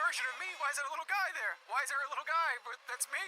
version of me. Why is there a little guy there? Why is there a little guy? But that's me.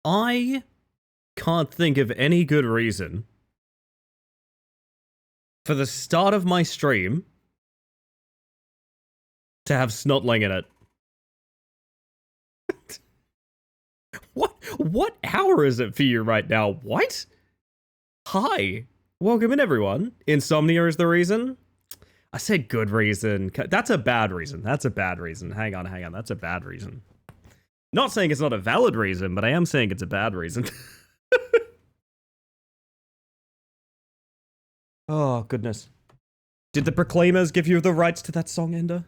I can't think of any good reason for the start of my stream to have Snotling in it. What hour is it for you right now? What? Hi. Welcome in, everyone. Insomnia is the reason? I said good reason. That's a bad reason. That's a bad reason. Hang on. That's a bad reason. Not saying it's not a valid reason, but I am saying it's a bad reason. Oh, goodness. Did the Proclaimers give you the rights to that song, Ender?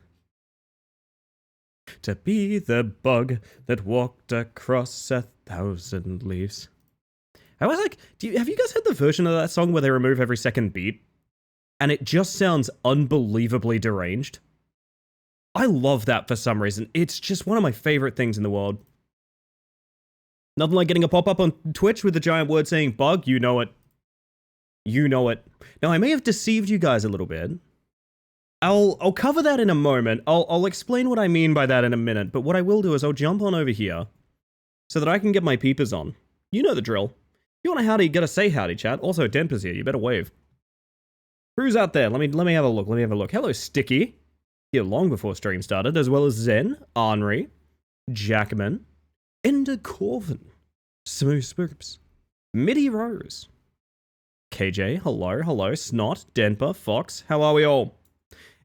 To be the bug that walked across 1,000 leaves. I was like, have you guys heard the version of that song where they remove every second beat? And it just sounds unbelievably deranged. I love that for some reason. It's just one of my favorite things in the world. Nothing like getting a pop-up on Twitch with a giant word saying bug, you know it. You know it. Now, I may have deceived you guys a little bit. I'll cover that in a moment. I'll explain what I mean by that in a minute, but what I will do is I'll jump on over here so that I can get my peepers on. You know the drill. If you want a howdy, you gotta say howdy, chat. Also, Denper's here. You better wave. Who's out there? Let me have a look. Let me have a look. Hello, Sticky. Here long before stream started, as well as Zen, Henri, Jackman, Ender Corvin, Smooth Spoops, Midi Rose, KJ, hello, Snot, Denver, Fox, how are we all?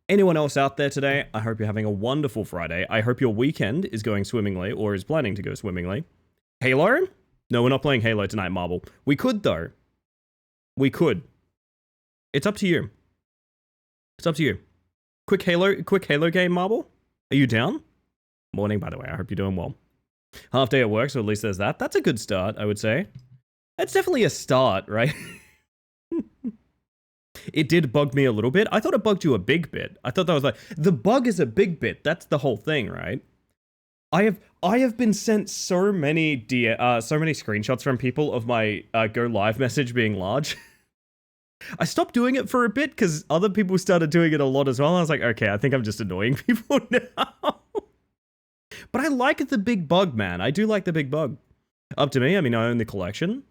Anyone else out there today? I hope you're having a wonderful Friday. I hope your weekend is going swimmingly, or is planning to go swimmingly. Halo? No, we're not playing Halo tonight, Marble. We could, though. We could. It's up to you. It's up to you. Quick Halo game, Marble? Are you down? Morning, by the way. I hope you're doing well. Half day at work, so at least there's that. That's a good start, I would say. That's definitely a start, right? It did bug me a little bit. I thought it bugged you a big bit. I thought that was like, the bug is a big bit. That's the whole thing, right? I have been sent so many screenshots from people of my go live message being large. I stopped doing it for a bit because other people started doing it a lot as well. I was like, okay, I think I'm just annoying people now. But I like the big bug, man. I do like the big bug. Up to me. I mean, I own the collection.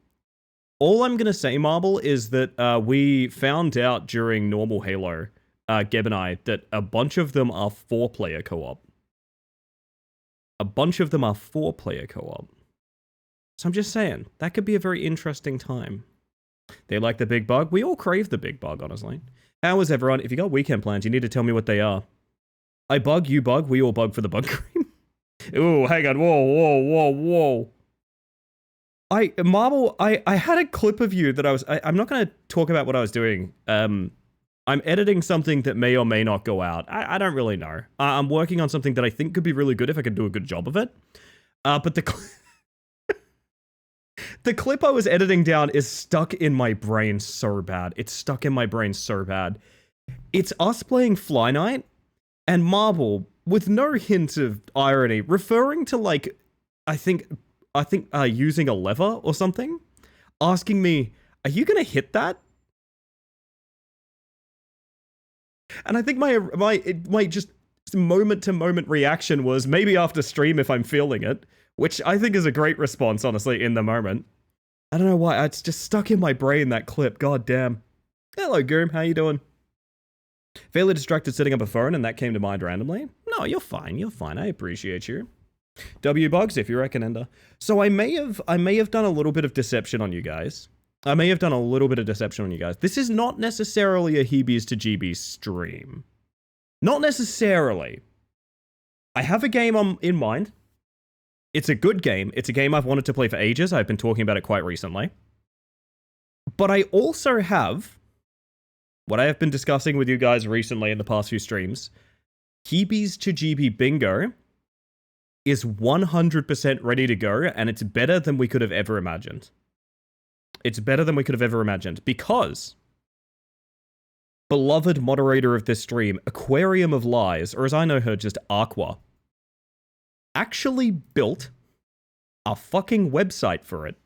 All I'm going to say, Marble, is that we found out during normal Halo, Geb and I, that a bunch of them are 4-player co-op. A bunch of them are 4-player co-op. So I'm just saying, that could be a very interesting time. They like the big bug. We all crave the big bug, honestly. How is everyone? If you got weekend plans, you need to tell me what they are. I bug, you bug, we all bug for the bug cream. Ooh, hang on. Whoa. Marble, I had a clip of you that I'm not going to talk about what I was doing. I'm editing something that may or may not go out. I don't really know. I'm working on something that I think could be really good if I could do a good job of it. But the clip I was editing down is stuck in my brain so bad. It's stuck in my brain so bad. It's us playing Fly Night and Marble, with no hint of irony, referring to, like, I think using a lever or something, asking me, are you going to hit that? And I think my just moment-to-moment reaction was, maybe after stream if I'm feeling it, which I think is a great response, honestly, in the moment. I don't know why, it's just stuck in my brain, that clip, god damn. Hello, Goom, how you doing? Fairly distracted setting up a phone, and that came to mind randomly? No, you're fine, I appreciate you. W-Bugs, if you reckon, Ender. So I may have done a little bit of deception on you guys. This is not necessarily a Heebies to GBs stream. Not necessarily. I have a game in mind. It's a good game. It's a game I've wanted to play for ages. I've been talking about it quite recently. But I also have what I have been discussing with you guys recently in the past few streams. Heebies to GB Bingo is 100% ready to go, and it's better than we could have ever imagined. Because beloved moderator of this stream, Aquarium of Lies, or as I know her, just Aqua, actually built a fucking website for it.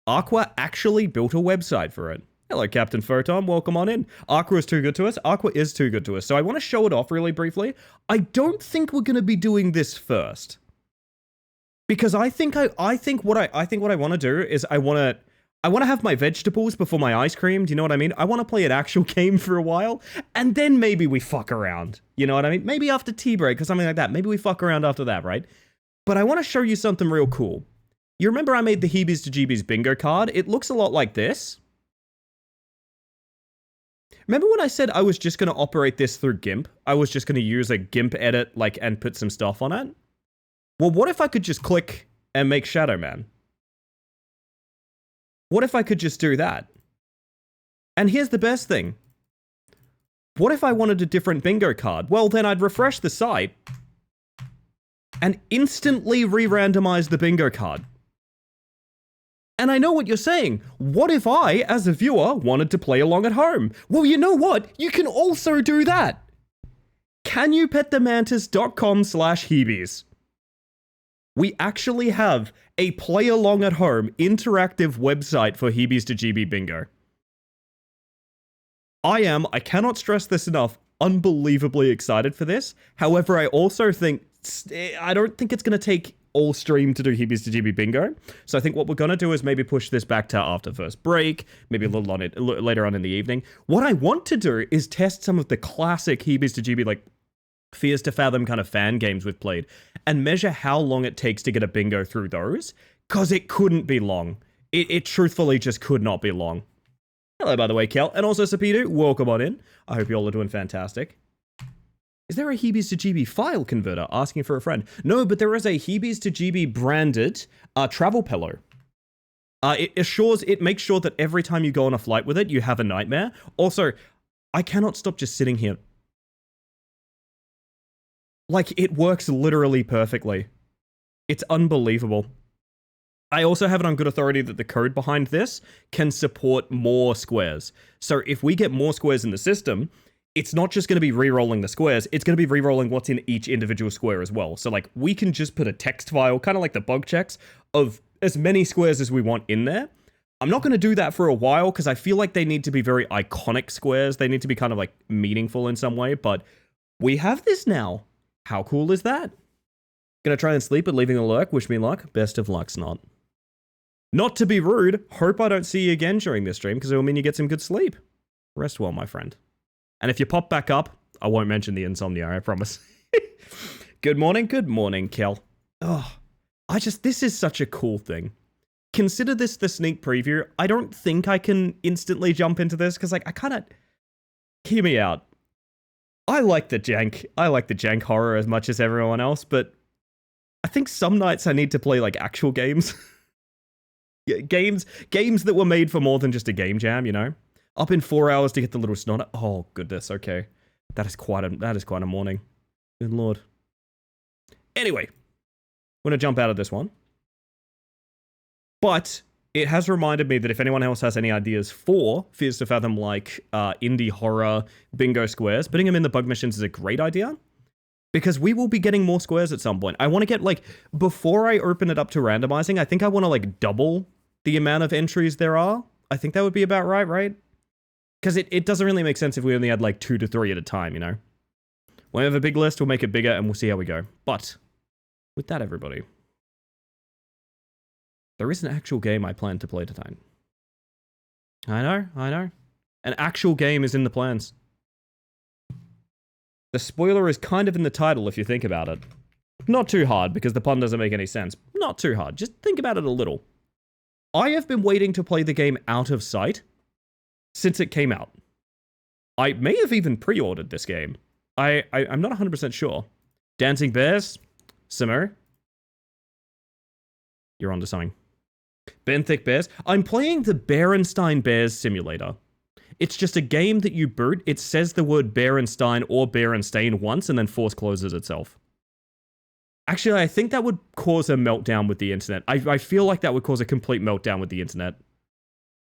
Aqua actually built a website for it. Hello, Captain Photon. Welcome on in. Aqua is too good to us. So I want to show it off really briefly. I don't think we're going to be doing this first, because I think what I want to do is I want to have my vegetables before my ice cream. Do you know what I mean? I want to play an actual game for a while, and then maybe we fuck around. You know what I mean? Maybe after tea break or something like that. Maybe we fuck around after that, right? But I want to show you something real cool. You remember I made the Heebies to GBs bingo card? It looks a lot like this. Remember when I said I was just going to operate this through GIMP? I was just going to use a GIMP edit, and put some stuff on it? Well, what if I could just click and make Shadow Man? What if I could just do that? And here's the best thing. What if I wanted a different bingo card? Well, then I'd refresh the site and instantly re-randomize the bingo card. And I know what you're saying. What if I, as a viewer, wanted to play along at home? Well, you know what? You can also do that. CanYouPetTheMantis.com/Heebies. We actually have a play along at home interactive website for Heebies to GB Bingo. I cannot stress this enough, unbelievably excited for this. However, I also think, I don't think it's going to take all stream to do Heebies to GB bingo. So I think what we're going to do is maybe push this back to after first break, maybe a little on it later on in the evening. What I want to do is test some of the classic Heebies to GB, like Fears to Fathom kind of fan games we've played, and measure how long it takes to get a bingo through those, because it couldn't be long. It truthfully just could not be long. Hello, by the way, Kel, and also Sapidu, welcome on in. I hope you all are doing fantastic. Is there a Heebies to GB file converter? Asking for a friend. No, but there is a Heebies to GB branded travel pillow. It makes sure that every time you go on a flight with it, you have a nightmare. Also, I cannot stop just sitting here. Like, it works literally perfectly. It's unbelievable. I also have it on good authority that the code behind this can support more squares. So if we get more squares in the system, it's not just going to be re-rolling the squares, it's going to be re-rolling what's in each individual square as well. So like, we can just put a text file, kind of like the bug checks, of as many squares as we want in there. I'm not going to do that for a while because I feel like they need to be very iconic squares. They need to be kind of like meaningful in some way, but we have this now. How cool is that? Gonna try and sleep, but leaving a lurk. Wish me luck. Best of luck, Snot. Not to be rude, hope I don't see you again during this stream because it will mean you get some good sleep. Rest well, my friend. And if you pop back up, I won't mention the insomnia, I promise. Good morning, Kel. Oh, this is such a cool thing. Consider this the sneak preview. I don't think I can instantly jump into this because like, I kind of... Hear me out. I like the jank horror as much as everyone else, but I think some nights I need to play like actual games. Yeah, games that were made for more than just a game jam, you know? Up in 4 hours to get the little snot. Oh goodness, okay. That is quite a morning. Good lord. Anyway, I'm gonna jump out of this one. But it has reminded me that if anyone else has any ideas for Fears to Fathom like indie horror bingo squares, putting them in the bug missions is a great idea. Because we will be getting more squares at some point. I want to get, like, before I open it up to randomizing, I think I want to, like, double the amount of entries there are. I think that would be about right? Because it doesn't really make sense if we only had, like, 2 to 3 at a time, you know? When we have a big list, we'll make it bigger and we'll see how we go. But, with that, everybody, there is an actual game I plan to play tonight. I know. An actual game is in the plans. The spoiler is kind of in the title if you think about it. Not too hard, because the pun doesn't make any sense. Not too hard, just think about it a little. I have been waiting to play the game Out of Sight since it came out. I may have even pre-ordered this game. I'm not 100% sure. Dancing Bears? Simmer? You're onto something. Benthic Bears? I'm playing the Berenstain Bears Simulator. It's just a game that you boot, it says the word Berenstain or Berenstain once and then force closes itself. Actually, I think that would cause a meltdown with the internet. I feel like that would cause a complete meltdown with the internet.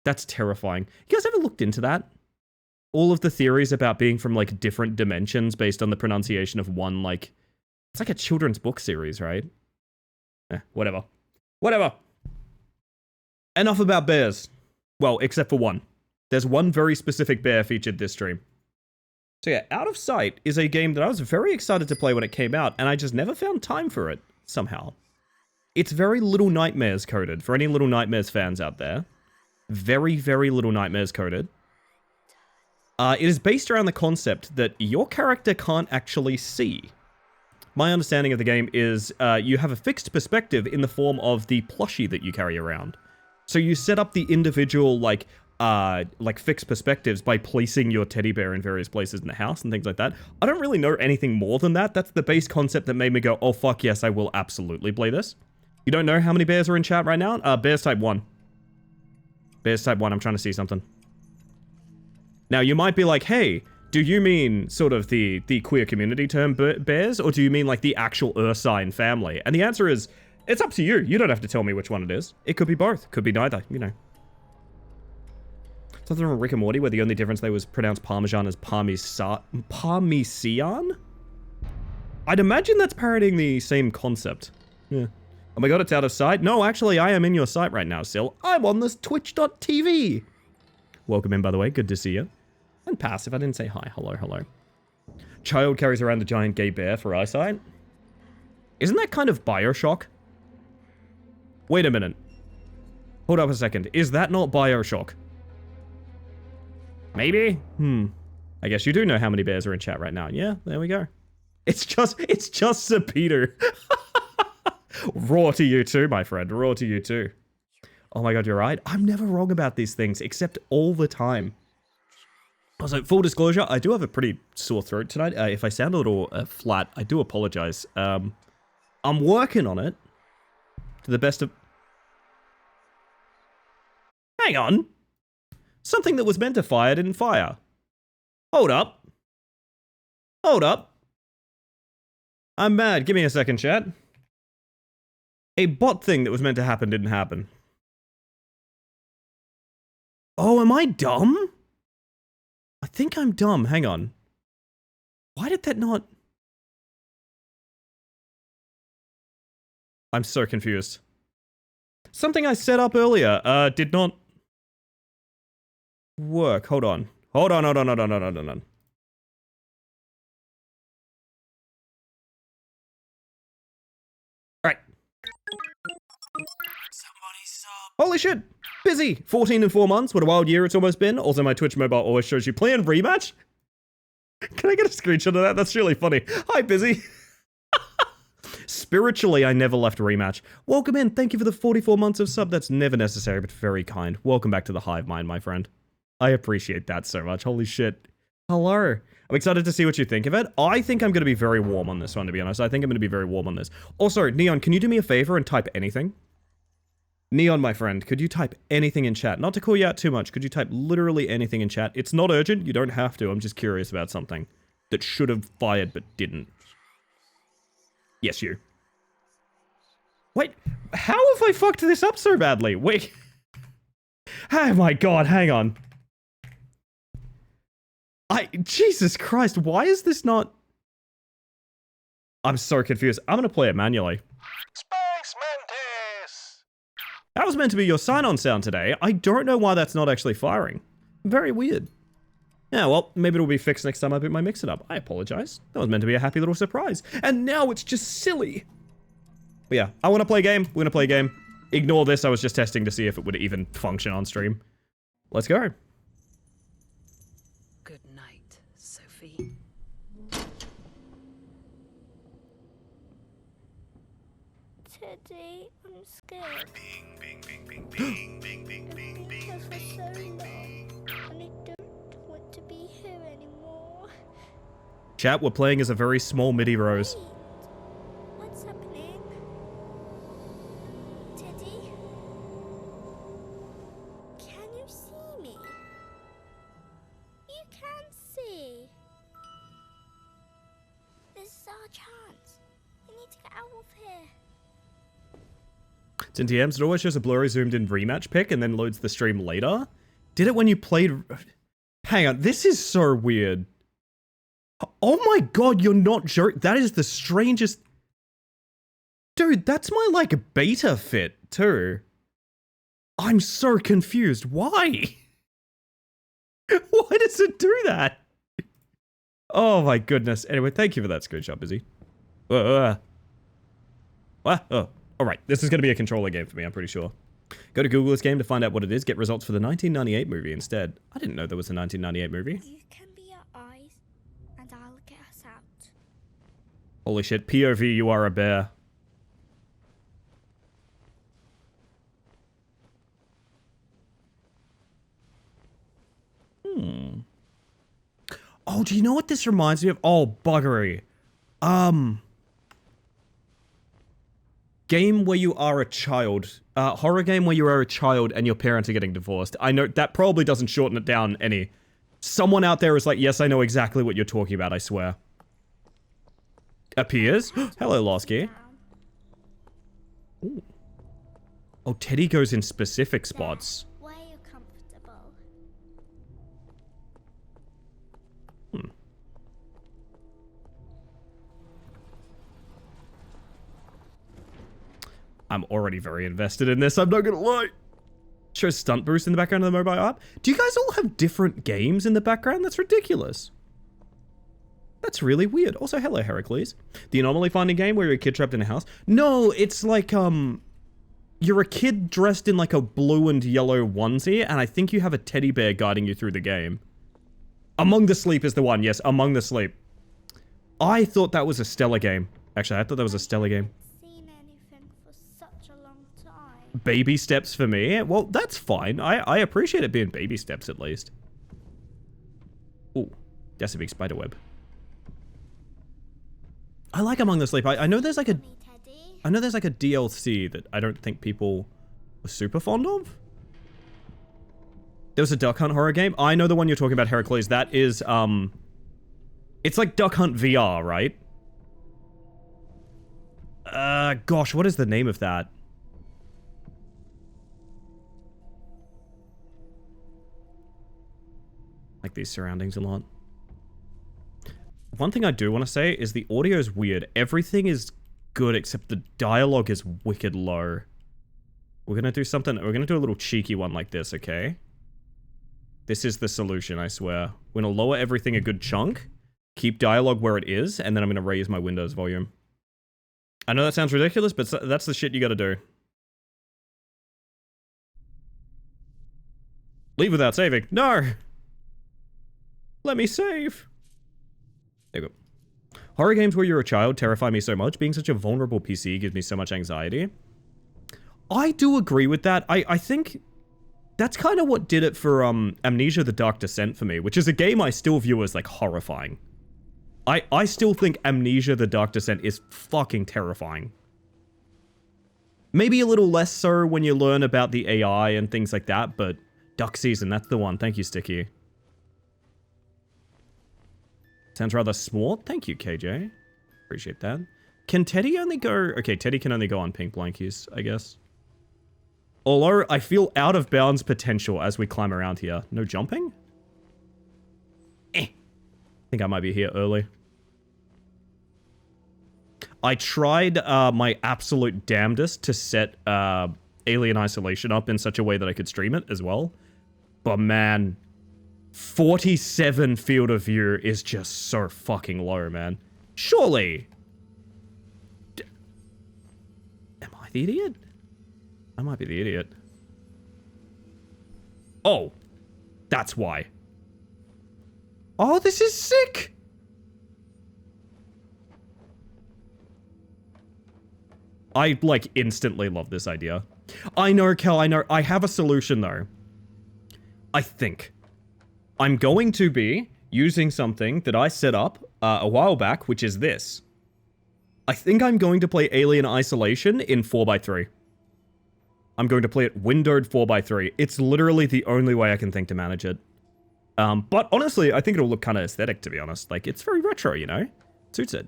That's terrifying. You guys ever looked into that? All of the theories about being from like different dimensions based on the pronunciation of one, like, it's like a children's book series, right? Whatever. Enough about bears. Well, except for one. There's one very specific bear featured this stream. So yeah, Out of Sight is a game that I was very excited to play when it came out, and I just never found time for it, somehow. It's very Little Nightmares coded, for any Little Nightmares fans out there. Very, very Little Nightmares coded. It is based around the concept that your character can't actually see. My understanding of the game is you have a fixed perspective in the form of the plushie that you carry around. So you set up the individual, like fixed perspectives by placing your teddy bear in various places in the house and things like that. I don't really know anything more than that. That's the base concept that made me go, oh fuck yes, I will absolutely play this. You don't know how many bears are in chat right now? Bears type 1. Bears type 1, I'm trying to see something. Now you might be like, hey, do you mean sort of the queer community term bears, or do you mean like the actual Ursine family? And the answer is, it's up to you. You don't have to tell me which one it is. It could be both, could be neither, you know. Something from Rick and Morty where the only difference they was pronounced Parmesan as Parmesan? I'd imagine that's parodying the same concept. Yeah. Oh my god, it's Out of Sight? No, actually, I am in your sight right now, Sil. I'm on this Twitch.tv. Welcome in, by the way. Good to see you. And Passive, I didn't say hi. Hello. Child carries around a giant gay bear for eyesight. Isn't that kind of Bioshock? Wait a minute. Hold up a second. Is that not BioShock? Maybe? I guess you do know how many bears are in chat right now. Yeah, there we go. It's just Sir Peter. Raw to you too, my friend. Raw to you too. Oh my god, you're right. I'm never wrong about these things, except all the time. Also, full disclosure, I do have a pretty sore throat tonight. If I sound a little flat, I do apologize. I'm working on it to the best of... Hang on. Something that was meant to fire didn't fire. Hold up. Hold up. I'm mad. Give me a second, chat. A bot thing that was meant to happen didn't happen. Oh, am I dumb? I think I'm dumb. Hang on. Why did that not... I'm so confused. Something I set up earlier, did not... work. Hold on. Hold on. Alright. Holy shit! Busy! 14 in 4 months. What a wild year it's almost been. Also, my Twitch mobile always shows you play and rematch. Can I get a screenshot of that? That's really funny. Hi, Busy. Spiritually, I never left rematch. Welcome in. Thank you for the 44 months of sub. That's never necessary, but very kind. Welcome back to the hive mind, my friend. I appreciate that so much. Holy shit. Hello. I'm excited to see what you think of it. I think I'm going to be very warm on this one, to be honest. I think I'm going to be very warm on this. Also, Neon, can you do me a favor and type anything? Neon, my friend, could you type anything in chat? Not to call you out too much. Could you type literally anything in chat? It's not urgent. You don't have to. I'm just curious about something that should have fired but didn't. Yes, you. Wait, how have I fucked this up so badly? Wait. Oh my god, hang on. Jesus Christ, why is this not... I'm so confused. I'm gonna play it manually. Space Mantis! That was meant to be your sign-on sound today. I don't know why that's not actually firing. Very weird. Yeah, well, maybe it'll be fixed next time I mix it up. I apologize. That was meant to be a happy little surprise. And now it's just silly. But yeah, I want to play a game. We're gonna play a game. Ignore this, I was just testing to see if it would even function on stream. Let's go. Good night, Sophie. Teddy, I'm scared. Bing, bing, bing, bing, bing, bing, bing, bing, bing, Because for bing, so bing, long, bing. and I don't want to be here anymore. Chat, we're playing as a very small MIDI rose. Wait, what's happening? Teddy? Can you see me? You can see. This is our chance. We need to get out of here. It's in TMs, it always shows a blurry zoomed in rematch pic and then loads the stream later. Did it when you played... Hang on, this is so weird. Oh my god, you're not joking. That is the strangest... Dude, that's my, like, beta fit, too. I'm so confused. Why? Why does it do that? Oh my goodness. Anyway, thank you for that screenshot, Busy. Oh. Alright, this is going to be a controller game for me, I'm pretty sure. Go to Google this game to find out what it is. Get results for the 1998 movie instead. I didn't know there was a 1998 movie. You can be our eyes, and I'll get us out. Holy shit, POV, you are a bear. Oh, do you know what this reminds me of? Oh, buggery. Game where you are a child. Horror game where you are a child and your parents are getting divorced. I know that probably doesn't shorten it down any. Someone out there is like, yes, I know exactly what you're talking about, I swear. Appears. Hello, Losky. Ooh. Oh, Teddy goes in specific spots. Where you're comfortable. I'm already very invested in this, I'm not gonna lie. Shows Stunt Boost in the background of the mobile app. Do you guys all have different games in the background? That's ridiculous. That's really weird. Also, hello, Heracles. The anomaly finding game where you're a kid trapped in a house? No, it's like, You're a kid dressed in like a blue and yellow onesie, and I think you have a teddy bear guiding you through the game. Among the Sleep is the one, yes, Among the Sleep. I thought that was a Stellar game. Actually, I thought that was a Stellar game. Seen anything for such a long time. Baby steps for me? Well, that's fine. I appreciate it being baby steps at least. Ooh, that's a big spider web. I like Among the Sleep. I know there's like a... Me, Teddy. I know there's like a DLC that I don't think people were super fond of. There was a Duck Hunt horror game. I know the one you're talking about, Heracles. That is, it's like Duck Hunt VR, right? Gosh, what is the name of that? Like these surroundings a lot. One thing I do want to say is the audio is weird. Everything is good except the dialogue is wicked low. We're gonna do something, we're gonna do a little cheeky one like this, okay? This is the solution, I swear. We're gonna lower everything a good chunk, keep dialogue where it is, and then I'm gonna raise my Windows volume. I know that sounds ridiculous, but that's the shit you gotta do. Leave without saving. No! Let me save. There you go. Horror games where you're a child terrify me so much. Being such a vulnerable PC gives me so much anxiety. I do agree with that. I think that's kind of what did it for Amnesia: The Dark Descent for me, which is a game I still view as like horrifying. I still think Amnesia: The Dark Descent is fucking terrifying. Maybe a little less so when you learn about the AI and things like that, but Duck Season, that's the one. Thank you, Sticky. Sounds rather small. Thank you, KJ. Appreciate that. Can Teddy only go... Okay, Teddy can only go on pink blankies, I guess. Although, I feel out of bounds potential as we climb around here. No jumping? I think I might be here early. I tried my absolute damnedest to set Alien Isolation up in such a way that I could stream it as well. But man... 47 field of view is just so fucking low, man. Surely. Am I the idiot? I might be the idiot. Oh. That's why. Oh, this is sick! I, like, instantly love this idea. I know, Kel, I know. I have a solution, though. I think. I'm going to be using something that I set up a while back, which is this. I think I'm going to play Alien Isolation in 4x3. I'm going to play it windowed 4x3. It's literally the only way I can think to manage it. But honestly, I think it'll look kind of aesthetic, to be honest. Like, it's very retro, you know? Suits it.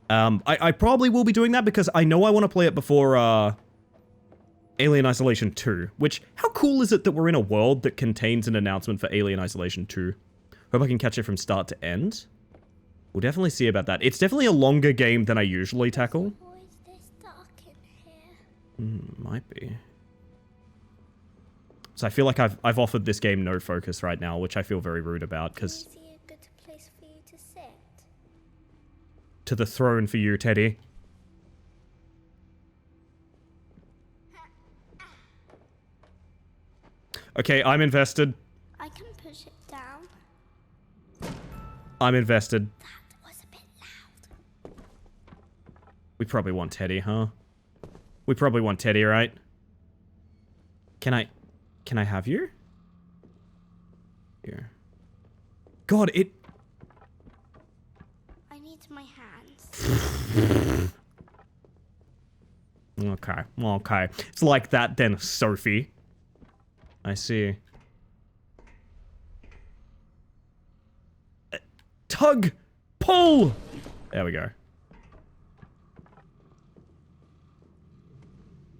I probably will be doing that because I know I want to play it before, Alien Isolation 2, which, how cool is it that we're in a world that contains an announcement for Alien Isolation 2? Hope I can catch it from start to end. We'll definitely see about that. It's definitely a longer game than I usually tackle. Or is this dark in here? Might be. So I feel like I've offered this game no focus right now, which I feel very rude about, because... Is he a good place for you to sit? To the throne for you, Teddy. Okay, I'm invested. I can push it down. I'm invested. That was a bit loud. We probably want Teddy, huh? We probably want Teddy, right? Can I have you? Here. God, it... I need my hands. Okay, okay. It's like that then, Sophie. I see. Tug! Pull! There we go.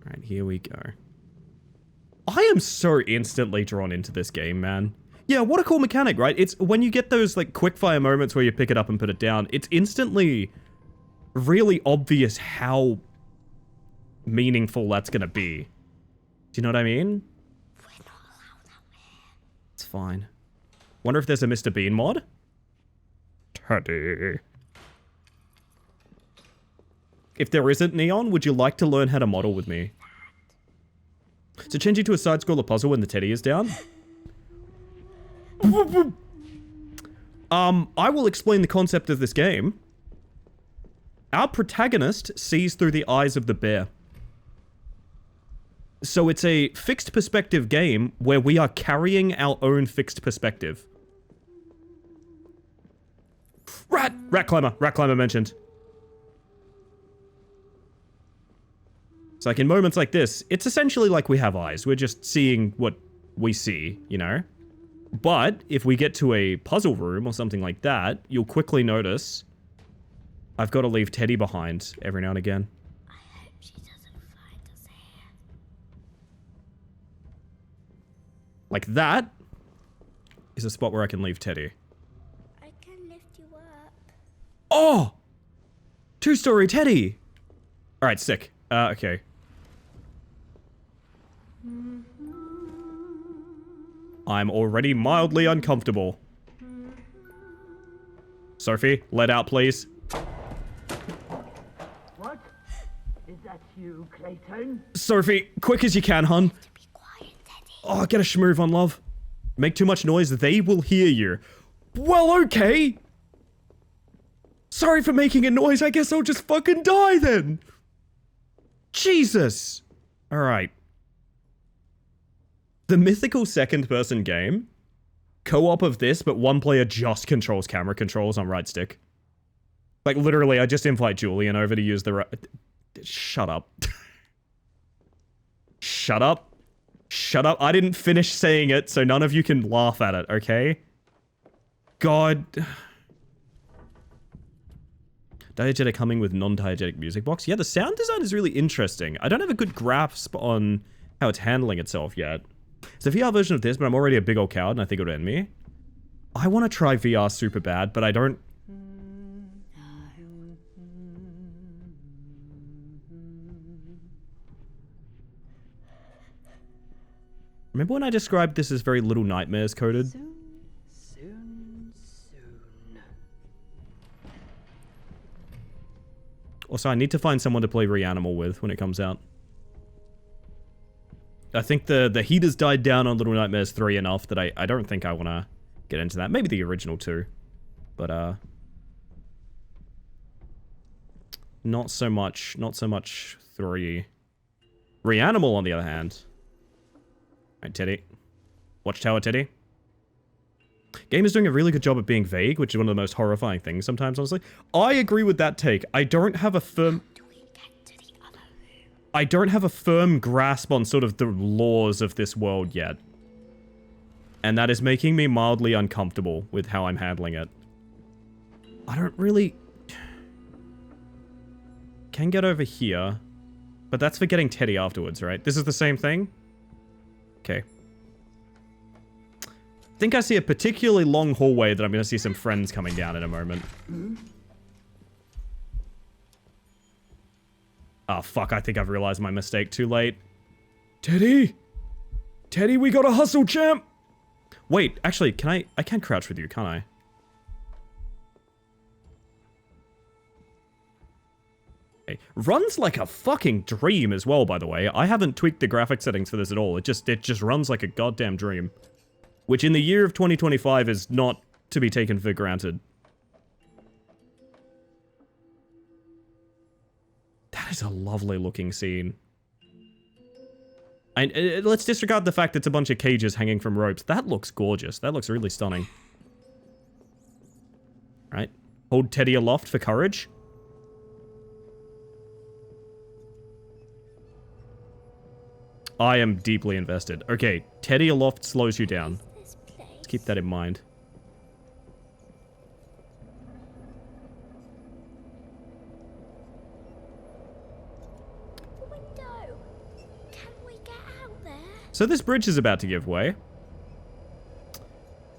Alright, here we go. I am so instantly drawn into this game, man. Yeah, what a cool mechanic, right? It's when you get those, like, quickfire moments where you pick it up and put it down, it's instantly really obvious how meaningful that's gonna be. Do you know what I mean? It's fine. Wonder if there's a Mr. Bean mod? Teddy. if there isn't Neon, would you like to learn how to model with me? So change you to a side-scroller puzzle when the teddy is down. I will explain the concept of this game. Our protagonist sees through the eyes of the bear. So it's a fixed perspective game where we are carrying our own fixed perspective. Rat climber mentioned. It's like in moments like this, it's essentially like we have eyes. We're just seeing what we see, you know? But if we get to a puzzle room or something like that, you'll quickly notice I've got to leave Teddy behind every now and again. I hope she doesn't find us here. Like that is a spot where I can leave Teddy. I can lift you up. Oh! Two-story Teddy! Alright, sick. Okay. I'm already mildly uncomfortable. Sophie, let out, please. What? Is that you, Clayton? Sophie, quick as you can, hun. Be quiet, Teddy. Oh, get a schmoove on, love. Make too much noise, they will hear you. Well, okay. Sorry for making a noise, I guess I'll just fucking die then. Jesus. Alright. The mythical second-person game. Co-op of this, but one player just controls camera controls on right stick. Like, literally, I just invite Julian over to use the right... Shut up. Shut up. Shut up. I didn't finish saying it, so none of you can laugh at it, okay? God. Diegetic coming with non-diegetic music box. Yeah, the sound design is really interesting. I don't have a good grasp on how it's handling itself yet. It's a VR version of this, but I'm already a big old coward and I think it would end me. I want to try VR super bad, but I don't... Remember when I described this as very Little Nightmares coded? Soon. Also, I need to find someone to play Reanimal with when it comes out. I think the heat has died down on Little Nightmares 3 enough that I don't think I want to get into that. Maybe the original 2. But, not so much 3. Reanimal, on the other hand. Alright, Teddy. Watchtower, Teddy. Game is doing a really good job at being vague, which is one of the most horrifying things sometimes, honestly. I agree with that take. I don't have a firm grasp on sort of the laws of this world yet. And that is making me mildly uncomfortable with how I'm handling it. I don't really... Can get over here. But that's for getting Teddy afterwards, right? This is the same thing? Okay. I think I see a particularly long hallway that I'm going to see some friends coming down in a moment. Oh, fuck. I think I've realized my mistake too late. Teddy! Teddy, we gotta hustle, champ! Wait, actually, can I can crouch with you, can't I? Okay. Runs like a fucking dream as well, by the way. I haven't tweaked the graphic settings for this at all. It just runs like a goddamn dream. Which in the year of 2025 is not to be taken for granted. That is a lovely looking scene. And let's disregard the fact that it's a bunch of cages hanging from ropes. That looks gorgeous. That looks really stunning. Right. Hold Teddy aloft for courage. I am deeply invested. Okay, Teddy aloft slows you down. Let's keep that in mind. The window. Can we get out there? So this bridge is about to give way.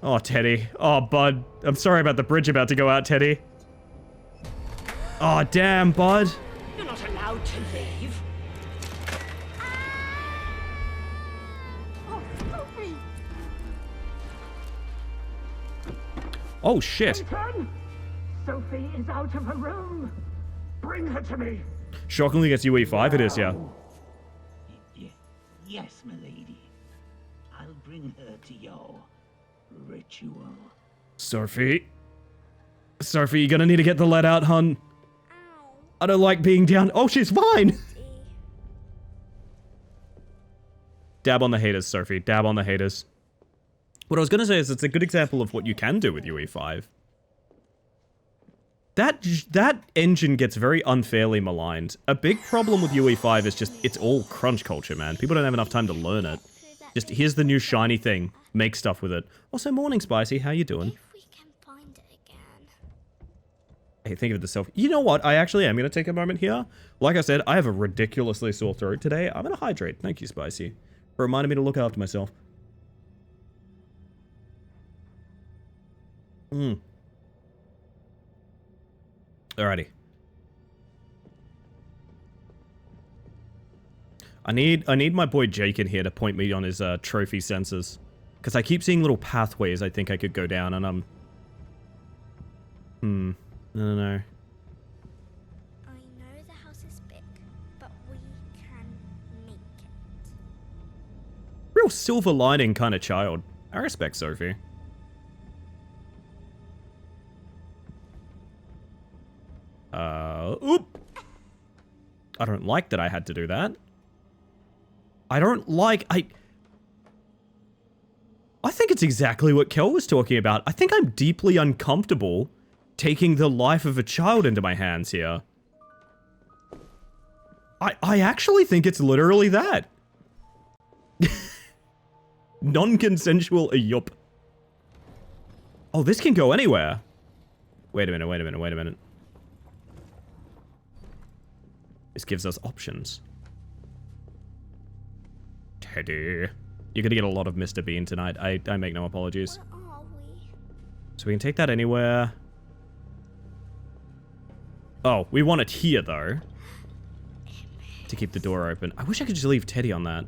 Oh, Teddy. Oh, bud. I'm sorry about the bridge about to go out, Teddy. Oh, damn, bud. You're not allowed to leave. Oh, Sophie! Oh, shit. Clayton! Sophie is out of her room. Bring her to me! Shockingly, it's UE5. It is, yeah. Yes, milady. I'll bring her to your ritual. Sophie. Sophie, you're gonna need to get the lead out, hun. Ow. I don't like being down. Oh, she's fine. Gee. Dab on the haters, Sophie. Dab on the haters. What I was gonna say is it's a good example of what you can do with UE5. That engine gets very unfairly maligned. A big problem with UE5 is just it's all crunch culture, man. People don't have enough time to learn it. Just here's the new shiny thing. Make stuff with it. Also, morning, Spicy. How you doing? If we can find it again. Hey, think of it yourself. You know what? I actually am going to take a moment here. Like I said, I have a ridiculously sore throat today. I'm going to hydrate. Thank you, Spicy. For reminding me to look after myself. Alrighty. I need my boy Jake in here to point me on his trophy sensors. Because I keep seeing little pathways I think I could go down, and I'm... I don't know. I know the house is big, but we can make it. Real silver lining kind of child. I respect Sophie. Oop! I don't like that I had to do that. I don't like... I think it's exactly what Kel was talking about. I think I'm deeply uncomfortable taking the life of a child into my hands here. I actually think it's literally that. Non-consensual yup. Oh, this can go anywhere. Wait a minute. This gives us options. Teddy. You're gonna get a lot of Mr. Bean tonight. I make no apologies. Where are we? So we can take that anywhere. Oh, we want it here, though. To keep the door open. I wish I could just leave Teddy on that.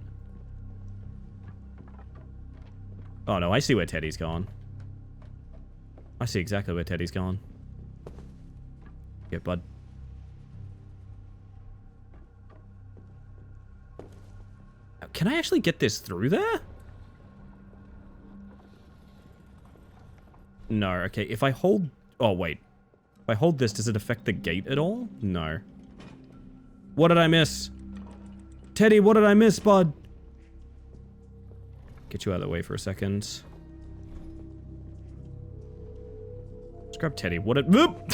Oh, no, I see where Teddy's gone. I see exactly where Teddy's gone. Yeah, bud. Can I actually get this through there? No, okay, if I hold... Oh, wait. If I hold this, does it affect the gate at all? No. What did I miss? Teddy, what did I miss, bud? Get you out of the way for a second. Let's grab Teddy. What did... Whoop!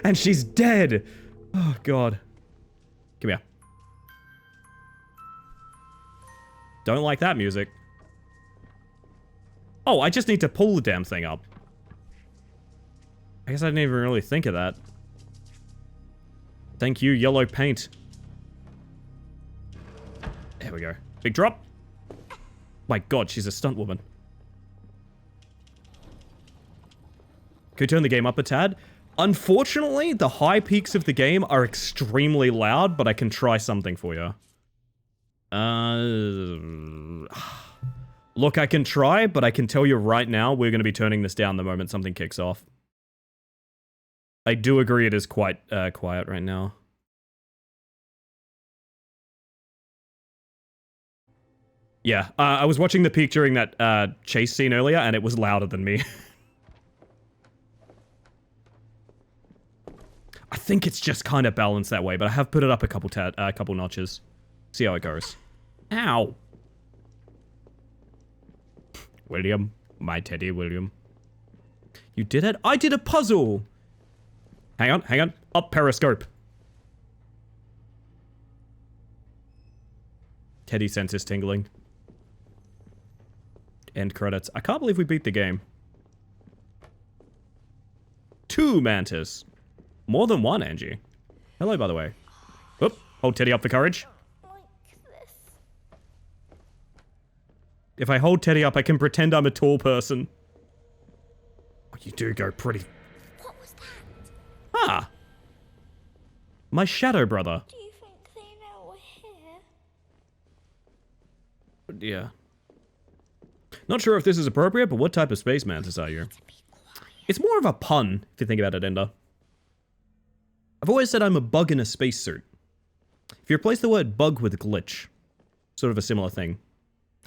And she's dead! Oh, God. Come here. Don't like that music. Oh, I just need to pull the damn thing up. I guess I didn't even really think of that. Thank you, yellow paint. There we go. Big drop. My God, she's a stunt woman. Can we turn the game up a tad? Unfortunately, the high peaks of the game are extremely loud, but I can try something for you. Look, I can try, but I can tell you right now, we're going to be turning this down the moment something kicks off. I do agree it is quite quiet right now. Yeah, I was watching the peak during that chase scene earlier, and it was louder than me. I think it's just kind of balanced that way, but I have put it up a couple notches. See how it goes. Ow! William. My Teddy William. You did it? I did a puzzle! Hang on. Up periscope. Teddy senses tingling. End credits. I can't believe we beat the game. 2 Mantis. More than 1, Angie. Hello, by the way. Oop. Hold Teddy up for courage. Like this. If I hold Teddy up, I can pretend I'm a tall person. Oh, you do go pretty... What was that? Ah! My shadow brother. Do you think they know we're here? Yeah. Not sure if this is appropriate, but what type of space mantis are you? It's more of a pun, if you think about it, Ender. always said I'm a bug in a spacesuit. If you replace the word bug with glitch, sort of a similar thing.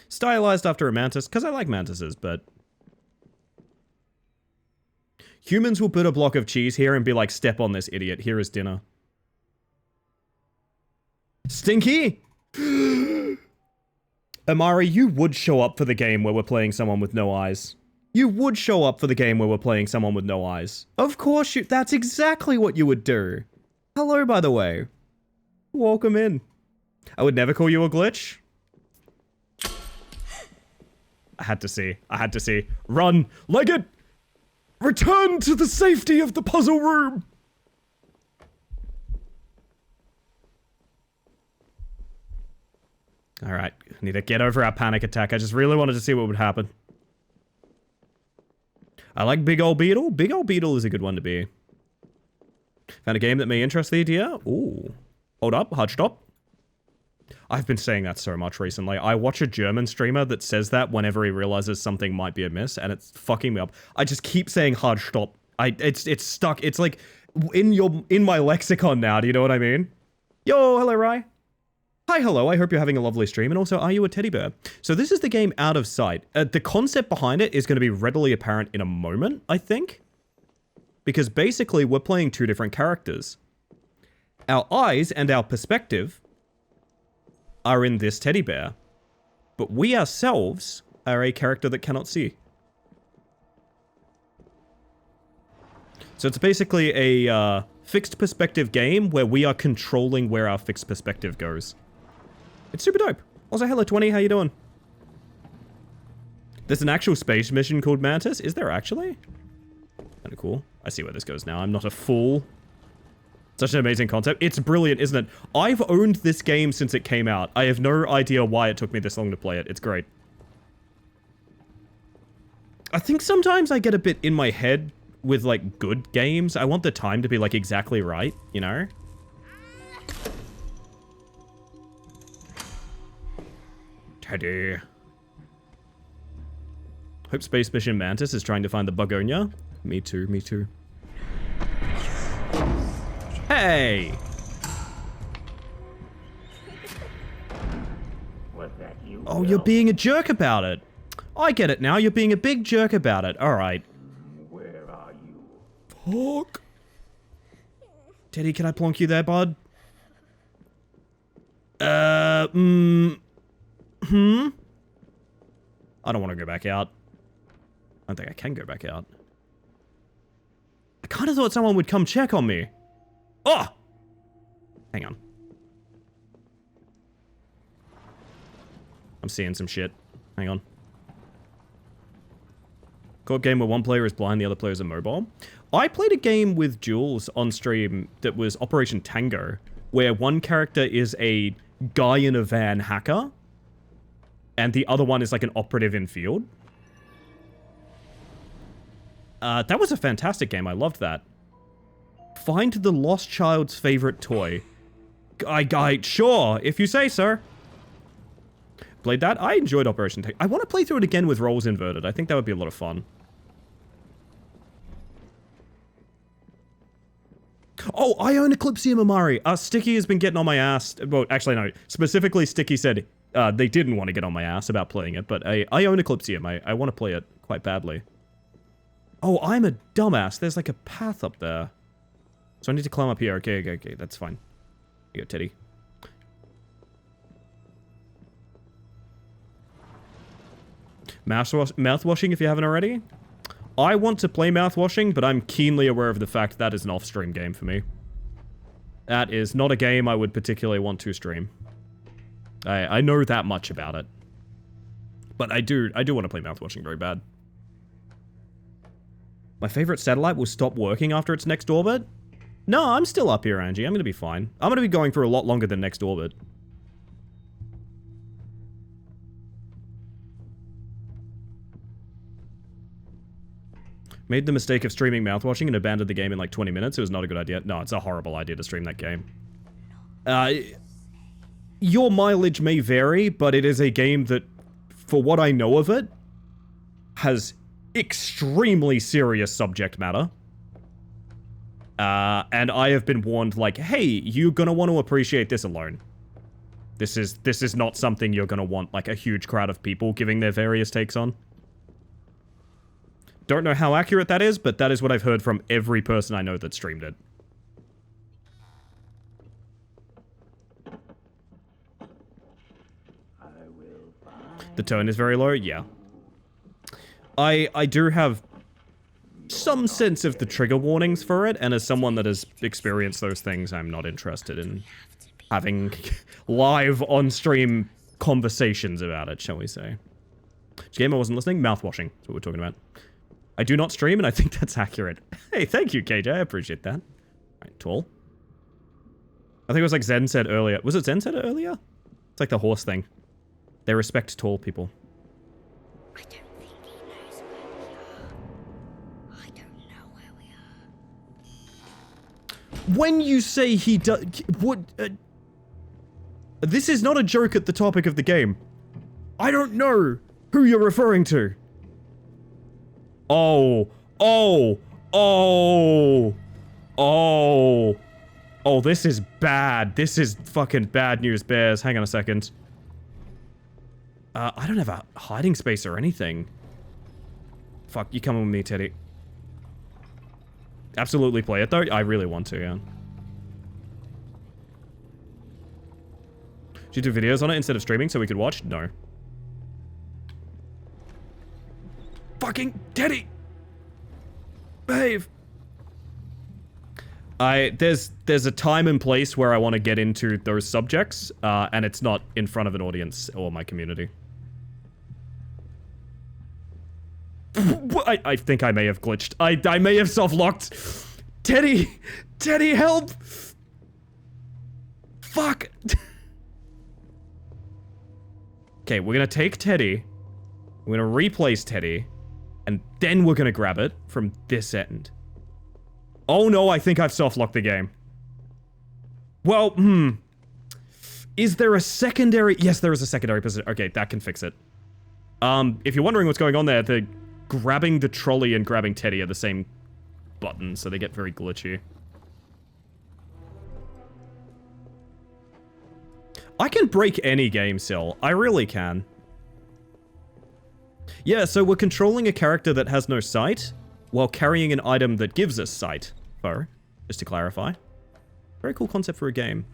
Stylized after a mantis, because I like mantises, but... Humans will put a block of cheese here and be like, step on this, idiot. Here is dinner. Stinky? Amari, you would show up for the game where we're playing someone with no eyes. You would show up for the game where we're playing someone with no eyes. Of course you- that's exactly what you would do. Hello, by the way. Welcome in. I would never call you a glitch. I had to see. I had to see. Run! Leggett! Return to the safety of the puzzle room! Alright, need to get over our panic attack. I just really wanted to see what would happen. I like Big Ol' Beetle. Big Ol' Beetle is a good one to be. Found a game that may interest the idea. Ooh. Hold up, hard stop. I've been saying that so much recently. I watch a German streamer that says that whenever he realizes something might be amiss, and it's fucking me up. I just keep saying hard stop. It's stuck. It's like in my lexicon now. Do you know what I mean? Yo, hello, Rye. Hi, hello. I hope you're having a lovely stream. And also, are you a teddy bear? So this is the game Out of Sight. The concept behind it is going to be readily apparent in a moment, I think. Because basically, we're playing two different characters. Our eyes and our perspective are in this teddy bear. But we ourselves are a character that cannot see. So it's basically a fixed perspective game where we are controlling where our fixed perspective goes. It's super dope. Also, hello 20, how you doing? There's an actual space mission called Mantis. Is there actually? Kind of cool. I see where this goes now. I'm not a fool. Such an amazing concept. It's brilliant, isn't it? I've owned this game since it came out. I have no idea why it took me this long to play it. It's great. I think sometimes I get a bit in my head with, like, good games. I want the time to be, like, exactly right, you know? Teddy. Hope Space Mission Mantis is trying to find the Bugonia. Me too, me too. Hey! Was that you? Oh, you're being a jerk about it. I get it now. You're being a big jerk about it. Alright. Where are you? Fuck. Teddy, can I plonk you there, bud? I don't want to go back out. I don't think I can go back out. I kind of thought someone would come check on me. Oh! Hang on. I'm seeing some shit. Hang on. Co-op game where one player is blind, the other player is immobile. I played a game with Jules on stream that was Operation Tango, where one character is a guy in a van hacker, and the other one is like an operative in field. That was a fantastic game. I loved that. Find the lost child's favorite toy. Sure, if you say so. Played that. I enjoyed Operation Tango. I want to play through it again with roles inverted. I think that would be a lot of fun. Oh, I own Eclipsium Amari. Sticky has been getting on my ass. Well, actually, no. Specifically, Sticky said they didn't want to get on my ass about playing it, but I own Eclipsium. I want to play it quite badly. Oh, I'm a dumbass. There's like a path up there. So I need to climb up here. Okay. That's fine. Here you go, Teddy. Mouthwashing if you haven't already. I want to play mouthwashing, but I'm keenly aware of the fact that is an off-stream game for me. That is not a game I would particularly want to stream. I know that much about it. But I do want to play mouthwashing very bad. My favorite satellite will stop working after its next orbit? No, I'm still up here, Angie. I'm going to be fine. I'm going to be going for a lot longer than next orbit. Made the mistake of streaming mouthwashing and abandoned the game in like 20 minutes. It was not a good idea. No, it's a horrible idea to stream that game. Your mileage may vary, but it is a game that, for what I know of it, has extremely serious subject matter. And I have been warned, like, hey, you're gonna want to appreciate this alone. This is not something you're gonna want, like, a huge crowd of people giving their various takes on. Don't know how accurate that is, but that is what I've heard from every person I know that streamed it. The tone is very low, yeah. I do have some sense of the trigger warnings for it, and as someone that has experienced those things, I'm not interested in having live on-stream conversations about it, shall we say. Gamer wasn't listening? Mouthwashing, that's what we're talking about. I do not stream, and I think that's accurate. Hey, thank you, KJ, I appreciate that. Alright, tall. I think it was like Zen said earlier. Was it Zen said it earlier? It's like the horse thing. They respect tall people. I don't think he knows where we are. I don't know where we are. When you say he does... What... this is not a joke at the topic of the game. I don't know who you're referring to. Oh. Oh. Oh. Oh. Oh, this is bad. This is fucking bad news, bears. Hang on a second. I don't have a hiding space or anything. Fuck, you coming with me, Teddy. Absolutely play it, though. I really want to, yeah. Did you do videos on it instead of streaming so we could watch? No. Fucking Teddy! Behave! There's a time and place where I want to get into those subjects, and it's not in front of an audience or my community. I think I may have glitched. I may have soft-locked. Teddy! Teddy, help! Fuck! Okay, we're gonna take Teddy. We're gonna replace Teddy. And then we're gonna grab it from this end. Oh no, I think I've soft-locked the game. Well, is there a secondary... Yes, there is a secondary position. Okay, that can fix it. If you're wondering what's going on there, the grabbing the trolley and grabbing Teddy are the same button, so they get very glitchy. I can break any game cell. I really can. Yeah, so we're controlling a character that has no sight, while carrying an item that gives us sight. Foe, just to clarify. Very cool concept for a game.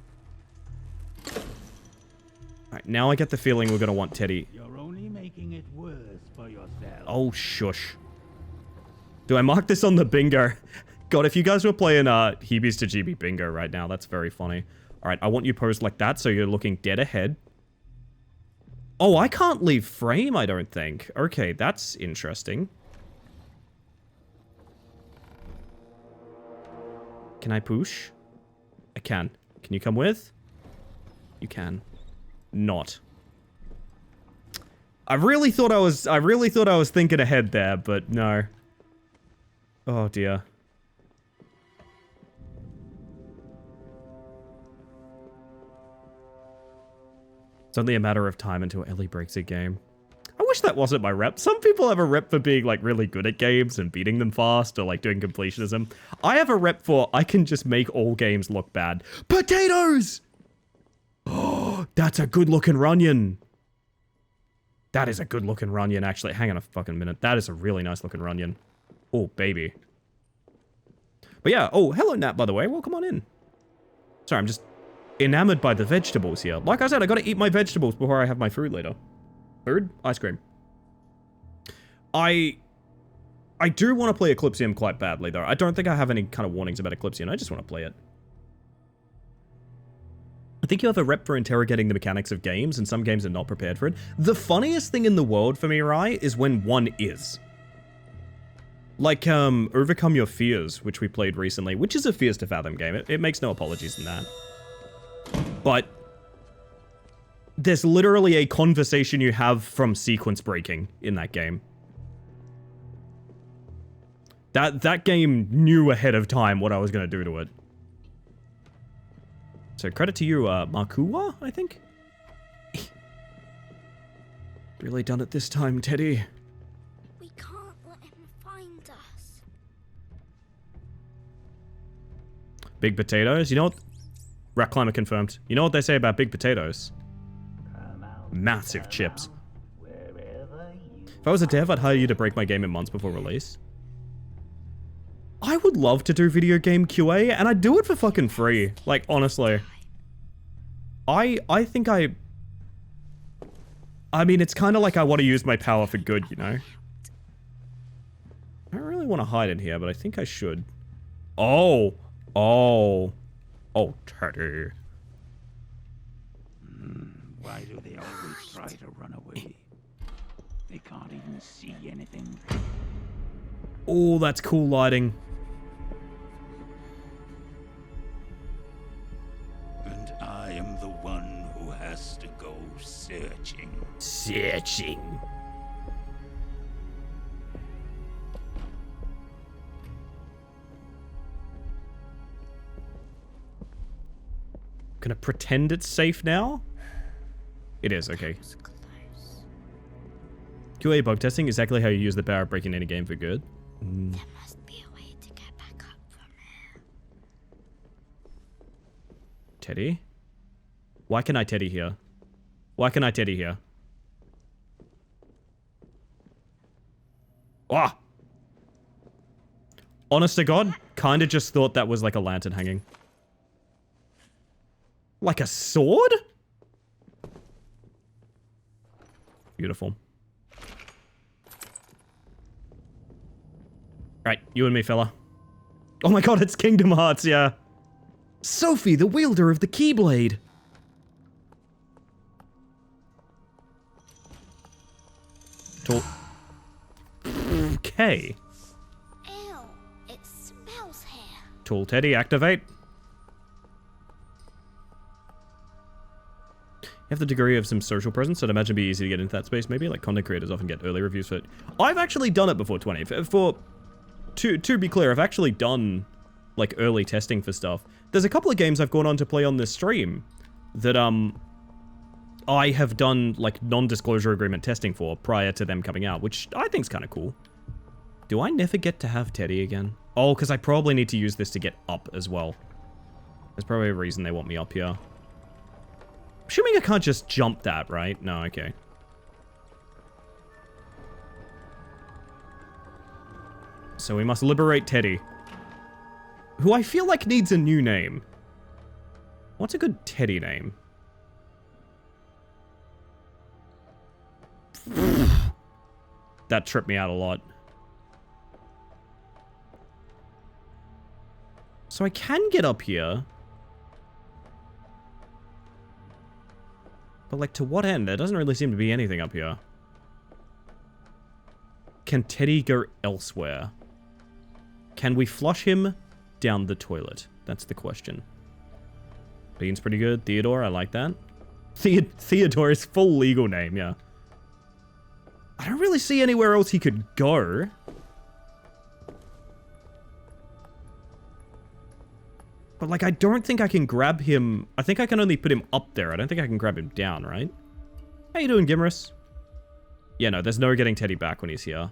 Alright, now I get the feeling we're gonna want Teddy. You're only making it worse for yourself. Oh, shush. Do I mark this on the bingo? God, if you guys were playing Heebies to GB bingo right now, that's very funny. Alright, I want you posed like that, so you're looking dead ahead. Oh, I can't leave frame, I don't think. Okay, that's interesting. Can I push? I can. Can you come with? You can. Not. I really thought I was thinking ahead there, but no. Oh dear. It's only a matter of time until Ellie breaks a game. I wish that wasn't my rep. Some people have a rep for being like really good at games and beating them fast or like doing completionism. I have a rep for I can just make all games look bad. Potatoes! Oh, that's a good looking Runyon. That is a good looking Runyon, actually. Hang on a fucking minute. That is a really nice looking Runyon. Oh, baby. But yeah, oh, hello Nat, by the way. Welcome on in. Sorry, I'm just enamored by the vegetables here. Like I said, I gotta eat my vegetables before I have my food later. Food? Ice cream. I do want to play Eclipsium quite badly, though. I don't think I have any kind of warnings about Eclipsium. I just want to play it. I think you have a rep for interrogating the mechanics of games, and some games are not prepared for it. The funniest thing in the world for me, Rai, is when one is. Like, Overcome Your Fears, which we played recently, which is a Fears to Fathom game. It makes no apologies in that. But there's literally a conversation you have from sequence breaking in that game. That game knew ahead of time what I was going to do to it. So credit to you, Makuwa, I think? Really done it this time, Teddy. We can't let him find us. Big potatoes? You know what? Rat climber confirmed. You know what they say about big potatoes? Massive chips. If I was a dev, I'd hire you to break my game in months before release. I would love to do video game QA, and I'd do it for fucking free. Like, honestly. I think I mean, it's kind of like I want to use my power for good, you know? I don't really want to hide in here, but I think I should. Oh, Teddy. Why do they always try to run away? They can't even see anything. Oh, that's cool lighting. And I am the one who has to go searching. Searching. Gonna pretend it's safe now? It is, okay. QA bug testing, exactly how you use the power of breaking any game for good. There must be a way to get back up from here. Teddy? Why can I Teddy here? Why can I Teddy here? Ah! Honest to God, kinda just thought that was like a lantern hanging. Like a sword? Beautiful. Right, you and me, fella. Oh my god, it's Kingdom Hearts, yeah. Sophie, the wielder of the Keyblade. Okay. Ew, it smells here. Tool Teddy, activate. You have the degree of some social presence, so I'd imagine it'd be easy to get into that space. Maybe like content creators often get early reviews for it. I've actually done it before 20. To be clear, I've actually done like early testing for stuff. There's a couple of games I've gone on to play on this stream that I have done like non-disclosure agreement testing for prior to them coming out, which I think's kind of cool. Do I never get to have Teddy again? Oh, because I probably need to use this to get up as well. There's probably a reason they want me up here. Assuming I can't just jump that, right? No, okay. So we must liberate Teddy. Who I feel like needs a new name. What's a good Teddy name? That tripped me out a lot. So I can get up here. But like, to what end? There doesn't really seem to be anything up here. Can Teddy go elsewhere? Can we flush him down the toilet? That's the question. Bean's pretty good. Theodore, I like that. Theodore is full legal name, yeah. I don't really see anywhere else he could go. But, like, I don't think I can grab him. I think I can only put him up there. I don't think I can grab him down, right? How you doing, Gimrus? Yeah, no, there's no getting Teddy back when he's here.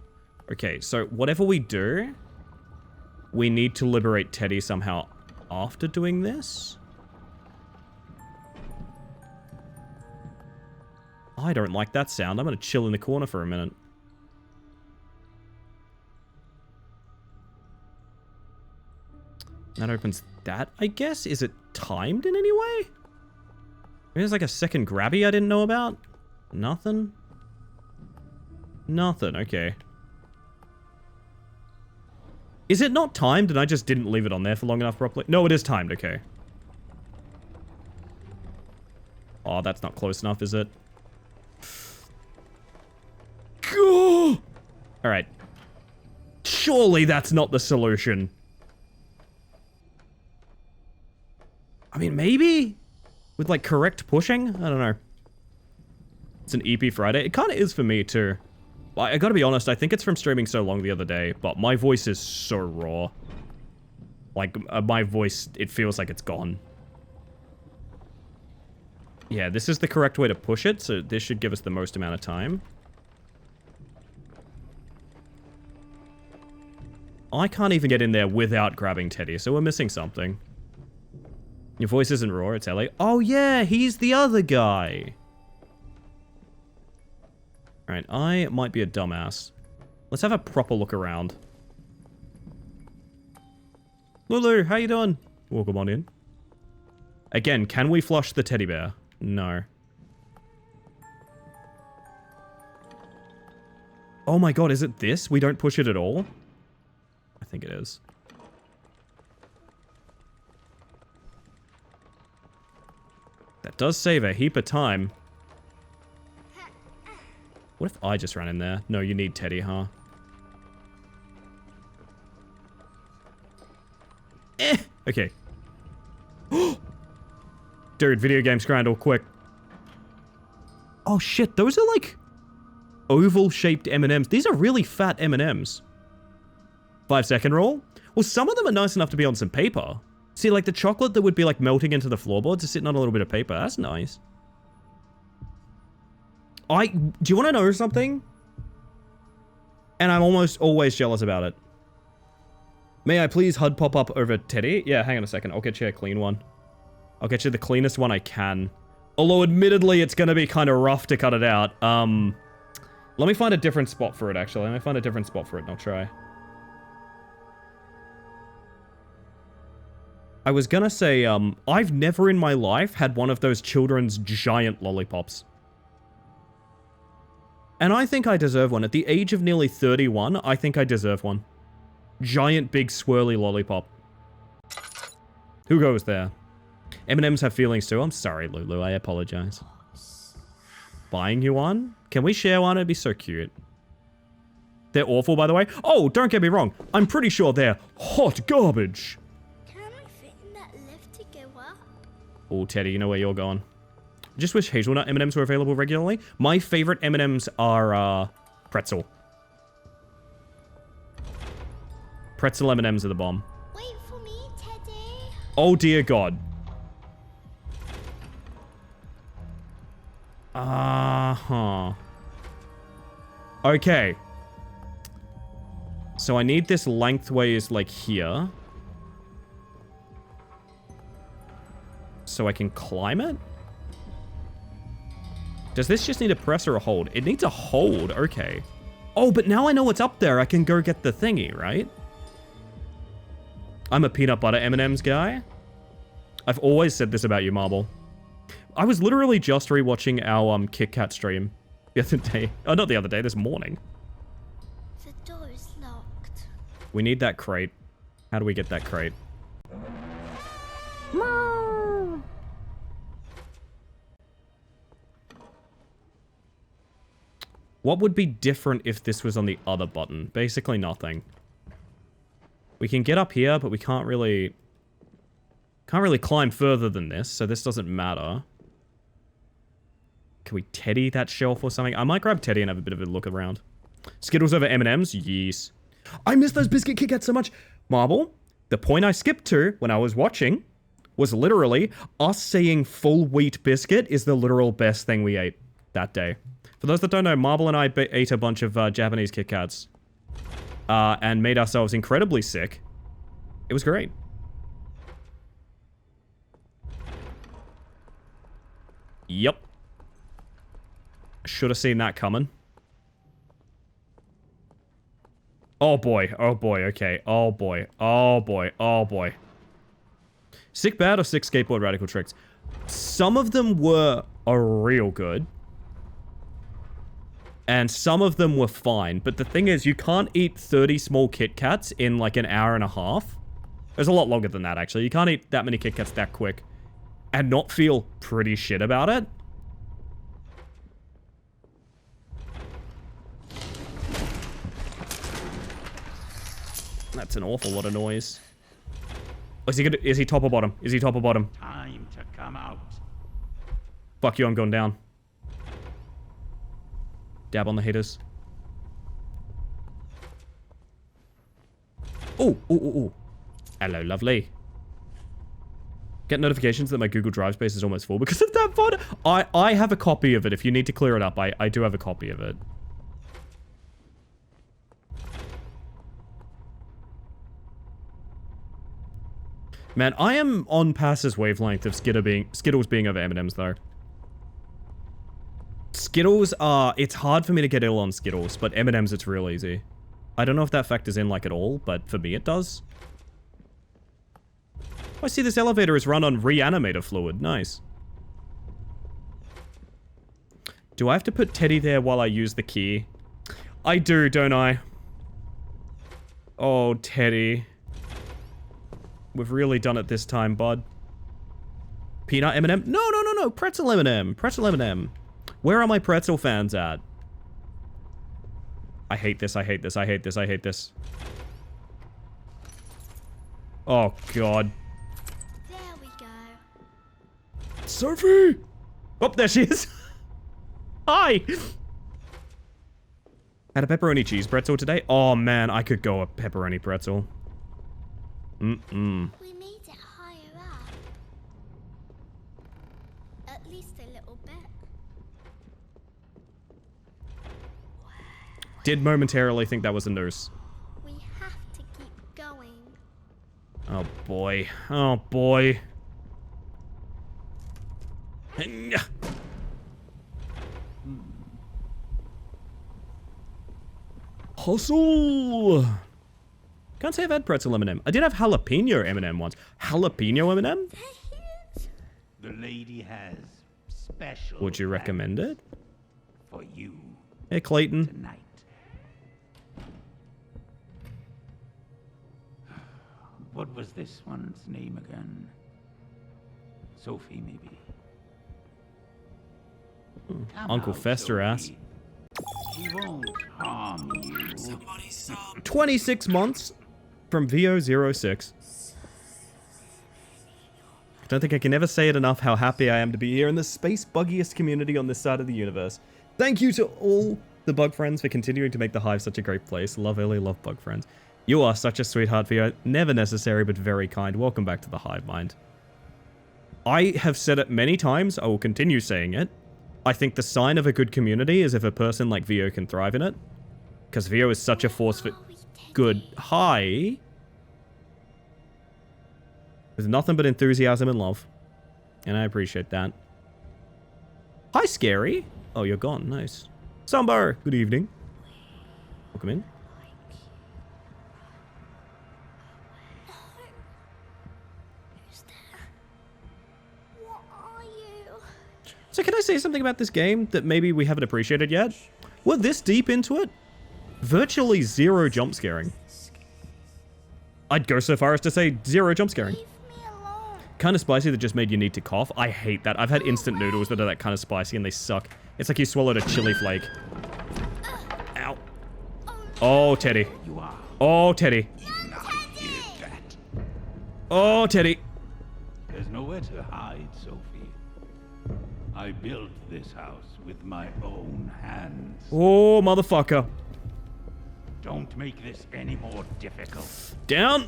Okay, so whatever we do, we need to liberate Teddy somehow after doing this. I don't like that sound. I'm going to chill in the corner for a minute. That opens that, I guess? Is it timed in any way? Maybe there's like a second grabby I didn't know about? Nothing? Nothing, okay. Is it not timed and I just didn't leave it on there for long enough properly? No, it is timed, okay. Oh, that's not close enough, is it? Alright. Surely that's not the solution. I mean, maybe? With, like, correct pushing? I don't know. It's an EP Friday. It kind of is for me, too. I gotta be honest, I think it's from streaming so long the other day, but my voice is so raw. Like, my voice, it feels like it's gone. Yeah, this is the correct way to push it, so this should give us the most amount of time. I can't even get in there without grabbing Teddy, so we're missing something. Your voice isn't raw, it's Ellie. Oh yeah, he's the other guy. Alright, I might be a dumbass. Let's have a proper look around. Lulu, how you doing? Welcome on in. Again, can we flush the teddy bear? No. Oh my god, is it this? We don't push it at all? I think it is. That does save a heap of time. What if I just ran in there? No, you need Teddy, huh? Okay. Dude, video game scrandle, quick. Oh shit, those are like oval-shaped M&Ms. These are really fat M&Ms. 5-second roll? Well, some of them are nice enough to be on some paper. See, like the chocolate that would be like melting into the floorboards is sitting on a little bit of paper. That's nice. Do you want to know something? And I'm almost always jealous about it. May I please HUD pop up over Teddy? Yeah, hang on a second. I'll get you a clean one. I'll get you the cleanest one I can. Although, admittedly, it's going to be kind of rough to cut it out. Let me find a different spot for it, actually. Let me find a different spot for it, and I'll try. I was gonna say, I've never in my life had one of those children's giant lollipops. And I think I deserve one. At the age of nearly 31, I think I deserve one. Giant, big, swirly lollipop. Who goes there? M&Ms have feelings too. I'm sorry, Lulu. I apologize. Buying you one? Can we share one? It'd be so cute. They're awful, by the way. Oh, don't get me wrong. I'm pretty sure they're hot garbage. Can I fit in that lift to go up? Oh, Teddy, you know where you're going. I just wish hazelnut M&Ms were available regularly. My favorite M&Ms are, pretzel. Pretzel M&Ms are the bomb. Wait for me, Teddy. Oh, dear God. Uh-huh. Okay. So I need this lengthways, like, here. So I can climb it? Does this just need a press or a hold? It needs a hold. Okay. Oh, but now I know what's up there. I can go get the thingy, right? I'm a peanut butter M&Ms guy. I've always said this about you, Marble. I was literally just rewatching our Kit Kat stream the other day. Oh, not the other day, this morning. The door is locked. We need that crate. How do we get that crate? What would be different if this was on the other button? Basically nothing. We can get up here, but we can't really climb further than this, so this doesn't matter. Can we Teddy that shelf or something? I might grab Teddy and have a bit of a look around. Skittles over M&Ms? Yes. I miss those biscuit Kit Kats so much. Marble, the point I skipped to when I was watching was literally us saying full wheat biscuit is the literal best thing we ate that day. For those that don't know, Marble and I ate a bunch of Japanese Kit Kats. And made ourselves incredibly sick. It was great. Yep. Should have seen that coming. Oh boy, okay. Oh boy, oh boy, oh boy. Sick bad or sick skateboard radical tricks? Some of them were real good. And some of them were fine. But the thing is, you can't eat 30 small Kit Kats in like an hour and a half. It was a lot longer than that, actually. You can't eat that many Kit Kats that quick and not feel pretty shit about it. That's an awful lot of noise. Is he top or bottom? Is he top or bottom? Time to come out. Fuck you, I'm going down. Dab on the haters. Oh, hello, lovely. Get notifications that my Google Drive space is almost full because of that VOD. I have a copy of it. If you need to clear it up, I do have a copy of it. Man, I am on Pass's wavelength of Skittles being over M&M's, though. Skittles are... It's hard for me to get ill on Skittles, but M&M's it's real easy. I don't know if that factors in, like, at all, but for me it does. Oh, I see this elevator is run on reanimator fluid. Nice. Do I have to put Teddy there while I use the key? I do, don't I? Oh, Teddy. We've really done it this time, bud. Peanut M&M? No, no, no, no. Pretzel M&M. Pretzel M&M. Where are my pretzel fans at? I hate this. I hate this. I hate this. I hate this. Oh, God. There we go. Sophie! Oh, there she is. Hi! Had a pepperoni cheese pretzel today? Oh, man. I could go a pepperoni pretzel. Mm-mm. We made it higher up. At least a little bit. Did momentarily think that was a noose. We have to keep going. Oh, boy. Oh, boy. Hustle! Can't say I've had pretzel M&M. I did have jalapeno M&M once. Jalapeno M&M? The lady has special. Would you recommend it? for you Hey, Clayton. tonight? What was this one's name again? Sophie, maybe. Come Uncle out, Fester ass. Sophie. He won't harm you. 26 months from VO06. I don't think I can ever say it enough how happy I am to be here in the space buggiest community on this side of the universe. Thank you to all the bug friends for continuing to make the Hive such a great place. Love Ellie, love bug friends. You are such a sweetheart, VO. Never necessary, but very kind. Welcome back to the Hive Mind. I have said it many times. I will continue saying it. I think the sign of a good community is if a person like VO can thrive in it. Because VO is such a force for good. Hi. With nothing but enthusiasm and love. And I appreciate that. Hi, Scary. Oh, you're gone. Nice. Sambar, good evening. Welcome in. Who's there? What are you? So can I say something about this game that maybe we haven't appreciated yet? We're this deep into it. Virtually zero jump scaring. I'd go so far as to say zero jump scaring. Leave me alone. Kind of spicy that just made you need to cough. I hate that. I've had instant noodles that are that kind of spicy and they suck. It's like you swallowed a chili flake. Ow. Oh, Teddy. You are. Oh, Teddy. Hear that? Oh, Teddy. There's nowhere to hide, Sophie. I built this house with my own hands. Oh, motherfucker. Don't make this any more difficult. Down.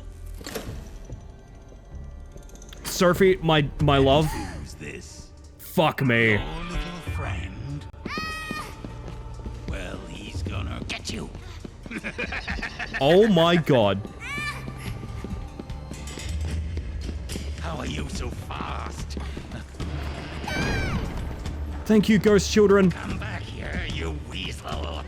Sophie, my love. Who's this? Fuck me. Your little friend? Well, he's gonna get you. Oh my god. How are you so fast? Thank you, ghost children. Come back here, you weasel.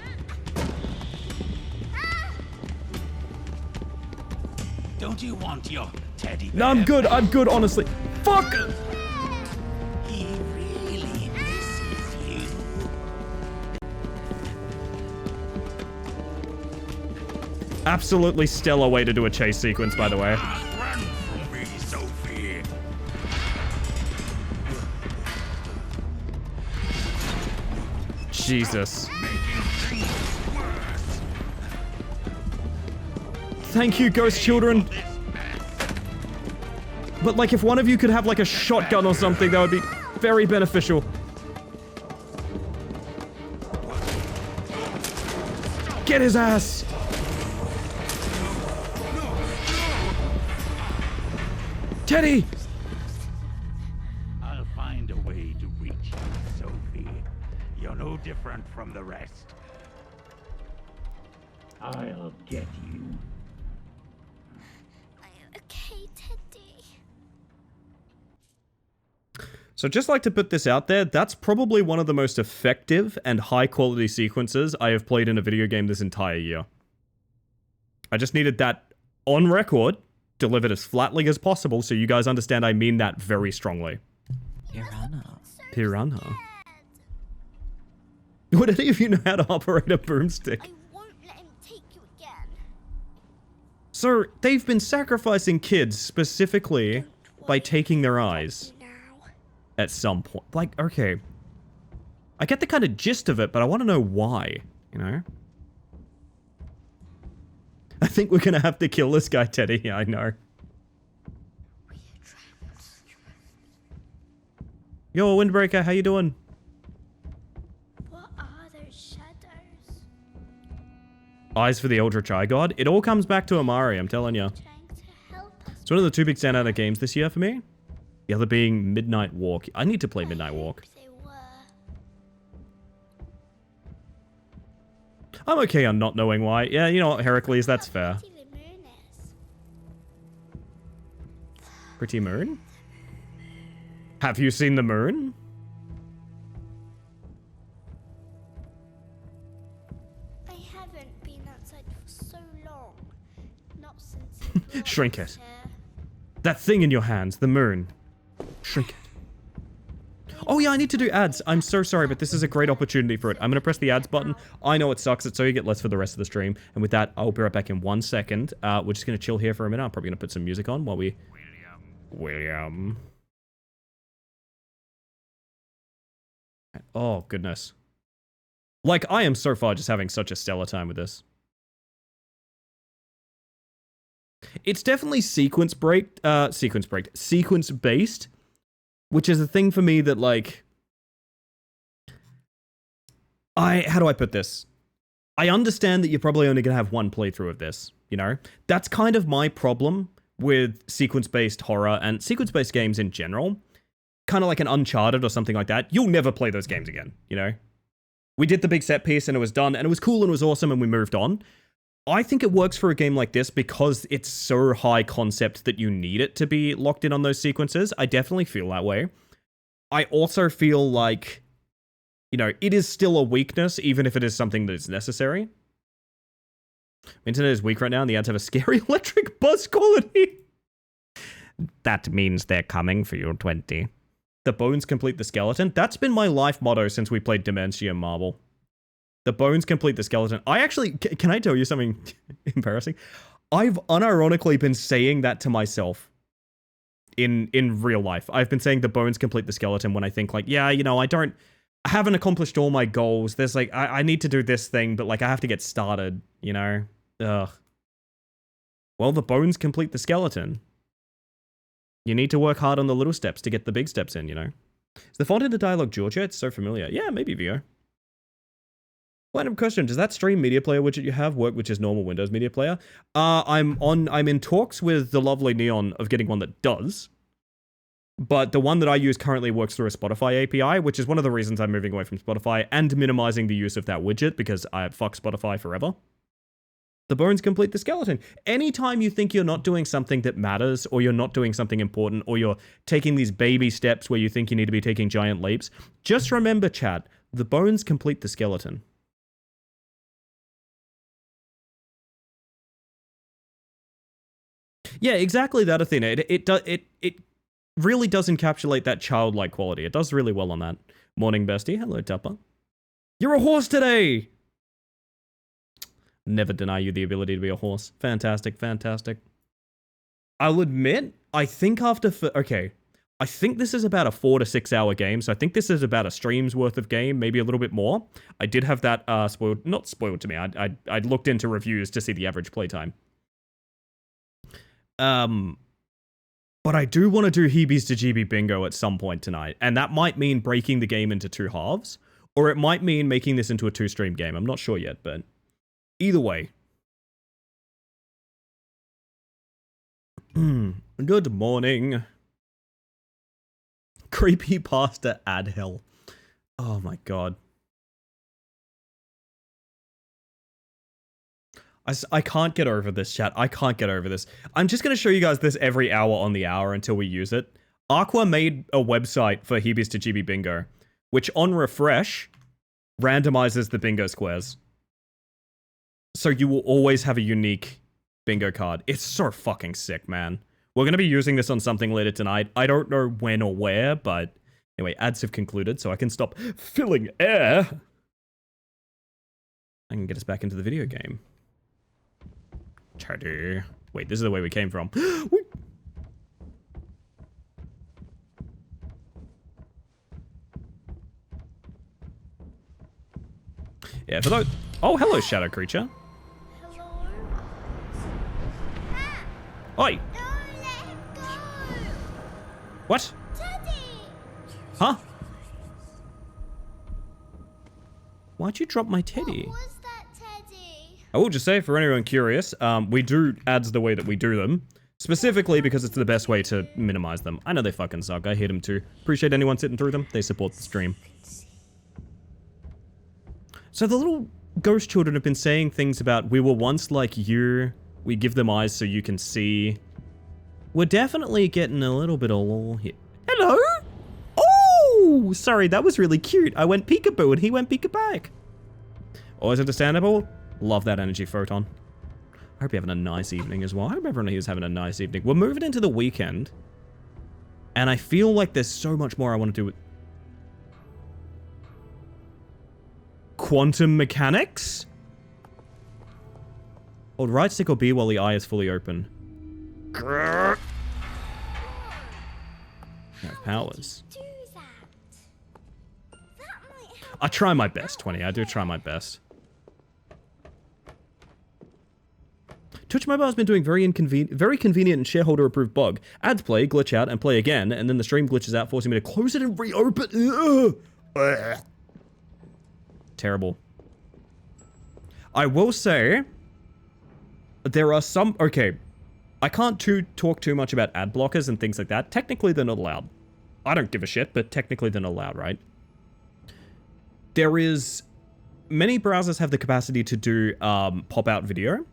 Don't you want your teddy bear? No, I'm good. I'm good, honestly. Fuck. He really misses you. Absolutely stellar way to do a chase sequence, by the way. Run from me, Sophie. Jesus. Making things worse. Thank you, ghost children. This mess. But like, if one of you could have like a shotgun or something, that would be very beneficial. Get his ass. Teddy. I'll find a way to reach you, Sophie. You're no different from the rest. I'll get you. Okay, Teddy. So just like to put this out there, that's probably one of the most effective and high quality sequences I have played in a video game this entire year. I just needed that on record, delivered as flatly as possible, so you guys understand I mean that very strongly. Piranha. Piranha. Would any of you know how to operate a broomstick? I won't let him take you again. So, they've been sacrificing kids specifically by taking their eyes Now. at some point. Like, okay. I get the kind of gist of it, but I want to know why, you know? I think we're gonna have to kill this guy, Teddy. Yeah, I know. Yo, Windbreaker, how you doing? What are those shadows? Eyes for the Eldritch Eye God. It all comes back to Amari, I'm telling you. Trying to help us. It's one of the two big standout games this year for me. The other being Midnight Walk. I need to play Midnight Walk. They were. I'm okay on not knowing why. Yeah, you know what, Heracles, that's fair. Pretty the moon is. Pretty moon? Have you seen the moon? I haven't been outside for so long. Not since you brought Shrink us it. here. That thing in your hands, the moon. Shrink it. Oh yeah, I need to do ads. I'm so sorry, but this is a great opportunity for it. I'm going to press the ads button. I know it sucks. It's so you get less for the rest of the stream. And with that, I'll be right back in 1 second. We're just going to chill here for a minute. I'm probably going to put some music on while we... William. Oh, goodness. Like, I am so far just having such a stellar time with this. It's definitely sequence-based, which is a thing for me that, like, how do I put this? I understand that you're probably only going to have one playthrough of this, you know? That's kind of my problem with sequence-based horror and sequence-based games in general. Kind of like an Uncharted or something like that. You'll never play those games again, you know? We did the big set piece and it was done and it was cool and it was awesome and we moved on. I think it works for a game like this because it's so high concept that you need it to be locked in on those sequences. I definitely feel that way. I also feel like, you know, it is still a weakness, even if it is something that is necessary. Internet is weak right now and the ads have a scary electric buzz quality. That means they're coming for you, 20. The bones complete the skeleton. That's been my life motto since we played Dementia Marble. The bones complete the skeleton. I actually, can I tell you something embarrassing? I've unironically been saying that to myself in real life. I've been saying the bones complete the skeleton when I think like, yeah, you know, I haven't accomplished all my goals. There's like, I need to do this thing, but like I have to get started, you know? Ugh. Well, the bones complete the skeleton. You need to work hard on the little steps to get the big steps in, you know? Is the font in the dialogue Georgia? It's so familiar. Yeah, maybe Vio. Random question, does that Stream Media Player widget you have work which is normal Windows Media Player? I'm in talks with the lovely Neon of getting one that does. But the one that I use currently works through a Spotify API, which is one of the reasons I'm moving away from Spotify and minimizing the use of that widget because I fuck Spotify forever. The bones complete the skeleton. Anytime you think you're not doing something that matters, or you're not doing something important, or you're taking these baby steps where you think you need to be taking giant leaps, just remember, chat, the bones complete the skeleton. Yeah, exactly that, Athena. It really does encapsulate that childlike quality. It does really well on that. Morning, bestie. Hello, Tupper. You're a horse today! Never deny you the ability to be a horse. Fantastic, fantastic. I'll admit, I think after... Okay, I think this is about a 4 to 6 hour game, so I think this is about a stream's worth of game, maybe a little bit more. I did have that spoiled... Not spoiled to me. I looked into reviews to see the average playtime. But I do want to do Heebies to GB Bingo at some point tonight, and that might mean breaking the game into 2 halves, or it might mean making this into a 2-stream game. I'm not sure yet, but either way. Good morning. Creepypasta ad hell. Oh my god. I can't get over this, chat. I can't get over this. I'm just going to show you guys this every hour on the hour until we use it. Aqua made a website for Heebies to GB Bingo, which on refresh randomizes the bingo squares. So you will always have a unique bingo card. It's so fucking sick, man. We're going to be using this on something later tonight. I don't know when or where, but anyway, ads have concluded, so I can stop filling air. I can get us back into the video game. Teddy. Wait, this is the way we came from. Yeah, for those... Oh, hello, shadow creature. Hello? Oi! No, let him go! What? Teddy! Huh? Why'd you drop my teddy? What was that, Teddy? I will just say, for anyone curious, we do ads the way that we do them. Specifically because it's the best way to minimize them. I know they fucking suck. I hate them too. Appreciate anyone sitting through them. They support the stream. So the little ghost children have been saying things about, we were once like you, we give them eyes so you can see. We're definitely getting a little bit of lore here. Hello? Oh, sorry, that was really cute. I went peekaboo and he went peek back. Always understandable. Love that energy, Photon. I hope you're having a nice evening as well. I hope everyone here is having a nice evening. We're moving into the weekend. And I feel like there's so much more I want to do with quantum mechanics? Hold right stick or B while the eye is fully open. No powers. Do that. That might help. I try my best, 20. I do try my best. Twitch Mobile has been doing very convenient and shareholder-approved bug. Ads play, glitch out, and play again, and then the stream glitches out, forcing me to close it and reopen. Ugh. Terrible. I will say, there are some... Okay, I can't talk too much about ad blockers and things like that. Technically, they're not allowed. I don't give a shit, but technically they're not allowed, right? There is... Many browsers have the capacity to do pop-out video.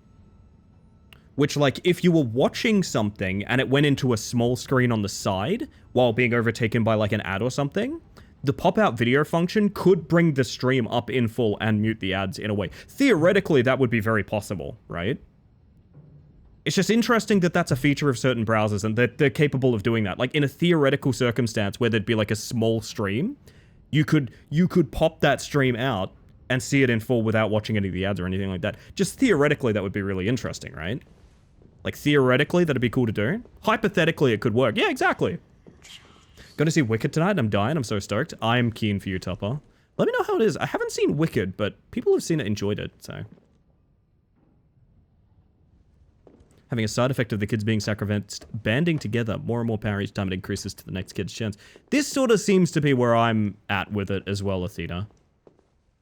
Which, like, if you were watching something and it went into a small screen on the side while being overtaken by, like, an ad or something, the pop-out video function could bring the stream up in full and mute the ads in a way. Theoretically, that would be very possible, right? It's just interesting that that's a feature of certain browsers and that they're capable of doing that. Like, in a theoretical circumstance where there'd be, like, a small stream, you could pop that stream out and see it in full without watching any of the ads or anything like that. Just theoretically, that would be really interesting, right? Like, theoretically, that'd be cool to do. Hypothetically, it could work. Yeah, exactly. Going to see Wicked tonight. I'm dying. I'm so stoked. I'm keen for you, Topper. Let me know how it is. I haven't seen Wicked, but people have seen it, enjoyed it, so. Having a side effect of the kids being sacrificed, banding together more and more power each time it increases to the next kid's chance. This sort of seems to be where I'm at with it as well, Athena.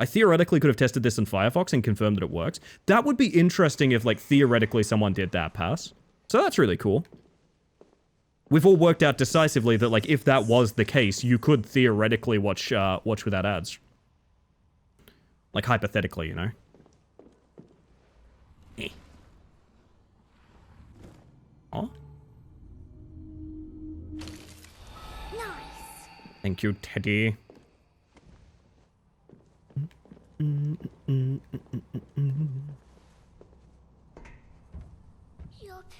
I theoretically could have tested this in Firefox and confirmed that it works. That would be interesting if, like, theoretically someone did that pass. So that's really cool. We've all worked out decisively that, like, if that was the case, you could theoretically watch without ads. Like, hypothetically, you know? Eh. Oh? Nice. Thank you, Teddy. You're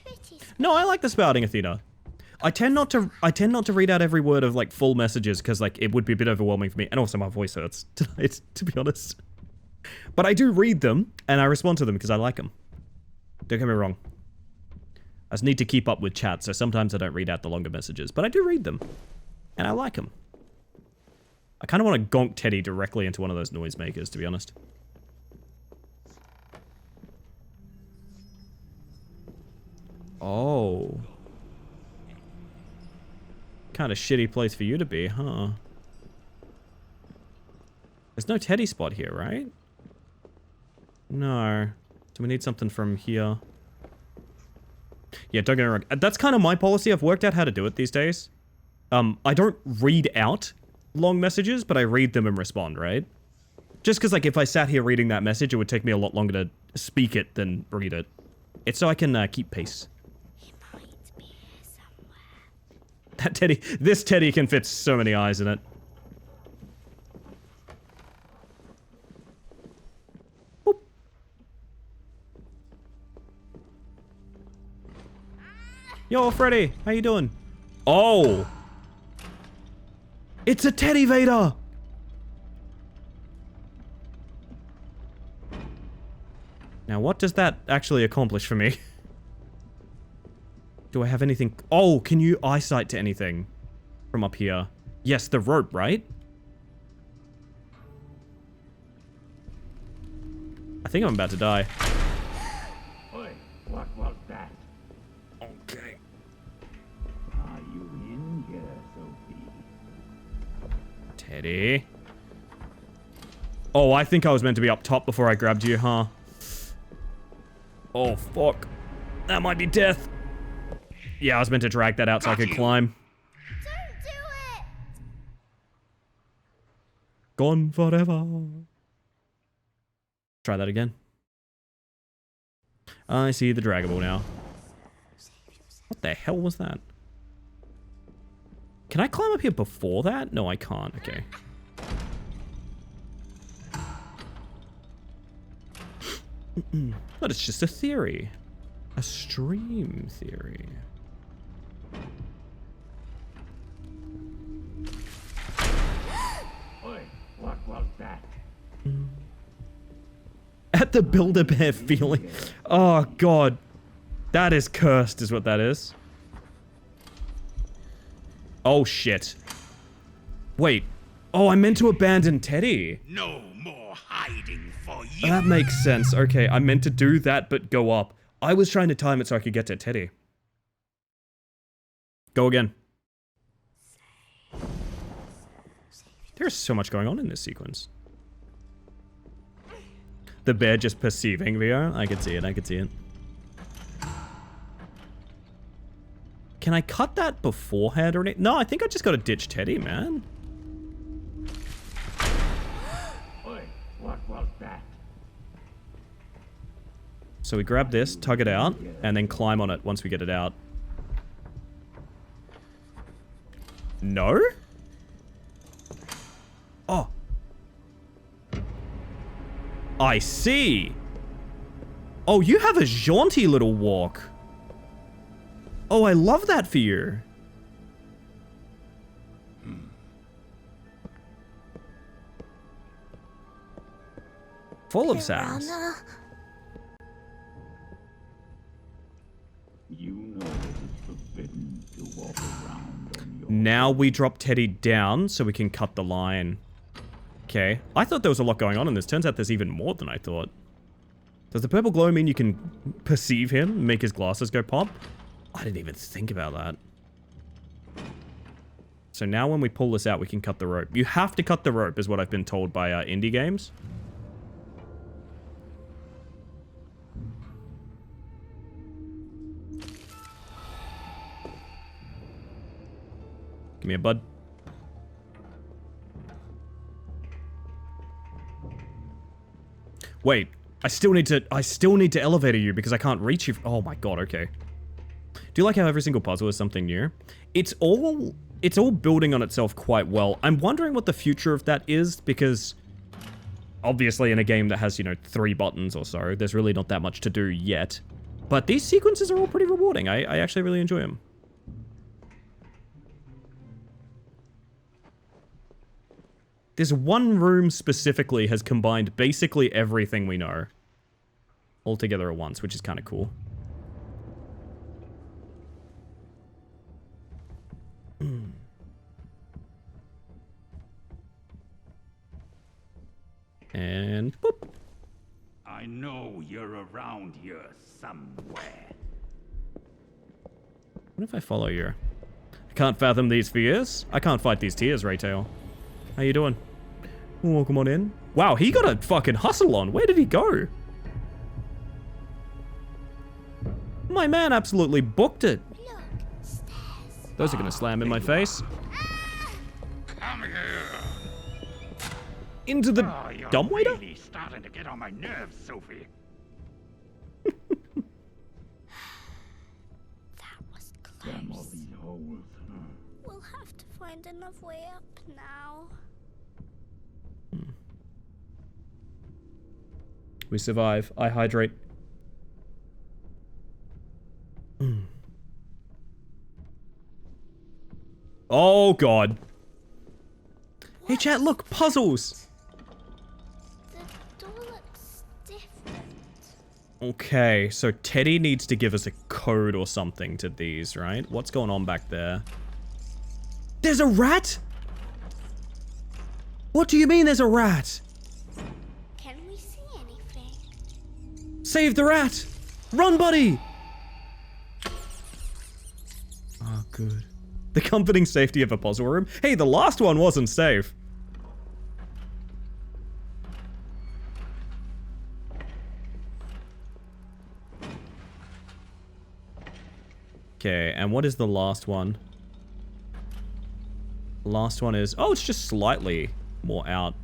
pretty. No, I like the spouting, Athena. I tend not to read out every word of, like, full messages because, like, it would be a bit overwhelming for me, and also my voice hurts tonight, to be honest. But I do read them and I respond to them because I like them. Don't get me wrong. I just need to keep up with chat, so sometimes I don't read out the longer messages, but I do read them and I like them. I kind of want to gonk Teddy directly into one of those noisemakers, to be honest. Oh. Kind of shitty place for you to be, huh? There's no Teddy spot here, right? No. So we need something from here. Yeah, don't get me wrong. That's kind of my policy. I've worked out how to do it these days. I don't read out long messages, but I read them and respond, right? Just because, like, if I sat here reading that message, it would take me a lot longer to speak it than read it. It's so I can keep pace. He might be here somewhere. That teddy, this teddy can fit so many eyes in it. Boop. Yo, Freddy, how you doing? Oh! It's a Teddy Vader! Now, what does that actually accomplish for me? Do I have anything? Oh, can you eyesight to anything from up here? Yes, the rope, right? I think I'm about to die. Oi, what was that? Okay. Are you in here, Sophie? Teddy. Oh, I think I was meant to be up top before I grabbed you, huh? Oh, fuck. That might be death. Yeah, I was meant to drag that out so I could climb. Don't do it! Gone forever. Try that again. I see the draggable now. What the hell was that? Can I climb up here before that? No, I can't. Okay. But it's just a theory. A stream theory. Oi, what was that? At the Build-A-Bear feeling. Oh, God. That is cursed, is what that is. Oh, shit. Wait. Oh, I meant to abandon Teddy. No more hiding for you. That makes sense. Okay, I meant to do that, but go up. I was trying to time it so I could get to Teddy. Go again. There's so much going on in this sequence. The bear just perceiving VR? I could see it, I could see it. Can I cut that beforehand or anything? No, I think I just gotta ditch Teddy, man. Oi, what was that? So we grab this, tug it out, and then climb on it once we get it out. No? Oh. I see. Oh, you have a jaunty little walk. Oh, I love that for you. Full of sass. Piranha. You know it is forbidden to walk around on your Now we drop Teddy down so we can cut the line. Okay. I thought there was a lot going on in this. Turns out there's even more than I thought. Does the purple glow mean you can perceive him, make his glasses go pop? I didn't even think about that. So now when we pull this out, we can cut the rope. You have to cut the rope, is what I've been told by indie games. Give me a bud. Wait, I still need to elevator you because I can't reach you. Oh my god, okay. Do you like how every single puzzle is something new? It's all building on itself quite well. I'm wondering what the future of that is because obviously in a game that has, you know, 3 buttons or so, there's really not that much to do yet. But these sequences are all pretty rewarding. I actually really enjoy them. This one room specifically has combined basically everything we know all together at once, which is kind of cool. And boop. I know you're around here somewhere. What if I follow you? I can't fathom these fears. I can't fight these tears, Raytail. How you doing? Welcome on in. Wow, he got a fucking hustle on. Where did he go? My man absolutely booked it. Look, stairs. Those are gonna slam in my face. Come here. Into the Oh, you're dumbwaiter? really starting to get on my nerves, Sophie. That was Damn all close. these holes. have to find another way up now. We survive. I hydrate. Oh, God. Hey, chat, look, puzzles. The door looks different. Okay, so Teddy needs to give us a code or something to these, right? What's going on back there? There's a rat? What do you mean there's a rat? Can we see anything? Save the rat! Run, buddy! Oh, good. The comforting safety of a puzzle room. Hey, the last one wasn't safe. Okay, and what is the last one? Last one is... Oh, it's just slightly more out.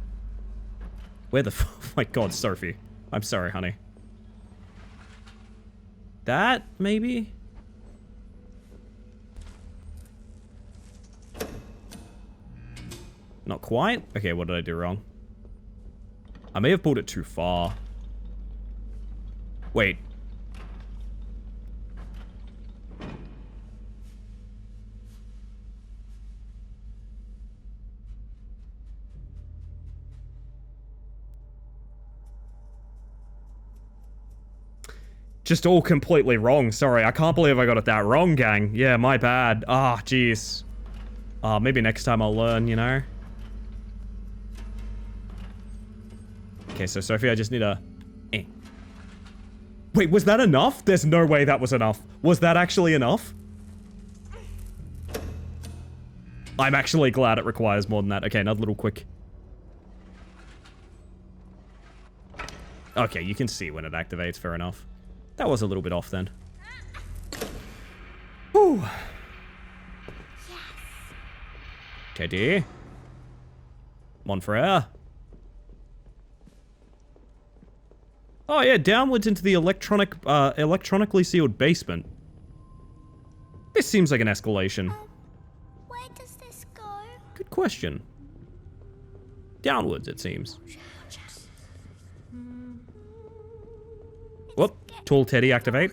Where the f... Oh my god, Sophie. I'm sorry, honey. That, maybe? Not quite? Okay, what did I do wrong? I may have pulled it too far. Wait. Just all completely wrong. Sorry, I can't believe I got it that wrong, gang. Yeah, my bad. Ah, jeez. Maybe next time I'll learn, you know? Okay, so Sophie, I just need a... Wait, was that enough? There's no way that was enough. Was that actually enough? I'm actually glad it requires more than that. Okay, another little quick... Okay, you can see when it activates, fair enough. That was a little bit off then. Whew. Teddy. Mon frere. Oh yeah, downwards into the electronically sealed basement. This seems like an escalation. Where does this go? Good question. Downwards, it seems. Whoop. Tall Teddy activate.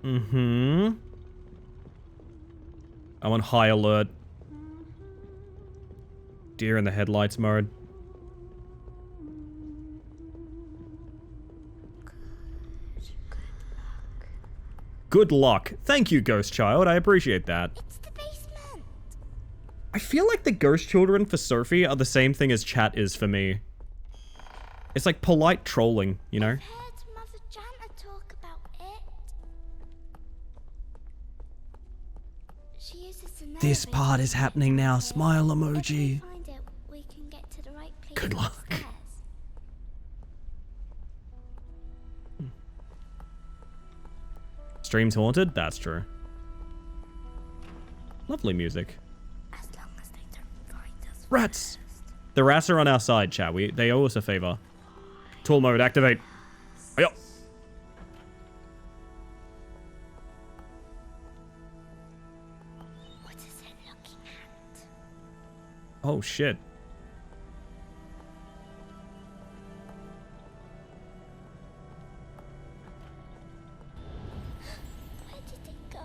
Mm-hmm. I'm on high alert. Deer in the headlights mode. Good luck. Thank you, Ghost Child. I appreciate that. It's the basement. I feel like the Ghost Children for Sophie are the same thing as chat is for me. It's like polite trolling, you know? I've heard Mother Jana talk about it. She uses the This nerve part is happening now. it. Smile If we emoji. find it, we can get to the right place. Good luck. upstairs. Stream's haunted? That's true. Lovely music. As long as they don't find us. Rats! The rats are on our side, chat. They owe us a favor. Tool mode, activate. Hiya. What is it looking at? Oh, shit. Where did it go?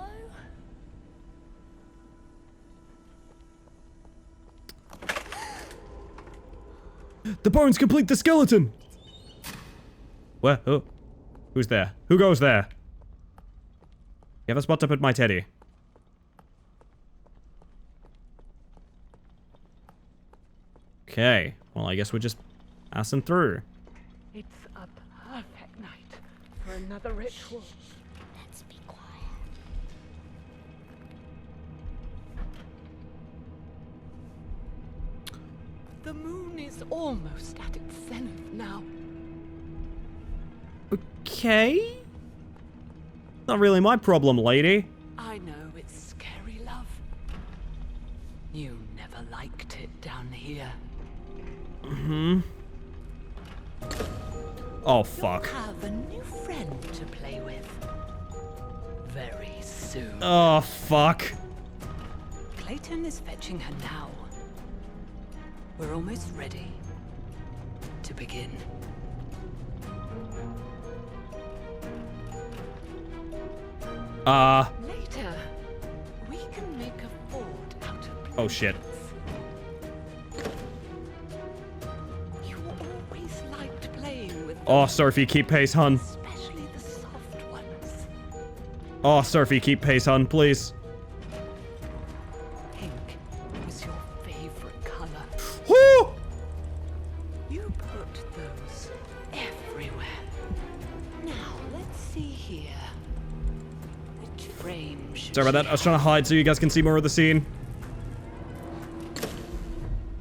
The bones complete the skeleton! Where? Oh. Who's there? Who goes there? You have a spot to put my Teddy. Okay. Well, I guess we're just passing through. It's a perfect night for another ritual. Let's be quiet. The moon is almost at its zenith now. Okay. Not really my problem, lady. I know it's scary You never liked it down here. Oh, fuck. You'll have a new friend to play with. Very soon. Oh, fuck. Clayton is fetching her now. We're almost ready to begin. Later, we can make a fort out of Oh, shit. You always liked playing with Oh, Sophie, keep pace, hun. especially the soft ones. Oh, Sophie, keep pace, hun, please. Pink was your favorite color. Woo! You put those everywhere. Now, let's see here. Which frame should Sorry about that. I was trying to hide so you guys can see more of the scene.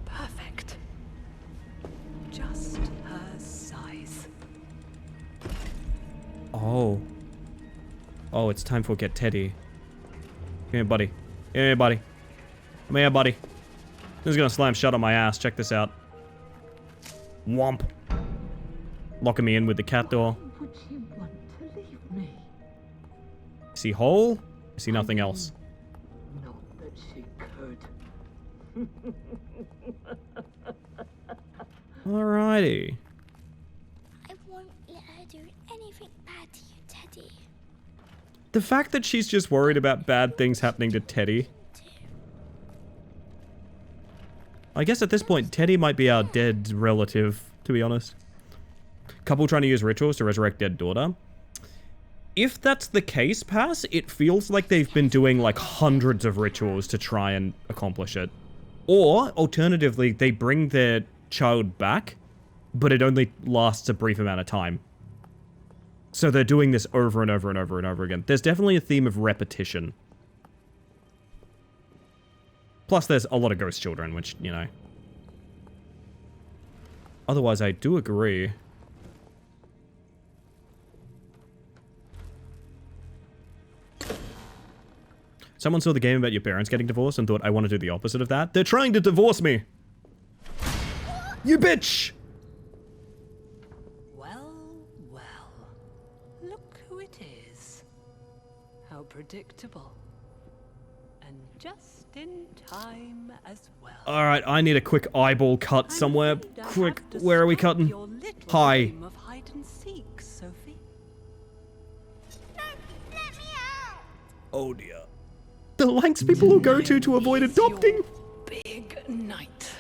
Perfect. Just her size. Oh. Oh, it's time for Get Teddy. Come here, buddy. Come here, buddy. Come here, buddy. This is gonna slam shut on my ass. Check this out. Womp. Locking me in with the cat door. Would she want to leave me? See hole? I see nothing else. Not that she could. Alrighty. I won't let her do anything bad to you, Teddy. The fact that she's just worried about bad things happening to Teddy. I guess at this point, Teddy might be our dead relative, to be honest. Couple trying to use rituals to resurrect dead daughter. If that's the case, Pass, it feels like they've been doing like hundreds of rituals to try and accomplish it. Or, alternatively, they bring their child back, but it only lasts a brief amount of time. So they're doing this over and over and over and over again. There's definitely a theme of repetition. Plus, there's a lot of ghost children, which, you know. Otherwise, I do agree. Someone saw the game about your parents getting divorced and thought, I want to do the opposite of that. They're trying to divorce me! You bitch! Well, well. Look who it is. How predictable. And just in time as well. Alright, I need a quick eyeball cut I'm somewhere. afraid I Quick, have to where are we stop cutting? your little Hi. game of hide and seek, Sophie. No, let me out! Oh dear. The lengths people will go to avoid It's adopting. your big night.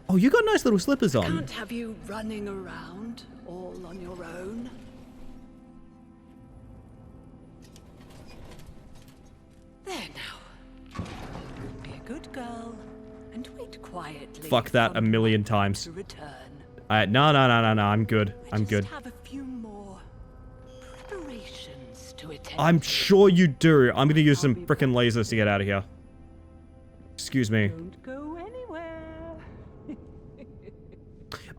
Oh, you got nice little slippers on. Can't have you running around all on your own. There now. Be a good girl and wait quietly. Fuck that for a million Mum times. to return. No, I'm good. I I'm just good. have a few more preparations to attend I'm to. sure you do. I'm gonna use some I'll be frickin' lasers to get out of here. Excuse me. Don't go anywhere.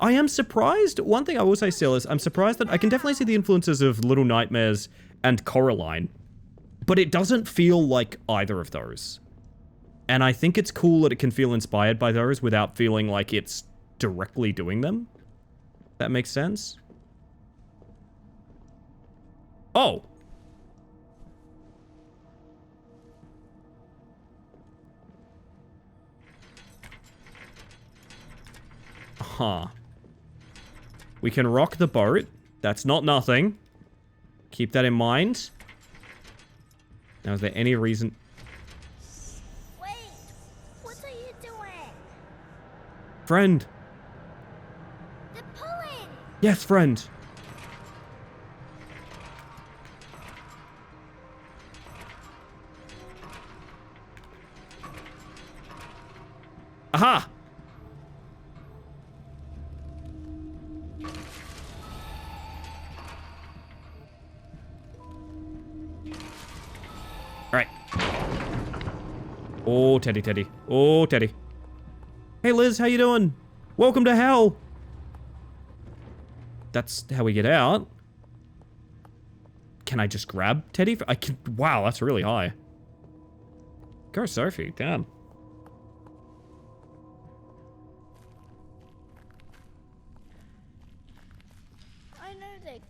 I am surprised. One thing I will say still is I'm surprised that I can definitely see the influences of Little Nightmares and Coraline, but it doesn't feel like either of those. And I think it's cool that it can feel inspired by those without feeling like it's directly doing them. That makes sense? Oh! Huh. We can rock the boat. That's not nothing. Keep that in mind. Now, is there any reason... Wait! What are you doing? Friend! They're pulling! Yes, friend! Aha! Alright. Oh, Teddy, Teddy. Oh, Teddy. Hey, Liz, how you doing? Welcome to hell! That's how we get out. Can I just grab Teddy? I can. Wow, that's really high. Go, Sophie. Damn.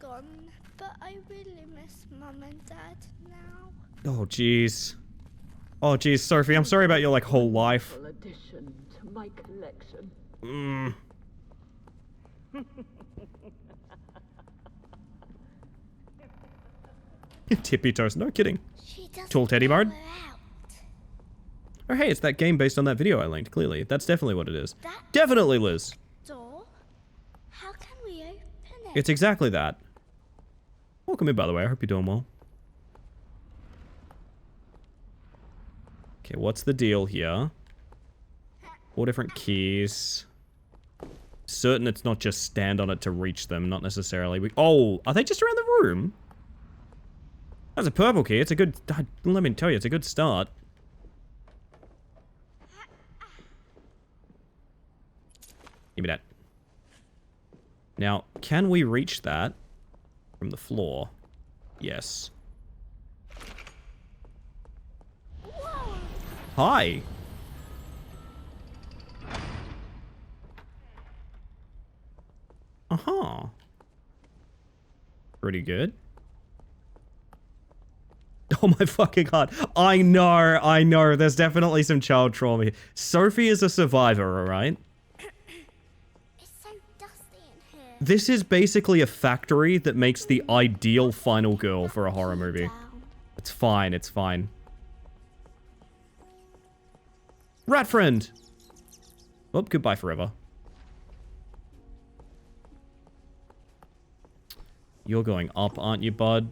gone, but I really miss Mum and Dad now. Oh, jeez. Oh, jeez, Sophie, I'm sorry about your, like, whole life. Addition to my collection. Mm. Tippy toes, no kidding. She doesn't Tall teddy know bard? we're out. Oh, hey, it's that game based on that video I linked, clearly. That's definitely what it is. That Definitely, Liz. door? How can we open it? It's exactly that. Welcome in, by the way. I hope you're doing well. Okay, what's the deal here? 4 different keys. Certain it's not just stand on it to reach them, not necessarily. Oh, are they just around the room? That's a purple key. It's a good... Let me tell you, it's a good start. Give me that. Now, can we reach that from the floor? Yes. Whoa! Hi. Uh-huh. Pretty good. Oh my fucking god. I know. There's definitely some child trauma here. Sophie is a survivor, alright? It's so dusty in here. This is basically a factory that makes the ideal final girl for a horror movie. Down. It's fine, it's fine. Rat friend! Oh, goodbye forever. You're going up, aren't you, bud?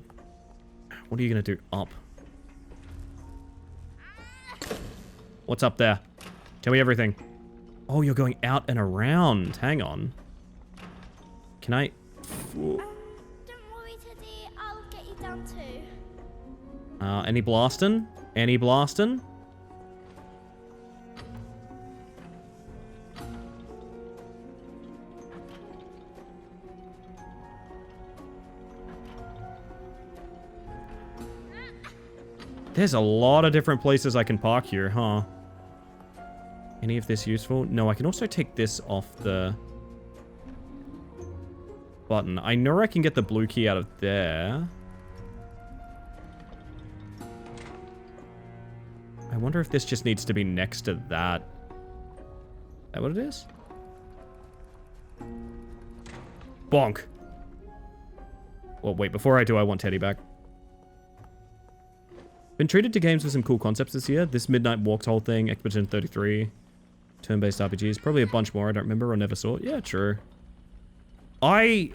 What are you gonna do up? What's up there? Tell me everything. Oh, you're going out and around. Hang on. Can I... Don't worry, Teddy. I'll get you down too. Any blasting? Any blasting? There's a lot of different places I can park here, huh? Any of this useful? No, I can also take this off the button. I know I can get the blue key out of there. I wonder if this just needs to be next to that. Is that what it is? Bonk. Well, wait, before I do, I want Teddy back. Been treated to games with some cool concepts this year. This Midnight Walked whole thing, Expedition 33, turn-based RPGs. Probably a bunch more I don't remember or never saw. Yeah, true. I've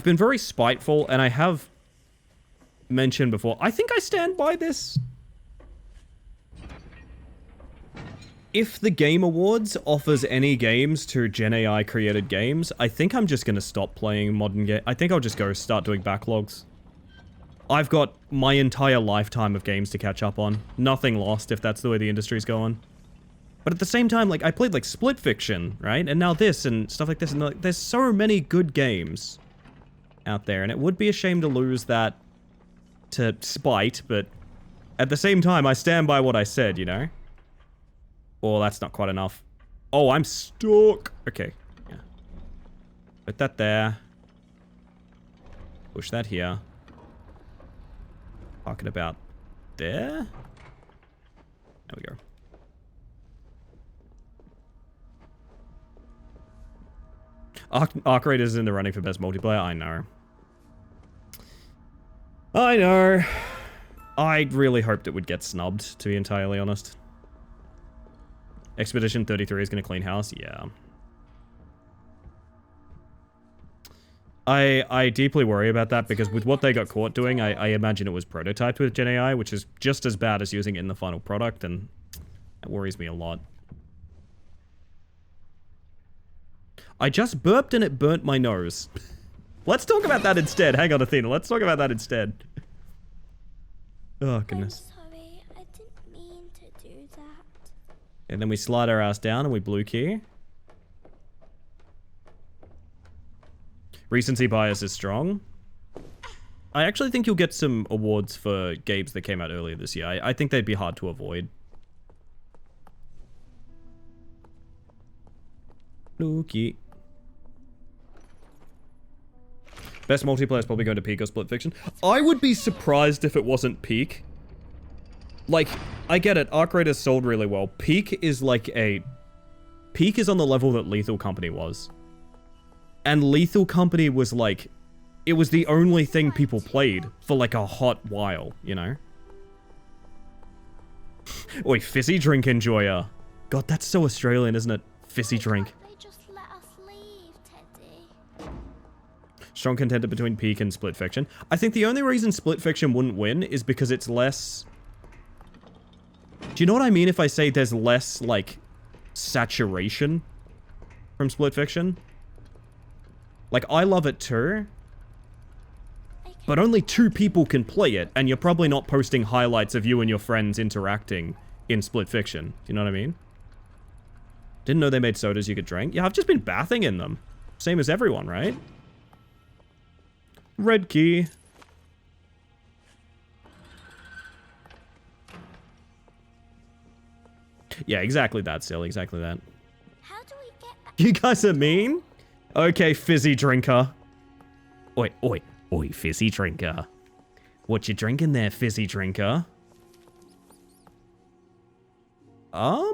been very spiteful, and I have mentioned before, I think I stand by this. If the Game Awards offers any games to Gen AI created games, I think I'm just going to stop playing modern games. I think I'll just go start doing backlogs. I've got my entire lifetime of games to catch up on. Nothing lost if that's the way the industry's going. But at the same time, like, I played, like, Split Fiction, right? And now this and stuff like this. And like, there's so many good games out there. And it would be a shame to lose that to spite. But at the same time, I stand by what I said, you know? Oh, that's not quite enough. Oh, I'm stuck. Okay. Yeah. Put that there. Push that here. Park it about there. There we go. Arc Raiders is in the running for best multiplayer. I know. I know. I really hoped it would get snubbed, to be entirely honest. Expedition 33 is going to clean house. Yeah. I deeply worry about that because with what they got caught doing, I imagine it was prototyped with Gen AI, which is just as bad as using it in the final product, and that worries me a lot. I just burped and it burnt my nose. Let's talk about that instead. Hang on, Athena. Let's talk about that instead. Oh, goodness. I'm sorry. I didn't mean to do that. And then we slide our ass down and we blue key. Recency bias is strong. I actually think you'll get some awards for games that came out earlier this year. I think they'd be hard to avoid. Blue key. Best multiplayer is probably going to Peak or Split Fiction. I would be surprised if it wasn't Peak. Like, I get it. Arc Raiders sold really well. Peak is like a... Peak is on the level that Lethal Company was. And Lethal Company was like... It was the only thing people played for like a hot while, you know? Oi, fizzy drink enjoyer. God, that's so Australian, isn't it? Fizzy drink. They just let us leave, Teddy. Strong contender between Peak and Split Fiction. I think the only reason Split Fiction wouldn't win is because it's less... Do you know what I mean if I say there's less, like, saturation from Split Fiction? Like, I love it too. But only 2 people can play it, and you're probably not posting highlights of you and your friends interacting in Split Fiction. Do you know what I mean? Didn't know they made sodas you could drink. Yeah, I've just been bathing in them. Same as everyone, right? Red key. Yeah, exactly that, Sil. Exactly that. How do we get back? You guys are mean? Okay, fizzy drinker. Oi, oi, oi, fizzy drinker. What you drinking there, fizzy drinker? I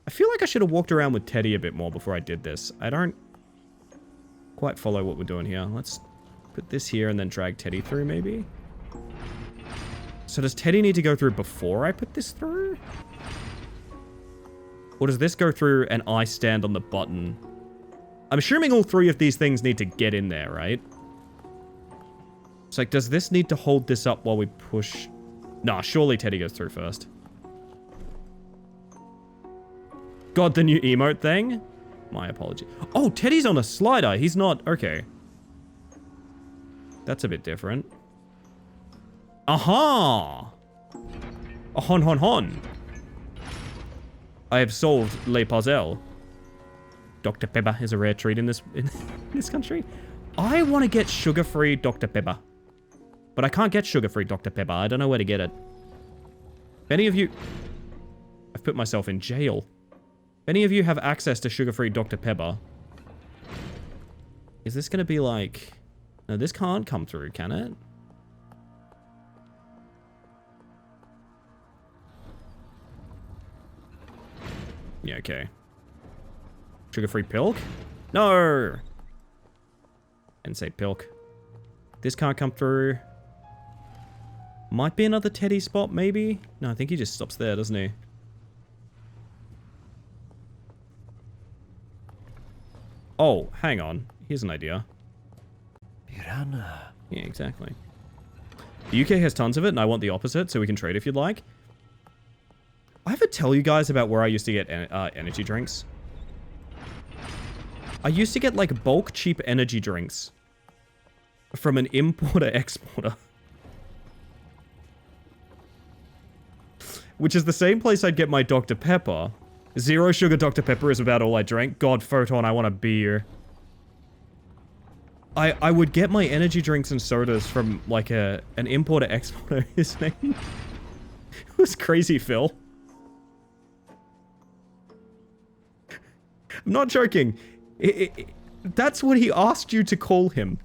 feel like I should have walked around with Teddy a bit more before I did this. I don't quite follow what we're doing here. Let's put this here and then drag Teddy through, maybe? So does Teddy need to go through before I put this through? Or does this go through and I stand on the button? I'm assuming all 3 of these things need to get in there, right? It's like, does this need to hold this up while we push? Nah, surely Teddy goes through first. God, the new emote thing? My apology. Oh, Teddy's on a slider. He's not... Okay. That's a bit different. Aha! A hon hon hon. I have solved Le Puzzle. Dr. Pepper is a rare treat in this country. I want to get sugar-free Dr. Pepper. But I can't get sugar-free Dr. Pepper. I don't know where to get it. If any of you... I've put myself in jail. If any of you have access to sugar-free Dr. Pepper... Is this going to be like... No, this can't come through, can it? Yeah, okay. Sugar-free Pilk? No! And say Pilk. This can't come through. Might be another Teddy spot, maybe? No, I think he just stops there, doesn't he? Oh, hang on. Here's an idea. Piranha. Yeah, exactly. The UK has tons of it, and I want the opposite, so we can trade if you'd like. I ever tell you guys about where I used to get energy drinks? I used to get, like, bulk cheap energy drinks from an importer-exporter. Which is the same place I'd get my Dr. Pepper. Zero sugar Dr. Pepper is about all I drank. God, Photon, I want a beer. I would get my energy drinks and sodas from, like, an importer-exporter, his name. It was Crazy Phil. I'm not joking. That's what he asked you to call him.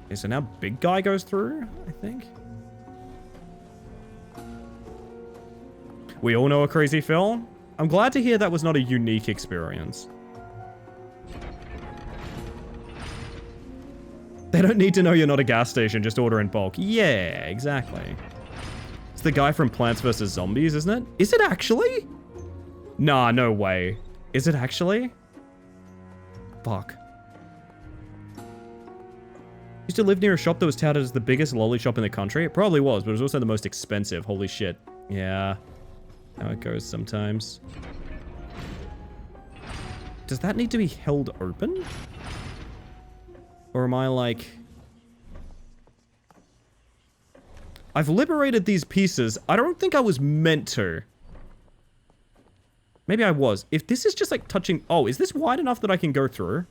Okay, so now big guy goes through, I think. We all know a Crazy Phil. I'm glad to hear that was not a unique experience. They don't need to know you're not a gas station, just order in bulk. Yeah, exactly. It's the guy from Plants vs. Zombies, isn't it? Is it actually? Nah, no way. Is it actually? Fuck. Used to live near a shop that was touted as the biggest lolly shop in the country. It probably was, but it was also the most expensive. Holy shit. Yeah. How it goes sometimes. Does that need to be held open? Or am I like... I've liberated these pieces. I don't think I was meant to. Maybe I was. If this is just like touching... Oh, is this wide enough that I can go through?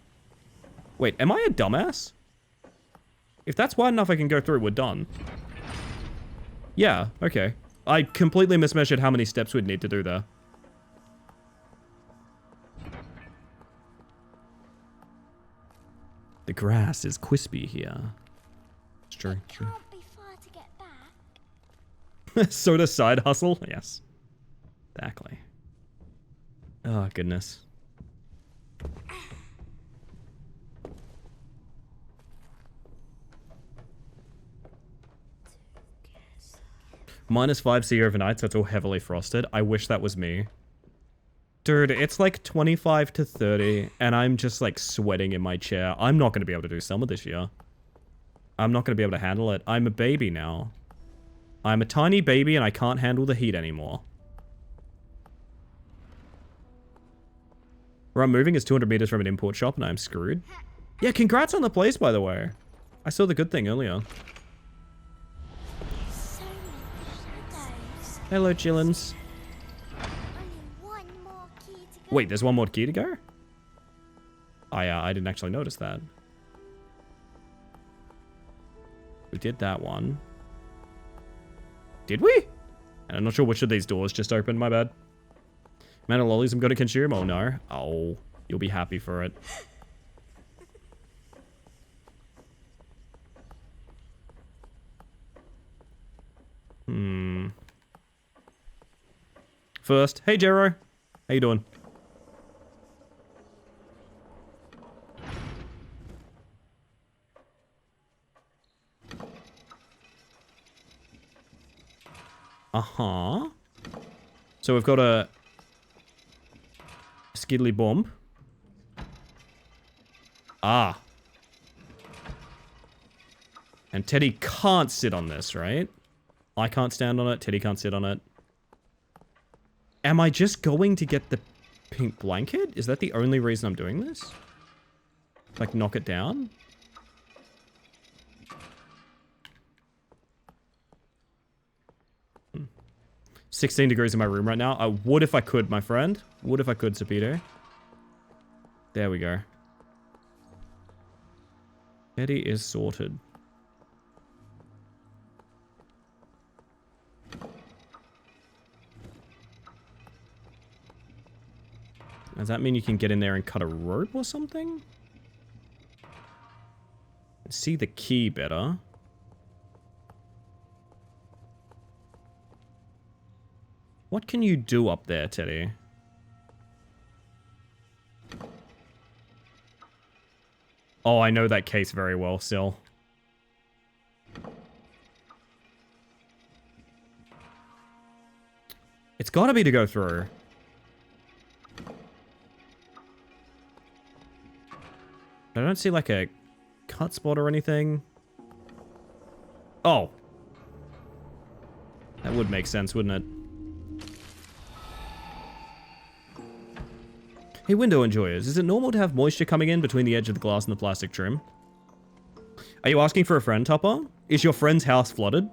Wait, am I a dumbass? If that's wide enough I can go through, we're done. Yeah, okay. I completely mismeasured how many steps we'd need to do there. The grass is crispy here. It's true. True. Can't be far to get back. Soda side hustle? Yes. Exactly. Oh, goodness. -5 overnight, so it's all heavily frosted. I wish that was me. Dude, it's like 25 to 30, and I'm just like sweating in my chair. I'm not going to be able to do summer this year. I'm not going to be able to handle it. I'm a baby now. I'm a tiny baby, and I can't handle the heat anymore. Where I'm moving is 200 meters from an import shop, and I'm screwed. Yeah, congrats on the place, by the way. I saw the good thing earlier. So many shadows. Hello, chillins. Only one more key to go. Wait, there's one more key to go? I didn't actually notice that. We did that one. Did we? And I'm not sure which of these doors just opened, my bad. Man of lollies I'm gonna consume? Oh no. Oh, you'll be happy for it. First, hey Jero. How you doing? Uh-huh. So we've got a skiddly bomb. Ah. And Teddy can't sit on this, right? I can't stand on it. Teddy can't sit on it. Am I just going to get the pink blanket? Is that the only reason I'm doing this? Like, knock it down? 16 degrees in my room right now. I would if I could, my friend. Would if I could, Sapito. There we go. Eddie is sorted. Does that mean you can get in there and cut a rope or something? See the key better. What can you do up there, Teddy? Oh, I know that case very well, Sil. It's gotta be to go through. I don't see like a cut spot or anything. Oh. That would make sense, wouldn't it? Hey, window enjoyers, is it normal to have moisture coming in between the edge of the glass and the plastic trim? Are you asking for a friend, Topper? Is your friend's house flooded?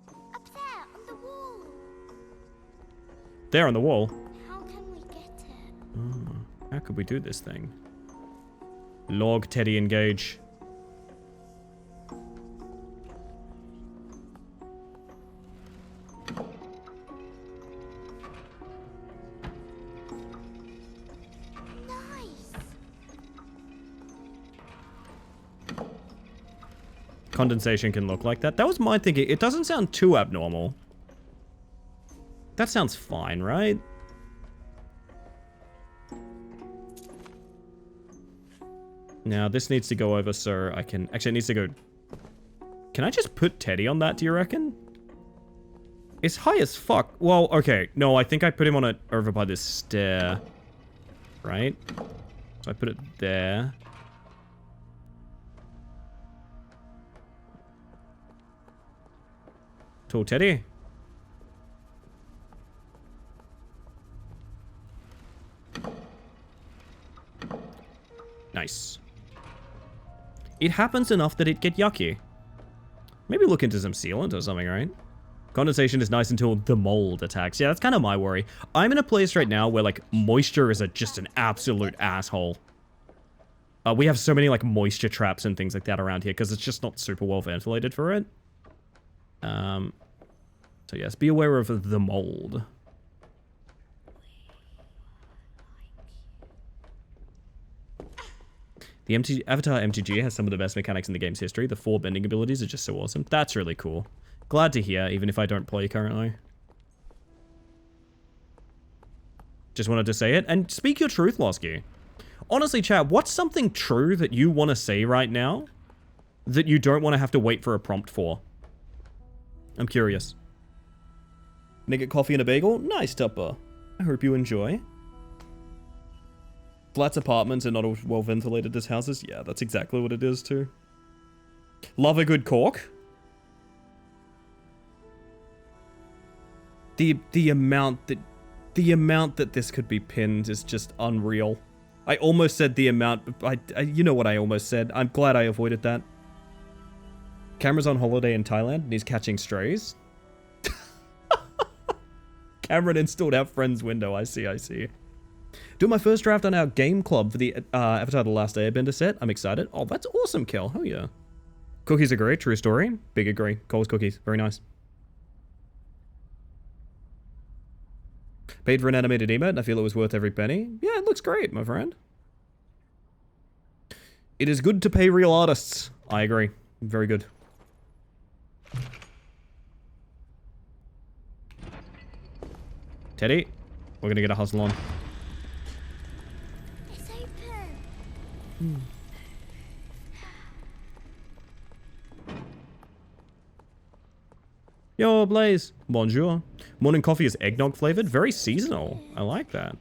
Up there, on the wall. There on the wall? How can we get it? How could we do this thing? Log Teddy engage. Nice. Condensation can look like that. That was my thinking. It doesn't sound too abnormal. That sounds fine, right? Now, this needs to go over so I can... Actually, it needs to go... Can I just put Teddy on that, do you reckon? It's high as fuck. Well, okay. No, I think I put him on it over by this stair. Right? So I put it there. Tall Teddy. Nice. It happens enough that it get yucky. Maybe look into some sealant or something, right? Condensation is nice until the mold attacks. Yeah, that's kind of my worry. I'm in a place right now where, like, moisture is just an absolute asshole. We have so many, like, moisture traps and things like that around here because it's just not super well ventilated for it. So yes, be aware of the mold. The Avatar MTG has some of the best mechanics in the game's history. The 4 bending abilities are just so awesome. That's really cool. Glad to hear, even if I don't play currently. Just wanted to say it. And speak your truth, Losky. Honestly, chat, what's something true that you want to say right now that you don't want to have to wait for a prompt for? I'm curious. Gonna get coffee and a bagel? Nice, Tupper. I hope you enjoy. Flats, apartments, and not as well ventilated as houses? Yeah, that's exactly what it is, too. Love a good cork. The amount that this could be pinned is just unreal. I almost said the amount, but you know what I almost said. I'm glad I avoided that. Cameron's on holiday in Thailand and he's catching strays. Cameron installed our friend's window. I see. Doing my first draft on our game club for the Avatar The Last Airbender set. I'm excited. Oh, that's awesome, Kel. Oh, yeah. Cookies are great. True story. Big agree. Cole's cookies. Very nice. Paid for an animated emote, and I feel it was worth every penny. Yeah, it looks great, my friend. It is good to pay real artists. I agree. Very good. Teddy, we're gonna get a hustle on. It's open. Yo, Blaze. Bonjour. Morning coffee is eggnog flavored. Very seasonal. I like that.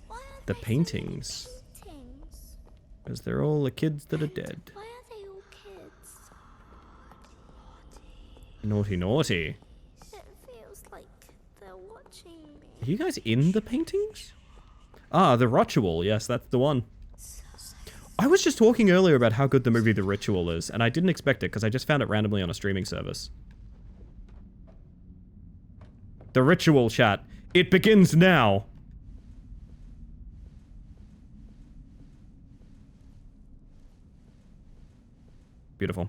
Why are The there so paintings. many paintings? Because they're all the kids that are dead. Why are they all kids? Naughty, naughty. It feels like they're watching me. Are you guys in the paintings? Ah, The Ritual. Yes, that's the one. I was just talking earlier about how good the movie The Ritual is, and I didn't expect it because I just found it randomly on a streaming service. The Ritual, chat. It begins now. Beautiful.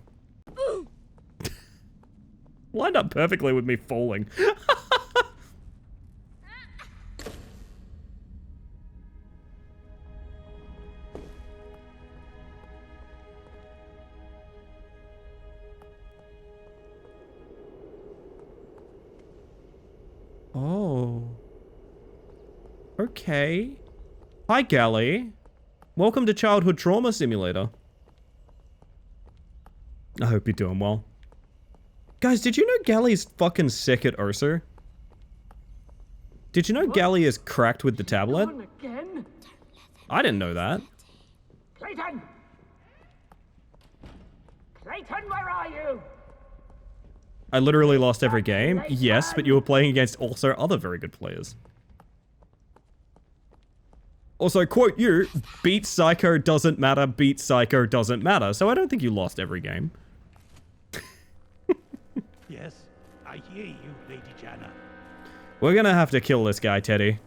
Lined up perfectly with me falling. Oh. Okay. Hi, Gally. Welcome to Childhood Trauma Simulator. I hope you're doing well. Guys, did you know Gally's fucking sick at Ursa? Did you know Gally is cracked with the tablet? On again? I didn't know that. Clayton! Clayton, where are you? I literally lost every game. Yes, but you were playing against also other very good players. Also, quote you, beat Psycho doesn't matter, beat Psycho doesn't matter. So I don't think you lost every game. Yes, I hear you, Lady Janna. We're gonna have to kill this guy, Teddy.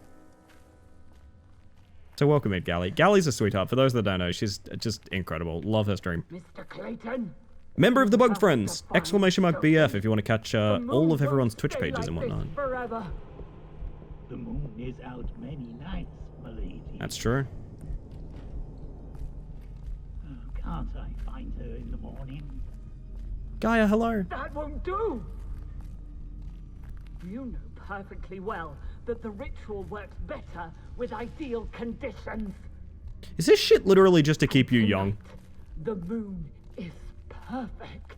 So welcome in, Gally. Gally's a sweetheart. For those that don't know, she's just incredible. Love her stream. Mr. Clayton? Member of the Bug Friends! Exclamation mark BF if you want to catch all of everyone's Twitch pages and whatnot. Forever. The moon is out many nights, my lady. That's true. Oh, can't I find her in the morning? Gaia, hello. That won't do. You know perfectly well that the ritual works better with ideal conditions. Is this shit literally just to keep you young? The moon is perfect.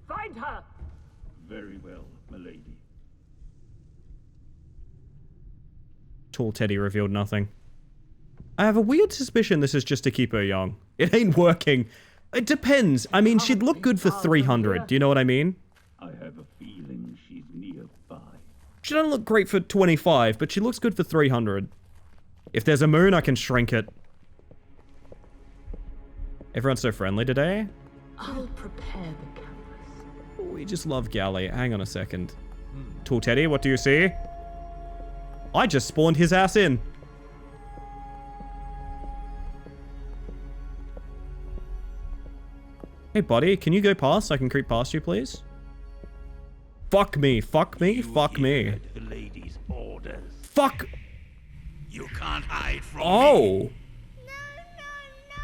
Find her! Very well, my lady. Tall Teddy revealed nothing. I have a weird suspicion this is just to keep her young. It ain't working. It depends. I mean, she'd look good for 300. Do you know what I mean? I have a feeling she's nearby. She doesn't look great for 25, but she looks good for 300. If there's a moon, I can shrink it. Everyone's so friendly today. I'll prepare the cameras. We just love Gally. Hang on a second. Tall Teddy, what do you see? I just spawned his ass in. Hey, buddy, can you go past so I can creep past you, please? Fuck me, fuck me, fuck me. heard the lady's orders. Fuck! You can't hide from me. Oh!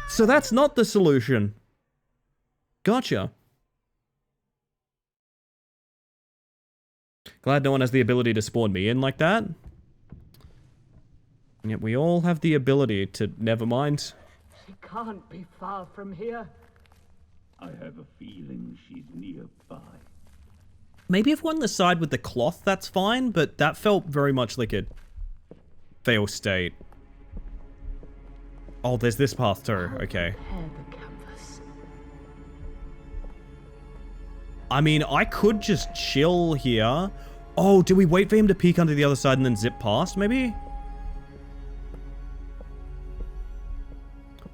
So that's not the solution. Gotcha. Glad no one has the ability to spawn me in like that. And yet we all have the ability to... Never mind. She can't be far from here. I have a feeling she's nearby. Maybe if we're on the side with the cloth, that's fine, but that felt very much like a fail state. Oh, there's this path too. Okay. Prepare the canvas. I mean, I could just chill here. Oh, do we wait for him to peek under the other side and then zip past, maybe?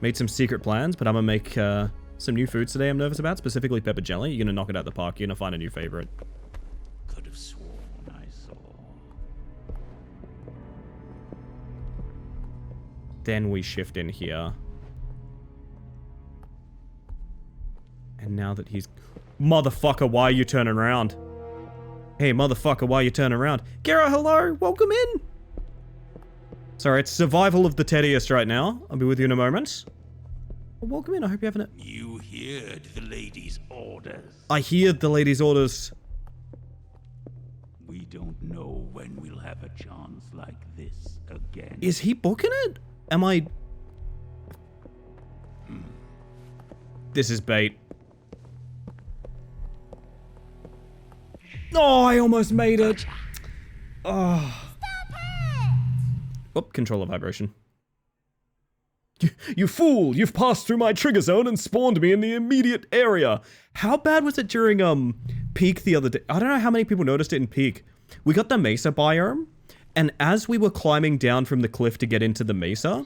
Made some secret plans, but I'm gonna make some new foods today I'm nervous about, specifically pepper jelly. You're gonna knock it out the park. You're gonna find a new favorite. Could have sworn I saw. Then we shift in here. And now that he's... Motherfucker, why are you turning around? Hey, motherfucker, why are you turning around? Gara, hello! Welcome in! Sorry, it's survival of the teddiest right now. I'll be with you in a moment. Well, welcome in, I hope you're having it. You heard the lady's orders. I hear the lady's orders. We don't know when we'll have a chance like this again. Is he booking it? Am I... This is bait. Oh, I almost made it. Oh. Whoop, controller vibration. You fool! You've passed through my trigger zone and spawned me in the immediate area. How bad was it during Peak the other day? I don't know how many people noticed it in Peak. We got the Mesa biome, and as we were climbing down from the cliff to get into the Mesa,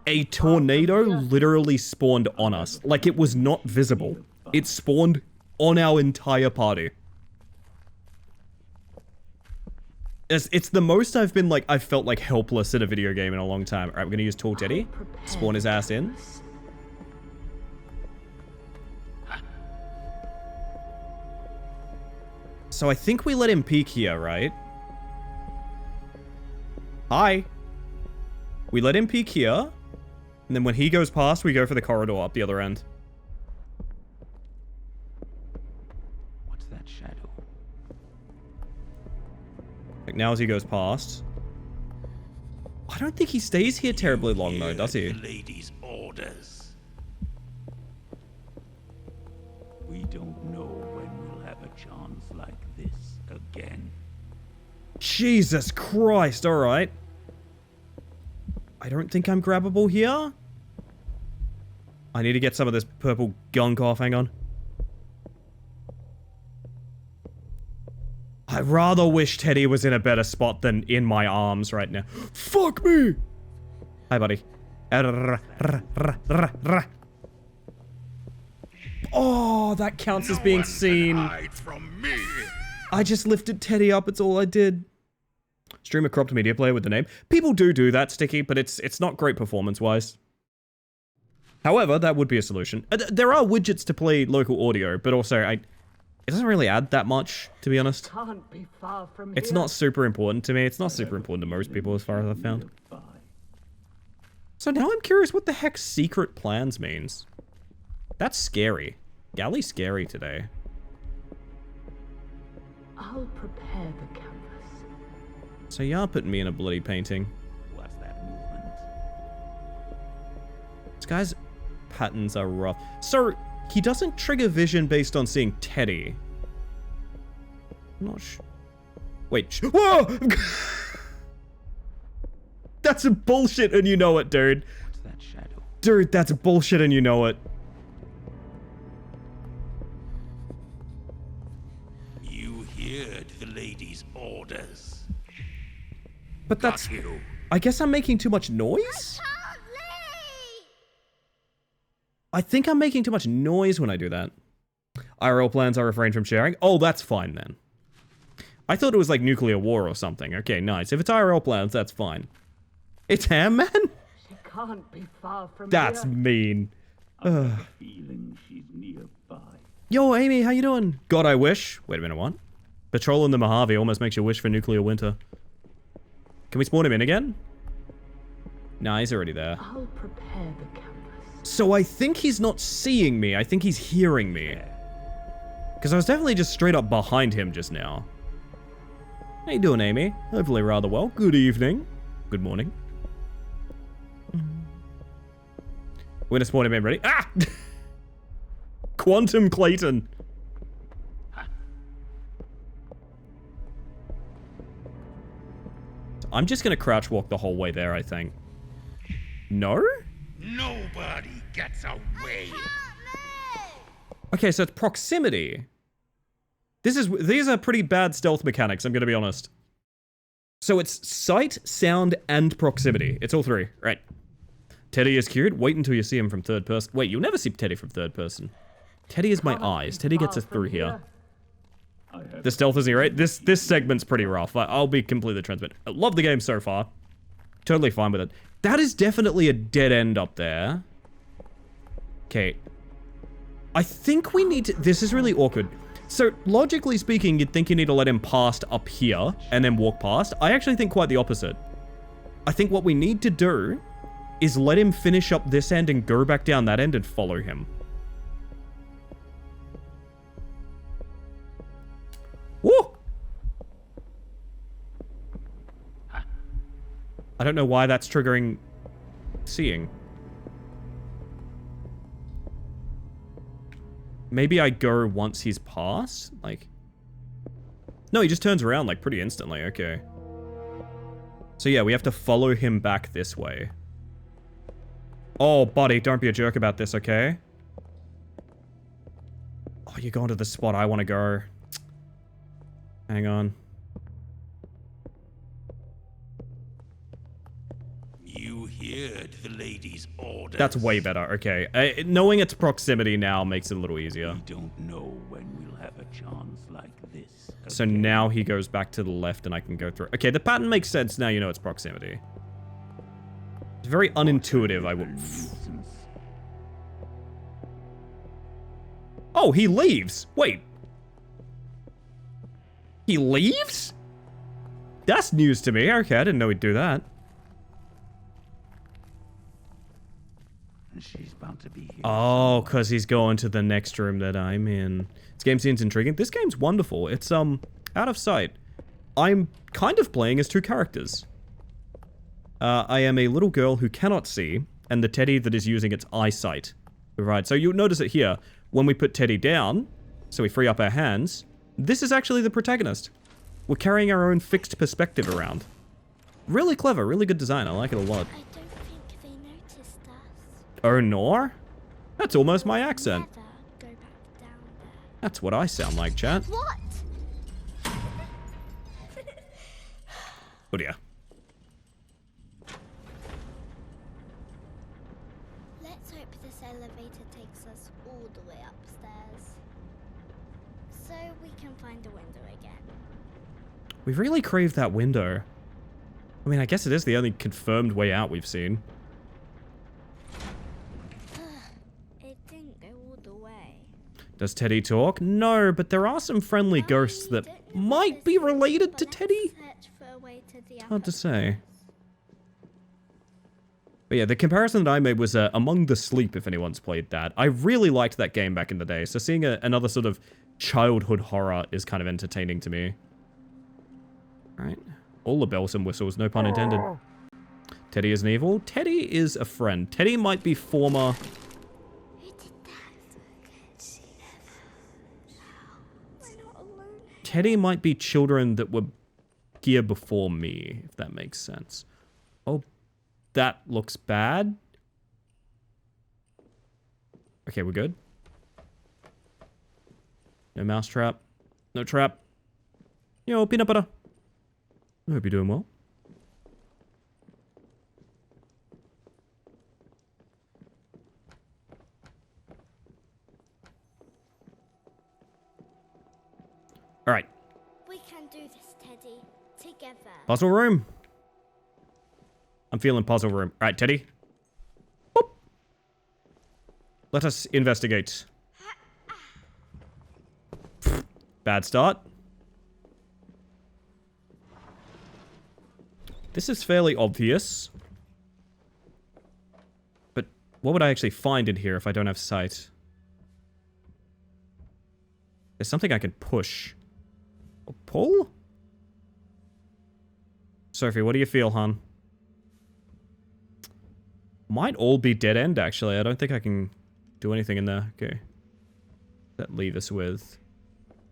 a tornado literally spawned on us. Like, it was not visible. It spawned on our entire party. It's the most I've been like, I've felt like helpless in a video game in a long time. Alright, we're gonna use Tall Teddy. Spawn his ass in. So I think we let him peek here, right? Hi. We let him peek here. And then when he goes past, we go for the corridor up the other end. What's that shadow? Like now as he goes past. I don't think he stays here terribly long though, does he? The lady's orders. We don't know when we'll have a chance like this again. Jesus Christ, alright. I don't think I'm grabbable here. I need to get some of this purple gunk off, hang on. I rather wish Teddy was in a better spot than in my arms right now. Fuck me! Hi, buddy. Oh, that counts as being seen. Hide from me. I just lifted Teddy up, it's all I did. Stream a cropped media player with the name. People do that, Sticky, but it's not great performance-wise. However, that would be a solution. There are widgets to play local audio, but also, it doesn't really add that much, to be honest. Can't be far from It's here. not super important to me. It's not super important to most people, as far as I've found. So now I'm curious what the heck secret plans means. That's scary. Galley's scary today. I'll prepare the canvas. So you are putting me in a bloody painting. What's that movement? This guy's patterns are rough. So, he doesn't trigger vision based on seeing Teddy. I'm not sure. Wait, whoa! That's a bullshit and you know it, dude. What's that shadow? Dude, that's bullshit and you know it. You heard the lady's orders. But that's... Got you. I guess I'm making too much noise? I think I'm making too much noise when I do that. IRL plans I refrain from sharing. Oh, that's fine then. I thought it was like nuclear war or something. Okay, nice. If it's IRL plans, that's fine. It's Ham Man? She can't be far from That's here. mean. I have a feeling she's nearby. Yo, Amy, how you doing? God, I wish. Wait a minute, what? Patrolling the Mojave almost makes you wish for nuclear winter. Can we spawn him in again? Nah, he's already there. I'll prepare the canvas. So I think he's not seeing me. I think he's hearing me. Because I was definitely just straight up behind him just now. How you doing, Amy? Hopefully rather well. Good evening. Good morning. We're gonna spawn him in. Ready? Ah! Quantum Clayton. I'm just gonna crouch walk the whole way there, I think. No? Nobody gets away. Okay, so it's proximity. These are pretty bad stealth mechanics, I'm gonna be honest. So it's sight, sound, and proximity. It's all three, right? Teddy is cute. Wait until you see him from third person. Wait, you'll never see Teddy from third person. Teddy is my eyes. Teddy gets us through here. The stealth is here, right? This segment's pretty rough. I'll be completely transparent. I love the game so far. Totally fine with it. That is definitely a dead end up there. Okay. I think we need to... This is really awkward. So, logically speaking, you'd think you need to let him past up here and then walk past. I actually think quite the opposite. I think what we need to do is let him finish up this end and go back down that end and follow him. Woo! I don't know why that's triggering seeing. Maybe I go once he's past? Like... No, he just turns around, like, pretty instantly. Okay. So yeah, we have to follow him back this way. Oh, buddy, don't be a jerk about this, okay? Oh, you're going to the spot I want to go. Hang on. You heard the lady's orders. That's way better. Okay. Knowing its proximity now makes it a little easier. We don't know when we'll have a chance like this. So again. now he goes back to the left and I can go through. Okay, the pattern makes sense now you know its proximity. It's very unintuitive, I will... Oh, he leaves! Wait. He leaves? That's news to me. Okay, I didn't know he'd do that. And she's bound to be here. Oh, because he's going to the next room that I'm in. This game seems intriguing. This game's wonderful. It's, out of sight. I'm kind of playing as two characters. I am a little girl who cannot see, and the Teddy that is using its eyesight. Right, so you'll notice it here. When we put Teddy down, so we free up our hands, this is actually the protagonist. We're carrying our own fixed perspective around. Really clever, really good design. I like it a lot. I don't think they noticed us. Oh, nor? That's almost my accent. Never go back down there. That's what I sound like, chat. What? Oh dear. Let's hope this elevator takes us all the way upstairs. So we can find a window again. We really crave that window. I mean, I guess it is the only confirmed way out we've seen. It didn't go all the way. Does Teddy talk? No, but there are some friendly ghosts that might be related to Teddy. Hard to say. But yeah, the comparison that I made was Among the Sleep, if anyone's played that. I really liked that game back in the day, so seeing another sort of childhood horror is kind of entertaining to me. Right. All the bells and whistles, no pun intended. Teddy is an evil. Teddy is a friend. Teddy might be former... Who did that? We're not alone. Teddy might be children that were here before me, if that makes sense. Oh, that looks bad. Okay, we're good. No mouse trap. No trap. Yo, peanut butter. I hope you're doing well. All right. We can do this, Teddy. Together. Puzzle room. I'm feeling puzzle room. All right, Teddy. Boop. Let us investigate. Bad start. This is fairly obvious. But what would I actually find in here if I don't have sight? There's something I can push. Or pull? Sophie, what do you feel, hon? Might all be dead end, actually. I don't think I can do anything in there. Okay. That leave us with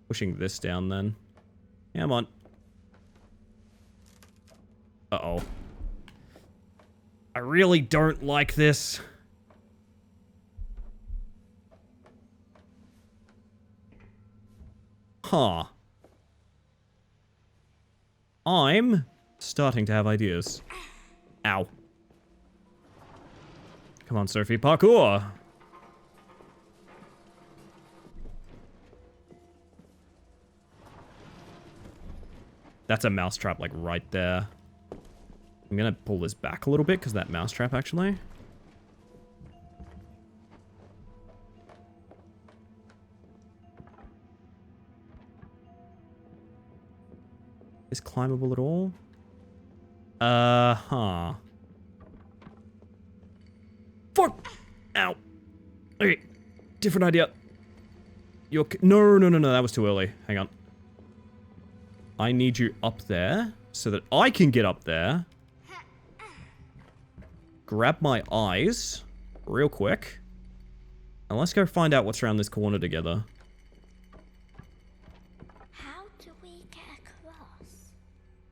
pushing this down, then. Come on. Uh-oh. I really don't like this. Huh. I'm starting to have ideas. Ow. Come on, Sophie. Parkour! That's a mousetrap, like, right there. I'm gonna pull this back a little bit, because that mousetrap, actually. Is climbable at all? Huh. Fuck! Ow. Okay. Different idea. You're... No, that was too early. Hang on. I need you up there, so that I can get up there. Grab my eyes, real quick. And let's go find out what's around this corner together. How do we get across?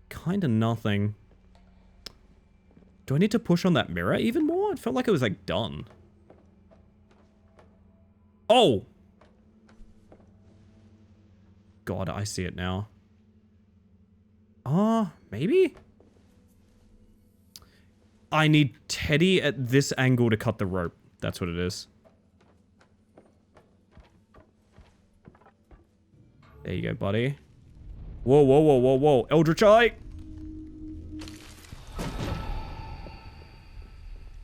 Kinda nothing. Do I need to push on that mirror even more? It felt like it was, like, done. Oh! God, I see it now. Maybe? I need Teddy at this angle to cut the rope. That's what it is. There you go, buddy. Whoa, whoa, whoa, whoa, whoa. Eldritch Eye!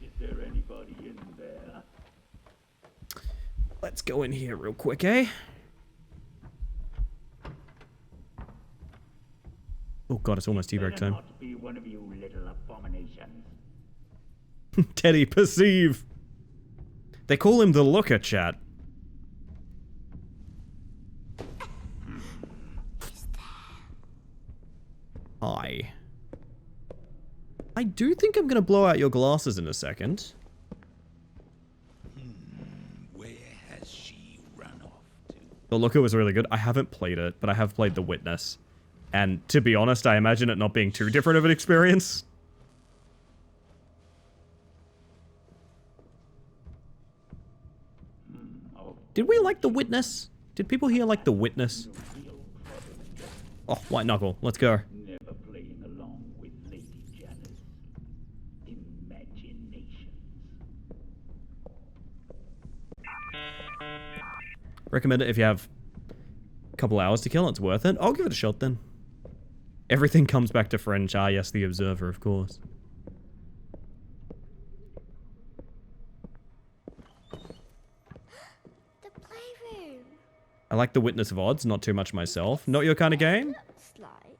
Is there anybody in there? Let's go in here real quick, eh? Oh god, it's almost tea-break Better time. not be one of you little abominations. Teddy, perceive! They call him the Looker, chat. Hi. I do think I'm gonna blow out your glasses in a second. Where has she run off to? The Looker was really good. I haven't played it, but I have played The Witness. And to be honest, I imagine it not being too different of an experience. Did we like The Witness? Did people here like The Witness? Oh, White Knuckle. Let's go. Never playing along with Lady Janice. Imaginations. Recommend it if you have a couple hours to kill. It's worth it. I'll give it a shot then. Everything comes back to French. Ah, yes, the Observer, of course. The playroom. I like The Witness of Odds. Not too much myself. Not your kind of game? Looks like.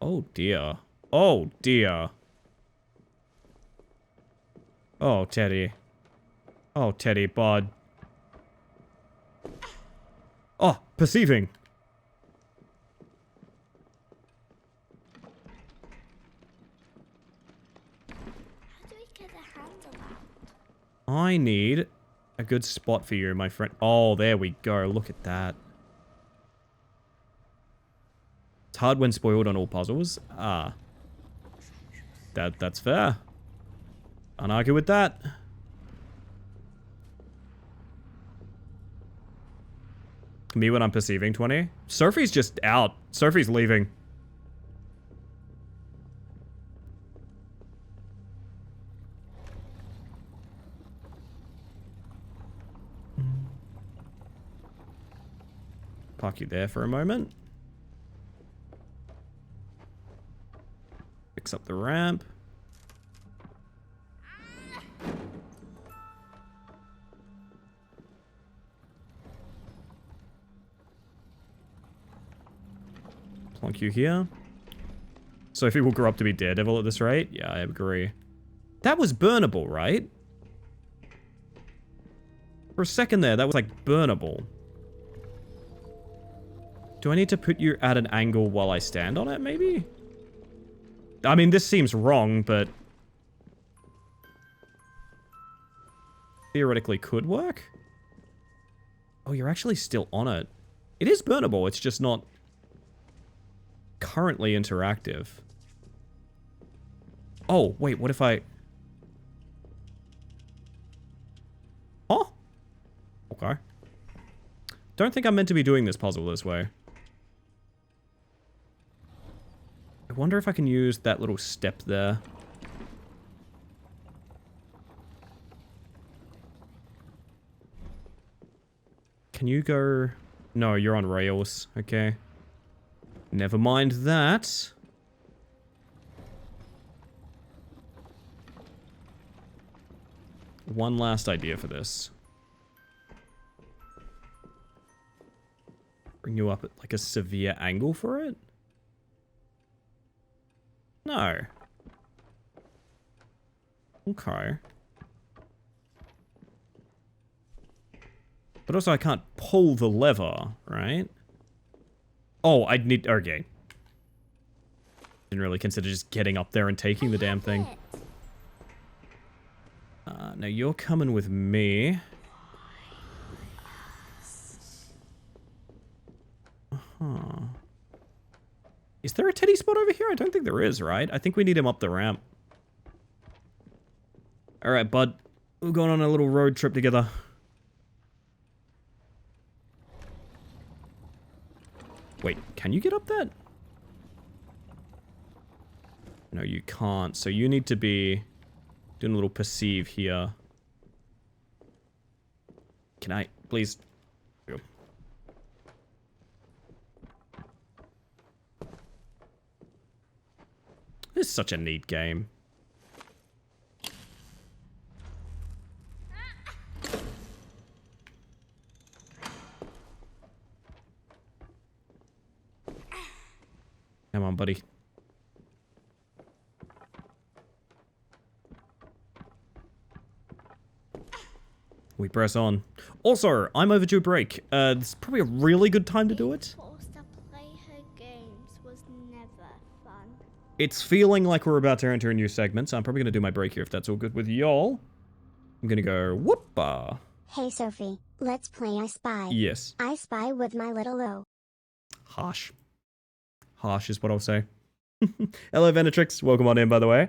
Oh, dear. Oh, dear. Oh, Teddy. Oh, Teddy, bud. Oh, perceiving. How do we get a handle out? I need a good spot for you, my friend. Oh, there we go. Look at that. It's hard when spoiled on all puzzles. Ah. That's fair. Can't argue with that. Me when I'm perceiving 20. Sophie's just out. Sophie's leaving. Park you there for a moment. Fix up the ramp. plonk you here. Sophie will grow up to be Daredevil at this rate. Yeah, I agree. That was burnable, right? For a second there, that was like burnable. Do I need to put you at an angle while I stand on it, maybe? I mean, this seems wrong, but... theoretically could work? Oh, you're actually still on it. It is burnable, it's just not... currently interactive. Oh, wait, what if I... Huh? Okay. Don't think I'm meant to be doing this puzzle this way. I wonder if I can use that little step there. Can you go... No, you're on rails. Okay. Never mind that. One last idea for this. Bring you up at like a severe angle for it? No. Okay. But also I can't pull the lever, right? Oh, I'd need... okay. Didn't really consider just getting up there and taking the damn thing. Now you're coming with me. Uh-huh. Is there a Teddy spot over here? I don't think there is, right? I think we need him up the ramp. Alright, bud. We're going on a little road trip together. Wait, can you get up that? No, you can't. So you need to be doing a little perceive here. Can I, please? Go. This is such a neat game. Come on, buddy. We press on. Also, I'm overdue a break. This is probably a really good time to do it. Forced to play her games was never fun. It's feeling like we're about to enter a new segment, so I'm probably going to do my break here if that's all good with y'all. I'm going to go whoop-a. Hey Sophie, let's play I Spy. Yes. I Spy with my little O. Harsh. Harsh is what I'll say. Hello, Venatrix. Welcome on in, by the way.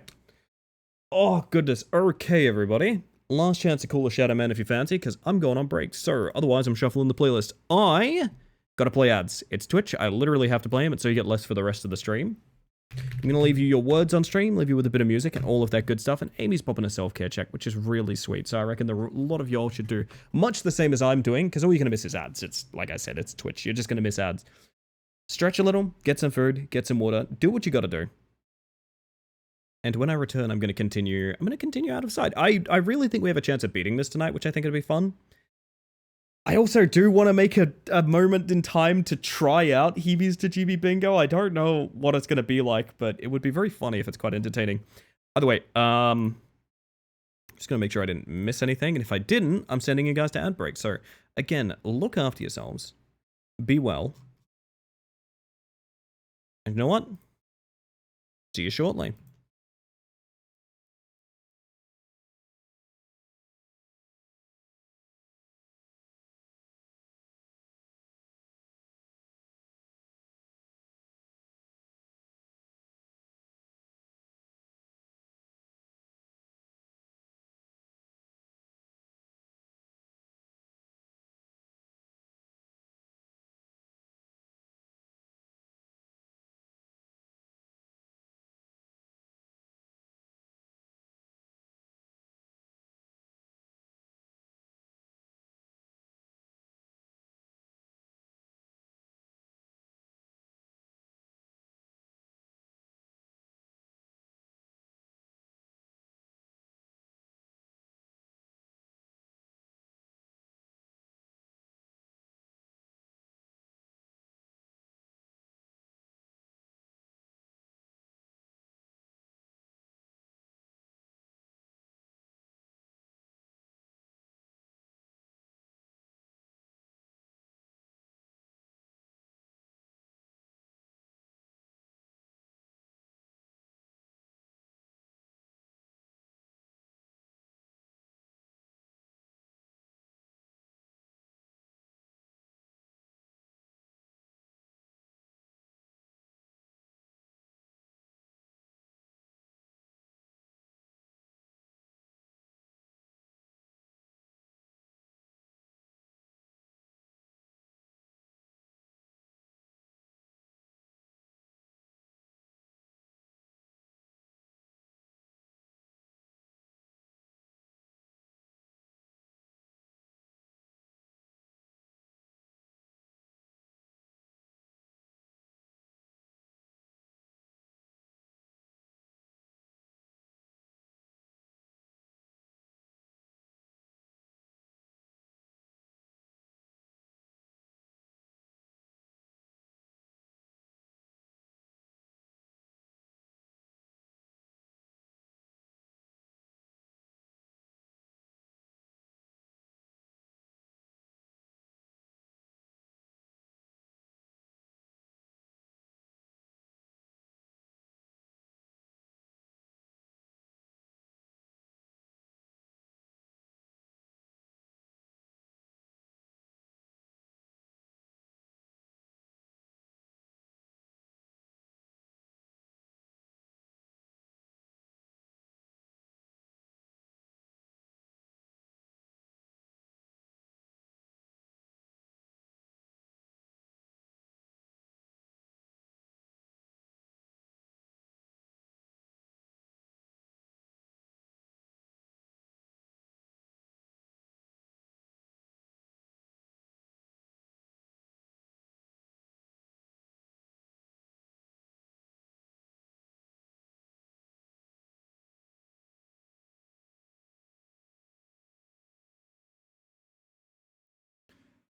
Oh, goodness. Okay, everybody. Last chance to call a Shadow Man if you fancy, because I'm going on break. So, otherwise, I'm shuffling the playlist. I gotta play ads. It's Twitch. I literally have to play them, and so you get less for the rest of the stream. I'm gonna leave you your words on stream, leave you with a bit of music and all of that good stuff. And Amy's popping a self-care check, which is really sweet. So I reckon a lot of y'all should do much the same as I'm doing, because all you're gonna miss is ads. It's, like I said, it's Twitch. You're just gonna miss ads. Stretch a little, get some food, get some water, do what you gotta do. And when I return, I'm gonna continue out of sight. I really think we have a chance of beating this tonight, which I think would be fun. I also do want to make a moment in time to try out Heebies to GB Bingo. I don't know what it's gonna be like, but it would be very funny if it's quite entertaining. By the way, just gonna make sure I didn't miss anything, and if I didn't, I'm sending you guys to ad break. So again, look after yourselves, be well. And you know what? See you shortly.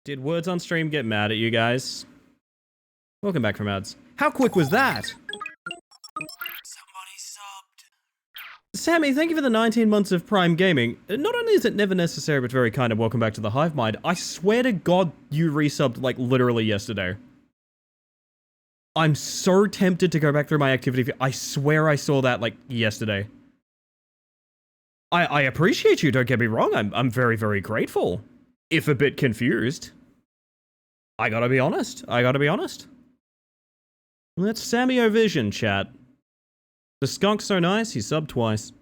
Did words on stream get mad at you guys? Welcome back from ads. How quick was that? Somebody subbed. Sammy, thank you for the 19 months of Prime Gaming. Not only is it never necessary, but very kind of welcome back to the Hive Mind. I swear to God you resubbed like literally yesterday. I'm so tempted to go back through my activity. I swear I saw that like yesterday. I appreciate you, don't get me wrong. I'm very, very grateful. If a bit confused. I gotta be honest. That's Sammy O'Vision, chat. The skunk's so nice, he subbed twice.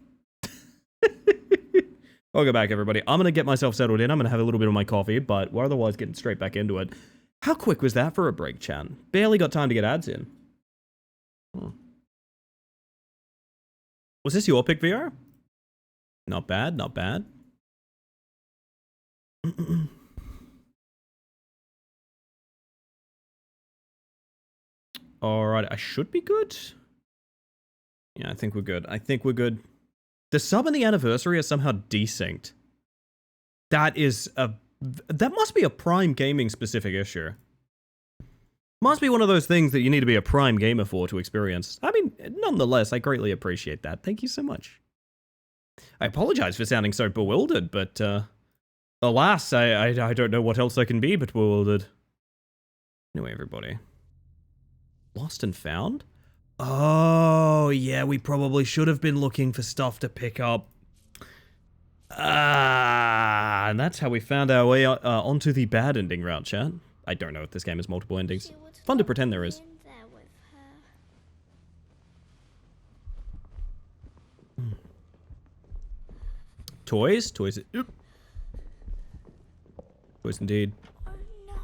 Welcome back, everybody. I'm gonna get myself settled in. I'm gonna have a little bit of my coffee, but we're otherwise getting straight back into it. How quick was that for a break, chat? Barely got time to get ads in. Was this your pick, VR? Not bad, not bad. Alright, I should be good. Yeah, I think we're good. The sub and the anniversary are somehow desynced. That must be a Prime Gaming specific issue. Must be one of those things that you need to be a Prime gamer for to experience. I mean, nonetheless, I greatly appreciate that. Thank you so much. I apologize for sounding so bewildered, but alas, I don't know what else I can be but bewildered. Anyway, everybody. Lost and found? Oh, yeah, we probably should have been looking for stuff to pick up. And that's how we found our way onto the bad ending route, chat. I don't know if this game has multiple endings. Fun to pretend there is. Toys? Toys indeed. Oh no.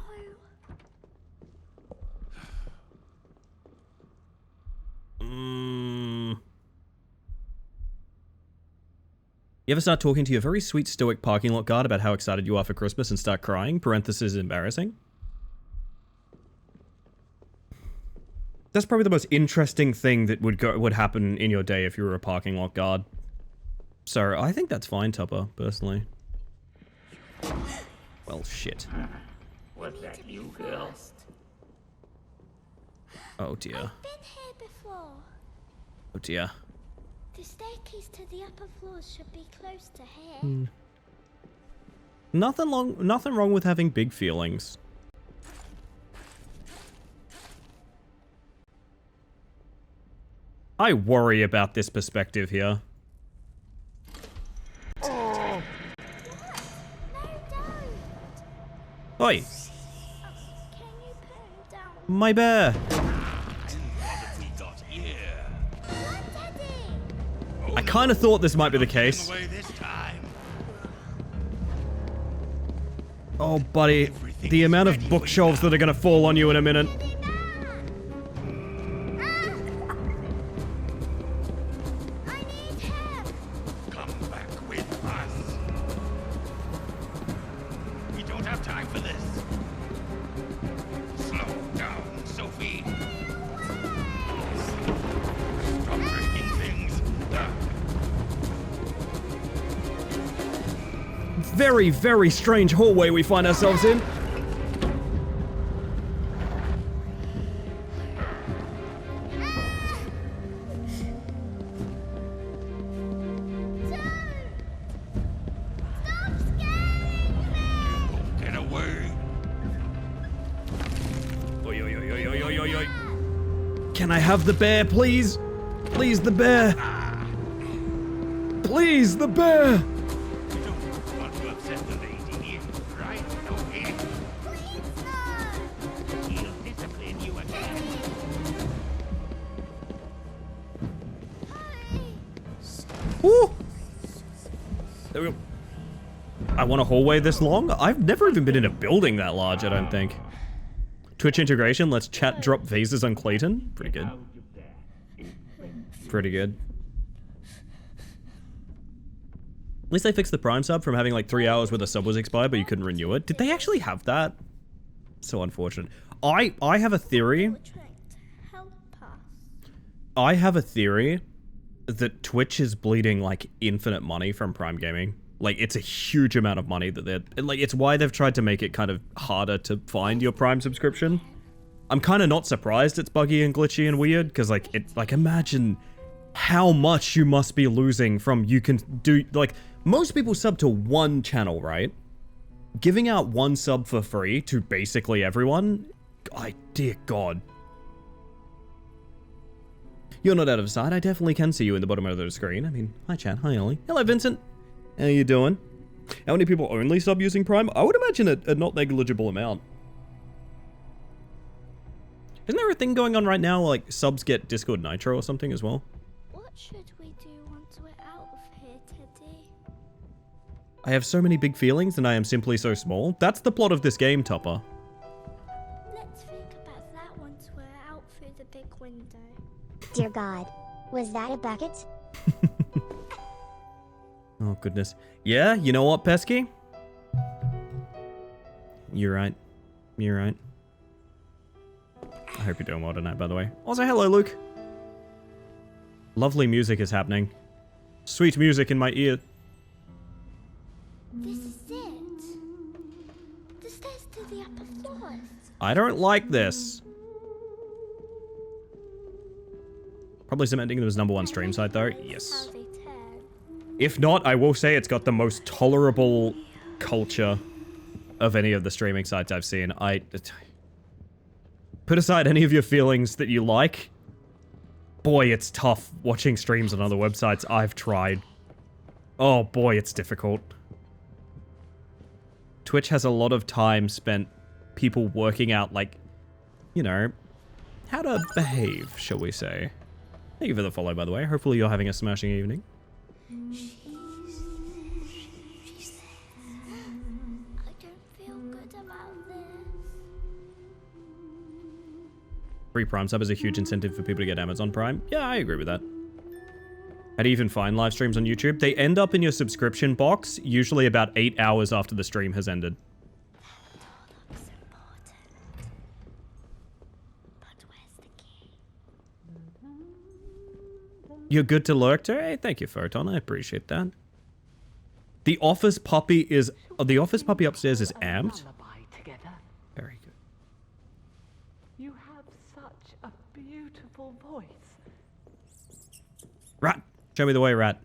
You ever start talking to your very sweet stoic parking lot guard about how excited you are for Christmas and start crying? Parenthesis embarrassing. That's probably the most interesting thing that would happen in your day if you were a parking lot guard. So I think that's fine, Tupper, personally. Well, shit. Was that you, girl? Oh dear. I've been here before. Oh dear. The staircase to the upper floors should be close to here. Nothing wrong with having big feelings. I worry about this perspective here. No, don't. Oi! Can you put him down? My bear! We got here. Run, Teddy! I kind of thought this might be the case. Away this time. Oh, buddy. The amount of bookshelves that are gonna fall on you in a minute. Teddy, no! I need help! Come back with us. We don't have time for this. Slow down, Sophie. Stop breaking things. Very, very strange hallway we find ourselves in. Get away. Oi, oi, oi, oi, oi, oi, oi, oi. Can I have the bear, please? Please, the bear. Please, the bear. You don't want to upset the lady, right, Sophie? Please, no! He'll discipline you again. Hurry! Ooh. There we go. I want a hallway this long? I've never even been in a building that large, I don't think. Twitch integration lets chat drop vases on Clayton. Pretty good. Pretty good. At least they fixed the Prime sub from having like 3 hours where the sub was expired, but you couldn't renew it. Did they actually have that? So unfortunate. I have a theory. You're trying to help us. I have a theory that Twitch is bleeding like infinite money from Prime Gaming. Like, it's a huge amount of money that they're... Like, it's why they've tried to make it kind of harder to find your Prime subscription. I'm kind of not surprised it's buggy and glitchy and weird, because, like, imagine how much you must be losing from you can do... Like, most people sub to one channel, right? Giving out one sub for free to basically everyone... dear God. You're not out of sight. I definitely can see you in the bottom of the screen. I mean, hi chat, hi Ollie. Hello Vincent. How you doing? How many people only sub using Prime? I would imagine a not negligible amount. Isn't there a thing going on right now, like subs get Discord Nitro or something as well? What should we do once we're out of here, Teddy? I have so many big feelings and I am simply so small. That's the plot of this game, Topper. Let's think about that once we're out through the big window. Dear God. Was that a bucket? Oh, goodness. Yeah, you know what, Pesky? You're right. You're right. I hope you're doing well tonight, by the way. Also, hello, Luke. Lovely music is happening. Sweet music in my ear. This is it. The stairs to the upper floors. I don't like this. Probably cementing them as #1 stream site, though. Yes. How they turn. If not, I will say it's got the most tolerable culture of any of the streaming sites I've seen. Put aside any of your feelings that you like. Boy, it's tough watching streams on other websites. I've tried. Oh boy, it's difficult. Twitch has a lot of time spent people working out, like, you know, how to behave, shall we say. Thank you for the follow, by the way. Hopefully you're having a smashing evening. I don't feel good about this. Free Prime sub is a huge incentive for people to get Amazon Prime. Yeah, I agree with that. How do you even find live streams on YouTube? They end up in your subscription box, usually about 8 hours after the stream has ended. That looks important. But where's the key? You're good to lurk to? Hey, thank you, Photon. I appreciate that. The office puppy upstairs is amped. Very good. You have such a beautiful voice. Rat! Show me the way, Rat.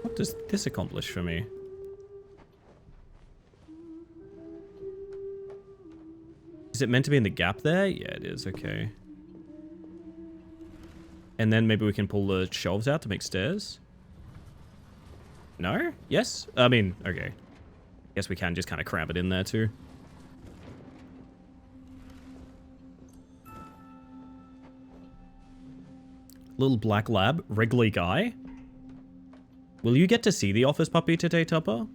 What does this accomplish for me? Is it meant to be in the gap there? Yeah, it is. Okay. And then maybe we can pull the shelves out to make stairs? No? Yes? I mean, okay. Guess we can just kind of cram it in there too. Little black lab, wriggly guy. Will you get to see the office puppy today, Tupper?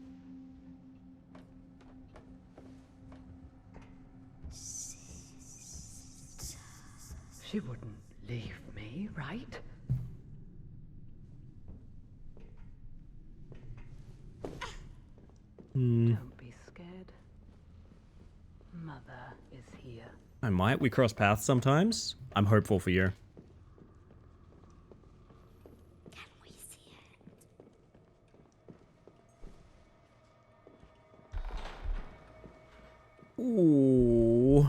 She wouldn't leave me, right? Don't be scared. Mother is here. I might. We cross paths sometimes. I'm hopeful for you. Can we see it? Ooh.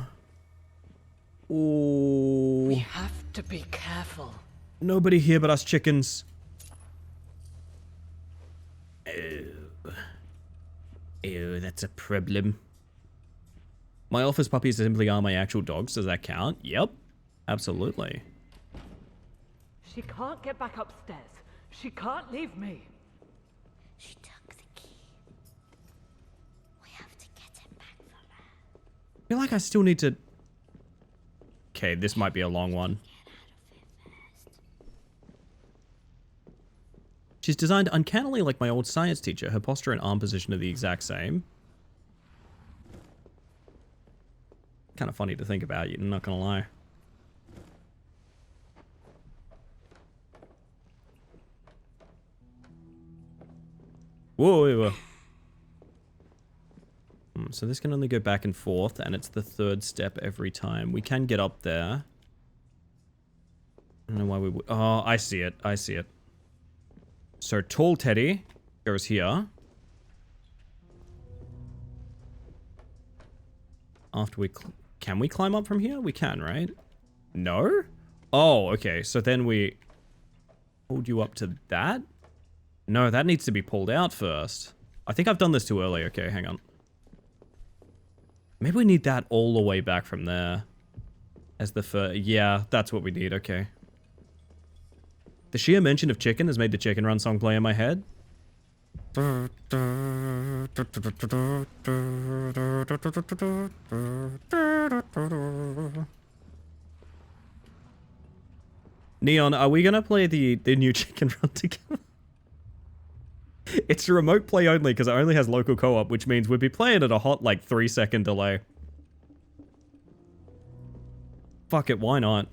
Ooh. We have to be careful. Nobody here but us chickens. Ew, that's a problem. My office puppies simply are my actual dogs. Does that count? Yep. Absolutely. She can't get back upstairs. She can't leave me. She took the key. We have to get it back from her. I feel like I still need to... Okay, this might be a long one. Get out of here first. She's designed uncannily like my old science teacher. Her posture and arm position are the exact same. Kind of funny to think about, I'm not gonna lie. Whoa. So this can only go back and forth, and it's the third step every time. We can get up there. I don't know why we would. Oh, I see it. I see it. So tall Teddy goes here. After we... Can we climb up from here? We can, right? No? Oh, okay. So then we... Hold you up to that? No, that needs to be pulled out first. I think I've done this too early. Okay, hang on. Maybe we need that all the way back from there. As the first... Yeah, that's what we need. Okay. The sheer mention of chicken has made the Chicken Run song play in my head. Neon, are we gonna play the new Chicken Run together? It's a remote play only because it only has local co-op, which means we'd be playing at a hot like 3-second delay. Fuck it, why not?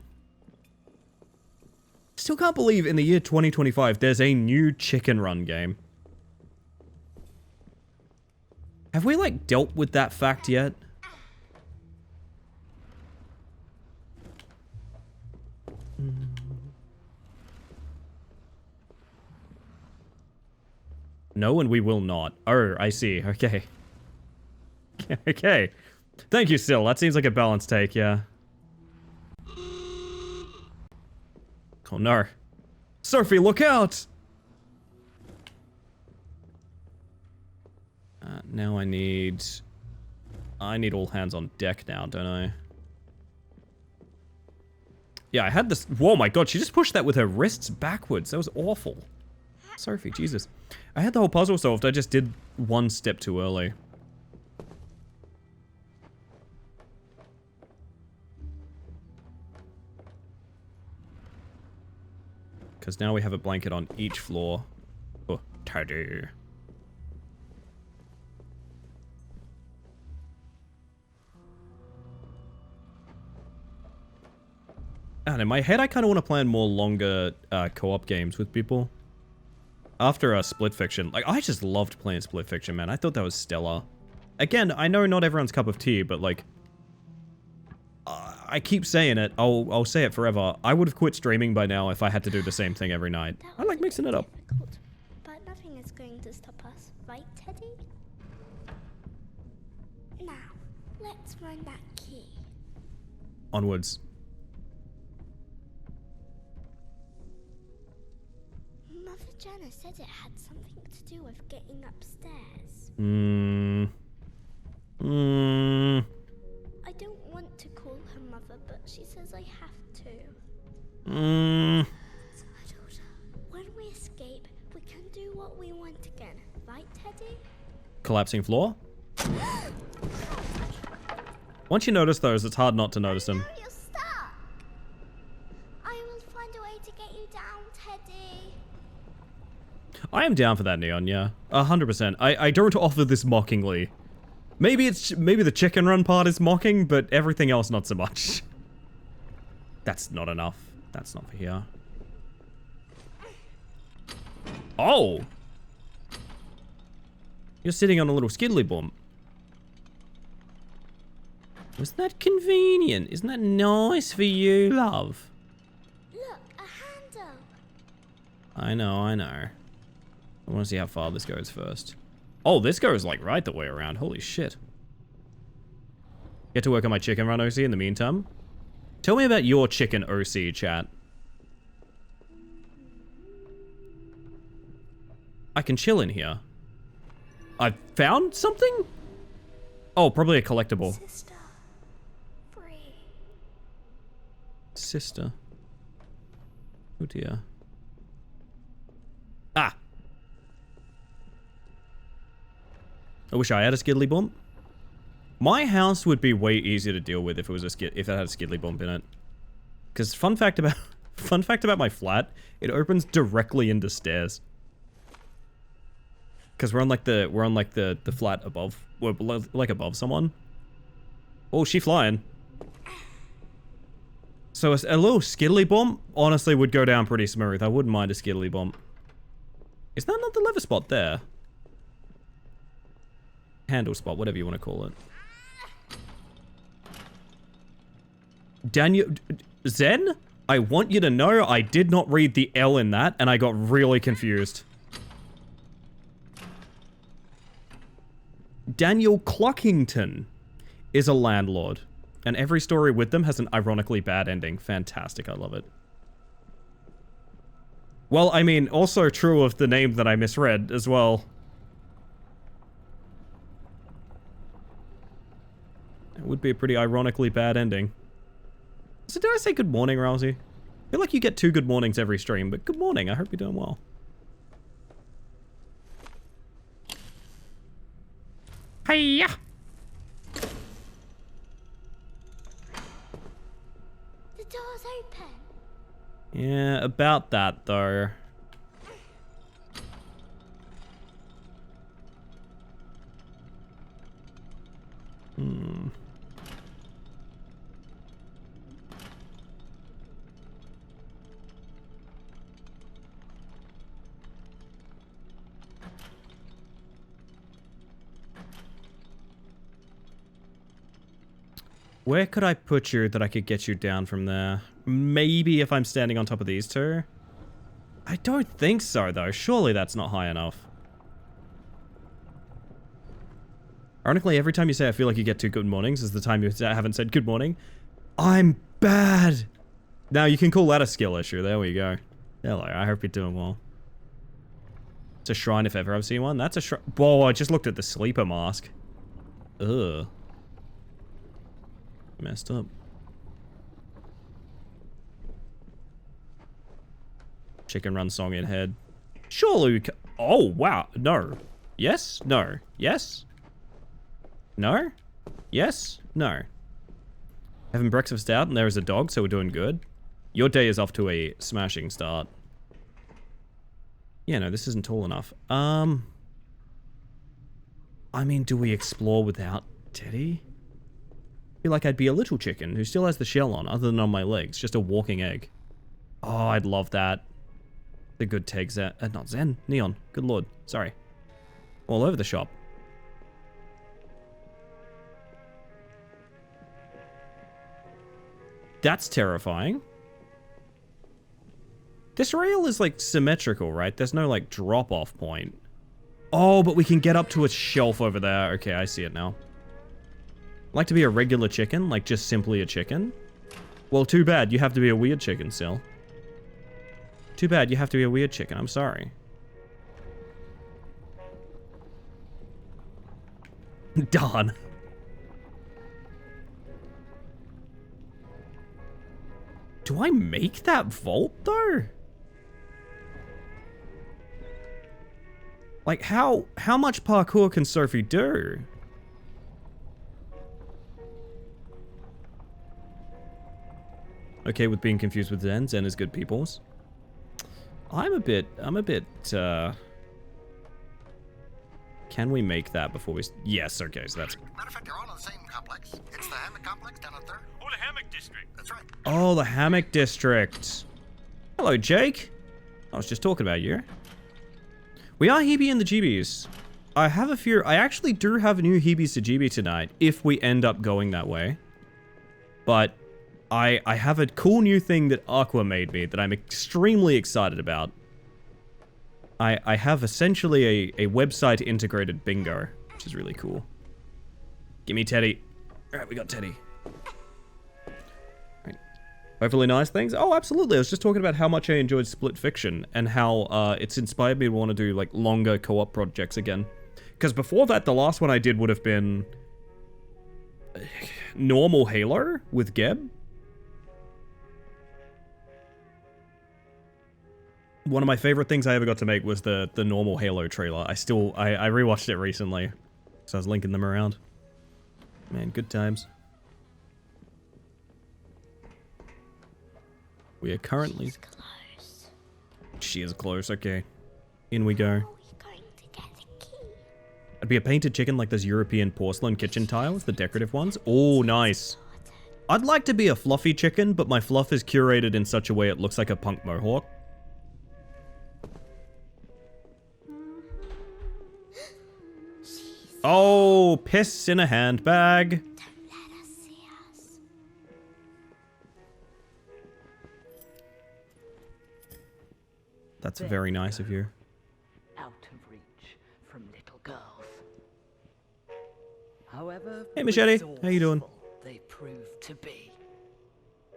Still can't believe in the year 2025 there's a new Chicken Run game. Have we like dealt with that fact yet? No, and we will not. Oh, I see. Okay. Okay. Thank you, Sil. That seems like a balanced take, yeah. Oh no. Sophie, look out! Now I need all hands on deck now, don't I? Yeah, I had this... Whoa, my god, she just pushed that with her wrists backwards. That was awful. Sophie, Jesus. I had the whole puzzle solved, I just did one step too early. Because now we have a blanket on each floor. Oh, Teddy. And in my head, I kind of want to plan more longer co-op games with people. After a Split Fiction. Like, I just loved playing Split Fiction, man. I thought that was stellar. Again, I know not everyone's cup of tea, but like... I keep saying it. I'll say it forever. I would have quit streaming by now if I had to do the same thing every night. I like mixing it up. Difficult, but nothing is going to stop us, right, Teddy? Now, let's find that key. Onwards. Mother Jana said it had something to do with getting upstairs. I don't want to call her mother, but she says I have to. So I told her, when we escape, we can do what we want again, right, Teddy? Collapsing floor? Once you notice those, it's hard not to notice them. Now you're stuck. I will find a way to get you down, Teddy. I am down for that, Neon, yeah. 100%. I don't offer this mockingly. Maybe the Chicken Run part is mocking, but everything else not so much. That's not enough. That's not for here. Oh! You're sitting on a little skiddly bump. Isn't that convenient? Isn't that nice for you, love? Look, a handle. I know. I want to see how far this goes first. Oh, this goes like right the way around. Holy shit. Get to work on my Chicken Run OC in the meantime. Tell me about your chicken OC, chat. I can chill in here. I found something? Oh, probably a collectible. Sister. Free. Sister. Oh dear. Ah! I wish I had a skiddly bump. My house would be way easier to deal with if it was if it had a skiddly bump in it. Because fun fact about my flat, it opens directly into stairs. Because we're on like the flat above, we're like above someone. Oh, she flying. So a little skiddly bump honestly would go down pretty smooth. I wouldn't mind a skiddly bump. Is that not the lever spot there? handle spot, whatever you want to call it. Daniel... Zen? I want you to know I did not read the L in that, and I got really confused. Daniel Clockington is a landlord, and every story with them has an ironically bad ending. Fantastic, I love it. Well, I mean, also true of the name that I misread as well. It would be a pretty ironically bad ending. So did I say good morning, Rousey? I feel like you get 2 good mornings every stream, but good morning. I hope you're doing well. Hiya! The door's open. Yeah, about that, though. Where could I put you that I could get you down from there? Maybe if I'm standing on top of these 2? I don't think so, though. Surely that's not high enough. Ironically, every time you say I feel like you get 2 good mornings is the time you haven't said good morning. I'm bad! Now, you can call that a skill issue. There we go. Hello, I hope you're doing well. It's a shrine if ever I've seen one. That's a shrine. Whoa, I just looked at the sleeper mask. Ugh. Messed up. Chicken Run song in head. Surely we can... Oh, wow. No. Yes? No. Yes? No? Yes? No. Having breakfast out and there is a dog, so we're doing good. Your day is off to a smashing start. Yeah, no, this isn't tall enough. I mean, do we explore without Teddy? I feel like I'd be a little chicken who still has the shell on, other than on my legs. Just a walking egg. Oh, I'd love that. The good tag Zen. Not Zen. Neon. Good lord. Sorry. All over the shop. That's terrifying. This rail is, like, symmetrical, right? There's no, like, drop-off point. Oh, but we can get up to a shelf over there. Okay, I see it now. Like to be a regular chicken, like just simply a chicken? Well, too bad. You have to be a weird chicken, Sil. Too bad. You have to be a weird chicken. I'm sorry. Darn. Do I make that vault, though? Like, how much parkour can Sophie do? Okay with being confused with Zen. Zen is good peoples. I'm a bit, can we make that before we... Yes, okay, so that's... Matter of fact, they're all in the same complex. It's the Hammock Complex down on 3rd. Oh, the Hammock District. That's right. Oh, the Hammock District. Hello, Jake. I was just talking about you. We are Hebe and the GBs. I have a few... I actually do have a new Hebes to GB tonight, if we end up going that way. But... I have a cool new thing that Aqua made me that I'm extremely excited about. I have essentially a website integrated bingo, which is really cool. Gimme Teddy. Alright, we got Teddy. Right. Hopefully nice things. Oh, absolutely. I was just talking about how much I enjoyed Split Fiction and how it's inspired me to want to do like longer co-op projects again. Because before that, the last one I did would have been normal Halo with Geb. One of my favorite things I ever got to make was the normal Halo trailer. I rewatched it recently, so I was linking them around. Man, good times. We are currently... She's close. She is close, okay. In we go. Are we going to get the key? I'd be a painted chicken like those European porcelain kitchen tiles, the decorative ones. Oh, nice. I'd like to be a fluffy chicken, but my fluff is curated in such a way it looks like a punk mohawk. She's Oh, piss in a handbag. Don't let us see us. That's very nice of you. Out of reach from little girls. However, Hey, Machete. How you doing? resourceful they prove to be.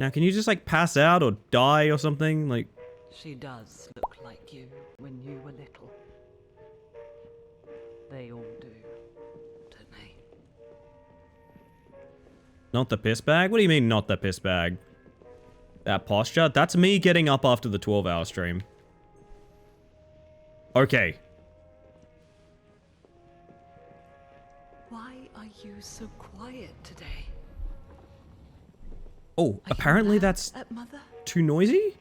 Now, can you just like pass out or die or something? Like, She does look like you when you were little. They all do, don't they? not the piss bag? What do you mean, not the piss bag? That posture? That's me getting up after the 12-hour stream. Okay. Why are you so quiet today? Oh, Are you apparently mad that's at Mother? too noisy?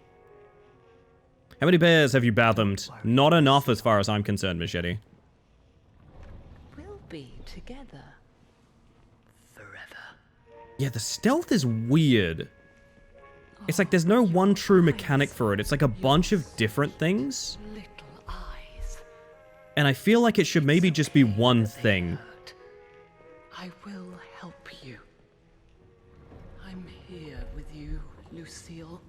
How many bears have you fathomed? Not enough as far as I'm concerned, Machete. We'll be together forever. Yeah, the stealth is weird. It's like there's no one true mechanic for it. It's like a bunch of different things. Little eyes. And I feel like it should maybe just be one thing. Hurt. I will help you. I'm here with you, Lucille.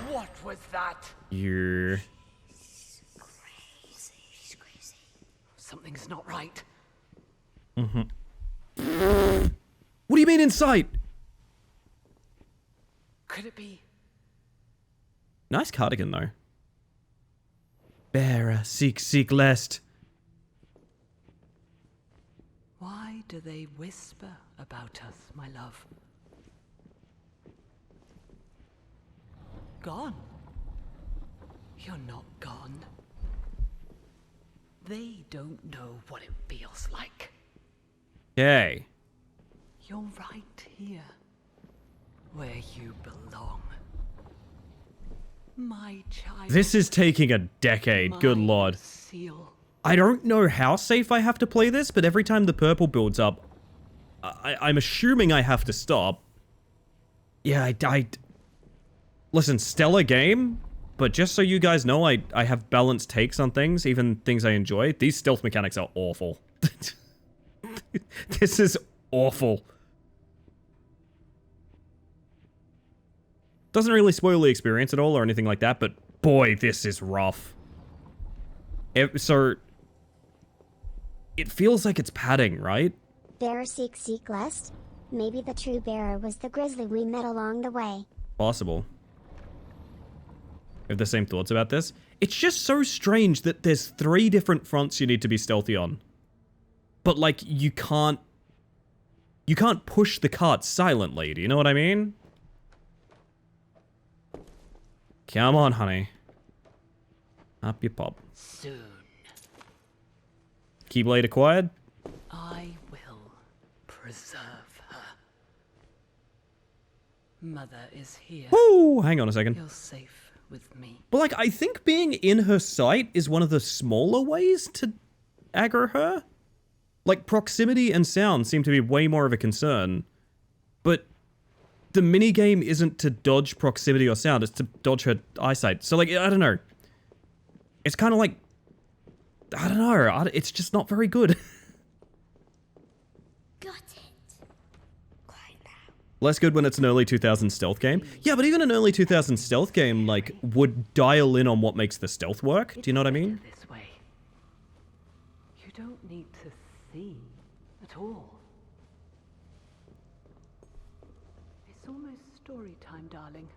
What was that? You're... She's crazy. Something's not right. What do you mean in sight? Could it be? Nice cardigan, though. Bearer, seek lest. Why do they whisper about us, my love? Gone. You're not gone. They don't know what it feels like. Okay. You're right here, where you belong. My child. This is taking a decade, good my lord. Seal. I don't know how safe I have to play this, but every time the purple builds up, I'm assuming I have to stop. Yeah, I listen, stellar game, but just so you guys know, I have balanced takes on things, even things I enjoy. These stealth mechanics are awful. This is awful. Doesn't really spoil the experience at all or anything like that, but boy, this is rough. So, it feels like it's padding, right? Bearer seek lest? Maybe the true bearer was the grizzly we met along the way. Possible. Have the same thoughts about this? It's just so strange that there's 3 different fronts you need to be stealthy on. But like, you can't push the cart silently, do you know what I mean? Come on, honey. Up you pop. Soon, Keyblade acquired? I will preserve her. Mother is here. Woo! Hang on a second. You're safe with me. But like, I think being in her sight is one of the smaller ways to aggro her. Like, proximity and sound seem to be way more of a concern. But the minigame isn't to dodge proximity or sound, it's to dodge her eyesight. So like, I don't know. It's kind of like, I don't know, it's just not very good. Got it. Quiet now. Less good when it's an early 2000s stealth game. Yeah, but even an early 2000s stealth game, like, would dial in on what makes the stealth work. Do you know what I mean? This way. You don't need to see at all. It's almost story time, darling.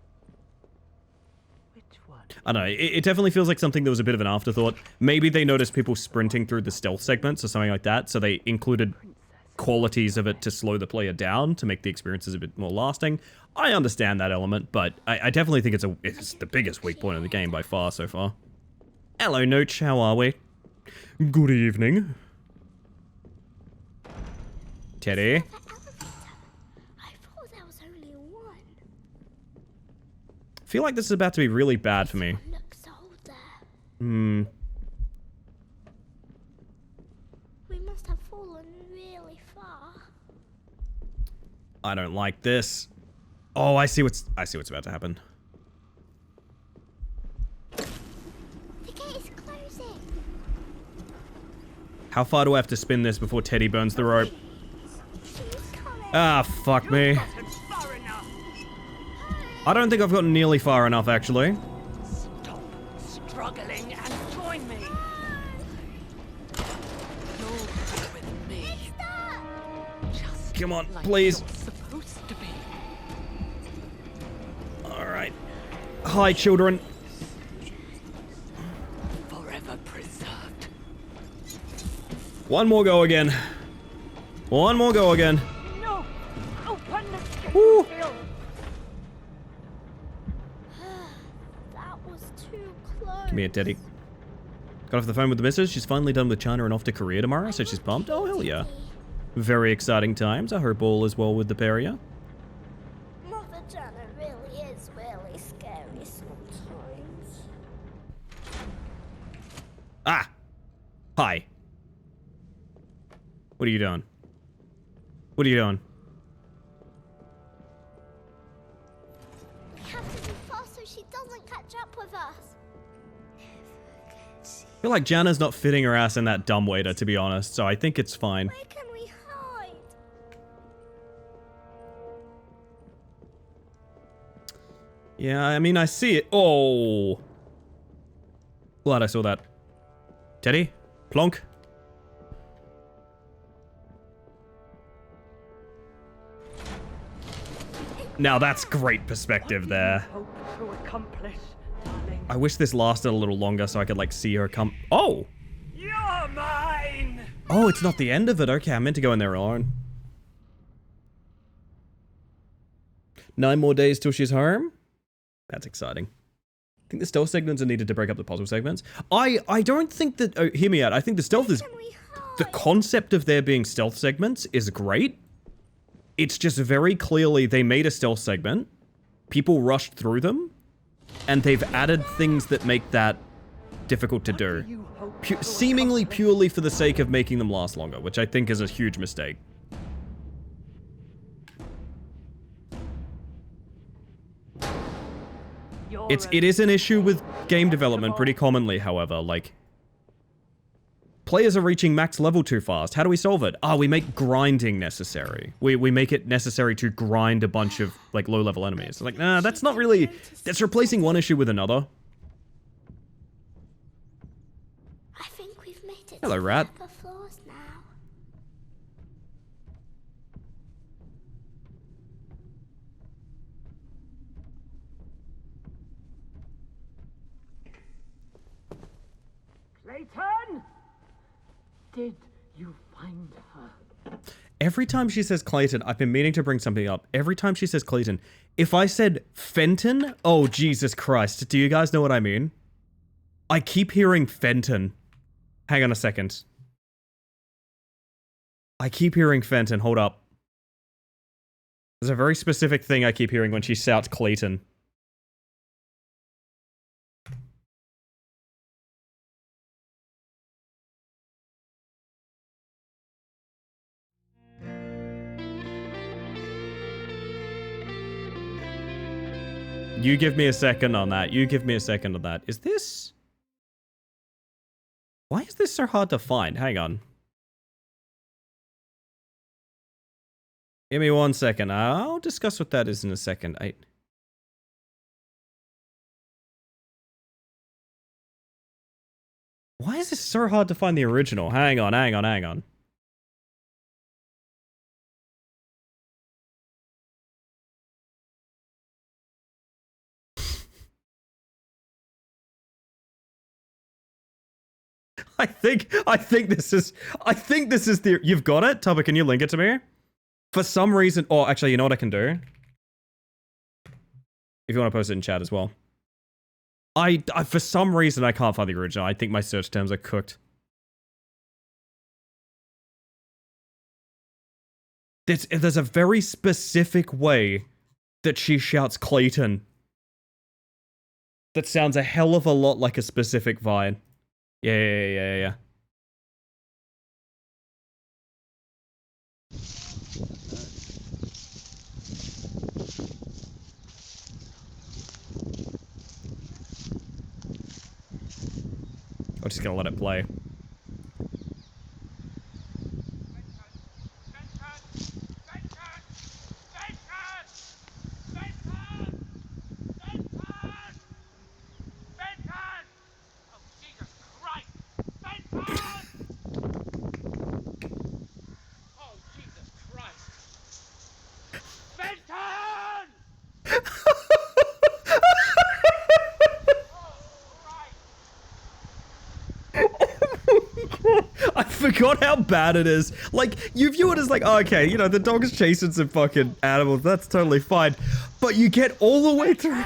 Which one? I don't know, it definitely feels like something that was a bit of an afterthought. Maybe they noticed people sprinting through the stealth segments or something like that, so they included qualities of it to slow the player down to make the experiences a bit more lasting. I understand that element, but I definitely think it's the biggest weak point in the game by far so far. Hello, Nooch, how are we? Good evening. Teddy? The elevator. I thought there was only one. I feel like this is about to be really bad for me. One looks older. We must have fallen really far. I don't like this. Oh, I see what's about to happen. The gate is closing. How far do I have to spin this before Teddy burns the rope? Ah, fuck me. I don't think I've gotten nearly far enough, actually. Stop struggling and join me. You'll be with me. Just Come on, like please. you're supposed to be. Alright. Hi, children. Forever preserved. One more go again. One more go again. No! Open the Woo. field! That was too close. Come here, Teddy. Got off the phone with the missus. She's finally done with China and off to Korea tomorrow, so she's pumped. Oh, hell yeah. Very exciting times. I hope all is well with the pair of you. Mother Jana really is really scary sometimes. Ah! Hi. What are you doing? What are you doing? We have to be fast so she doesn't catch up with us. I feel like Jana's not fitting her ass in that dumbwaiter, to be honest, so I think it's fine. Where can we hide? Yeah, I mean, I see it. Oh! Glad I saw that. Teddy? Plonk? Now that's great perspective there. Hope to accomplish, darling. I wish this lasted a little longer so I could, like, see her come. Oh! You're mine! Oh, it's not the end of it. Okay, I meant to go in there alone. 9 more days till she's home? That's exciting. I think the stealth segments are needed to break up the puzzle segments. I don't think that... Oh, hear me out. I think the stealth is... The concept of there being stealth segments is great. It's just very clearly they made a stealth segment, people rushed through them, and they've added things that make that difficult to do. Seemingly purely for the sake of making them last longer, which I think is a huge mistake. It is an issue with game development pretty commonly, however, like... Players are reaching max level too fast. How do we solve it? We make grinding necessary. We make it necessary to grind a bunch of, like, low-level enemies. Like, nah, that's not really... That's replacing one issue with another. I think we've made it Hello, to rat. the upper floors now. Clayton! Did you find her? Every time she says Clayton, I've been meaning to bring something up. Every time she says Clayton, if I said Fenton, oh Jesus Christ, do you guys know what I mean? I keep hearing Fenton. Hang on a second. I keep hearing Fenton, hold up. There's a very specific thing I keep hearing when she shouts Clayton. You give me a second on that. You give me a second on that. Is this... Why is this so hard to find? Hang on. Give me 1 second. I'll discuss what that is in a second. Why is this so hard to find the original? Hang on, hang on, hang on. I think this is the... You've got it? Tubba, can you link it to me? For some reason... Oh, actually, you know what I can do? If you want to post it in chat as well. I for some reason, I can't find the original. I think my search terms are cooked. There's a very specific way that she shouts Clayton. That sounds a hell of a lot like a specific Vine. Yeah. I'm just gonna let it play. forgot how bad it is. Like, you view it as like, oh, okay, you know, the dog's chasing some fucking animals. That's totally fine. But you get all the way through.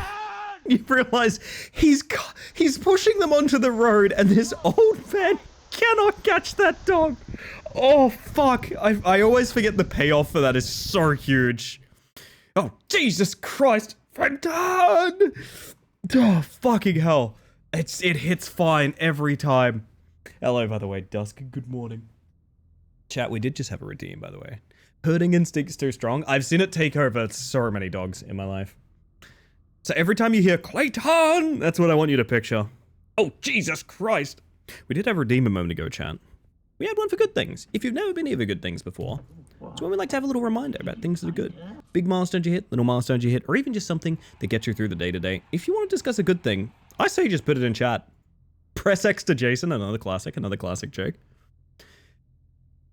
You realize he's pushing them onto the road, and this old man cannot catch that dog. Oh, fuck. I always forget the payoff for that is so huge. Oh, Jesus Christ. Fenton! Oh, fucking hell. It hits fine every time. Hello, by the way, Dusk. Good morning. Chat, we did just have a redeem, by the way. Herding instinct's too strong. I've seen it take over so many dogs in my life. So every time you hear Clayton, that's what I want you to picture. Oh, Jesus Christ. We did have a redeem a moment ago, chat. We had one for good things. If you've never been here for good things before, it's when we like to have a little reminder about things that are good. Big milestones you hit, little milestones you hit, or even just something that gets you through the day-to-day. If you want to discuss a good thing, I say just put it in chat. Press X to Jason, another classic joke.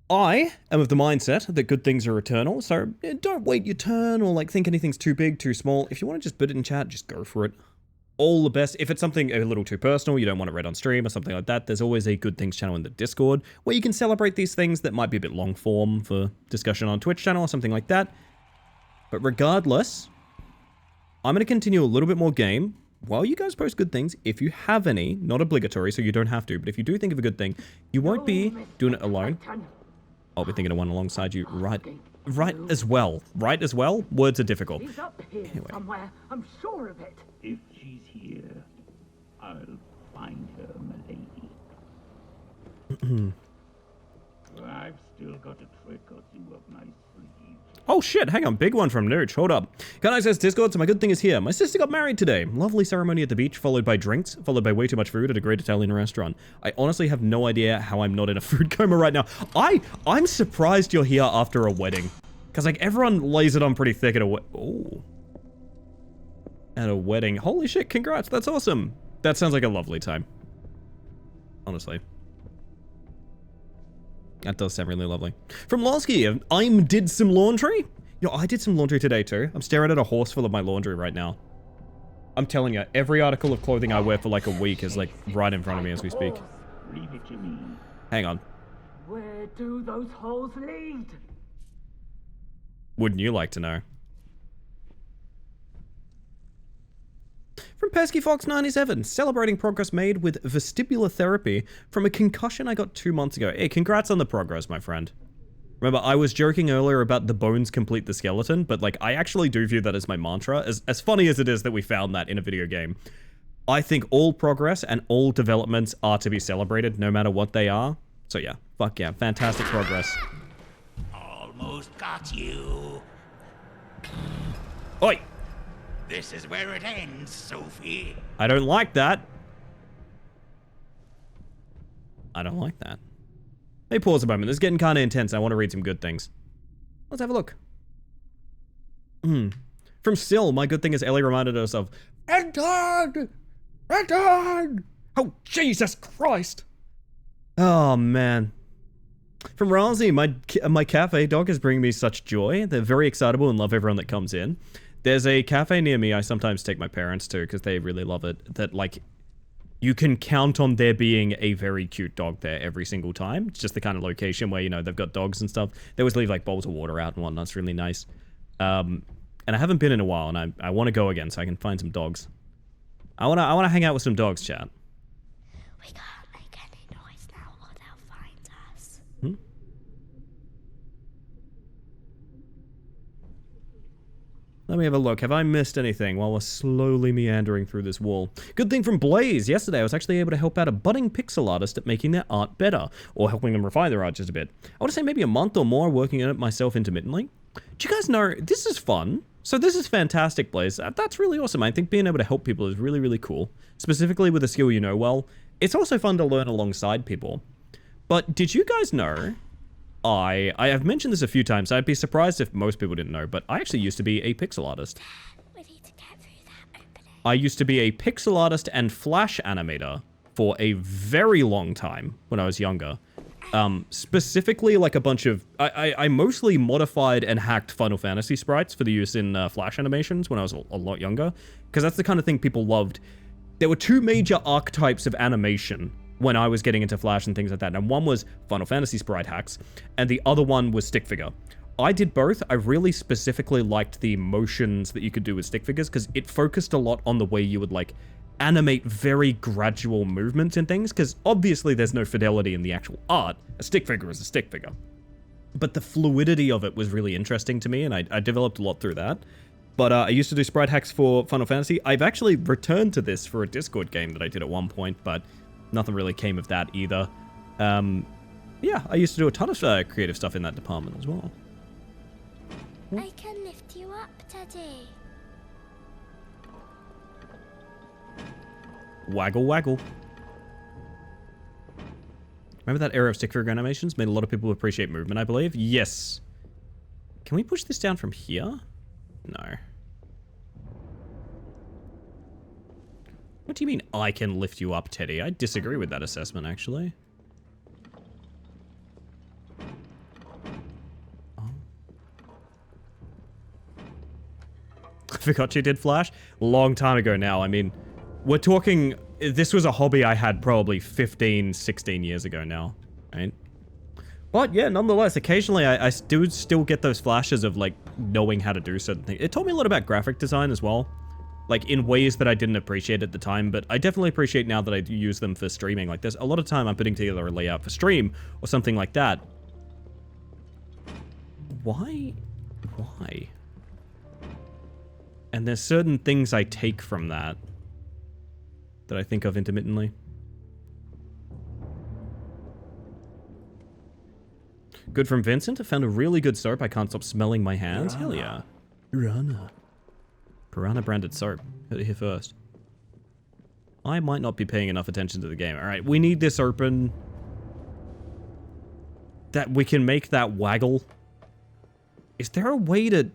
I am of the mindset that good things are eternal, so don't wait your turn or like think anything's too big, too small. If you want to just put it in chat, just go for it. All the best. If it's something a little too personal, you don't want it read on stream or something like that, there's always a good things channel in the Discord where you can celebrate these things that might be a bit long form for discussion on Twitch channel or something like that. But regardless, I'm going to continue a little bit more game while you guys post good things. If you have any, not obligatory, so you don't have to, but if you do think of a good thing, you won't be doing it alone. I'll be thinking of one alongside you right as well. Right as well? Words are difficult. He's up here somewhere. I'm sure of it. If she's here, I'll find her, m'lady. I've still got a trick or two up my sleeve. Oh shit, hang on, big one from Nooch, hold up. Can I access Discord? So my good thing is here. My sister got married today. Lovely ceremony at the beach, followed by drinks, followed by way too much food at a great Italian restaurant. I honestly have no idea how I'm not in a food coma right now. I'm surprised you're here after a wedding. Cause like everyone lays it on pretty thick at at a wedding. Holy shit, congrats, that's awesome. That sounds like a lovely time. Honestly. That does sound really lovely. From Lonsky, I did some laundry. Yo, I did some laundry today too. I'm staring at a horse full of my laundry right now. I'm telling you, every article of clothing I wear for like a week is like right in front of me as we speak. Leave it to me. Hang on. Where do those holes lead? Wouldn't you like to know? From Pesky Fox 97, celebrating progress made with vestibular therapy from a concussion I got 2 months ago. Hey, congrats on the progress, my friend. Remember, I was joking earlier about the bones complete the skeleton, but like, I actually do view that as my mantra. As funny as it is that we found that in a video game, I think all progress and all developments are to be celebrated, no matter what they are. So yeah, fuck yeah, fantastic progress. Almost got you. Oi! This is where it ends, Sophie. I don't like that. I don't like that. Hey, pause a moment. This is getting kind of intense. I want to read some good things. Let's have a look. From Still, my good thing is Ellie reminded us of Fenton! Fenton! Oh, Jesus Christ! Oh, man. From Ramsey, my cafe dog is bringing me such joy. They're very excitable and love everyone that comes in. There's a cafe near me I sometimes take my parents to because they really love it. That, like, you can count on there being a very cute dog there every single time. It's just the kind of location where, you know, they've got dogs and stuff. They always leave, like, bowls of water out and whatnot. It's really nice. And I haven't been in a while, and I want to go again so I can find some dogs. I want to hang out with some dogs, chat. We can't make any noise now or they'll find us. Let me have a look. Have I missed anything while we're slowly meandering through this wall? Good thing from Blaze. Yesterday, I was actually able to help out a budding pixel artist at making their art better, or helping them refine their art just a bit. I want to say maybe a month or more working on it myself intermittently. Do you guys know, this is fun. So this is fantastic, Blaze. That's really awesome. I think being able to help people is really, really cool. Specifically with a skill you know well. It's also fun to learn alongside people. But did you guys know... I have mentioned this a few times. I'd be surprised if most people didn't know, but I actually used to be a pixel artist. We need to get through that opening. I used to be a pixel artist and Flash animator for a very long time when I was younger. Specifically, like a bunch of... I mostly modified and hacked Final Fantasy sprites for the use in Flash animations when I was a lot younger, because that's the kind of thing people loved. There were two major archetypes of animation when I was getting into Flash and things like that. And one was Final Fantasy sprite hacks, and the other one was stick figure. I did both. I really specifically liked the motions that you could do with stick figures because it focused a lot on the way you would like animate very gradual movements and things, because obviously there's no fidelity in the actual art. A stick figure is a stick figure. But the fluidity of it was really interesting to me, and I developed a lot through that. But I used to do sprite hacks for Final Fantasy. I've actually returned to this for a Discord game that I did at one point, but nothing really came of that either. Yeah, I used to do a ton of creative stuff in that department as well. I can lift you up, Teddy. Waggle, waggle. Remember that era of stick figure animations? Made a lot of people appreciate movement, I believe. Yes. Can we push this down from here? No. What do you mean, I can lift you up, Teddy? I disagree with that assessment, actually. Oh. I forgot you did Flash. Long time ago now. I mean, we're talking... This was a hobby I had probably 15, 16 years ago now, right? But yeah, nonetheless, occasionally I do still get those flashes of like knowing how to do certain things. It taught me a lot about graphic design as well, like in ways that I didn't appreciate at the time, but I definitely appreciate now that I do use them for streaming. Like there's a lot of time I'm putting together a layout for stream or something like that. Why? Why? And there's certain things I take from that I think of intermittently. Good from Vincent. I found a really good soap. I can't stop smelling my hands. Hell yeah. Piranha. Piranha branded soap. Heard it here first. I might not be paying enough attention to the game. Alright, we need this open. That we can make that waggle. Is there a way to... Am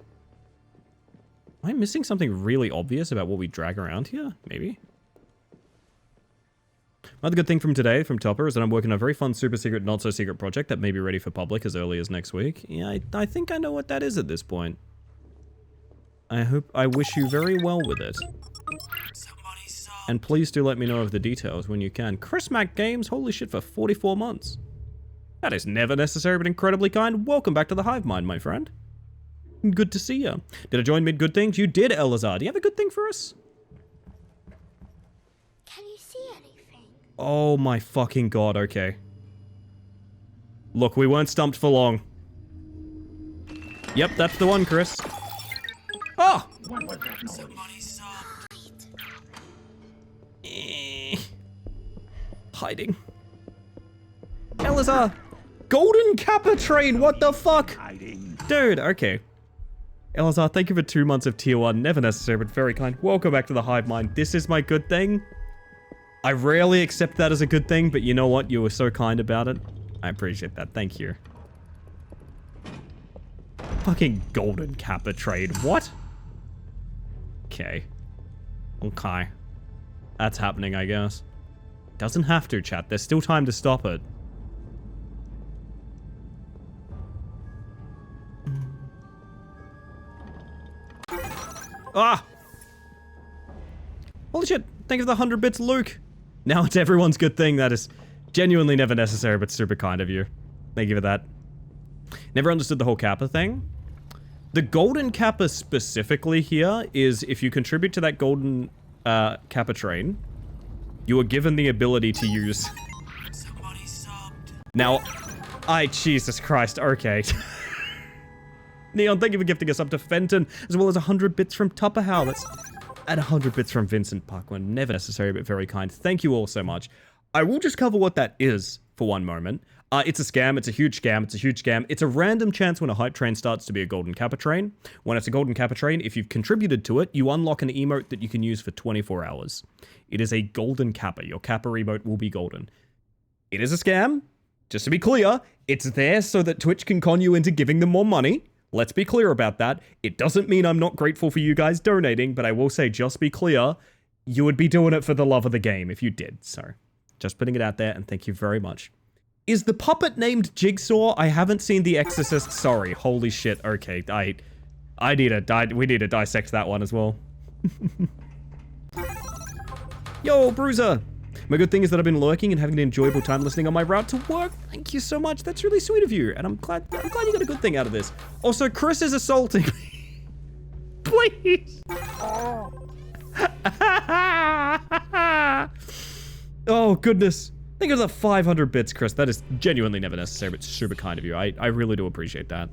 I missing something really obvious about what we drag around here? Maybe. Another good thing from today, from Topper, is that I'm working on a very fun super secret, not so secret project that may be ready for public as early as next week. Yeah, I think I know what that is at this point. I wish you very well with it. And please do let me know of the details when you can. Chris Mac Games, holy shit, for 44 months. That is never necessary but incredibly kind. Welcome back to the Hive Mind, my friend. Good to see you. Did I join mid good things? You did, Elazar. Do you have a good thing for us? Can you see anything? Oh my fucking god, okay. Look, we weren't stumped for long. Yep, that's the one, Chris. Oh! Hiding. Elazar! Golden Kappa train, what the fuck? Dude, okay. Elazar, thank you for 2 months of tier 1. Never necessary, but very kind. Welcome back to the Hive Mind. This is my good thing. I rarely accept that as a good thing, but you know what? You were so kind about it. I appreciate that. Thank you. Fucking Golden Kappa trade. What? Okay. Okay. That's happening, I guess. Doesn't have to, chat. There's still time to stop it. Ah! Holy shit, thank you for the 100 bits, Luke. Now it's everyone's good thing. That is genuinely never necessary, but super kind of you. Thank you for that. Never understood the whole Kappa thing. The Golden Kappa specifically here is if you contribute to that Golden Kappa train, you are given the ability to use... Now, Jesus Christ, okay. Neon, thank you for gifting us up to Fenton, as well as 100 bits from Tupperhow. That's at 100 bits from Vincent Parkman. Never necessary, but very kind. Thank you all so much. I will just cover what that is for one moment. It's a scam. It's a huge scam. It's a huge scam. It's a random chance when a hype train starts to be a Golden Kappa train. When it's a Golden Kappa train, if you've contributed to it, you unlock an emote that you can use for 24 hours. It is a Golden Kappa. Your Kappa emote will be golden. It is a scam. Just to be clear, it's there so that Twitch can con you into giving them more money. Let's be clear about that. It doesn't mean I'm not grateful for you guys donating, but I will say, just be clear, you would be doing it for the love of the game if you did. So, just putting it out there, and thank you very much. Is the puppet named Jigsaw? I haven't seen The Exorcist. Sorry. Holy shit. Okay, we need to dissect that one as well. Yo, Bruiser! My good thing is that I've been lurking and having an enjoyable time listening on my route to work. Thank you so much. That's really sweet of you. And I'm glad you got a good thing out of this. Also, Chris is assaulting me. Please. Oh, goodness. Think of the 500 bits, Chris. That is genuinely never necessary, but super kind of you. I really do appreciate that.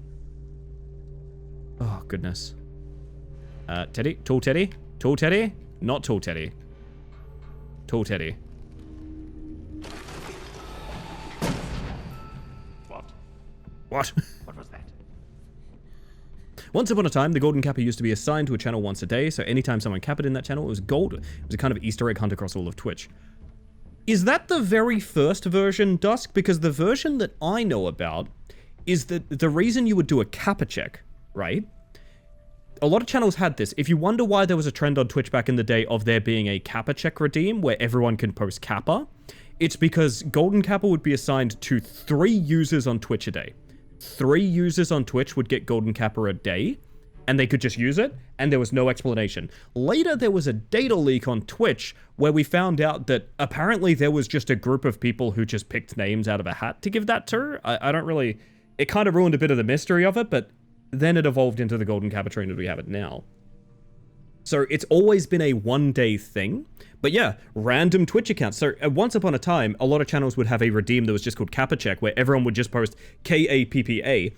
Oh, goodness. Teddy? Tall Teddy? Tall Teddy? Not Tall Teddy. Tall Teddy. What? What? What was that? Once upon a time, the Golden Kappa used to be assigned to a channel once a day, so anytime someone kappaed in that channel, it was gold. It was a kind of Easter egg hunt across all of Twitch. Is that the very first version, Dusk? Because the version that I know about is that the reason you would do a kappa check, right? A lot of channels had this. If you wonder why there was a trend on Twitch back in the day of there being a kappa check redeem where everyone can post kappa, it's because Golden Kappa would be assigned to 3 users on Twitch a day. 3 users on Twitch would get Golden Kappa a day, and they could just use it, and there was no explanation. Later, there was a data leak on Twitch where we found out that apparently there was just a group of people who just picked names out of a hat to give that to. I don't really... It kind of ruined a bit of the mystery of it, but then it evolved into the Golden Kappa train that we have it now. So it's always been a one-day thing. But yeah, random Twitch accounts. So once upon a time, a lot of channels would have a redeem that was just called Kappa Check, where everyone would just post K-A-P-P-A,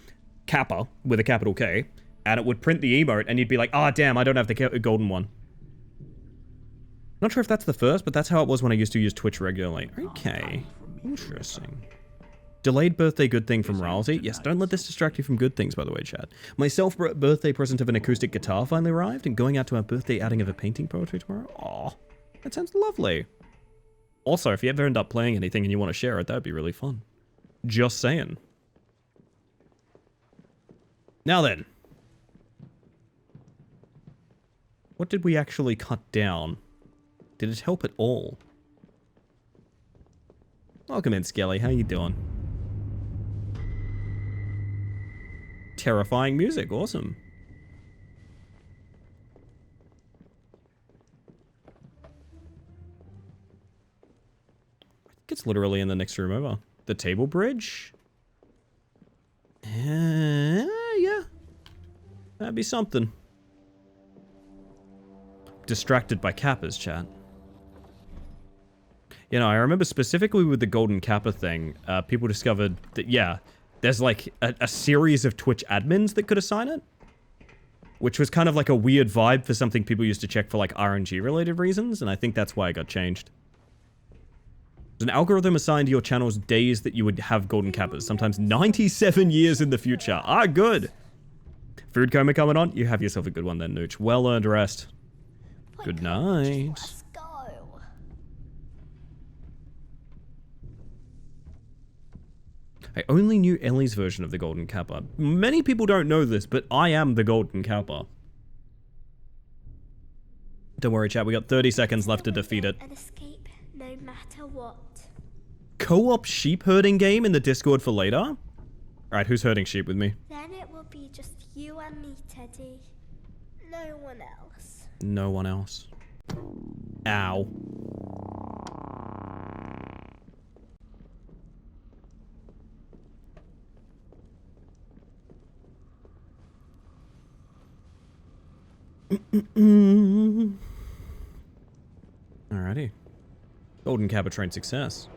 Kappa, with a capital K, and it would print the emote, and you'd be like, ah, damn, I don't have the golden one. Not sure if that's the first, but that's how it was when I used to use Twitch regularly. Okay, interesting. Delayed birthday good thing from Rousey. Yes, don't let this distract you from good things, by the way, chat. My self-birthday present of an acoustic guitar finally arrived, and going out to our birthday outing of a painting poetry tomorrow. Aw, that sounds lovely. Also, if you ever end up playing anything and you want to share it, that would be really fun. Just saying. Now then. What did we actually cut down? Did it help at all? Welcome in, Skelly. How you doing? Terrifying music. Awesome. I think it's literally in the next room over. The table bridge? Yeah. That'd be something. Distracted by Kappas, chat. You know, I remember specifically with the Golden Kappa thing, people discovered that, yeah, there's like a series of Twitch admins that could assign it. Which was kind of like a weird vibe for something people used to check for like RNG related reasons, and I think that's why it got changed. There's an algorithm assigned to your channel's days that you would have Golden Kappas, sometimes 97 years in the future. Ah, good! Food coma coming on? You have yourself a good one then, Nooch. Well-earned rest. Good night. Let's go. I only knew Ellie's version of the Golden Kappa. Many people don't know this, but I am the Golden Kappa. Don't worry, chat. We got 30 seconds left to defeat it. An escape, no matter what. Co-op sheep herding game in the Discord for later? Alright, who's herding sheep with me? Then it will be just you and me, Teddy. No one else. No one else. Ow. Alrighty. Golden Kappa train success.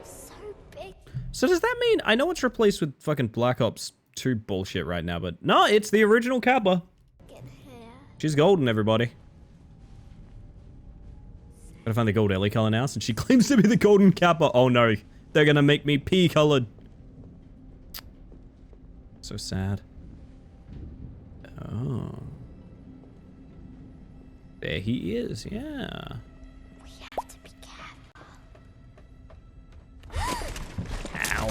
So big. So does that mean, I know it's replaced with fucking Black Ops 2 bullshit right now, but no, it's the original Kappa. In here. She's golden, everybody. Gotta find the gold Ellie color now, since she claims to be the Golden Kappa. Oh no, they're gonna make me pea colored. So sad. Oh. There he is, yeah. We have to be careful. Ow.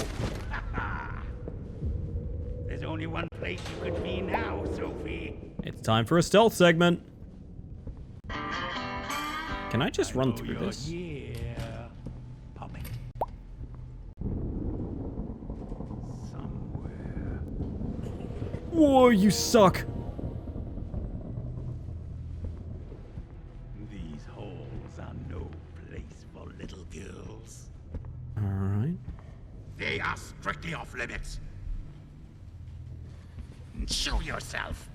There's only one place you could be now, Sophie. It's time for a stealth segment. Can I just run through this? Yeah. Pop it. Somewhere. Whoa, you suck. These halls are no place for little girls. Alright. They are strictly off limits. Show yourself.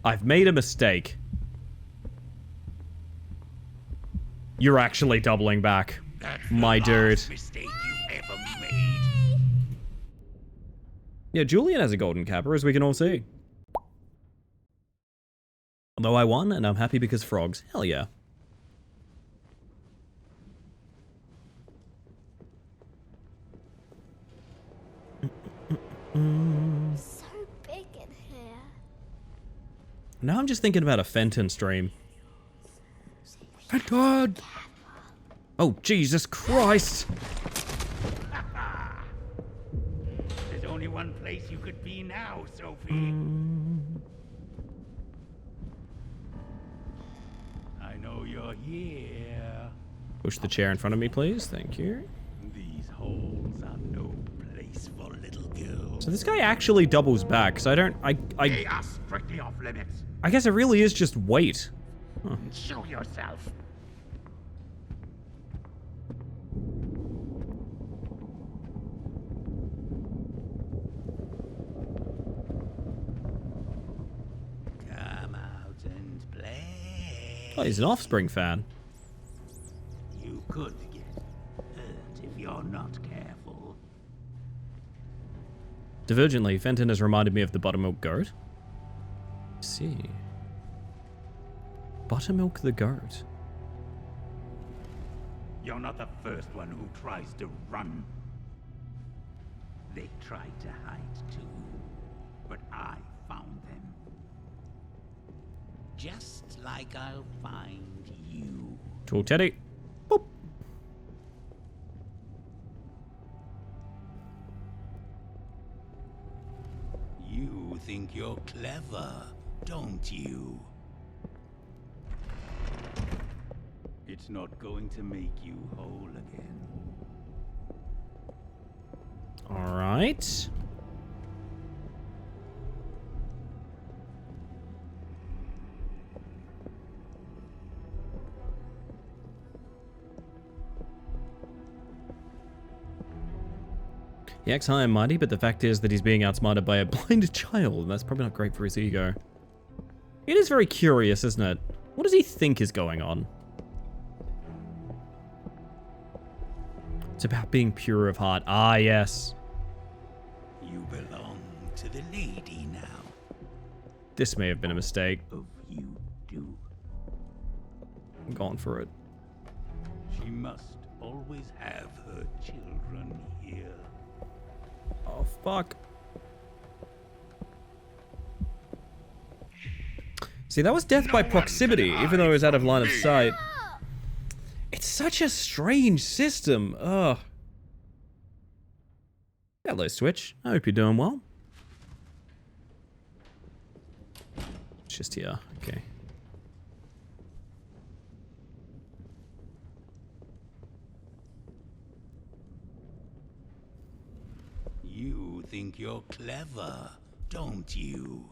I've made a mistake. You're actually doubling back. That's My the dude. last mistake you ever made. Yeah, Julian has a golden capper, as we can all see. Although I won, and I'm happy because frogs. Hell yeah. So big in here. Now I'm just thinking about a Fenton stream. Fenton! Oh, Jesus Christ! There's only one place you could be now, Sophie. I know you're here. Push the chair in front of me, please. Thank you. These holes are no place for little girls. So this guy actually doubles back, so I don't... They are strictly off limits. I guess it really is just wait. Show yourself. Come out and play. Oh, he's an Offspring fan. You could get hurt if you're not careful. Divergently, Fenton has reminded me of the Buttermilk Goat. Let's see. Buttermilk the Goat. You're not the first one who tries to run. They tried to hide too, but I found them. Just like I'll find you. Tool Teddy. Boop. You think you're clever, don't you? It's not going to make you whole again. All right. He acts high and mighty, but the fact is that he's being outsmarted by a blind child, and that's probably not great for his ego. It is very curious, isn't it? What does he think is going on? It's about being pure of heart. Ah, yes. You belong to the lady now. This may have been a mistake. Of you do. I'm going for it. She must always have her children here. Oh, fuck. See, that was death by proximity, even though it was out of line of sight. It's such a strange system. Ugh. Hello, Switch. I hope you're doing well. It's just here. Okay. You think you're clever, don't you?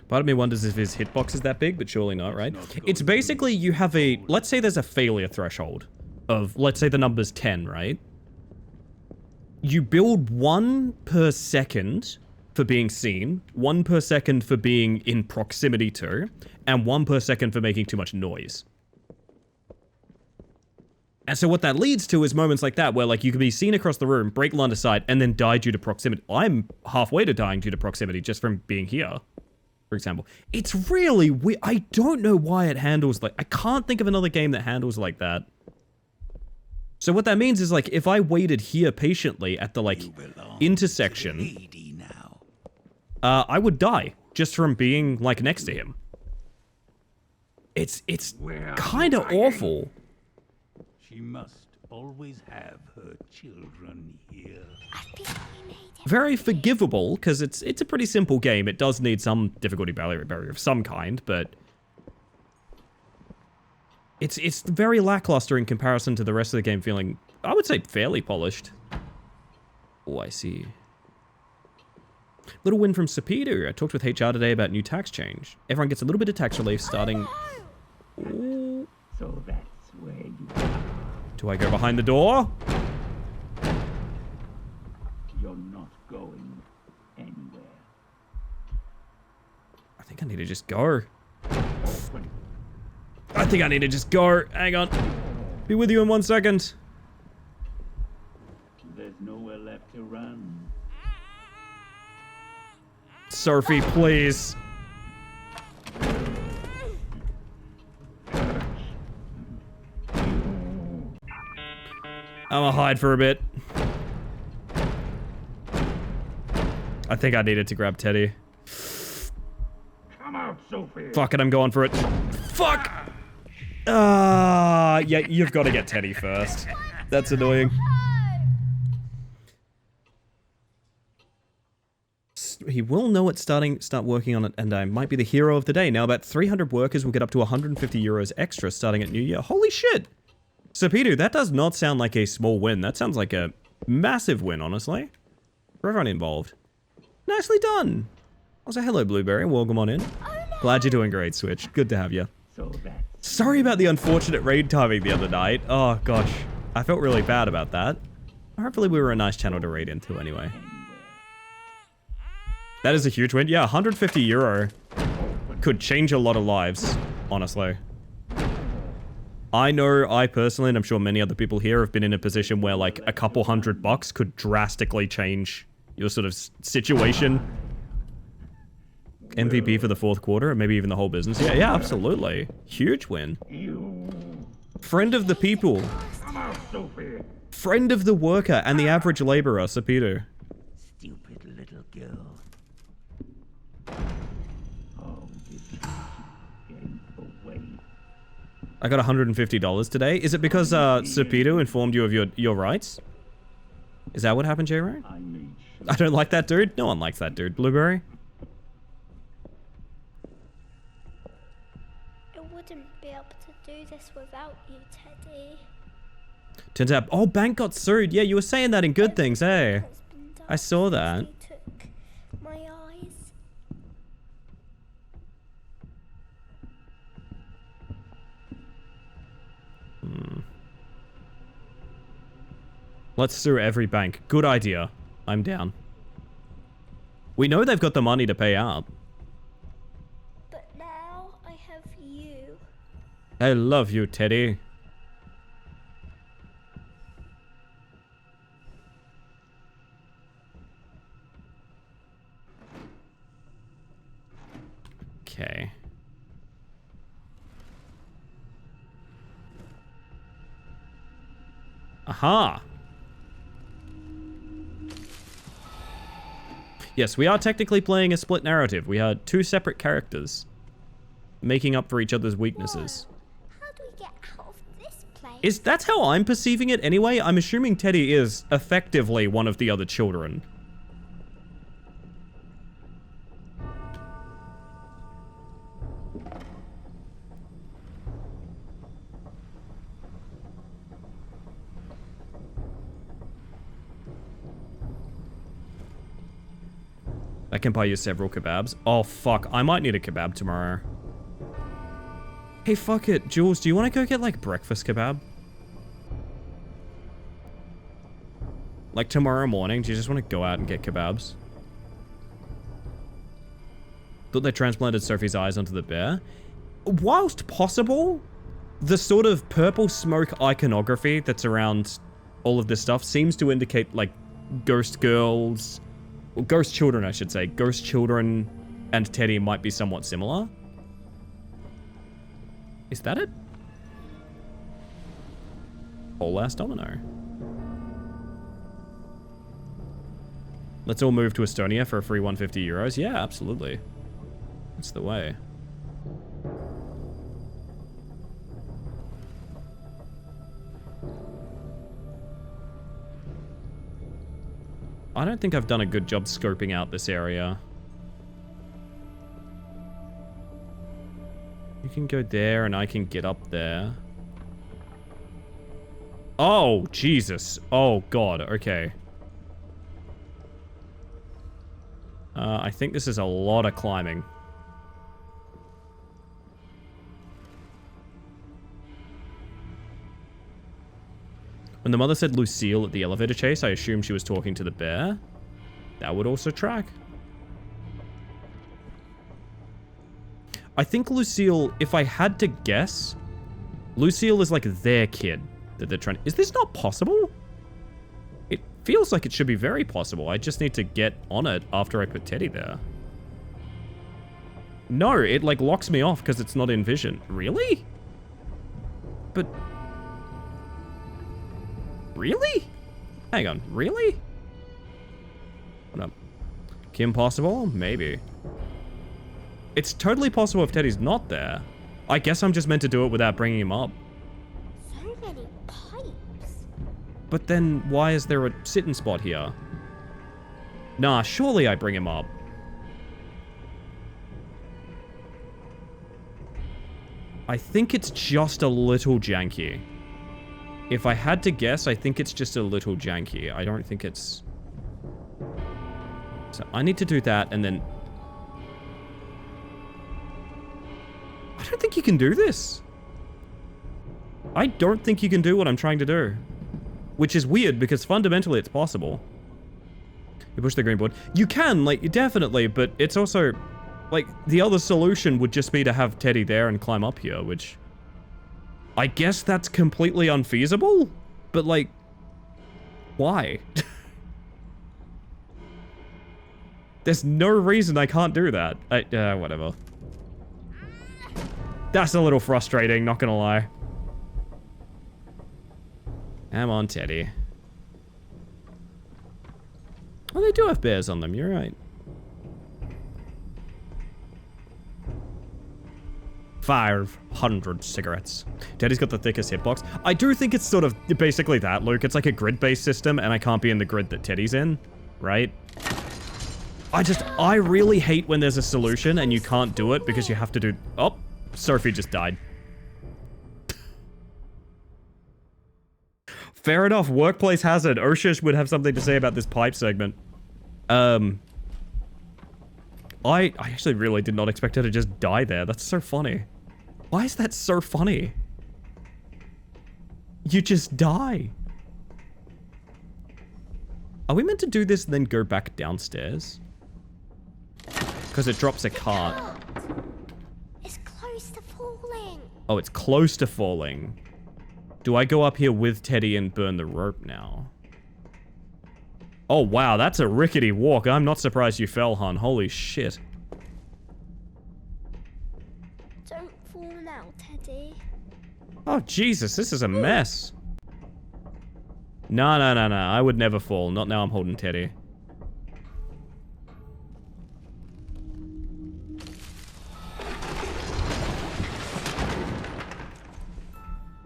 Part of me wonders if his hitbox is that big, but surely not, right? It's basically you have a... Let's say there's a failure threshold of, let's say the number's 10, right? You build 1 per second for being seen, 1 per second for being in proximity to, and 1 per second for making too much noise. And so what that leads to is moments like that where like you can be seen across the room, break line of sight, and then die due to proximity. I'm halfway to dying due to proximity just from being here, for example. It's really weird. I don't know why it handles like... I can't think of another game that handles like that. So what that means is like if I waited here patiently at the like intersection, I would die just from being like next to him. It's kind of awful. She must always have her children here. Very forgivable, because it's a pretty simple game. It does need some difficulty barrier of some kind, but... It's very lackluster in comparison to the rest of the game feeling, I would say, fairly polished. Oh, I see. Little win from Sapidu. I talked with HR today about new tax change. Everyone gets a little bit of tax relief starting... Ooh. So that's where you are. Do I go behind the door? You're not going anywhere. I think I need to just go. Open. I think I need to just go. Hang on. Be with you in 1 second. There's nowhere left to run. Sophie, please. I'm gonna hide for a bit. I think I needed to grab Teddy. Come out, Sophie. Fuck it, I'm going for it. Fuck! Yeah, you've got to get Teddy first. That's annoying. He will know it's start working on it, and I might be the hero of the day. Now, about 300 workers will get up to 150 euros extra starting at New Year. Holy shit! Serpidu, that does not sound like a small win. That sounds like a massive win, honestly. For everyone involved. Nicely done! Also, hello, Blueberry. Welcome on in. Glad you're doing great, Switch. Good to have you. So that's Sorry about the unfortunate raid timing the other night. Oh, gosh. I felt really bad about that. Hopefully we were a nice channel to raid into anyway. That is a huge win. Yeah, 150 euro could change a lot of lives, honestly. I know I personally, and I'm sure many other people here, have been in a position where like a couple $100 could drastically change your sort of situation. MVP for the 4th quarter, and maybe even the whole business. Yeah, absolutely. Huge win. Friend of the people. come out, Sophie. Friend of the worker and the average laborer, Serpidu. Stupid little girl. Oh, did you get away? I got $150 today. Is it because Serpidu informed you of your rights? Is that what happened, J-Ray? I made sure. I don't like that dude. No one likes that dude. Blueberry? I wouldn't be able to do this without you, Teddy. Turns out, oh, Bank got sued. Yeah, you were saying that in good things, hey. Has been done I saw that. since they took my eyes. Let's sue every bank. Good idea. I'm down. We know they've got the money to pay out. But now I have you. I love you, Teddy. Okay. Aha! Yes, we are technically playing a split narrative. We are 2 separate characters, making up for each other's weaknesses. How do we get out of this place? That's how I'm perceiving it anyway? I'm assuming Teddy is effectively one of the other children. I can buy you several kebabs. Oh, fuck. I might need a kebab tomorrow. Hey, fuck it. Jules, do you want to go get, like, breakfast kebab? Like, tomorrow morning, do you just want to go out and get kebabs? Thought they transplanted Sophie's eyes onto the bear. Whilst possible, the sort of purple smoke iconography that's around all of this stuff seems to indicate, like, ghost girls... Well, ghost children, I should say. Ghost children and Teddy might be somewhat similar. Is that it? Whole last domino. Let's all move to Estonia for a free 150 euros. Yeah, absolutely. That's the way. I don't think I've done a good job scoping out this area. You can go there and I can get up there. Oh, Jesus. Oh, God. Okay. I think this is a lot of climbing. When the mother said Lucille at the elevator chase, I assumed she was talking to the bear. That would also track. I think Lucille, if I had to guess, Lucille is like their kid that they're trying to... Is this not possible? It feels like it should be very possible. I just need to get on it after I put Teddy there. No, it like locks me off because it's not in vision. Really? But... Really? Hang on, really? Hold up. Kim possible? Maybe. It's totally possible if Teddy's not there. I guess I'm just meant to do it without bringing him up. So many pipes. But then why is there a sitting spot here? Nah, surely I bring him up. I think it's just a little janky. If I had to guess, I think it's just a little janky. I don't think it's... So I need to do that and then... I don't think you can do this. I don't think you can do what I'm trying to do. Which is weird because fundamentally it's possible. You push the green board. You can, like, definitely, but it's also... Like, the other solution would just be to have Teddy there and climb up here, which... I guess that's completely unfeasible? But, like... Why? There's no reason I can't do that. Whatever. That's a little frustrating, not gonna lie. Come on, Teddy. Oh, they do have bears on them, you're right. 500 cigarettes. Teddy's got the thickest hitbox. I do think it's sort of basically that, Luke. It's like a grid-based system, and I can't be in the grid that Teddy's in, right? I really hate when there's a solution and you can't do it because you have to do... Oh, Sophie just died. Fair enough, workplace hazard. Oshish would have something to say about this pipe segment. I actually really did not expect her to just die there. That's so funny. Why is that so funny? You just die. Are we meant to do this and then go back downstairs? Because it drops a cart. It's close to falling. Oh, it's close to falling. Do I go up here with Teddy and burn the rope now? Oh, wow, that's a rickety walk. I'm not surprised you fell, hon. Holy shit. Don't fall now, Teddy. Oh, Jesus, this is a mess. No. I would never fall. Not now I'm holding Teddy.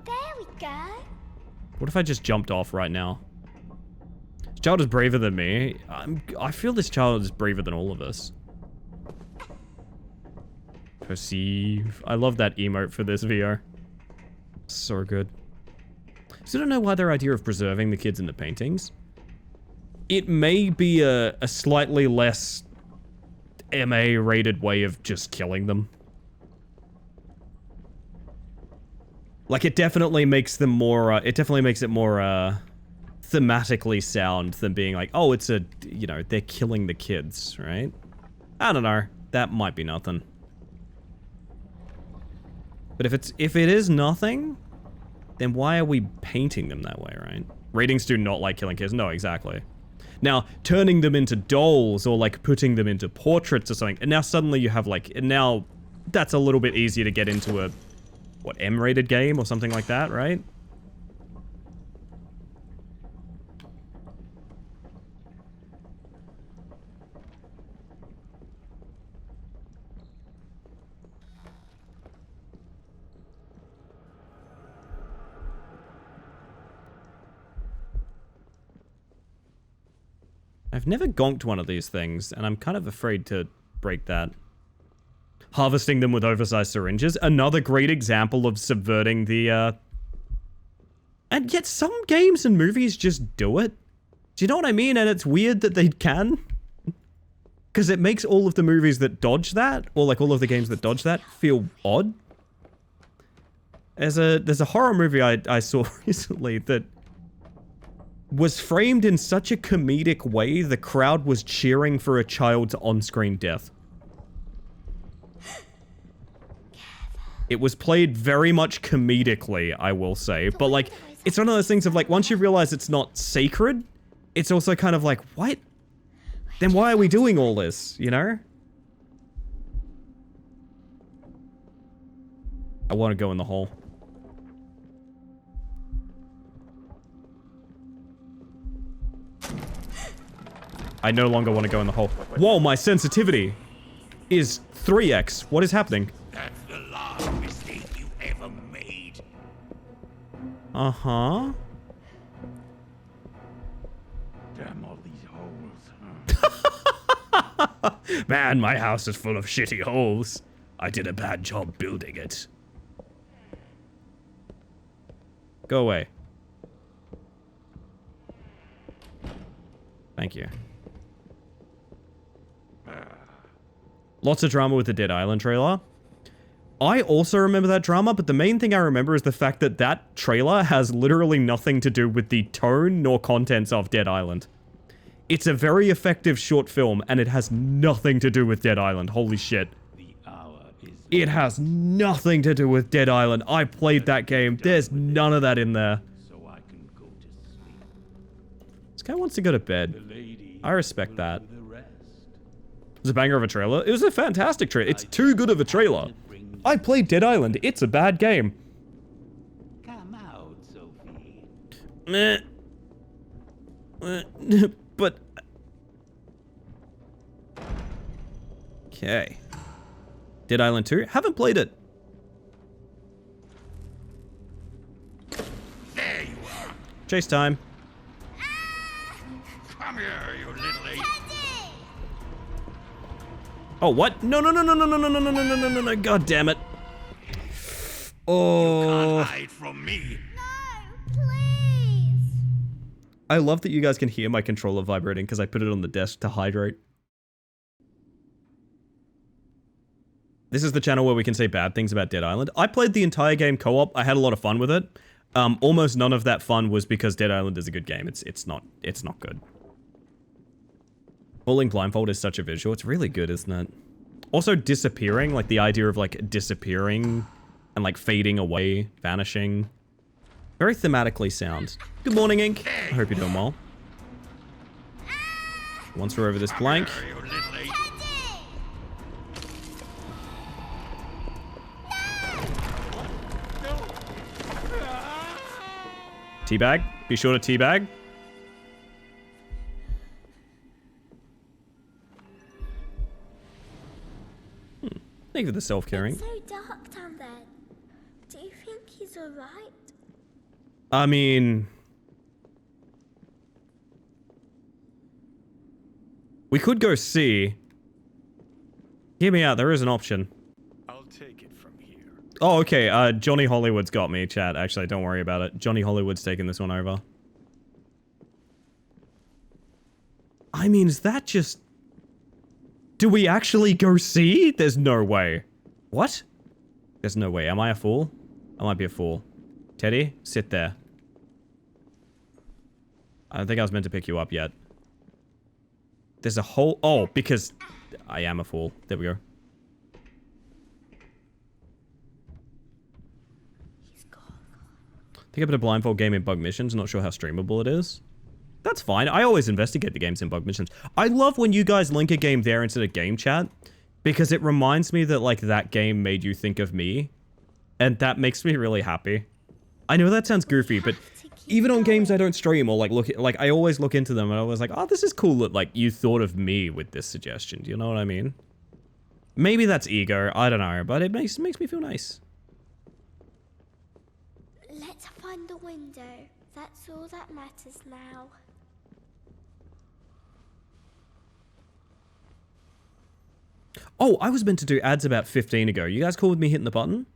There we go. What if I just jumped off right now? This child is braver than me. I feel this child is braver than all of us. Perceive. I love that emote for this VR. So good. So I don't know why their idea of preserving the kids in the paintings. It may be a slightly less MA-rated way of just killing them. Like, it definitely makes them more, it definitely makes it more, thematically sound than being like, oh, it's a, you know, they're killing the kids, right? I don't know. That might be nothing. But if it is nothing, then why are we painting them that way, right? Ratings do not like killing kids. No, exactly. Now, turning them into dolls or, like, putting them into portraits or something, and now suddenly you have, like, now that's a little bit easier to get into a, what, M-rated game or something like that, right? I've never gonked one of these things, and I'm kind of afraid to break that. Harvesting them with oversized syringes. Another great example of subverting the, And yet some games and movies just do it. Do you know what I mean? And it's weird that they can. Because it makes all of the movies that dodge that, or like all of the games that dodge that, feel odd. There's a horror movie I saw recently that was framed in such a comedic way, the crowd was cheering for a child's on-screen death. It was played very much comedically, I will say. But, like, it's one of those things of, like, once you realize it's not sacred, it's also kind of like, what? Then why are we doing all this, you know? I want to go in the hole. I no longer want to go in the hole. Whoa, my sensitivity is 3x. What is happening? That's the last mistake you ever made. Uh-huh. Damn all these holes. Man, my house is full of shitty holes. I did a bad job building it. Go away. Thank you. Lots of drama with the Dead Island trailer. I also remember that drama, but the main thing I remember is the fact that that trailer has literally nothing to do with the tone nor contents of Dead Island. It's a very effective short film, and it has nothing to do with Dead Island. Holy shit. The hour is It has nothing to do with Dead Island. I played that game. There's none of that in there. so I can go to sleep. This guy wants to go to The bed. lady I respect that. will do the rest. It was a banger of a trailer. It was a fantastic trailer. It's too good of a trailer. I played Dead Island. It's a bad game. Come out, Sophie. Meh. But... Okay. Dead Island 2? Haven't played it. There you are. Chase time. Come here, you little ape. Oh, what? No, no, no, no, no, no, no, no, no, no, no, no, no, no, god damn it. Oh. Can't hide from me. Please. I love that you guys can hear my controller vibrating because I put it on the desk to hydrate. This is the channel where we can say bad things about Dead Island. I played the entire game co-op. I had a lot of fun with it. Almost none of that fun was because Dead Island is a good game. It's not good. Falling Blindfold is such a visual. It's really good, isn't it? Also disappearing, like the idea of like disappearing and like fading away, vanishing. Very thematically sound. Good morning, Ink. I hope you're doing well. Once we're over this plank. You little ape. Teabag. Be sure to teabag. Thank you for the self-caring. It's so dark down there. Do you think he's alright? I mean... we could go see. Hear me out, there is an option. I'll take it from here. Oh, okay, Johnny Hollywood's got me, chat. Actually, don't worry about it. Johnny Hollywood's taking this one over. I mean, is that just... do we actually go see? There's no way. What? There's no way. Am I a fool? I might be a fool. Teddy, sit there. I don't think I was meant to pick you up yet. There's a whole... oh, because I am a fool. There we go. He's gone. I think I put a blindfold game in bug missions. Not sure how streamable it is. That's fine. I always investigate the games in bug missions. I love when you guys link a game there instead of game chat, because it reminds me that, like, that game made you think of me, and that makes me really happy. I know that sounds goofy, but even on games I don't stream or, like, I always look into them, and I was like, oh, this is cool that, like, you thought of me with this suggestion. Do you know what I mean? Maybe that's ego. I don't know, but it makes me feel nice. Let's find the window. That's all that matters now. Oh, I was meant to do ads about 15 ago. You guys cool with me hitting the button?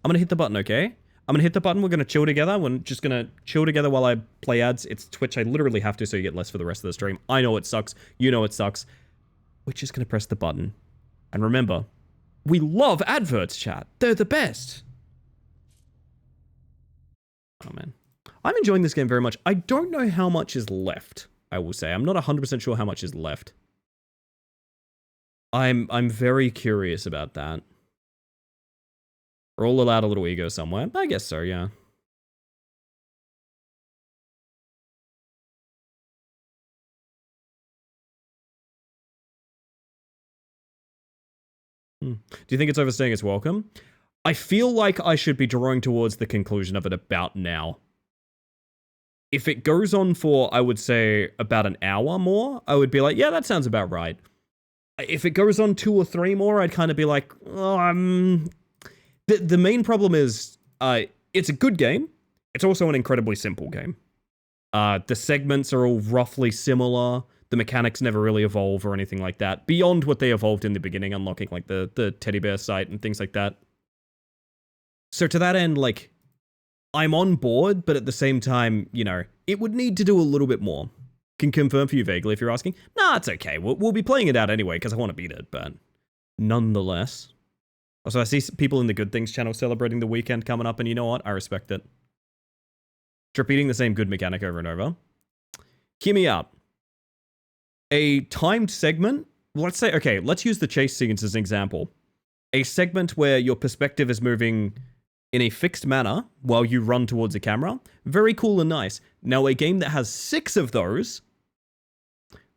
I'm gonna hit the button, okay? I'm gonna hit the button. We're gonna chill together. We're just gonna chill together while I play ads. It's Twitch. I literally have to so you get less for the rest of the stream. I know it sucks. You know it sucks. We're just gonna press the button. And remember, we love adverts, chat. They're the best. Oh, man. I'm enjoying this game very much. I don't know how much is left, I will say. I'm not 100% sure how much is left. I'm very curious about that. We're all allowed a little ego somewhere. I guess so, yeah. Do you think it's overstaying its welcome? I feel like I should be drawing towards the conclusion of it about now. If it goes on for, I would say, about an hour more, I would be like, yeah, that sounds about right. If it goes on 2 or 3 more, I'd kind of be like, oh, The main problem is, it's a good game. It's also an incredibly simple game. The segments are all roughly similar. The mechanics never really evolve or anything like that, beyond what they evolved in the beginning, unlocking like the teddy bear site and things like that. So to that end, like, I'm on board, but at the same time, you know, it would need to do a little bit more. Can confirm for you vaguely if you're asking. Nah, it's okay. We'll be playing it out anyway, because I want to beat it, but nonetheless. Also, I see people in the Good Things channel celebrating the weekend coming up, and you know what? I respect it. It's repeating the same good mechanic over and over. Hear me out. A timed segment, let's say, okay, let's use the chase scenes as an example. A segment where your perspective is moving in a fixed manner while you run towards a camera. Very cool and nice. Now, a game that has 6 of those,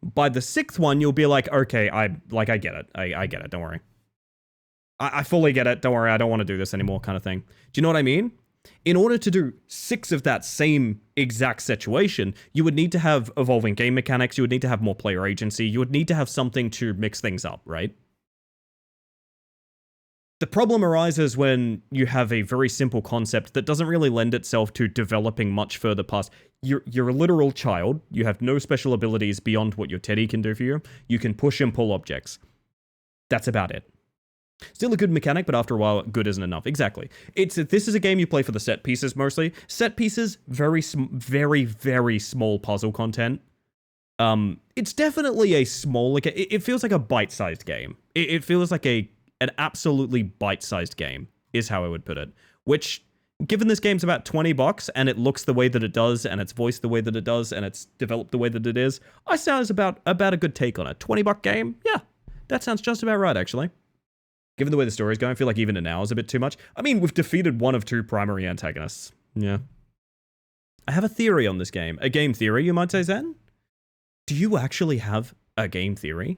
by the 6th one, you'll be like, okay, I get it. I get it, don't worry. I fully get it, don't worry, I don't want to do this anymore kind of thing. Do you know what I mean? In order to do 6 of that same exact situation, you would need to have evolving game mechanics, you would need to have more player agency, you would need to have something to mix things up, right? The problem arises when you have a very simple concept that doesn't really lend itself to developing much further past. You're a literal child, you have no special abilities beyond what your teddy can do for you, you can push and pull objects. That's about it. Still a good mechanic, but after a while, good isn't enough. Exactly. This is a game you play for the set pieces mostly. Set pieces, very, very small puzzle content. It's definitely a small, like, it feels like a bite-sized game. It feels like an absolutely bite-sized game, is how I would put it. Which, given this game's about $20, and it looks the way that it does, and it's voiced the way that it does, and it's developed the way that it is, I sound as about a good take on it. $20 game? Yeah, that sounds just about right, actually. Given the way the story's going, I feel like even an hour is a bit too much. I mean, we've defeated one of 2 primary antagonists. Yeah. I have a theory on this game. A game theory, you might say, Zen? Do you actually have a game theory?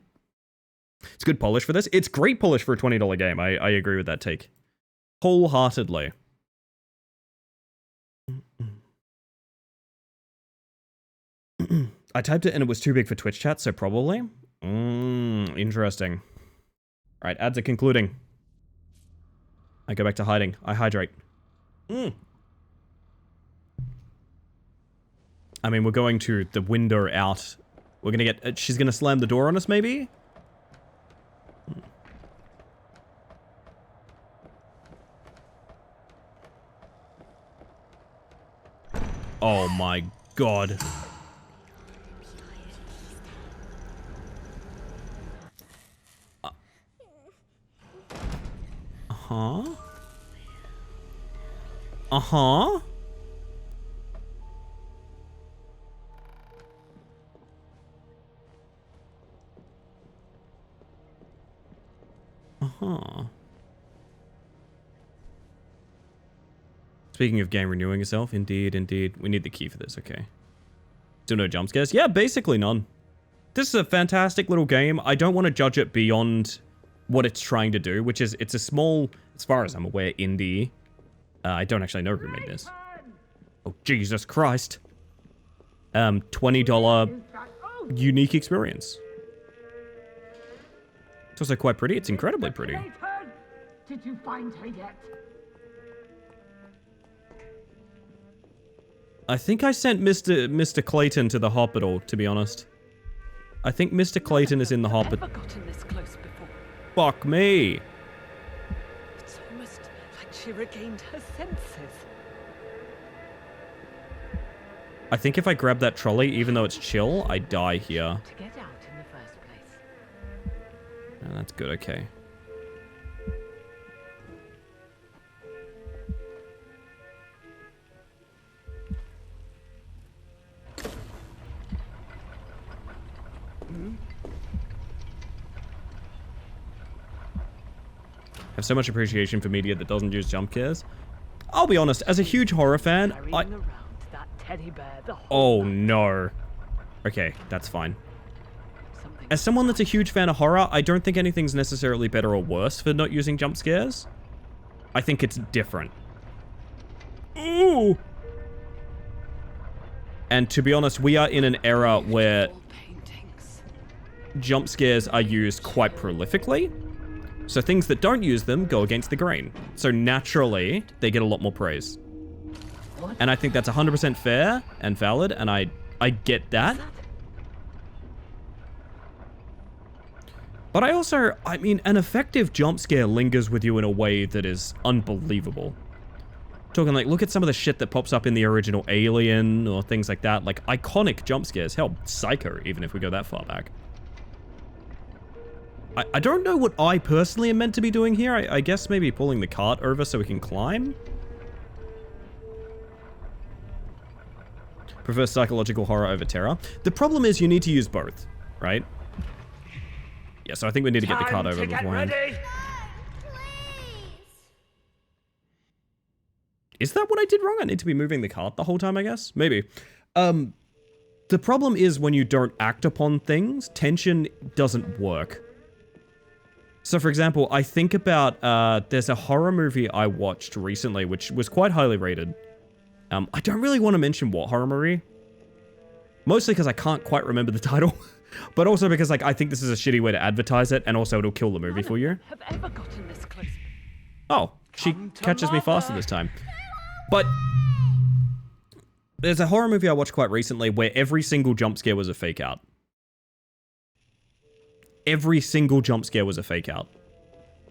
It's good polish for this. It's great polish for a $20 game. I agree with that take. Wholeheartedly. I typed it and it was too big for Twitch chat, so probably. Interesting. Alright, ads are concluding. I go back to hiding. I hydrate. I mean, we're going to the window out. We're gonna get... she's gonna slam the door on us, maybe? Oh my god. Uh-huh. Uh-huh. Uh-huh. Speaking of game renewing itself, indeed. We need the key for this, okay. Still no jump scares? Yeah, basically none. This is a fantastic little game. I don't want to judge it beyond what it's trying to do, which is, it's a small, as far as I'm aware, indie. I don't actually know who made this. Oh, Jesus Christ. $20 unique experience. It's also quite pretty. It's incredibly pretty. Did you find her yet? I think I sent Mr. Clayton to the hospital, to be honest. I think Mr. Clayton is in the hospital. I've never gotten this close before. Fuck me. It's almost like she regained her senses. I think if I grab that trolley, even though it's chill, I die here. To get out in the first place. Oh, that's good, okay. have so much appreciation for media that doesn't use jump scares. I'll be honest, as a huge horror fan, Carrying around that teddy bear the whole Oh night. no. Okay, that's fine. Something As someone that's a huge fan of horror, I don't think anything's necessarily better or worse for not using jump scares. I think it's different. Ooh! And to be honest, we are in an era where Beautiful paintings. jump scares are used quite prolifically. So things that don't use them go against the grain. So naturally, they get a lot more praise. And I think that's 100% fair and valid, and I get that. But I mean, an effective jump scare lingers with you in a way that is unbelievable. Talking like, look at some of the shit that pops up in the original Alien or things like that. Like, iconic jump scares. Hell, Psycho, even if we go that far back. I don't know what I personally am meant to be doing here. I guess maybe pulling the cart over so we can climb. Prefer psychological horror over terror. The problem is you need to use both, right? Yeah, so I think we need to get the cart over beforehand. Is that what I did wrong? I need to be moving the cart the whole time, I guess? Maybe. The problem is when you don't act upon things, tension doesn't work. So for example, I think about, there's a horror movie I watched recently, which was quite highly rated. I don't really want to mention what horror movie. Mostly because I can't quite remember the title. But also because, like, I think this is a shitty way to advertise it, and also it'll kill the movie for you. Have ever gotten this close. Oh, she catches me faster this time. But there's a horror movie I watched quite recently where every single jump scare was a fake out. Every single jump scare was a fake out.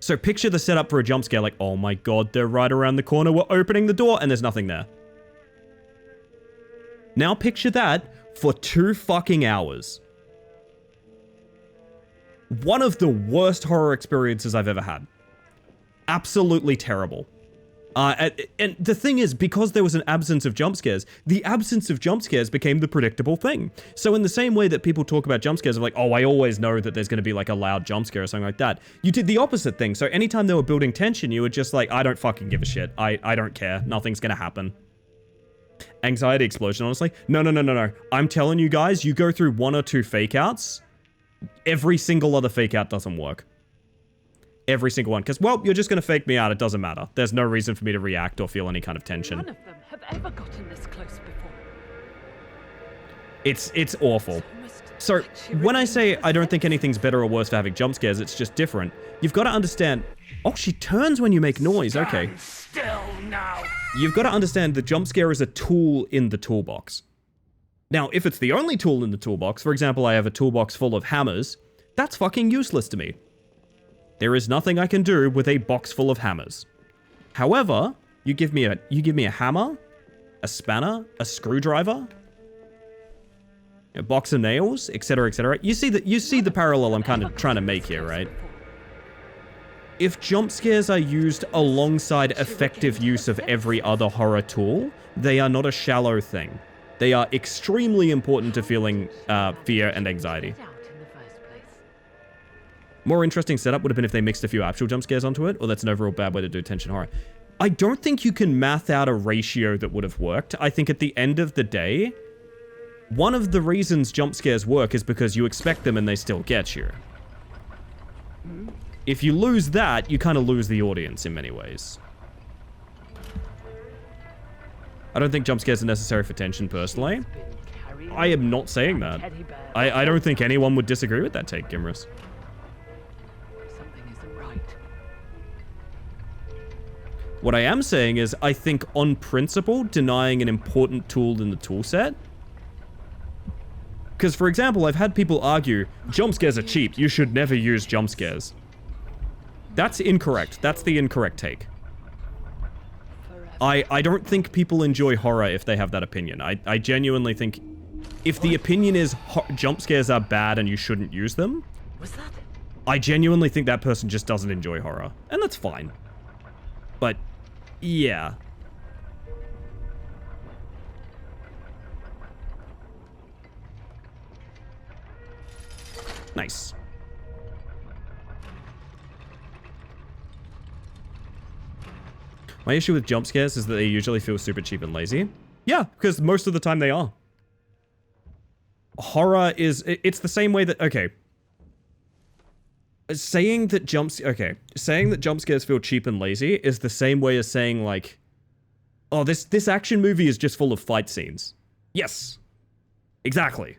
So picture the setup for a jump scare like, oh my god, they're right around the corner, we're opening the door, and there's nothing there. Now picture that for 2 fucking hours. One of the worst horror experiences I've ever had. Absolutely terrible. And the thing is, because there was an absence of jump scares, the absence of jump scares became the predictable thing. So in the same way that people talk about jump scares of like, oh, I always know that there's going to be like a loud jump scare or something like that, you did the opposite thing. So anytime they were building tension, you were just like, I don't fucking give a shit. I don't care. Nothing's going to happen. Anxiety explosion, honestly. No. I'm telling you guys, you go through 1 or 2 fake outs, every single other fake out doesn't work. Every single one. Because, well, you're just going to fake me out. It doesn't matter. There's no reason for me to react or feel any kind of tension. None of them have ever gotten this close before. It's awful. So, when I say I don't think anything's better or worse for having jump scares, it's just different. You've got to understand... Oh, she turns when you make noise. Okay. Still now. You've got to understand the jump scare is a tool in the toolbox. Now, if it's the only tool in the toolbox, for example, I have a toolbox full of hammers, that's fucking useless to me. There is nothing I can do with a box full of hammers. However, you give me a hammer, a spanner, a screwdriver, a box of nails, etc., etc. You see the parallel I'm kind of trying to make here, right? If jump scares are used alongside effective use of every other horror tool, they are not a shallow thing. They are extremely important to feeling fear and anxiety. More interesting setup would have been if they mixed a few actual jump scares onto it, or that's an overall bad way to do tension horror. I don't think you can math out a ratio that would have worked. I think at the end of the day, one of the reasons jump scares work is because you expect them and they still get you. If you lose that, you kind of lose the audience in many ways. I don't think jump scares are necessary for tension personally. I am not saying that. I don't think anyone would disagree with that take, Gimrus. Something isn't right. What I am saying is, I think on principle, denying an important tool in the toolset. Because, for example, I've had people argue, jump scares are cheap, you should never use jump scares. That's incorrect. That's the incorrect take. I don't think people enjoy horror if they have that opinion. I genuinely think if the opinion is jump scares are bad and you shouldn't use them, I genuinely think that person just doesn't enjoy horror. And that's fine. But, yeah. Nice. My issue with jump scares is that they usually feel super cheap and lazy. Yeah, because most of the time they are. Horror is... It's the same way that... Okay. Saying that jump scares feel cheap and lazy is the same way as saying, like... Oh, this action movie is just full of fight scenes. Yes. Exactly.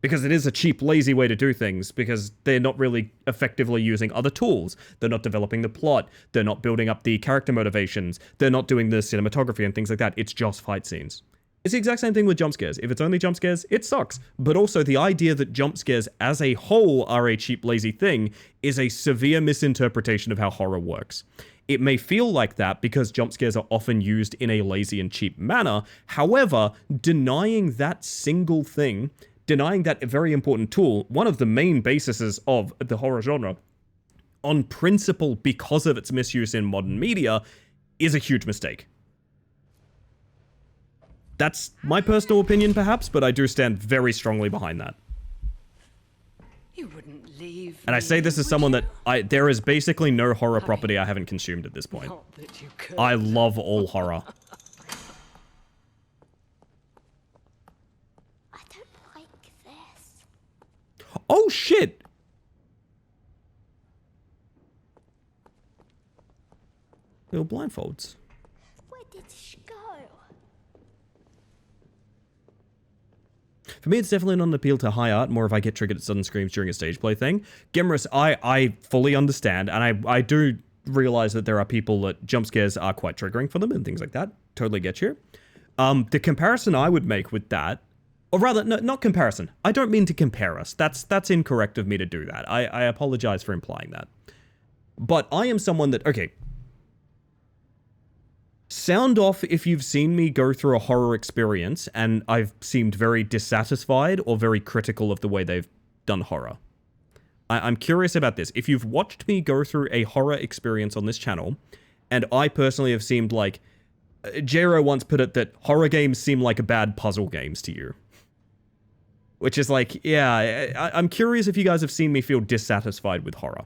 Because it is a cheap, lazy way to do things, because they're not really effectively using other tools. They're not developing the plot. They're not building up the character motivations. They're not doing the cinematography and things like that. It's just fight scenes. It's the exact same thing with jump scares. If it's only jump scares, it sucks. But also, the idea that jump scares as a whole are a cheap, lazy thing is a severe misinterpretation of how horror works. It may feel like that because jump scares are often used in a lazy and cheap manner. However, denying that single thing, denying that very important tool, one of the main bases of the horror genre, on principle because of its misuse in modern media, is a huge mistake. That's my personal opinion, perhaps, but I do stand very strongly behind that. You wouldn't leave. And I say this as someone that there is basically no horror property I haven't consumed at this point. Not that you could. I love all horror. I don't like this. Oh shit! Little blindfolds. Where did she go? For me, it's definitely not an appeal to high art, more if I get triggered at sudden screams during a stage play thing. Gimrus, I fully understand, and I do realize that there are people that jump scares are quite triggering for them and things like that. Totally get you. The comparison I would make with that, or rather, no, not comparison. I don't mean to compare us. That's incorrect of me to do that. I apologize for implying that. But I am someone that, okay, sound off if you've seen me go through a horror experience and I've seemed very dissatisfied or very critical of the way they've done horror. I'm curious about this. If you've watched me go through a horror experience on this channel, and I personally have seemed like... Jero once put it that horror games seem like bad puzzle games to you. Which is like, yeah, I'm curious if you guys have seen me feel dissatisfied with horror.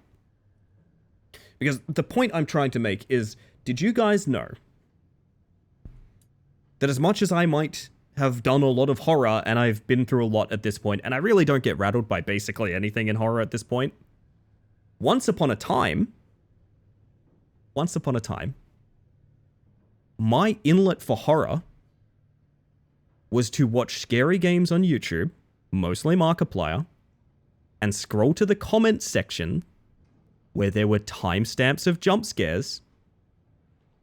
Because the point I'm trying to make is, did you guys know that as much as I might have done a lot of horror, and I've been through a lot at this point, and I really don't get rattled by basically anything in horror at this point, once upon a time, my inlet for horror was to watch scary games on YouTube, mostly Markiplier, and scroll to the comments section where there were timestamps of jump scares,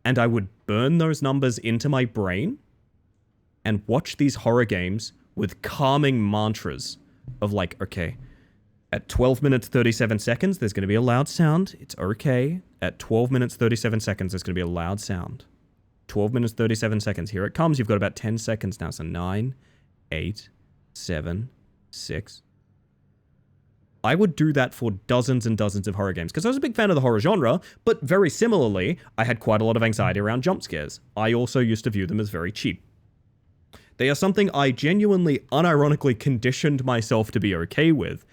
and I would burn those numbers into my brain and watch these horror games with calming mantras of like, okay, at 12 minutes 37 seconds, there's going to be a loud sound. It's okay. At 12 minutes 37 seconds, there's going to be a loud sound. 12 minutes 37 seconds. Here it comes. You've got about 10 seconds now. So 9, 8, 7, 6. I would do that for dozens and dozens of horror games because I was a big fan of the horror genre, but very similarly, I had quite a lot of anxiety around jump scares. I also used to view them as very cheap. They are something I genuinely, unironically conditioned myself to be okay with.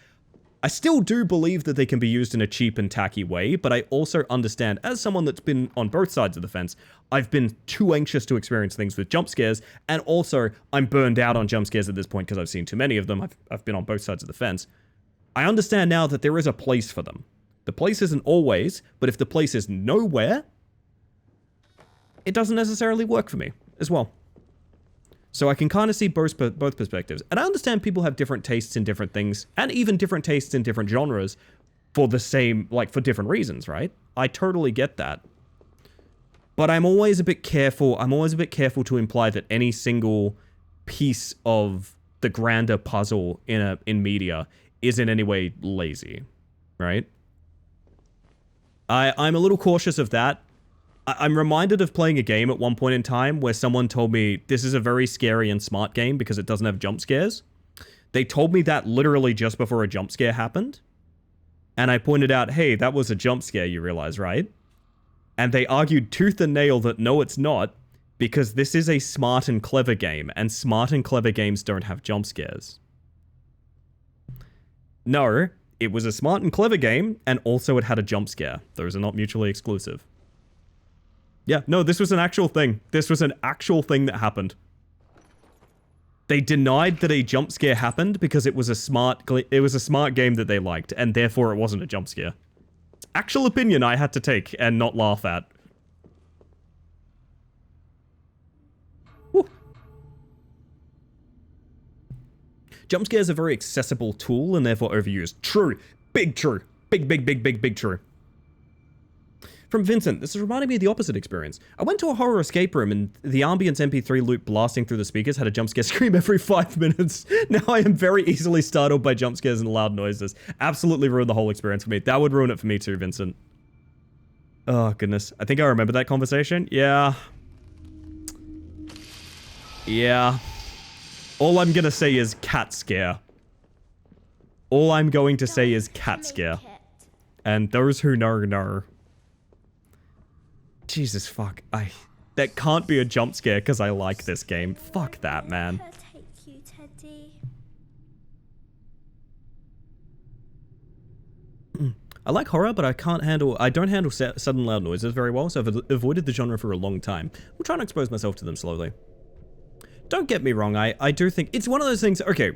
I still do believe that they can be used in a cheap and tacky way, but I also understand, as someone that's been on both sides of the fence, I've been too anxious to experience things with jump scares, and also I'm burned out on jump scares at this point because I've seen too many of them. I've been on both sides of the fence. I understand now that there is a place for them. The place isn't always, but if the place is nowhere, it doesn't necessarily work for me as well. So I can kind of see both perspectives. And I understand people have different tastes in different things, and even different tastes in different genres for the same, like, for different reasons, right? I totally get that. But I'm always a bit careful. I'm always a bit careful to imply that any single piece of the grander puzzle in media is in any way lazy, right? I'm a little cautious of that. I'm reminded of playing a game at one point in time where someone told me this is a very scary and smart game because it doesn't have jump scares. They told me that literally just before a jump scare happened. And I pointed out, hey, that was a jump scare, you realize, right? And they argued tooth and nail that no, it's not, because this is a smart and clever game, and smart and clever games don't have jump scares. No, it was a smart and clever game, and also it had a jump scare. Those are not mutually exclusive. Yeah, no, this was an actual thing. This was an actual thing that happened. They denied that a jump scare happened because it was a smart game that they liked, and therefore it wasn't a jump scare. Actual opinion I had to take and not laugh at. Woo. Jump scares are a very accessible tool and therefore overused. True. Big true. Big true. From Vincent, this is reminding me of the opposite experience. I went to a horror escape room and the ambience MP3 loop blasting through the speakers had a jump scare scream every 5 minutes. Now I am very easily startled by jump scares and loud noises. Absolutely ruined the whole experience for me. That would ruin it for me too, Vincent. Oh, goodness. I think I remember that conversation. Yeah. Yeah. All I'm gonna say is cat scare. All I'm going to say is cat scare. And those who know. Jesus fuck, that can't be a jump scare because I like this game. Fuck that, man. Take you, Teddy. I like horror, but I don't handle sudden loud noises very well, so I've avoided the genre for a long time. I'm trying to expose myself to them slowly. Don't get me wrong, I do think it's one of those things. Okay,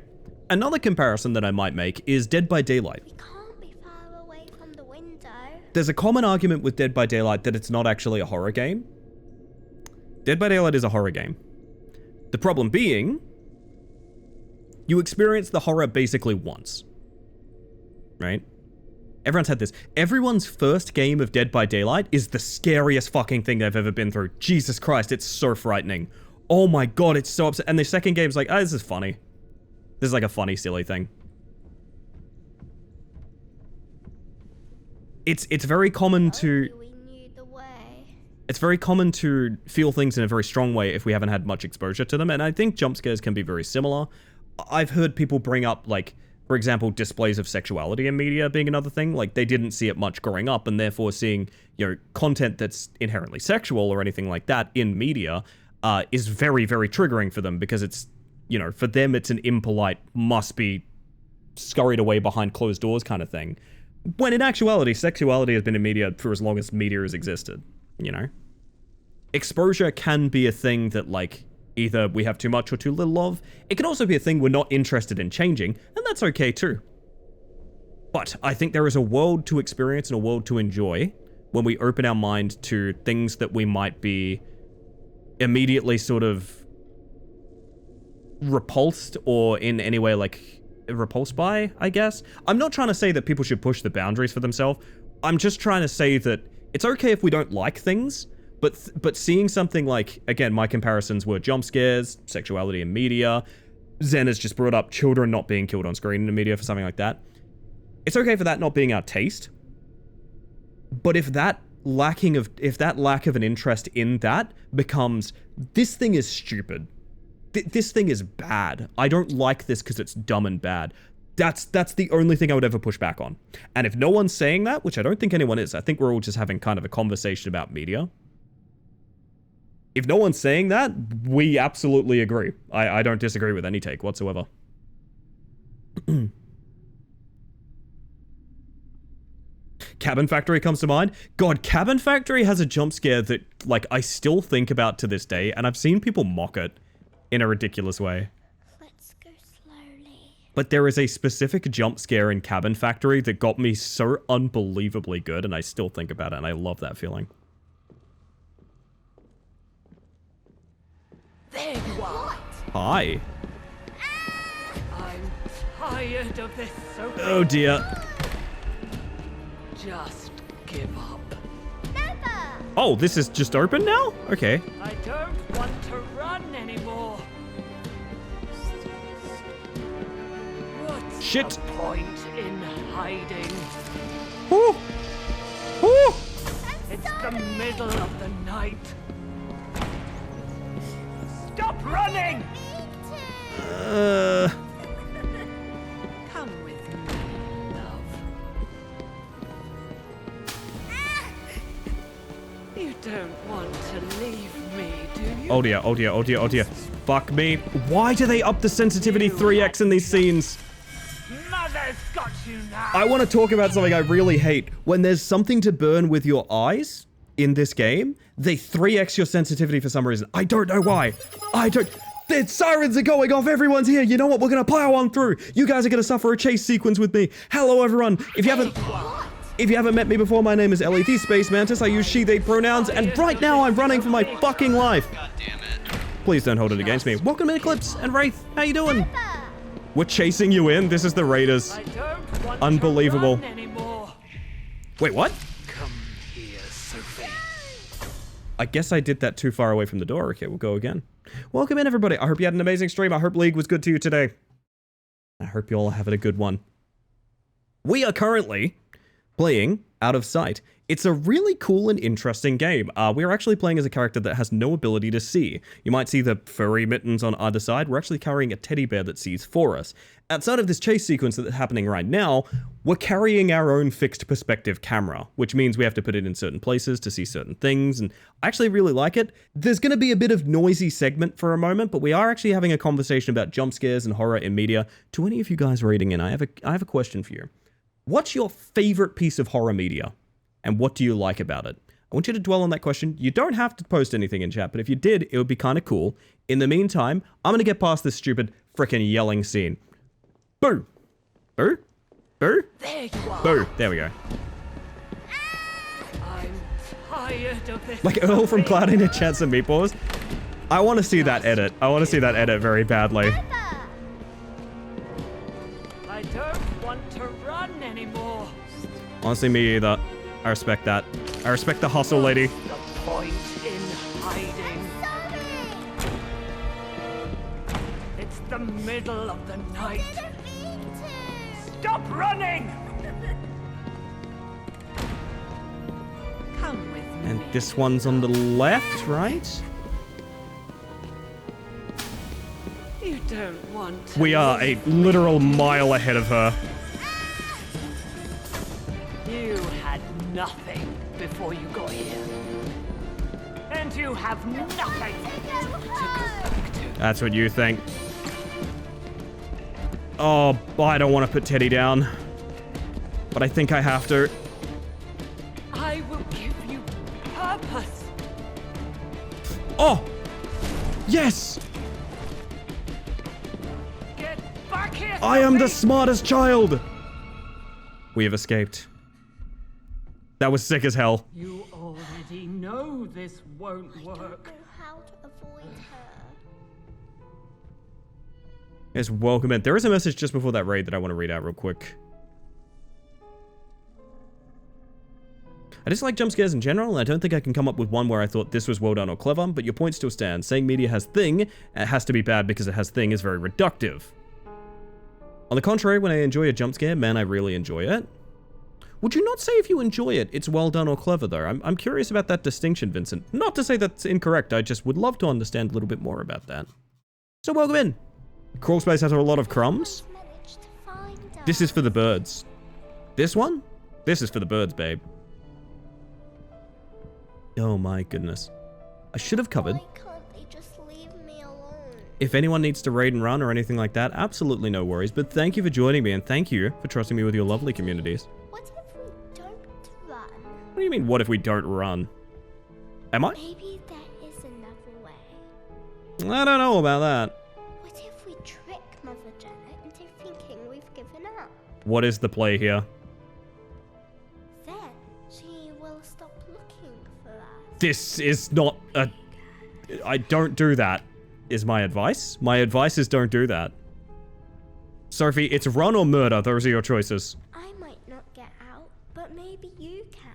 another comparison that I might make is Dead by Daylight. We can't be far away from the window. There's a common argument with Dead by Daylight that it's not actually a horror game. Dead by Daylight is a horror game. The problem being, you experience the horror basically once. Right? Everyone's had this. Everyone's first game of Dead by Daylight is the scariest fucking thing they've ever been through. Jesus Christ, it's so frightening. Oh my god, it's so upset. And the second game's like, oh, this is funny. This is like a funny, silly thing. It's very common to... It's very common to feel things in a very strong way if we haven't had much exposure to them, and I think jump scares can be very similar. I've heard people bring up, like, for example, displays of sexuality in media being another thing. Like, they didn't see it much growing up, and therefore seeing, you know, content that's inherently sexual or anything like that in media is very, very triggering for them, because it's, you know, for them it's an impolite, must be scurried away behind closed doors kind of thing. When in actuality, sexuality has been in media for as long as media has existed, you know? Exposure can be a thing that, like, either we have too much or too little of. It can also be a thing we're not interested in changing, and that's okay too. But I think there is a world to experience and a world to enjoy when we open our mind to things that we might be immediately sort of repulsed or in any way, like, repulsed by, I guess. I'm not trying to say that people should push the boundaries for themselves. I'm just trying to say that it's okay if we don't like things, but seeing something like, again, my comparisons were jump scares, sexuality in media. Zen has just brought up children not being killed on screen in the media for something like that. It's okay for that not being our taste. But if that lack of an interest in that becomes, this thing is stupid. This thing is bad. I don't like this because it's dumb and bad. That's the only thing I would ever push back on. And if no one's saying that, which I don't think anyone is, I think we're all just having kind of a conversation about media. If no one's saying that, we absolutely agree. I don't disagree with any take whatsoever. Cabin Factory comes to mind. God, Cabin Factory has a jump scare that, like, I still think about to this day, and I've seen people mock it in a ridiculous way. Let's go slowly. But there is a specific jump scare in Cabin Factory that got me so unbelievably good, and I still think about it, and I love that feeling. There you are. Hi. I'm tired of this soapy. Oh dear. Just give up. Never! Oh, this is just open now? Okay. I don't want to run anymore. What's Shit. the point in hiding? Ooh. Ooh. It's the middle of the night. Stop running! Come with me, love. You don't want to leave me, do you? Oh dear, oh dear, oh dear, oh dear. Fuck me. Why do they up the sensitivity 3x in these scenes? Mother's got you now. I want to talk about something I really hate. When there's something to burn with your eyes, in this game, they 3x your sensitivity for some reason. I don't know why. The sirens are going off. Everyone's here. You know what? We're going to plow on through. You guys are going to suffer a chase sequence with me. Hello, everyone. If you haven't met me before, my name is Ellie, the Space Mantis. I use she, they pronouns, and right now I'm running for my fucking life. God damn it. Please don't hold it against me. Welcome to Eclipse and Wraith. How you doing? We're chasing you in. This is the Raiders. Unbelievable. Wait, what? Come here, Sophie. I guess I did that too far away from the door. Okay, we'll go again. Welcome in, everybody. I hope you had an amazing stream. I hope League was good to you today. I hope you all having a good one. We are currently playing Out of Sight. It's a really cool and interesting game. We're actually playing as a character that has no ability to see. You might see the furry mittens on either side. We're actually carrying a teddy bear that sees for us. Outside of this chase sequence that's happening right now, we're carrying our own fixed perspective camera, which means we have to put it in certain places to see certain things, and I actually really like it. There's going to be a bit of noisy segment for a moment, but we are actually having a conversation about jump scares and horror in media. To any of you guys reading in, I have a question for you. What's your favorite piece of horror media? And what do you like about it? I want you to dwell on that question. You don't have to post anything in chat, but if you did, it would be kind of cool. In the meantime, I'm going to get past this stupid frickin' yelling scene. Boo! Boo? Boo? There you are. Boo. There we go. I'm tired of this. Like Earl from Cloud in a Chance of Meatballs. I want to see that edit. I want to see that edit very badly. I don't want to run anymore. Honestly, me either. I respect that. I respect the hustle, lady. What's the point in hiding? It's the middle of the night. Stop running! Come with me. And this one's on the left, right? You don't want to. We are a literal mile ahead of her. You had nothing before you got here. And you have nothing to go back to. That's what you think. Oh, I don't want to put Teddy down. But I think I have to. I will give you purpose. Oh! Yes! Get back here! I am the Sophie! smartest child! We have escaped. That was sick as hell. You already know this won't I work. don't know how to avoid her. Yes, welcome in. There is a message just before that raid that I want to read out real quick. I just like jump scares in general, and I don't think I can come up with one where I thought this was well done or clever, but your point still stands. Saying media has thing, it has to be bad because it has thing is very reductive. On the contrary, when I enjoy a jump scare, man, I really enjoy it. Would you not say if you enjoy it, it's well done or clever, though? I'm curious about that distinction, Vincent. Not to say that's incorrect, I just would love to understand a little bit more about that. So welcome in. Crawl space has a lot of crumbs. Managed to find her. This is for the birds. This one? This is for the birds, babe. Oh my goodness. I should have covered. Why can't they just leave me alone? If anyone needs to raid and run or anything like that, absolutely no worries. But thank you for joining me, and thank you for trusting me with your lovely communities. What if we don't run? What do you mean, what if we don't run? Am I? Maybe there is another way. I don't know about that. What if we trick Mother Janet into thinking we've given up? What is the play here? Then she will stop looking for us. This is not a... I don't do that, is my advice. My advice is don't do that. Sophie, it's run or murder. Those are your choices. I might not get out, but maybe you can.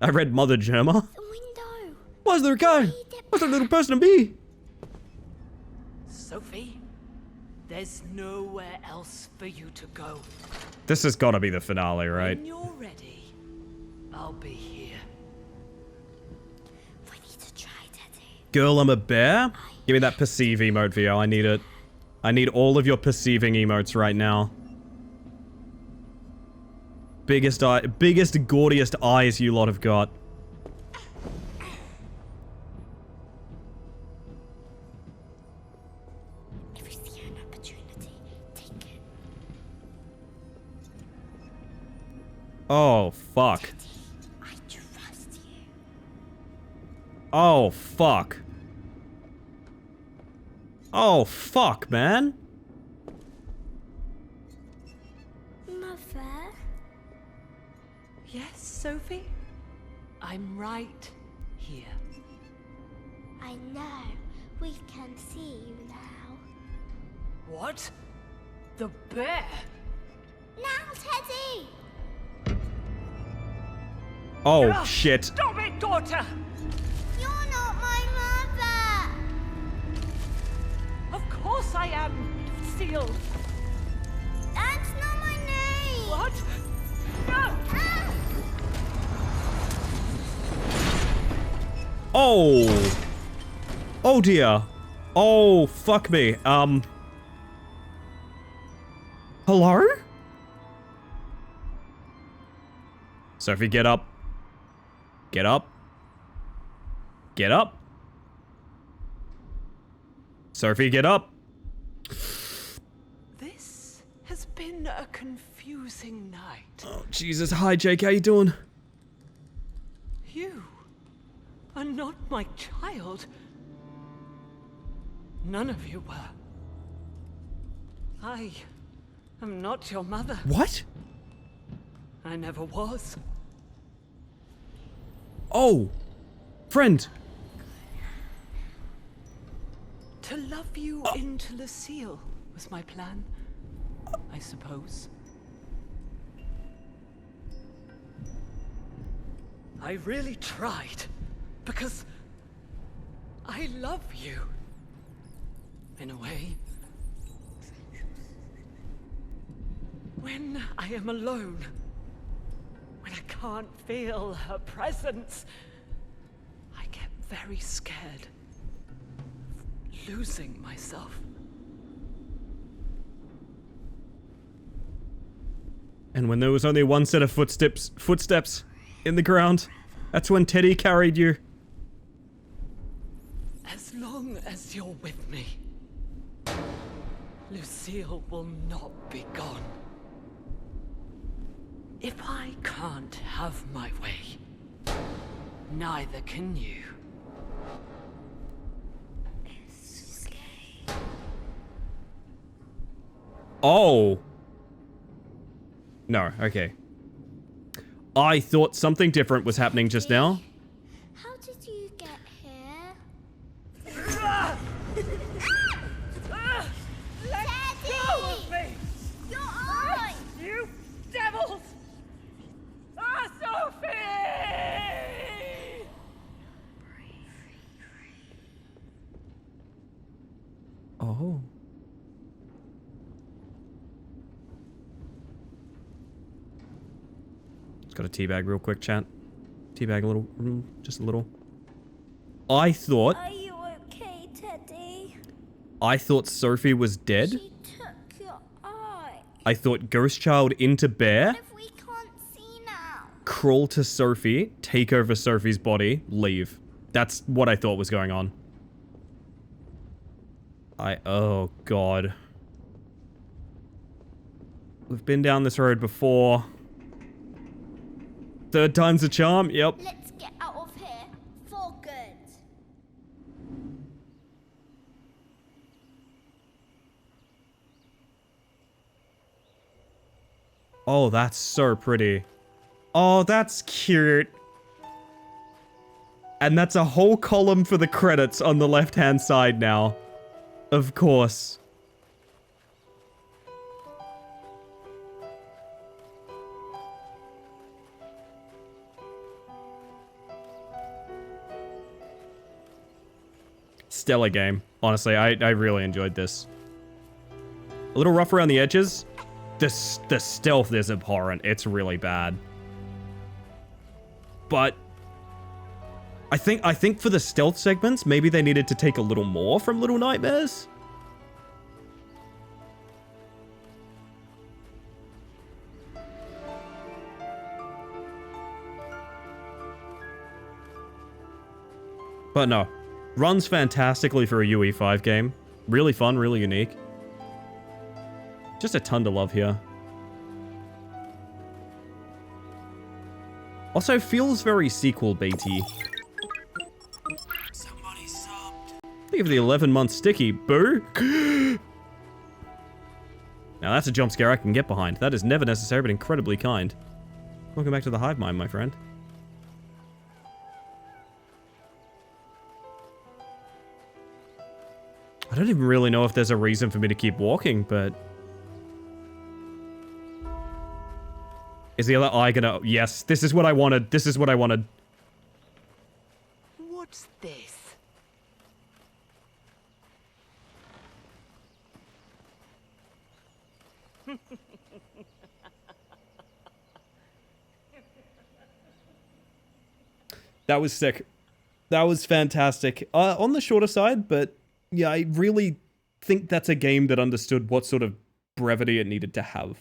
I read Mother Germa. The window. Why's there a guy? What's that little person to be? Sophie, there's nowhere else for you to go. This has got to be the finale, right? When you're ready, I'll be here. We need to try, Teddy. Girl, I'm a bear? Give me that perceive emote, VO. I need it. I need all of your perceiving emotes right now. Biggest, gaudiest eyes you lot have got. If you see an opportunity, take it. Oh, fuck. Teddy, Oh, fuck. Oh, fuck, man. Mother? Yes, Sophie? I'm right here. I know. We can see you now. What? The bear? Now, Teddy! Oh, Ah, shit. Stop it, daughter! You're not my mother! Of course I am, Lucille. That's not my name! What? No! Ah! Oh. Oh, dear. Oh, fuck me. Hello? Sophie, get up. Get up. Get up. Sophie, get up. This has been a confusing night. Oh, Jesus. Hi, Jake. How you doing? You are not my child. None of you were. I am not your mother. What? I never was. Oh. Friend. To love you into Lucille was my plan, I suppose. I really tried, because I love you. In a way. When I am alone, when I can't feel her presence, I get very scared of losing myself. And when there was only one set of footsteps in the ground, that's when Teddy carried you. As long as you're with me, Lucille will not be gone. If I can't have my way, neither can you. Oh. No, okay. I thought something different was happening just now. How did you get here? Let go of me! Your eye! You devils! Ah, Sophie! Oh. Just got a teabag real quick, chat. Teabag a little, just a little. I thought Are you okay, Teddy? I thought Sophie was dead. She took your eye. I thought Ghost Child into Bear, What if we can't see now? crawl to Sophie, take over Sophie's body, leave. That's what I thought was going on. Oh god. We've been down this road before. Third time's a charm, yep. Let's get out of here for good. Oh, that's so pretty. Oh, that's cute. And that's a whole column for the credits on the left-hand side now. Of course. Stellar game. Honestly, I really enjoyed this. A little rough around the edges. The stealth is abhorrent. It's really bad. But I think for the stealth segments, maybe they needed to take a little more from Little Nightmares. But no. Runs fantastically for a UE5 game. Really fun, really unique. Just a ton to love here. Also feels very sequel baity. Thank you for the 11-month sticky, boo. Now that's a jump scare I can get behind. That is never necessary, but incredibly kind. Welcome back to the hive mind, my friend. I don't even really know if there's a reason for me to keep walking, but... Is the other eye gonna... Yes, this is what I wanted. This is what I wanted. What's this? That was sick. That was fantastic. On the shorter side, but yeah, I really think that's a game that understood what sort of brevity it needed to have.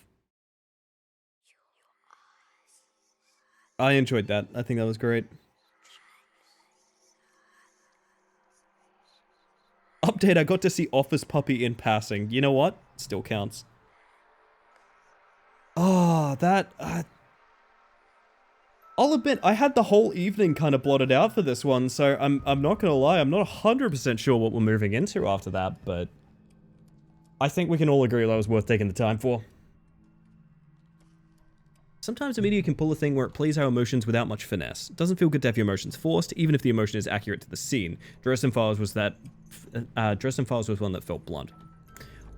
I enjoyed that. I think that was great. Update, I got to see Office Puppy in passing. You know what? Still counts. Oh, that... I'll admit, I had the whole evening kind of blotted out for this one, so I'm not gonna lie, I'm not 100% sure what we're moving into after that, but... I think we can all agree that was worth taking the time for. Sometimes the media can pull a thing where it plays our emotions without much finesse. It doesn't feel good to have your emotions forced, even if the emotion is accurate to the scene. Dresden Files was that... Dresden Files was one that felt blunt.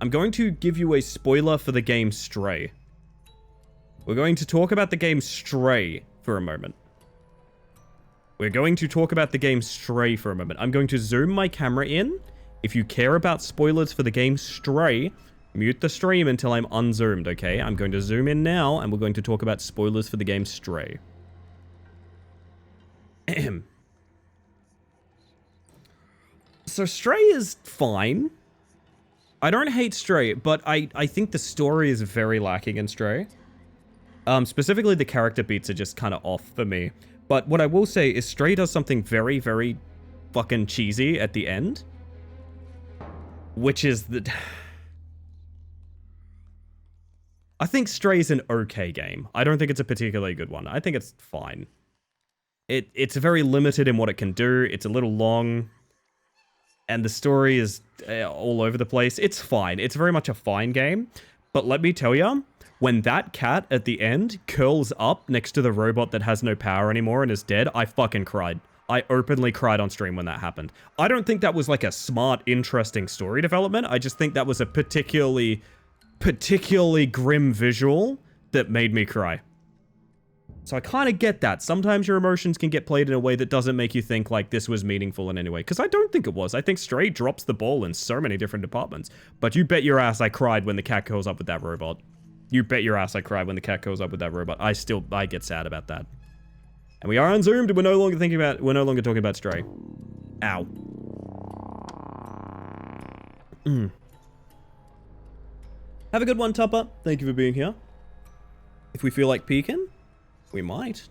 I'm going to give you a spoiler for the game Stray. We're going to talk about the game Stray for a moment. We're going to talk about the game Stray for a moment. I'm going to zoom my camera in. If you care about spoilers for the game Stray, mute the stream until I'm unzoomed, okay? I'm going to zoom in now, and we're going to talk about spoilers for the game Stray. So Stray is fine. I don't hate Stray, but I think the story is very lacking in Stray. Specifically, the character beats are just kind of off for me. But what I will say is Stray does something very, very fucking cheesy at the end. Which is the... I think Stray's an okay game. I don't think it's a particularly good one. I think it's fine. It's very limited in what it can do. It's a little long. And the story is all over the place. It's fine. It's very much a fine game. But let me tell you, when that cat at the end curls up next to the robot that has no power anymore and is dead, I fucking cried. I openly cried on stream when that happened. I don't think that was like a smart, interesting story development. I just think that was a particularly grim visual that made me cry. So I kind of get that. Sometimes your emotions can get played in a way that doesn't make you think like this was meaningful in any way. Because I don't think it was. I think Stray drops the ball in so many different departments. But you bet your ass I cried when the cat curls up with that robot. You bet your ass I cried when the cat curls up with that robot. I get sad about that. And we are unzoomed and we're no longer talking about Stray. Ow. Have a good one, Tupper. Thank you for being here. If we feel like peeking, we might.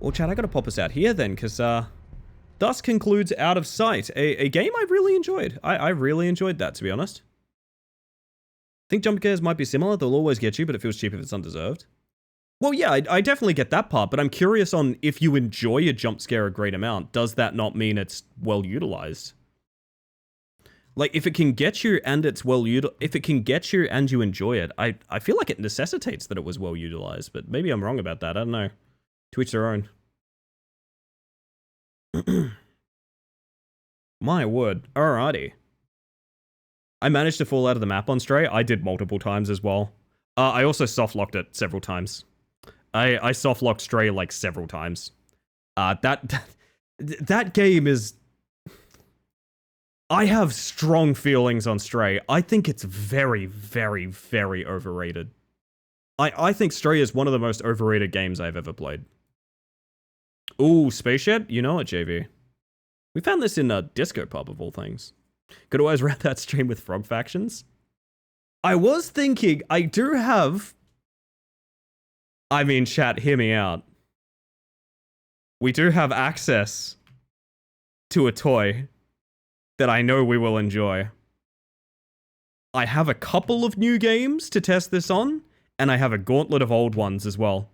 Well, Chad, I gotta pop us out here then, because, thus concludes Out of Sight. A game I really enjoyed. I really enjoyed that, to be honest. I think jump scares might be similar. They'll always get you, but it feels cheap if it's undeserved. Well, yeah, I definitely get that part, but I'm curious on if you enjoy a jump scare a great amount, does that not mean it's well utilized? Like, if it can get you and it's if it can get you and you enjoy it, I feel like it necessitates that it was well utilized, but maybe I'm wrong about that. I don't know. To each their own. My word. Alrighty. I managed to fall out of the map on Stray. I did multiple times as well. I also soft-locked it several times. I soft-locked Stray like several times. That game is... I have strong feelings on Stray. I think it's very, very, very overrated. I think Stray is one of the most overrated games I've ever played. Ooh, Spaceship? You know it, JV. We found this in a disco pub of all things. Could always wrap that stream with Frog Factions. I was thinking, I do have... I mean, chat, hear me out. We do have access to a toy that I know we will enjoy. I have a couple of new games to test this on, and I have a gauntlet of old ones as well.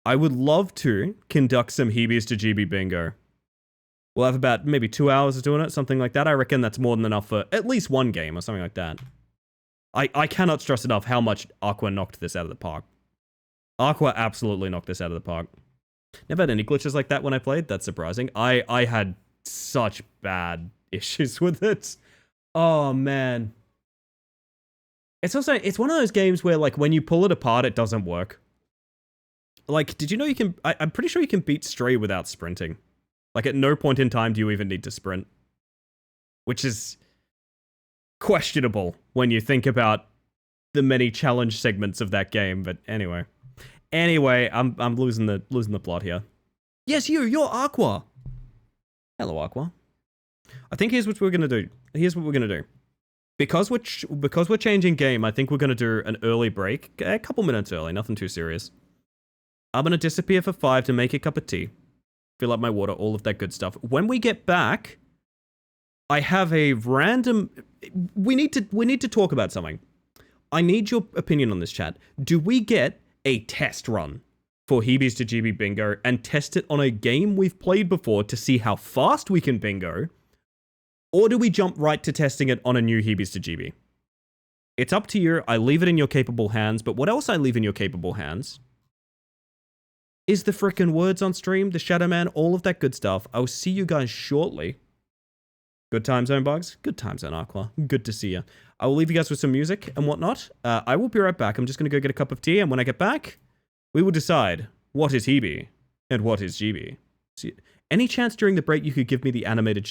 I would love to conduct some Heebies to GB bingo. We'll have about maybe 2 hours of doing it, something like that. I reckon that's more than enough for at least one game or something like that. I cannot stress enough how much Aqua knocked this out of the park. Aqua absolutely knocked this out of the park. Never had any glitches like that when I played. That's surprising. I had such bad issues with it. Oh, man. It's one of those games where, like, when you pull it apart, it doesn't work. Like, did you know you can... I'm pretty sure you can beat Stray without sprinting. Like, at no point in time do you even need to sprint. Which is questionable when you think about the many challenge segments of that game, but anyway. Anyway, I'm losing the plot here. Yes, you're Aqua. Hello, Aqua. I think here's what we're gonna do. Because we're changing game, I think we're gonna do an early break, a couple minutes early, nothing too serious. I'm gonna disappear for 5 to make a cup of tea, fill up my water, all of that good stuff. When we get back, I have a random... We need to talk about something. I need your opinion on this, chat. Do we get a test run for Heebies to GB Bingo and test it on a game we've played before to see how fast we can bingo? Or do we jump right to testing it on a new Heebies to GB? It's up to you. I leave it in your capable hands, but what else I leave in your capable hands is the frickin' words on stream, the Shadow Man, all of that good stuff. I'll see you guys shortly. Good time zone, Bugs. Good time zone, Aqua. Good to see you. I will leave you guys with some music and whatnot. I will be right back. I'm just going to go get a cup of tea, and when I get back, we will decide what is Heebie and what is GB. See, any chance during the break you could give me the animated...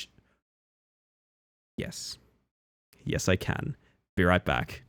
Yes. Yes, I can. Be right back.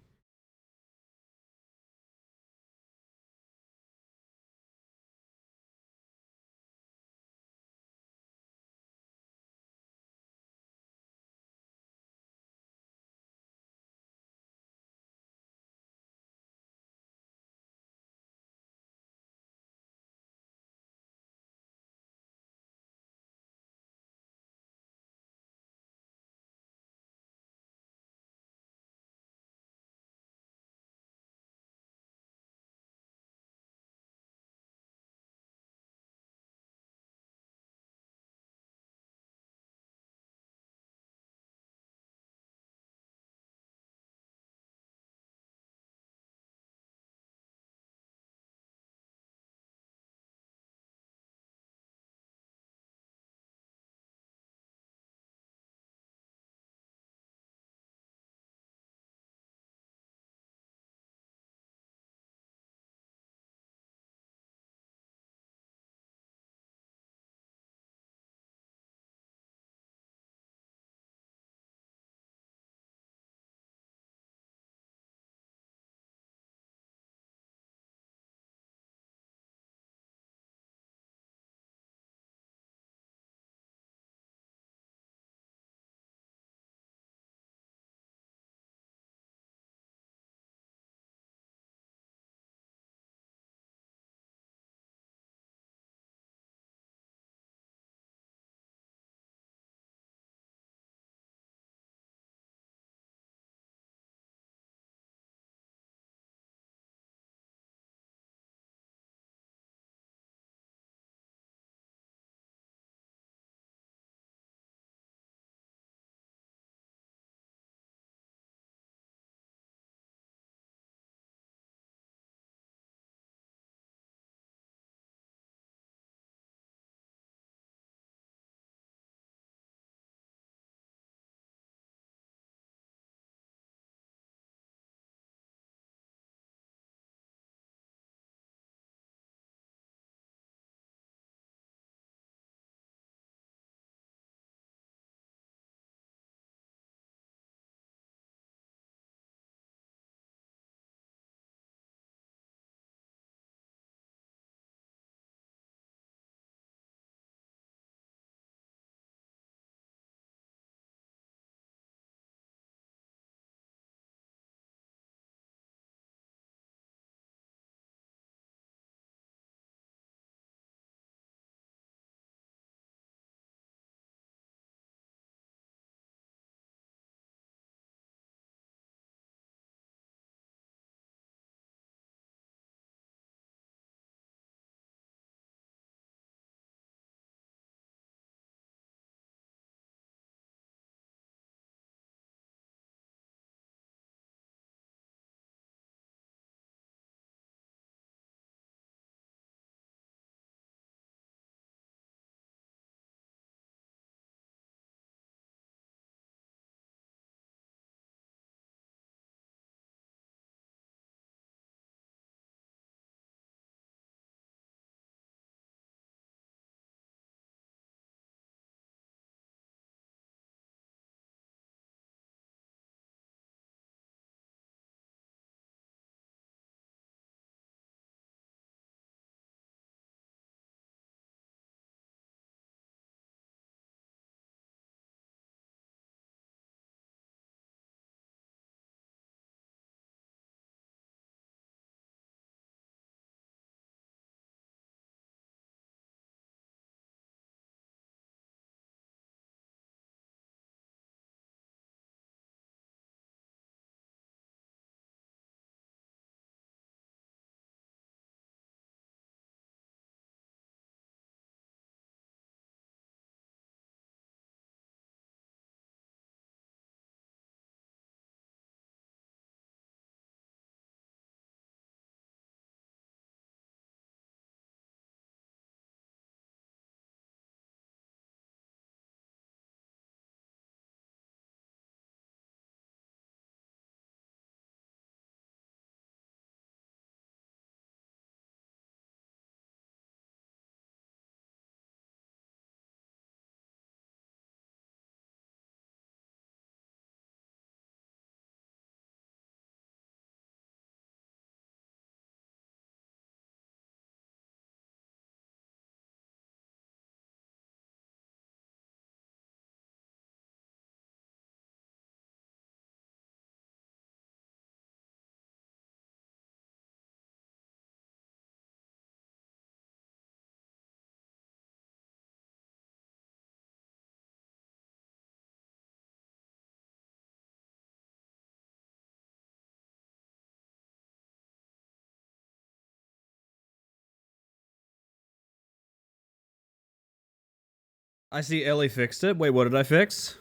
I see Ellie fixed it. Wait, what did I fix?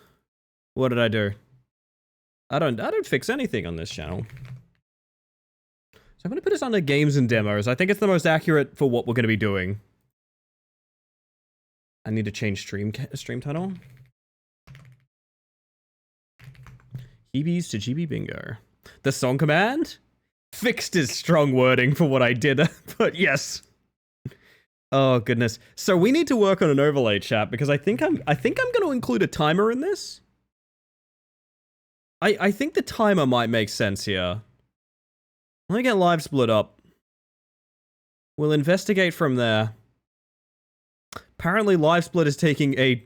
What did I do? I don't fix anything on this channel. So I'm going to put this under games and demos. I think it's the most accurate for what we're going to be doing. I need to change stream title. Heebies to GB Bingo. The song command? Fixed is strong wording for what I did, but yes. Oh goodness. So we need to work on an overlay, chat, because I think I'm going to include a timer in this. I think the timer might make sense here. Let me get live split up. We'll investigate from there. Apparently live split is taking a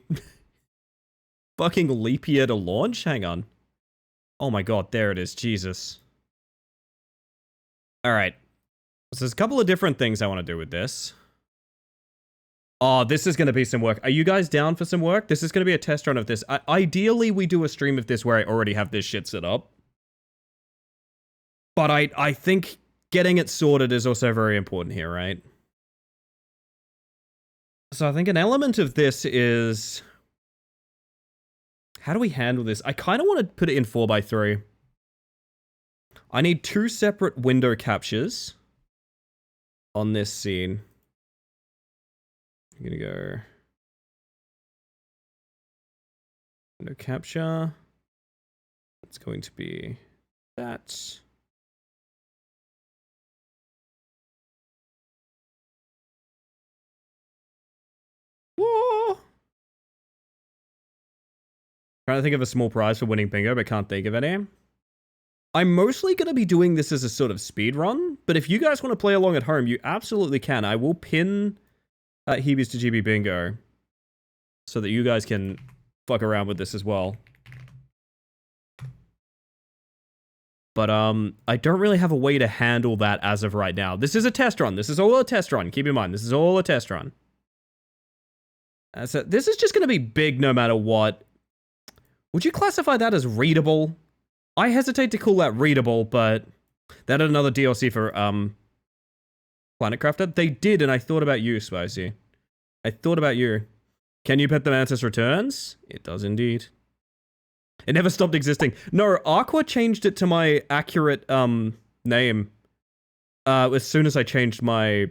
fucking leap year to launch. Hang on. Oh my god, there it is. Jesus. Alright. So there's a couple of different things I want to do with this. Oh, this is going to be some work. Are you guys down for some work? This is going to be a test run of this. Ideally, we do a stream of this where I already have this shit set up. But I think getting it sorted is also very important here, right? So I think an element of this is... How do we handle this? I kind of want to put it in 4x3. I need 2 separate window captures on this scene. I'm gonna go window capture. It's going to be that. Whoa! Trying to think of a small prize for winning bingo, but can't think of any. I'm mostly going to be doing this as a sort of speed run, but if you guys want to play along at home, you absolutely can. I will pin Heebies to GB Bingo so that you guys can fuck around with this as well. But I don't really have a way to handle that as of right now. This is a test run. This is all a test run. Keep in mind, this is all a test run. So this is just going to be big no matter what. Would you classify that as readable? I hesitate to call that readable, but that had another DLC for Planet Crafter. They did, and I thought about you, Spicy. I thought about you. Can you pet the Mantis Returns? It does indeed. It never stopped existing. No, Aqua changed it to my accurate name as soon as I changed my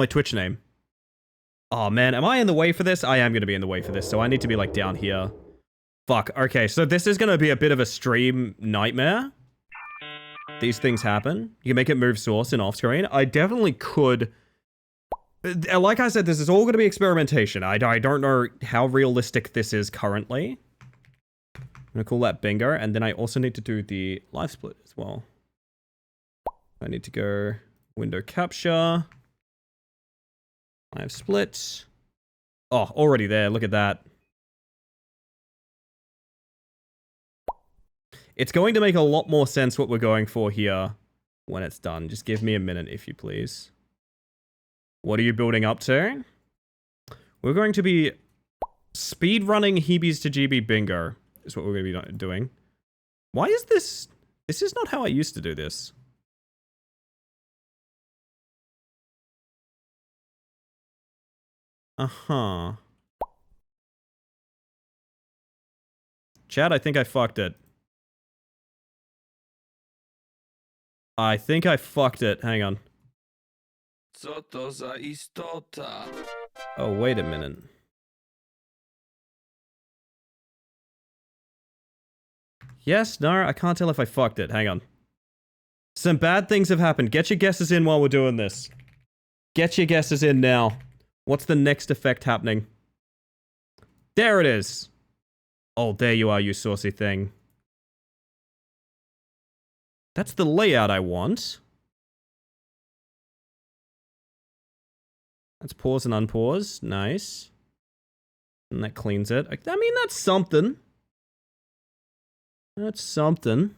Twitch name. Oh man, am I in the way for this? I am going to be in the way for this, so I need to be like down here. Fuck, okay, so this is going to be a bit of a stream nightmare. These things happen. You can make it move source and off screen. I definitely could. Like I said, this is all going to be experimentation. I don't know how realistic this is currently. I'm going to call that bingo. And then I also need to do the live split as well. I need to go window capture. Live split. Oh, already there. Look at that. It's going to make a lot more sense what we're going for here when it's done. Just give me a minute, if you please. What are you building up to? We're going to be speedrunning Heebies to GB Bingo, is what we're going to be doing. Why is this? This is not how I used to do this. Uh-huh. Chad, I think I fucked it. I think I fucked it. Hang on. Oh, wait a minute. Yes, no, I can't tell if I fucked it. Hang on. Some bad things have happened. Get your guesses in while we're doing this. Get your guesses in now. What's the next effect happening? There it is. Oh, there you are, you saucy thing. That's the layout I want. Let's pause and unpause. Nice. And that cleans it. I mean, that's something. That's something.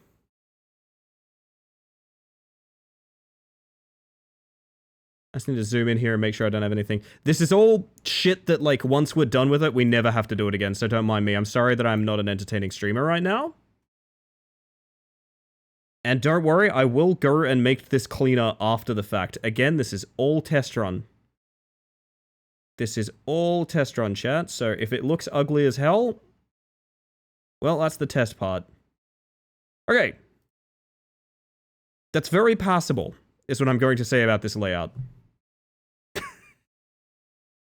I just need to zoom in here and make sure I don't have anything. This is all shit that, like, once we're done with it, we never have to do it again, so don't mind me. I'm sorry that I'm not an entertaining streamer right now. And don't worry, I will go and make this cleaner after the fact. Again, this is all test run. This is all test run chat, so if it looks ugly as hell, well, that's the test part. Okay. That's very passable, is what I'm going to say about this layout.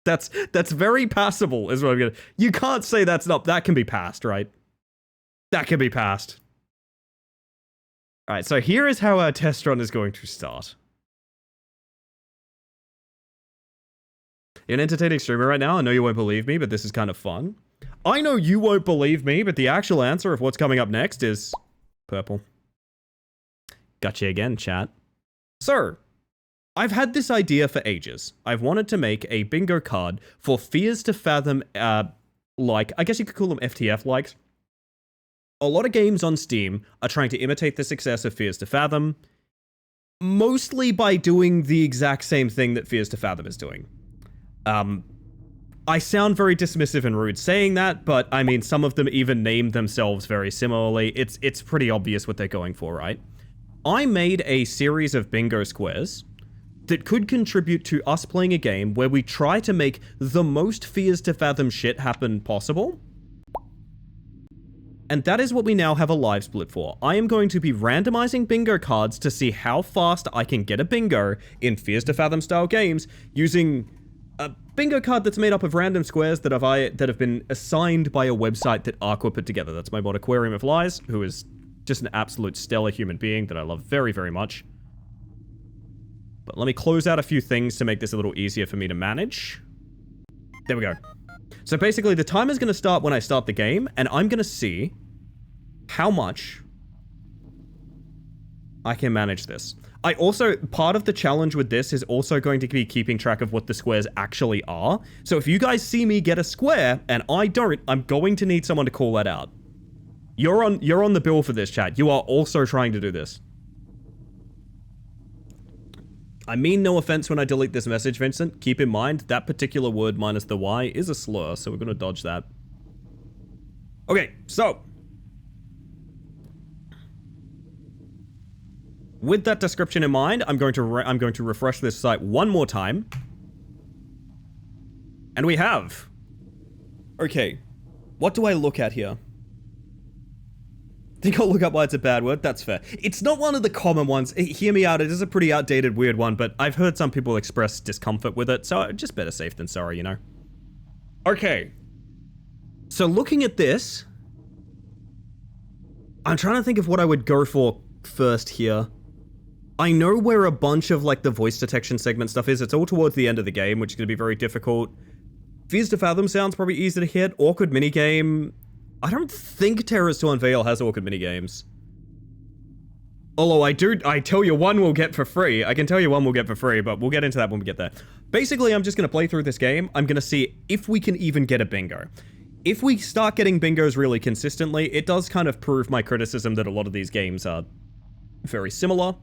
That's very passable, is what I'm gonna... You can't say that's not... That can be passed, right? That can be passed. Alright, so here is how our test run is going to start. You're an entertaining streamer right now. I know you won't believe me, but this is kind of fun. I know you won't believe me, but the actual answer of what's coming up next is... purple. Gotcha again, chat. So, I've had this idea for ages. I've wanted to make a bingo card for Fears to Fathom, like, I guess you could call them FTF-likes. A lot of games on Steam are trying to imitate the success of Fears to Fathom, mostly by doing the exact same thing that Fears to Fathom is doing. I sound very dismissive and rude saying that, but I mean, some of them even name themselves very similarly. It's pretty obvious what they're going for, right? I made a series of bingo squares that could contribute to us playing a game where we try to make the most Fears to Fathom shit happen possible. And that is what we now have a live split for. I am going to be randomizing bingo cards to see how fast I can get a bingo in Fears to Fathom style games using a bingo card that's made up of random squares that have been assigned by a website that Aqua put together. That's my mod Aquarium of Lies, who is just an absolute stellar human being that I love very, very much. But let me close out a few things to make this a little easier for me to manage. There we go. So basically, the timer's going to start when I start the game, and I'm going to see how much I can manage this. I also, part of the challenge with this is also going to be keeping track of what the squares actually are. So if you guys see me get a square, and I don't, I'm going to need someone to call that out. You're on the bill for this, chat. You are also trying to do this. I mean no offense when I delete this message, Vincent. Keep in mind, that particular word minus the Y is a slur, so we're going to dodge that. Okay, so. With that description in mind, I'm going to refresh this site one more time. And we have. Okay. What do I look at here? I think I'll look up why it's a bad word. That's fair. It's not one of the common ones. Hear me out. It is a pretty outdated, weird one, but I've heard some people express discomfort with it, so just better safe than sorry, you know? Okay. So looking at this, I'm trying to think of what I would go for first here. I know where a bunch of, like, the voice detection segment stuff is. It's all towards the end of the game, which is going to be very difficult. Fears to Fathom sounds probably easy to hit. Awkward minigame. I don't think Terrors to Unveil has awkward minigames. Although I tell you one we'll get for free. I can tell you one we'll get for free, but we'll get into that when we get there. Basically, I'm just going to play through this game. I'm going to see if we can even get a bingo. If we start getting bingos really consistently, it does kind of prove my criticism that a lot of these games are very similar.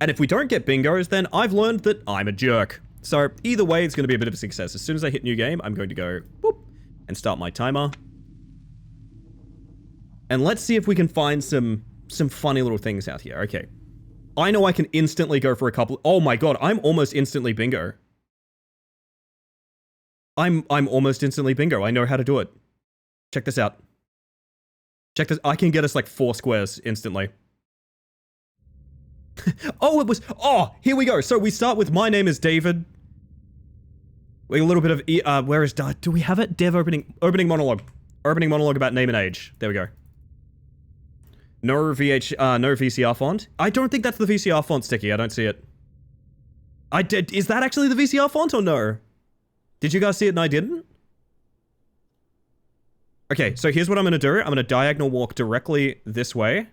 And if we don't get bingos, then I've learned that I'm a jerk. So either way, it's going to be a bit of a success. As soon as I hit new game, I'm going to go boop and start my timer. And let's see if we can find some funny little things out here. Okay. I know I can instantly go for a couple. Oh my god, I'm almost instantly bingo. I'm almost instantly bingo. I know how to do it. Check this out. Check this. I can get us like 4 squares instantly. Oh, it was... Oh, here we go. So we start with my name is David. We a little bit of... where is... Do we have it? Dev opening monologue. Opening monologue about name and age. There we go. No VCR font. I don't think that's the VCR font, Sticky. I don't see it. Is that actually the VCR font or no? Did you guys see it and I didn't? Okay, so here's what I'm going to do. I'm going to diagonal walk directly this way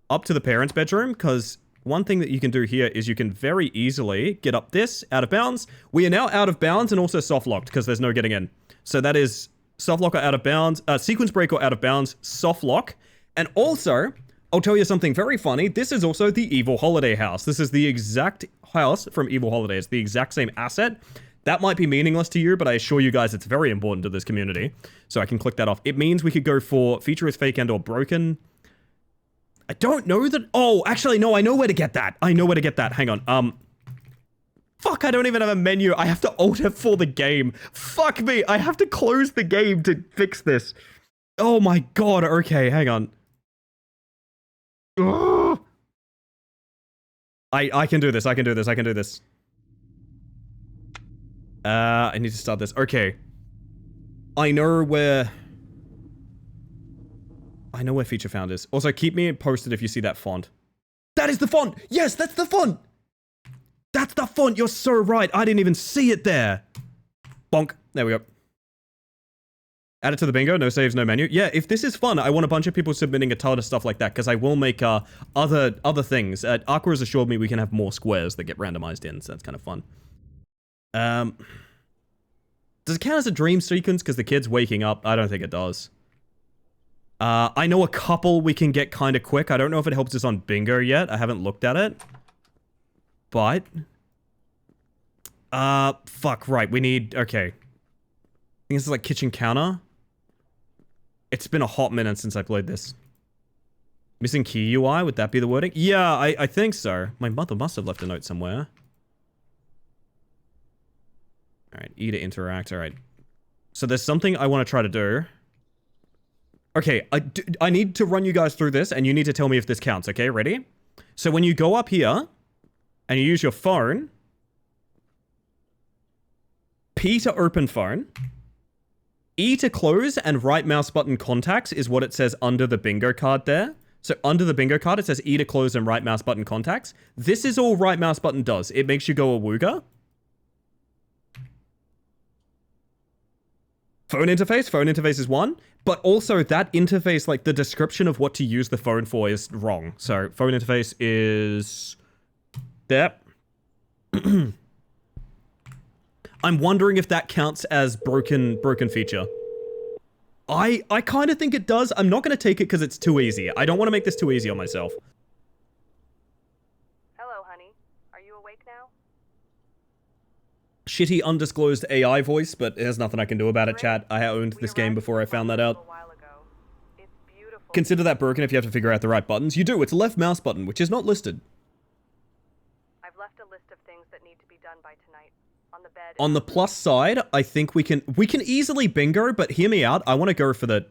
up to the parents' bedroom, because one thing that you can do here is you can very easily get up this, out of bounds. We are now out of bounds and also soft locked because there's no getting in. So that is soft lock or out of bounds, sequence break or out of bounds, soft lock. And also, I'll tell you something very funny. This is also the Evil Holiday house. This is the exact house from Evil Holiday. It's the exact same asset. That might be meaningless to you, but I assure you guys it's very important to this community. So I can click that off. It means we could go for feature is fake and or broken. I don't know that... Oh, actually, no, I know where to get that. I know where to get that. Hang on. Fuck, I don't even have a menu. I have to Alt F4 the game. Fuck me. I have to close the game to fix this. Oh my god. Okay, hang on. Ugh. I can do this. I can do this. I can do this. I need to start this. Okay. I know where Feature Found is. Also, keep me posted if you see that font. That is the font! Yes, that's the font! That's the font! You're so right! I didn't even see it there! Bonk. There we go. Add it to the bingo. No saves, no menu. Yeah, if this is fun, I want a bunch of people submitting a ton of stuff like that, because I will make other things. Aqua has assured me we can have more squares that get randomized in, so that's kind of fun. Does it count as a dream sequence because the kid's waking up? I don't think it does. I know a couple we can get kind of quick. I don't know if it helps us on bingo yet. I haven't looked at it. But... fuck, right. We need... Okay. I think this is like kitchen counter. It's been a hot minute since I played this. Missing key UI? Would that be the wording? Yeah, I think so. My mother must have left a note somewhere. Alright, E to interact. Alright. So there's something I want to try to do. Okay, I need to run you guys through this, and you need to tell me if this counts, okay? Ready? So when you go up here, and you use your phone, P to open phone, E to close, and right mouse button contacts is what it says under the bingo card there. So under the bingo card, it says E to close and right mouse button contacts. This is all right mouse button does. It makes you go awooga. Phone interface is one, but also that interface, like the description of what to use the phone for is wrong. So phone interface is there. I'm wondering if that counts as broken feature. I kind of think it does. I'm not going to take it because it's too easy. I don't want to make this too easy on myself. Hello, honey. Are you awake now? Shitty undisclosed AI voice, but there's nothing I can do about it, chat. I owned this game before I found that out. Consider that broken if you have to figure out the right buttons. You do, it's left mouse button, which is not listed. I've left a list of things that need to be done by tonight. On the bed. On the plus side, I think we can easily bingo, but hear me out. I want to go for the...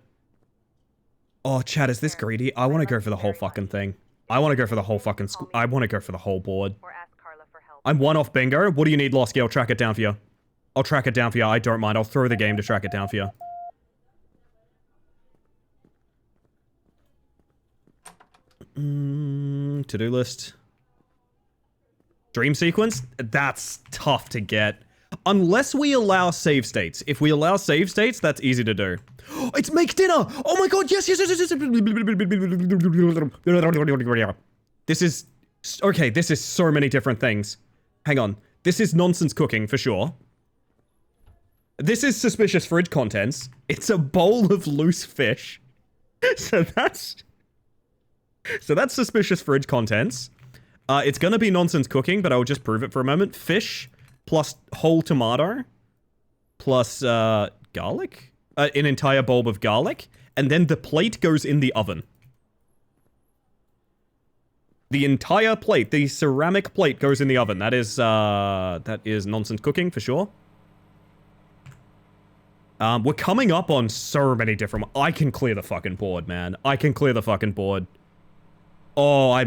Oh, chat, is this greedy? I want to go for the whole fucking thing. I want to go for the whole fucking... I want to go for the whole board. I'm one off bingo. What do you need, Losky? I'll track it down for you. I'll track it down for you. I don't mind. I'll throw the game to track it down for you. To-do list. Dream sequence? That's tough to get. Unless we allow save states. If we allow save states, that's easy to do. It's make dinner! Oh my god, yes, yes, yes, yes, yes. This is... Okay, this is so many different things. Hang on. This is nonsense cooking, for sure. This is suspicious fridge contents. It's a bowl of loose fish. So that's suspicious fridge contents. It's gonna be nonsense cooking, but I'll just prove it for a moment. Fish plus whole tomato plus garlic? An entire bulb of garlic. And then the plate goes in the oven. The entire plate, the ceramic plate goes in the oven. That is nonsense cooking for sure. We're coming up on so many different... I can clear the fucking board, man. I can clear the fucking board. Oh,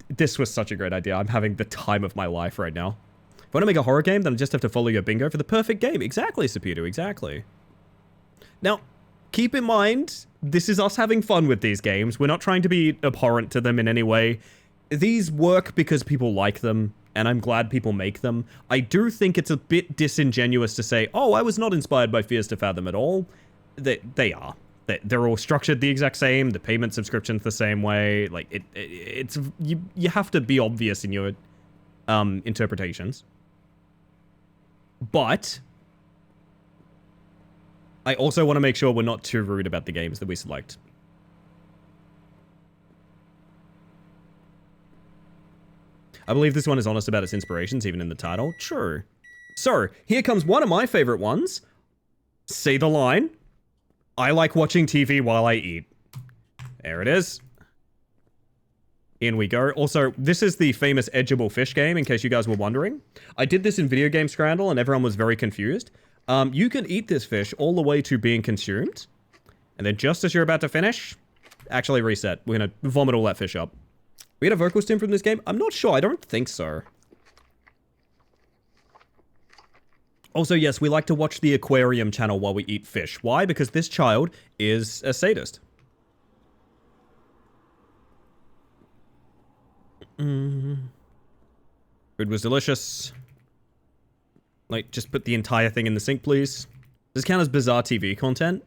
this was such a great idea. I'm having the time of my life right now. If I want to make a horror game, then I just have to follow your bingo for the perfect game. Exactly, Sapitu, exactly. Now, keep in mind, this is us having fun with these games. We're not trying to be abhorrent to them in any way. These work because people like them, and I'm glad people make them. I do think it's a bit disingenuous to say, oh, I was not inspired by Fears to Fathom at all. They are. They're all structured the exact same. The payment subscription's the same way. Like, it's you have to be obvious in your interpretations. But I also want to make sure we're not too rude about the games that we select. I believe this one is honest about its inspirations, even in the title. True. So, here comes one of my favorite ones. Say the line. I like watching TV while I eat. There it is. In we go. Also, this is the famous edgeable fish game, in case you guys were wondering. I did this in Video Game Scramble, and everyone was very confused. You can eat this fish all the way to being consumed. And then just as you're about to finish, actually reset. We're going to vomit all that fish up. We get a vocal stim from this game? I'm not sure. I don't think so. Also, yes, we like to watch the aquarium channel while we eat fish. Why? Because this child is a sadist. Food was delicious. Like, just put the entire thing in the sink, please. Does this count as bizarre TV content?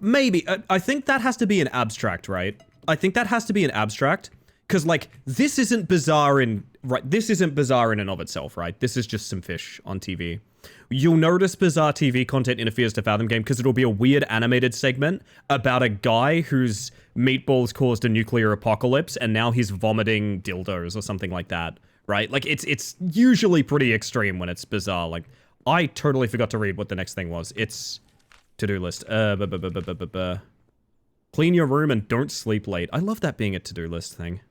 Maybe. I think that has to be an abstract, right? I think that has to be an abstract. Because, like, this isn't bizarre in... Right, this isn't bizarre in and of itself, right? This is just some fish on TV. You'll notice bizarre TV content in a Fears to Fathom game because it'll be a weird animated segment about a guy whose meatballs caused a nuclear apocalypse and now he's vomiting dildos or something like that, right? Like, it's usually pretty extreme when it's bizarre. Like, I totally forgot to read what the next thing was. It's to-do list. Clean your room and don't sleep late. I love that being a to-do list thing.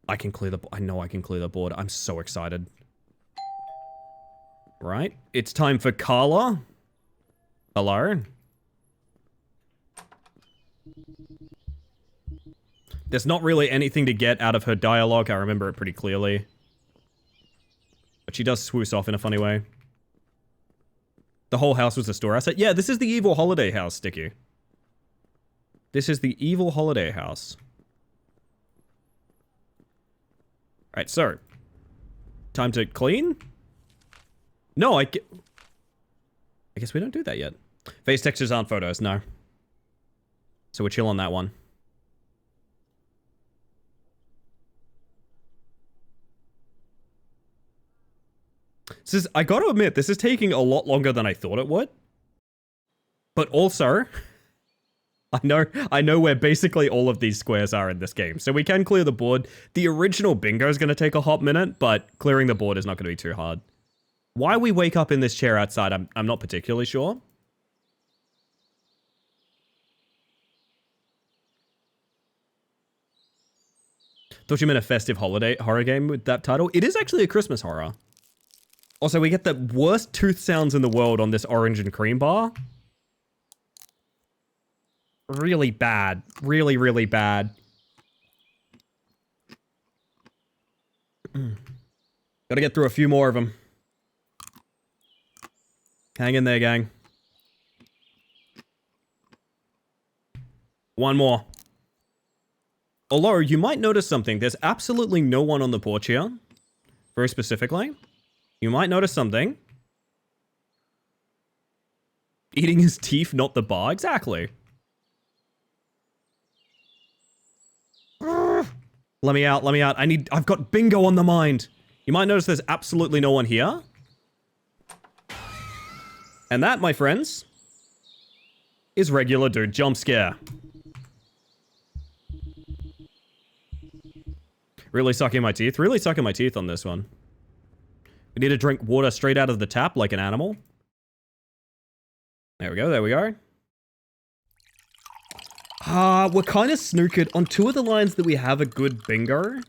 I can clear the... I know I can clear the board. I'm so excited. Right. It's time for Carla. Hello. There's not really anything to get out of her dialogue. I remember it pretty clearly. But she does swoosh off in a funny way. The whole house was a store asset. Yeah, this is the evil holiday house, Sticky. This is the evil holiday house. Alright, so. Time to clean? No, I guess we don't do that yet. Face textures aren't photos, no. So we're chill on that one. This is, I gotta admit, this is taking a lot longer than I thought it would. But also, I know where basically all of these squares are in this game, so we can clear the board. The original bingo is going to take a hot minute, but clearing the board is not going to be too hard. Why we wake up in this chair outside, I'm not particularly sure. Thought you meant a festive holiday horror game with that title. It is actually a Christmas horror. Also, we get the worst tooth sounds in the world on this orange and cream bar. Really bad. Really, really bad. Gotta get through a few more of them. Hang in there, gang. One more. Although, you might notice something. There's absolutely no one on the porch here. Very specifically. You might notice something. Eating his teeth, not the bar. Exactly. Let me out, let me out. I've got bingo on the mind. You might notice there's absolutely no one here. And that, my friends, is regular dude jump scare. Really sucking my teeth? Really sucking my teeth on this one. We need to drink water straight out of the tap like an animal. There we go, there we go. We're kind of snookered. On two of the lines that we have a good bingo,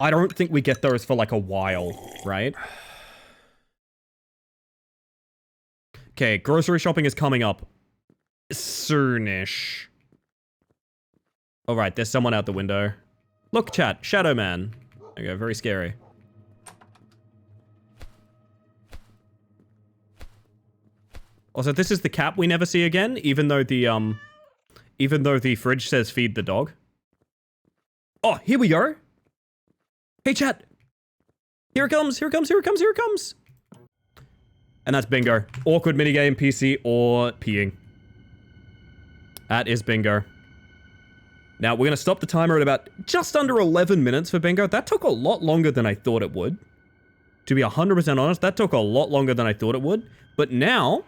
I don't think we get those for like a while, right? Okay, grocery shopping is coming up soonish. Alright, there's someone out the window. Look, chat, Shadow Man. There you go, very scary. Also, this is the cat we never see again, even though the fridge says feed the dog. Oh, here we go. Hey, chat. Here it comes, here it comes, here it comes, here it comes. And that's bingo. Awkward minigame, PC, or peeing. That is bingo. Now, we're going to stop the timer at about just under 11 minutes for bingo. That took a lot longer than I thought it would. To be 100% honest, that took a lot longer than I thought it would. But now,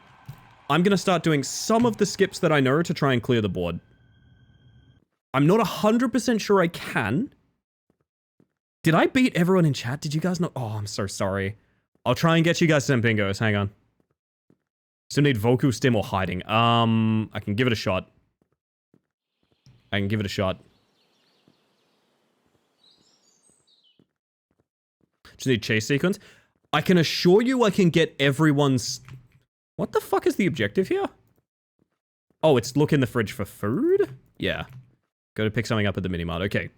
I'm going to start doing some of the skips that I know to try and clear the board. I'm not 100% sure I can. Did I beat everyone in chat? Did you guys know? Oh, I'm so sorry. I'll try and get you guys some bingos. Hang on. Still need vocal stim or hiding. I can give it a shot. I can give it a shot. Just need chase sequence. I can assure you I can get everyone's... What the fuck is the objective here? Oh, it's look in the fridge for food? Yeah. Go to pick something up at the mini-mart. Okay.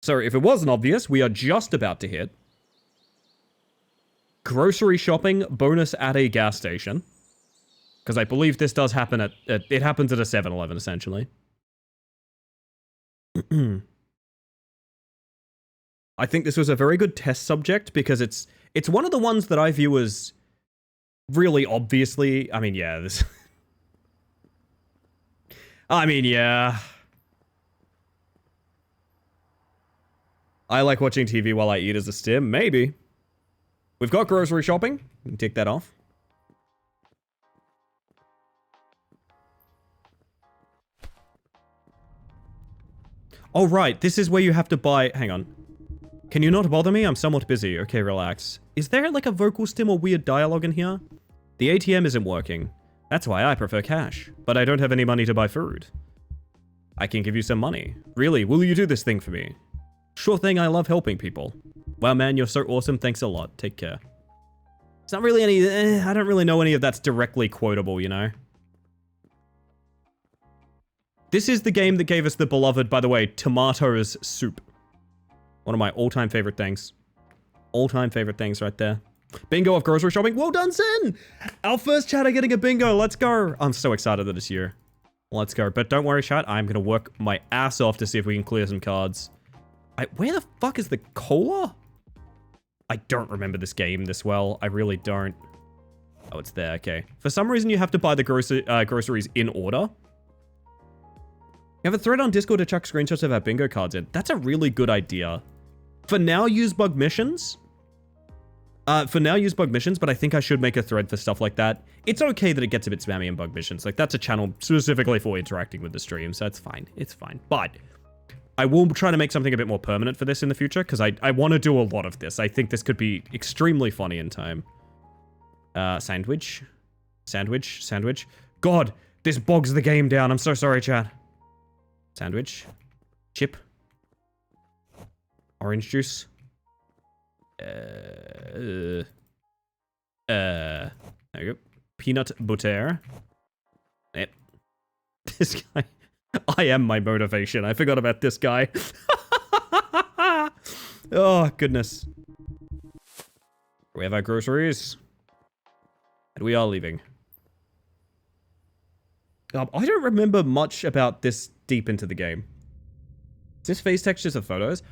So if it wasn't obvious, we are just about to hit grocery shopping bonus at a gas station. Because I believe this does happen at it happens at a 7-Eleven, essentially. I think this was a very good test subject because it's one of the ones that I view as really obviously... I mean, yeah, this... I mean, yeah. I like watching TV while I eat as a stim. Maybe. We've got grocery shopping. We can tick that off. Oh, right. This is where you have to buy... Hang on. Can you not bother me? I'm somewhat busy. Okay, relax. Is there like a vocal stim or weird dialogue in here? The ATM isn't working. That's why I prefer cash. But I don't have any money to buy food. I can give you some money. Really, will you do this thing for me? Sure thing, I love helping people. Wow, man, you're so awesome. Thanks a lot. Take care. It's not really any... I don't really know any of that's directly quotable, you know? This is the game that gave us the beloved, by the way, tomatoes soup. One of my all-time favorite things. All-time favorite things right there. Bingo of grocery shopping. Well done, Sin! Our first chatter getting a bingo. Let's go. I'm so excited that it's here. Let's go. But don't worry, chat. I'm going to work my ass off to see if we can clear some cards. Where the fuck is the cola? I don't remember this game this well. I really don't. Oh, it's there. Okay. For some reason, you have to buy the groceries in order. You have a thread on Discord to chuck screenshots of our bingo cards in. That's a really good idea. For now, use bug missions. But I think I should make a thread for stuff like that. It's okay that it gets a bit spammy in bug missions. Like, that's a channel specifically for interacting with the stream, so it's fine. It's fine. But I will try to make something a bit more permanent for this in the future, because I want to do a lot of this. I think this could be extremely funny in time. Sandwich. God, this bogs the game down. I'm so sorry, chat. Sandwich. Chip. Orange juice. There you go. Peanut butter. Yep. This guy. I am my motivation. I forgot about this guy. Oh, goodness. We have our groceries. And we are leaving. I don't remember much about this deep into the game. Is this face textures of photos?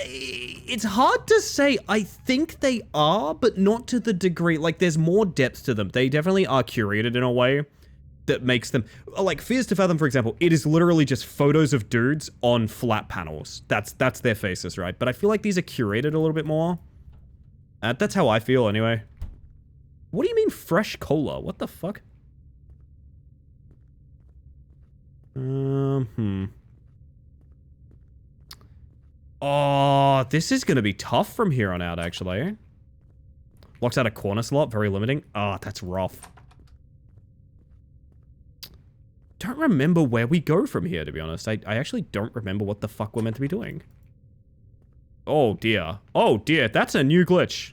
It's hard to say. I think they are, but not to the degree. Like, there's more depth to them. They definitely are curated in a way that makes them... Like, Fears to Fathom, for example, it is literally just photos of dudes on flat panels. That's their faces, right? But I feel like these are curated a little bit more. That's how I feel, anyway. What do you mean, fresh cola? What the fuck? Oh, this is going to be tough from here on out, actually. Locks out a corner slot, very limiting. Ah, that's rough. Don't remember where we go from here, to be honest. I actually don't remember what the fuck we're meant to be doing. Oh, dear. Oh, dear. That's a new glitch.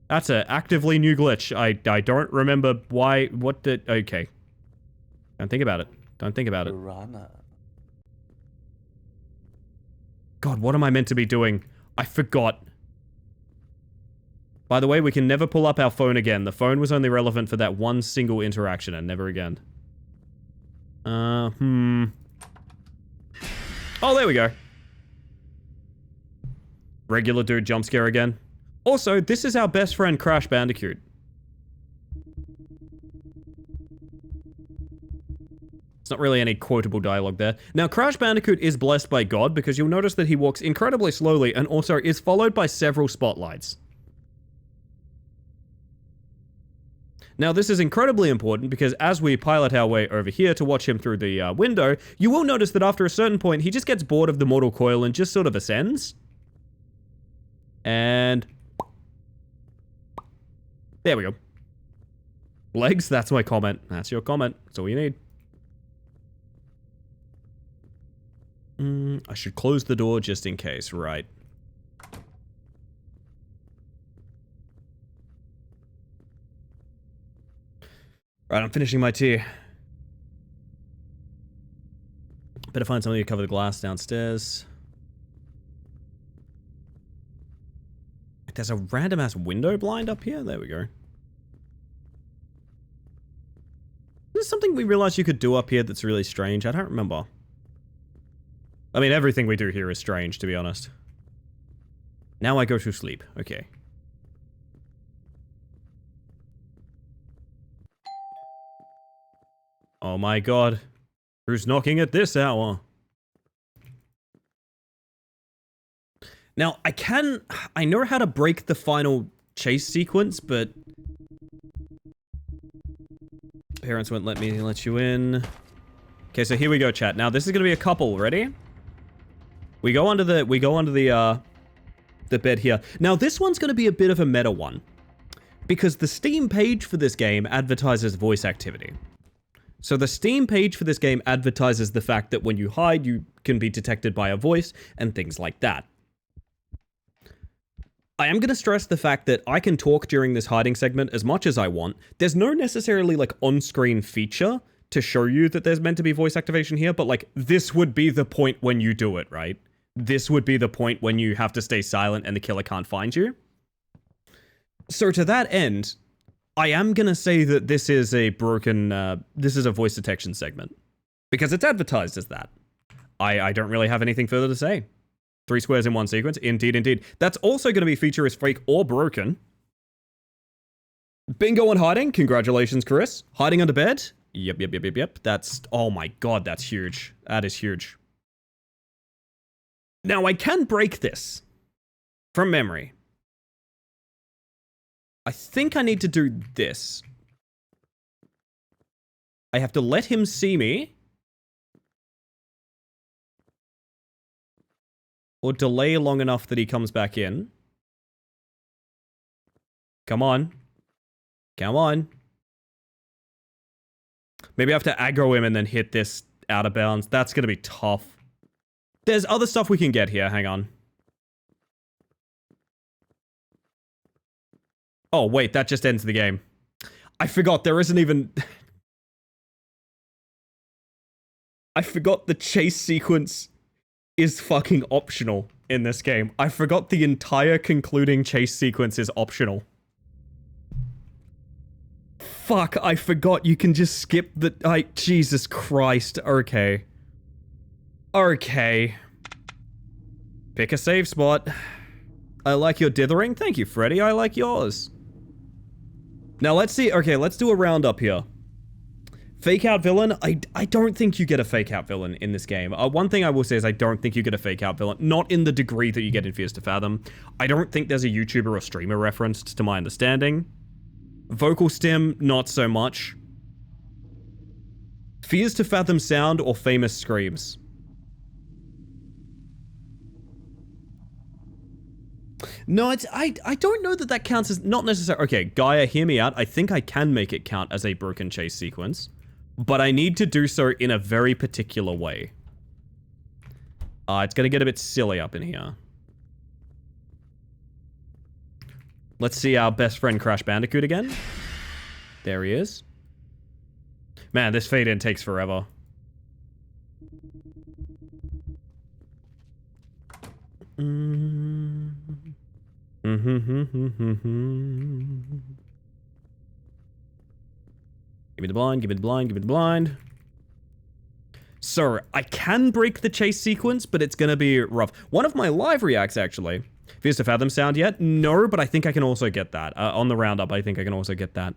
That's an actively new glitch. I don't remember why... What the... Okay. Don't think about it. Don't think about it. God, what am I meant to be doing? I forgot. By the way, we can never pull up our phone again. The phone was only relevant for that one single interaction and never again. Oh, there we go. Regular dude jump scare again. Also, this is our best friend Crash Bandicoot. It's not really any quotable dialogue there. Now, Crash Bandicoot is blessed by God because you'll notice that he walks incredibly slowly and also is followed by several spotlights. Now, this is incredibly important because as we pilot our way over here to watch him through the window, you will notice that after a certain point, he just gets bored of the mortal coil and just sort of ascends. And... there we go. Legs, that's my comment. That's your comment. That's all you need. I should close the door just in case, right? Right, I'm finishing my tea. Better find something to cover the glass downstairs. There's a random ass window blind up here. There we go. There's something we realized you could do up here that's really strange. I don't remember. I mean, everything we do here is strange, to be honest. Now I go to sleep. Okay. Oh my god. Who's knocking at this hour? Now, I know how to break the final chase sequence, but parents won't let me let you in. Okay, so here we go, chat. Now, this is gonna be a couple. Ready? We go under the bed here. Now, this one's gonna be a bit of a meta one, because the Steam page for this game advertises voice activity. So the Steam page for this game advertises the fact that when you hide, you can be detected by a voice and things like that. I am going to stress the fact that I can talk during this hiding segment as much as I want. There's no necessarily like on-screen feature to show you that there's meant to be voice activation here, but like this would be the point when you do it, right? This would be the point when you have to stay silent and the killer can't find you. So to that end, I am going to say that this is a broken, this is a voice detection segment. Because it's advertised as that. I don't really have anything further to say. 3 squares in one sequence. Indeed, indeed. That's also going to be feature is fake or broken. Bingo on hiding. Congratulations, Chris. Hiding under bed. Yep. That's, oh my god, that's huge. That is huge. Now, I can break this from memory. I think I need to do this. I have to let him see me. Or delay long enough that he comes back in. Come on. Come on. Maybe I have to aggro him and then hit this out of bounds. That's going to be tough. There's other stuff we can get here. Hang on. Oh, wait, that just ends the game. I forgot there isn't even... I forgot the chase sequence is fucking optional in this game. I forgot the entire concluding chase sequence is optional. Fuck, I forgot you can just skip the... Jesus Christ, okay. Okay. Pick a save spot. I like your dithering. Thank you, Freddy. I like yours. Now let's see. Okay, let's do a roundup here. Fake out villain. I don't think you get a fake out villain in this game. One thing I will say is I don't think you get a fake out villain. Not in the degree that you get in Fears to Fathom. I don't think there's a YouTuber or streamer referenced to my understanding. Vocal stim, not so much. Fears to Fathom sound or famous screams. No, it's, I don't know that that counts as, not necessarily, okay, Gaia, hear me out. I think I can make it count as a broken chase sequence, but I need to do so in a very particular way. It's gonna get a bit silly up in here. Let's see our best friend Crash Bandicoot again. There he is. Man, this fade in takes forever. Give me the blind, give me the blind, give me the blind. So, I can break the chase sequence, but it's gonna be rough. One of my live reacts, actually. Fears to Fathom sound yet? No, but I think I can also get that. On the roundup, I think I can also get that.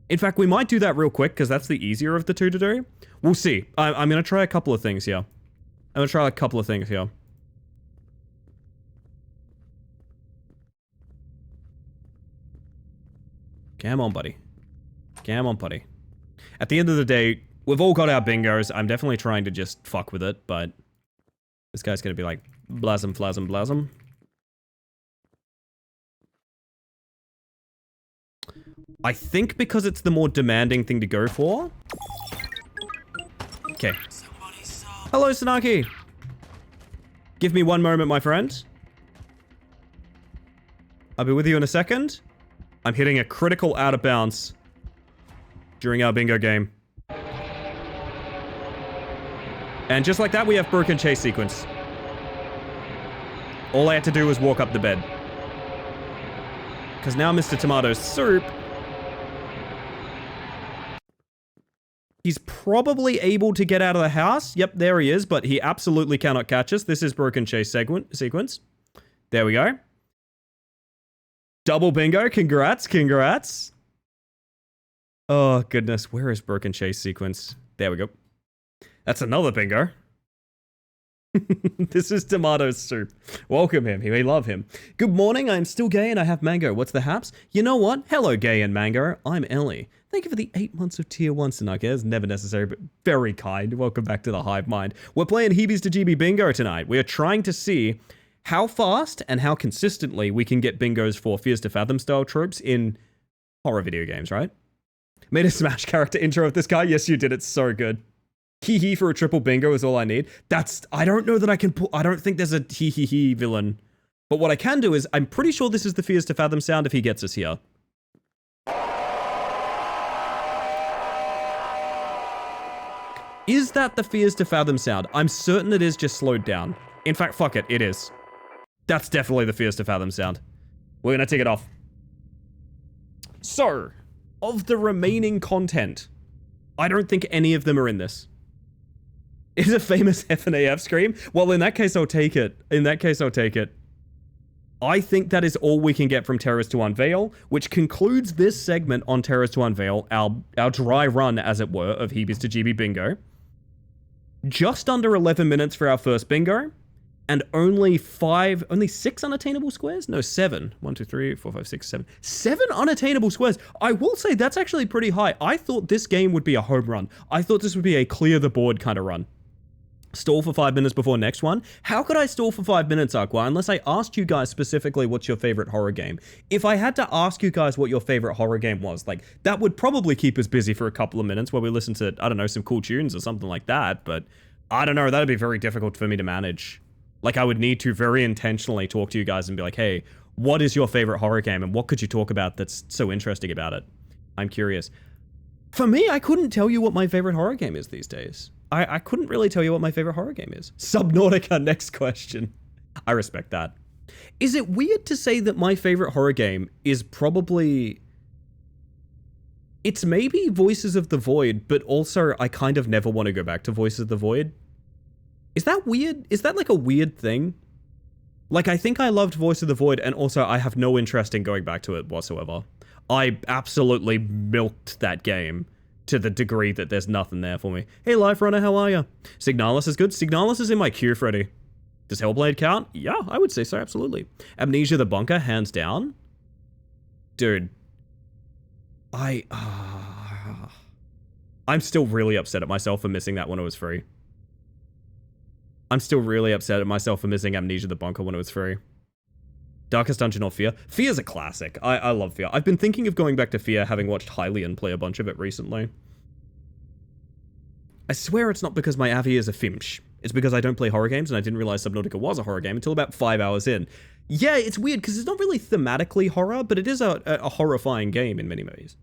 In fact, we might do that real quick, because that's the easier of the two to do. We'll see. I'm gonna try a couple of things here. Come on, buddy. Come on, buddy. At the end of the day, we've all got our bingos. I'm definitely trying to just fuck with it, but this guy's gonna be like, blasm, flasm, blasm. I think because it's the more demanding thing to go for. Okay. Hello, Sanaki. Give me one moment, my friend. I'll be with you in a second. I'm hitting a critical out of bounds during our bingo game. And just like that, we have broken chase sequence. All I had to do was walk up the bed. Because now Mr. Tomato Soup... He's probably able to get out of the house. Yep, there he is, but he absolutely cannot catch us. This is broken chase sequence. There we go. Double bingo. Congrats, congrats. Oh, goodness. Where is broken chase sequence? There we go. That's another bingo. This is Tomato Soup. Welcome him. We love him. Good morning. I'm still gay and I have mango. What's the haps? You know what? Hello, gay and mango. I'm Ellie. Thank you for the 8 months of tier 1 tonight. It's never necessary, but very kind. Welcome back to the Hive Mind. We're playing Heebies to GB Bingo tonight. We are trying to see how fast and how consistently we can get bingos for Fears to Fathom style tropes in horror video games, right? Made a Smash character intro of this guy? Yes, you did. It's so good. Hee for a triple bingo is all I need. I don't know that I can pull, I don't think there's a hee villain. But what I can do is, I'm pretty sure this is the Fears to Fathom sound if he gets us here. Is that the Fears to Fathom sound? I'm certain it is, just slowed down. In fact, fuck it, it is. That's definitely the Fears to Fathom sound. We're gonna take it off. So, of the remaining content, I don't think any of them are in this. Is a famous F&AF scream? Well, in that case, I'll take it. I think that is all we can get from Terrors to Unveil, which concludes this segment on Terrors to Unveil, our dry run, as it were, of Heebies to GB Bingo. Just under 11 minutes for our first bingo, and only 6 unattainable squares? No, 7. 1, 2, 3, 4, 5, 6, 7. 7 unattainable squares. I will say that's actually pretty high. I thought this game would be a home run. I thought this would be a clear the board kind of run. Stall for 5 minutes before next one. How could I stall for 5 minutes, Aqua, unless I asked you guys specifically what's your favorite horror game? If I had to ask you guys what your favorite horror game was, like, that would probably keep us busy for a couple of minutes where we listen to, I don't know, some cool tunes or something like that, but I don't know, that'd be very difficult for me to manage. Like, I would need to very intentionally talk to you guys and be like, hey, what is your favorite horror game and what could you talk about that's so interesting about it? I'm curious. For me, I couldn't tell you what my favorite horror game is these days. I couldn't really tell you what my favorite horror game is. Subnautica, next question. I respect that. Is it weird to say that my favorite horror game is probably... It's maybe Voices of the Void, but also I kind of never want to go back to Voices of the Void. Is that weird? Is that like a weird thing? Like, I think I loved Voice of the Void, and also I have no interest in going back to it whatsoever. I absolutely milked that game to the degree that there's nothing there for me. Hey, Life Runner, how are you? Signalis is good. Signalis is in my queue, Freddy. Does Hellblade count? Yeah, I would say so, absolutely. Amnesia the Bunker, hands down. Dude. I'm still really upset at myself for missing that when it was free. I'm still really upset at myself for missing Amnesia the Bunker when it was free. Darkest Dungeon or Fear? Fear's a classic. I love Fear. I've been thinking of going back to Fear, having watched Hylian play a bunch of it recently. I swear it's not because my Avi is a fimsh. It's because I don't play horror games and I didn't realize Subnautica was a horror game until about 5 hours in. Yeah, it's weird because it's not really thematically horror, but it is a horrifying game in many ways.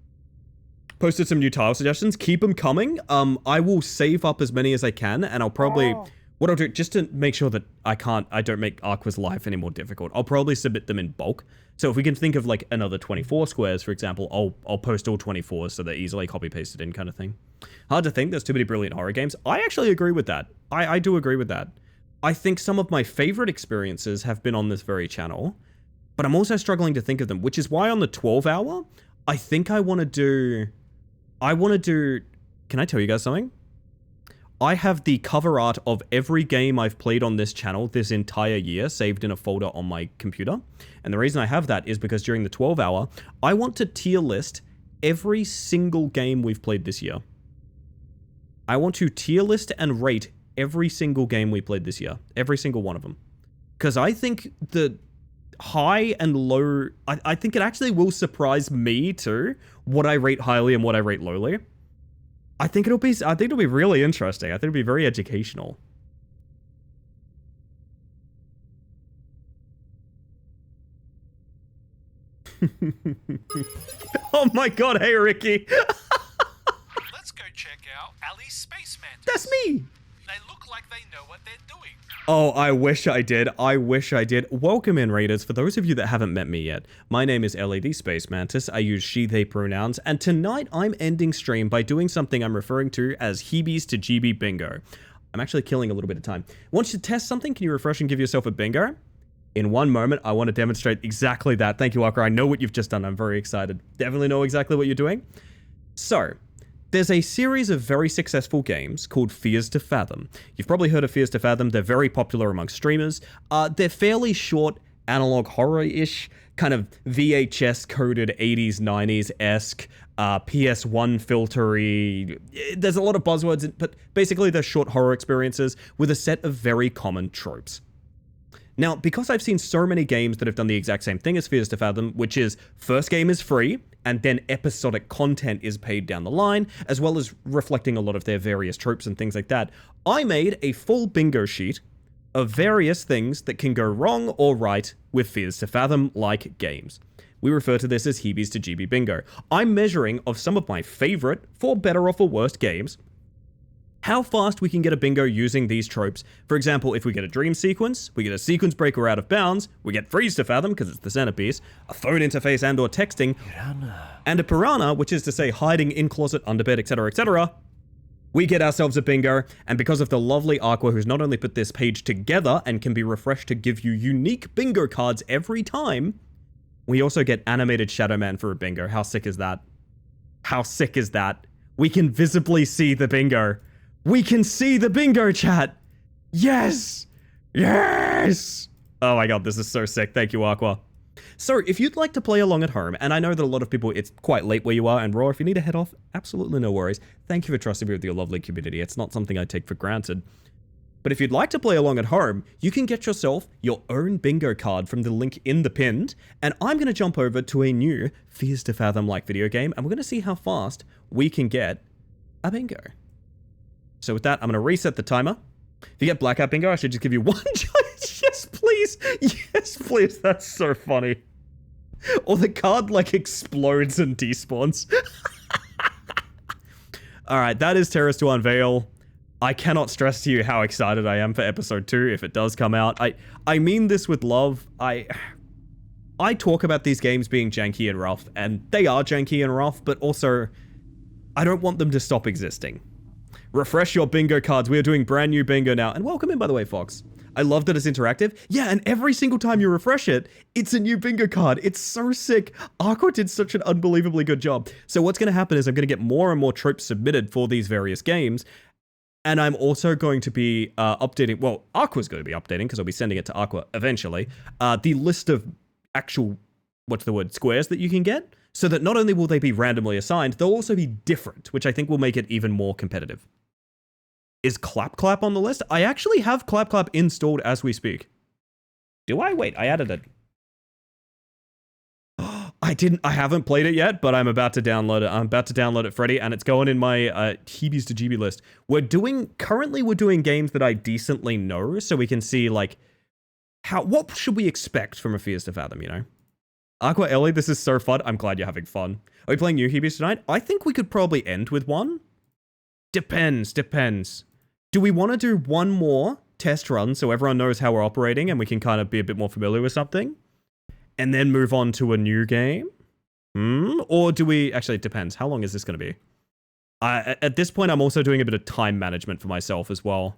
Posted some new tile suggestions. Keep them coming. I will save up as many as I can, and I'll probably... What I'll do, just to make sure that I don't make Aqua's life any more difficult, I'll probably submit them in bulk. So if we can think of like another 24 squares, for example, I'll post all 24s so they're easily copy-pasted in kind of thing. Hard to think, there's too many brilliant horror games. I actually agree with that. I do agree with that. I think some of my favorite experiences have been on this very channel, but I'm also struggling to think of them, which is why on the 12 hour, I think I want to do... Can I tell you guys something? I have the cover art of every game I've played on this channel this entire year saved in a folder on my computer. And the reason I have that is because during the 12 hour, I want to tier list every single game we've played this year. I want to tier list and rate every single game we played this year. Every single one of them. Because I think the high and low... I think it actually will surprise me too, what I rate highly and what I rate lowly. I think it'll be really interesting. I think it'll be very educational. Oh my god, hey Ricky. Let's go check out Ali's Space Mantis. That's me. They look like they know what they're doing. Oh, I wish I did. I wish I did. Welcome in, Raiders. For those of you that haven't met me yet, my name is Ellie the Space Mantis. I use she, they pronouns, and tonight I'm ending stream by doing something I'm referring to as Heebies to GB Bingo. I'm actually killing a little bit of time. Want you to test something? Can you refresh and give yourself a bingo? In one moment, I want to demonstrate exactly that. Thank you, Walker. I know what you've just done. I'm very excited. Definitely know exactly what you're doing. So, there's a series of very successful games called Fears to Fathom. You've probably heard of Fears to Fathom. They're very popular among streamers. They're fairly short, analog horror-ish, kind of VHS-coded 80s, 90s-esque, PS1 filtery. There's a lot of buzzwords, but basically they're short horror experiences with a set of very common tropes. Now, because I've seen so many games that have done the exact same thing as Fears to Fathom, which is first game is free, and then episodic content is paid down the line, as well as reflecting a lot of their various tropes and things like that, I made a full bingo sheet of various things that can go wrong or right with Fears to Fathom-like games. We refer to this as Heebies to GB Bingo. I'm measuring of some of my favorite, for better or for worse, games, how fast we can get a bingo using these tropes. For example, if we get a dream sequence, we get a sequence break or out of bounds, we get freeze to fathom because it's the centerpiece, a phone interface and or texting, and a piranha, which is to say hiding in closet, under bed, etc., etc., we get ourselves a bingo. And because of the lovely Aqua, who's not only put this page together and can be refreshed to give you unique bingo cards every time, we also get animated Shadow Man for a bingo. How sick is that? How sick is that? We can visibly see the bingo. We can see the bingo, chat. Yes. Yes. Oh my god, this is so sick. Thank you, Aqua. So, if you'd like to play along at home, and I know that a lot of people, it's quite late where you are, and Raw, if you need to head off, absolutely no worries. Thank you for trusting me with your lovely community. It's not something I take for granted. But if you'd like to play along at home, you can get yourself your own bingo card from the link in the pinned, and I'm going to jump over to a new Fears to Fathom-like video game, and we're going to see how fast we can get a bingo. So with that, I'm going to reset the timer. If you get Blackout Bingo, I should just give you one choice. Yes, please. Yes, please. That's so funny. Or the card, like, explodes and despawns. Alright, that is Terrace to Unveil. I cannot stress to you how excited I am for episode 2 if it does come out. I mean this with love. I talk about these games being janky and rough, and they are janky and rough, but also, I don't want them to stop existing. Refresh your bingo cards. We are doing brand new bingo now. And welcome in, by the way, Fox. I love that it's interactive. Yeah, and every single time you refresh it, it's a new bingo card. It's so sick. Aqua did such an unbelievably good job. So what's going to happen is I'm going to get more and more tropes submitted for these various games. And I'm also going to be updating, well, Aqua's going to be updating because I'll be sending it to Aqua eventually, the list of actual, squares that you can get. So that not only will they be randomly assigned, they'll also be different, which I think will make it even more competitive. Is Clap Clap on the list? I actually have Clap Clap installed as we speak. Do I? Wait, I added it. I haven't played it yet, but I'm about to download it. I'm about to download it, Freddy, and it's going in my Heebies to GB list. Currently we're doing games that I decently know, so we can see, like, what should we expect from a Fears to Fathom, you know? Aqua Ellie, this is so fun. I'm glad you're having fun. Are we playing new Heebies tonight? I think we could probably end with one. Depends. Do we want to do one more test run so everyone knows how we're operating and we can kind of be a bit more familiar with something? And then move on to a new game? Or do we... Actually, it depends. How long is this going to be? At this point, I'm also doing a bit of time management for myself as well.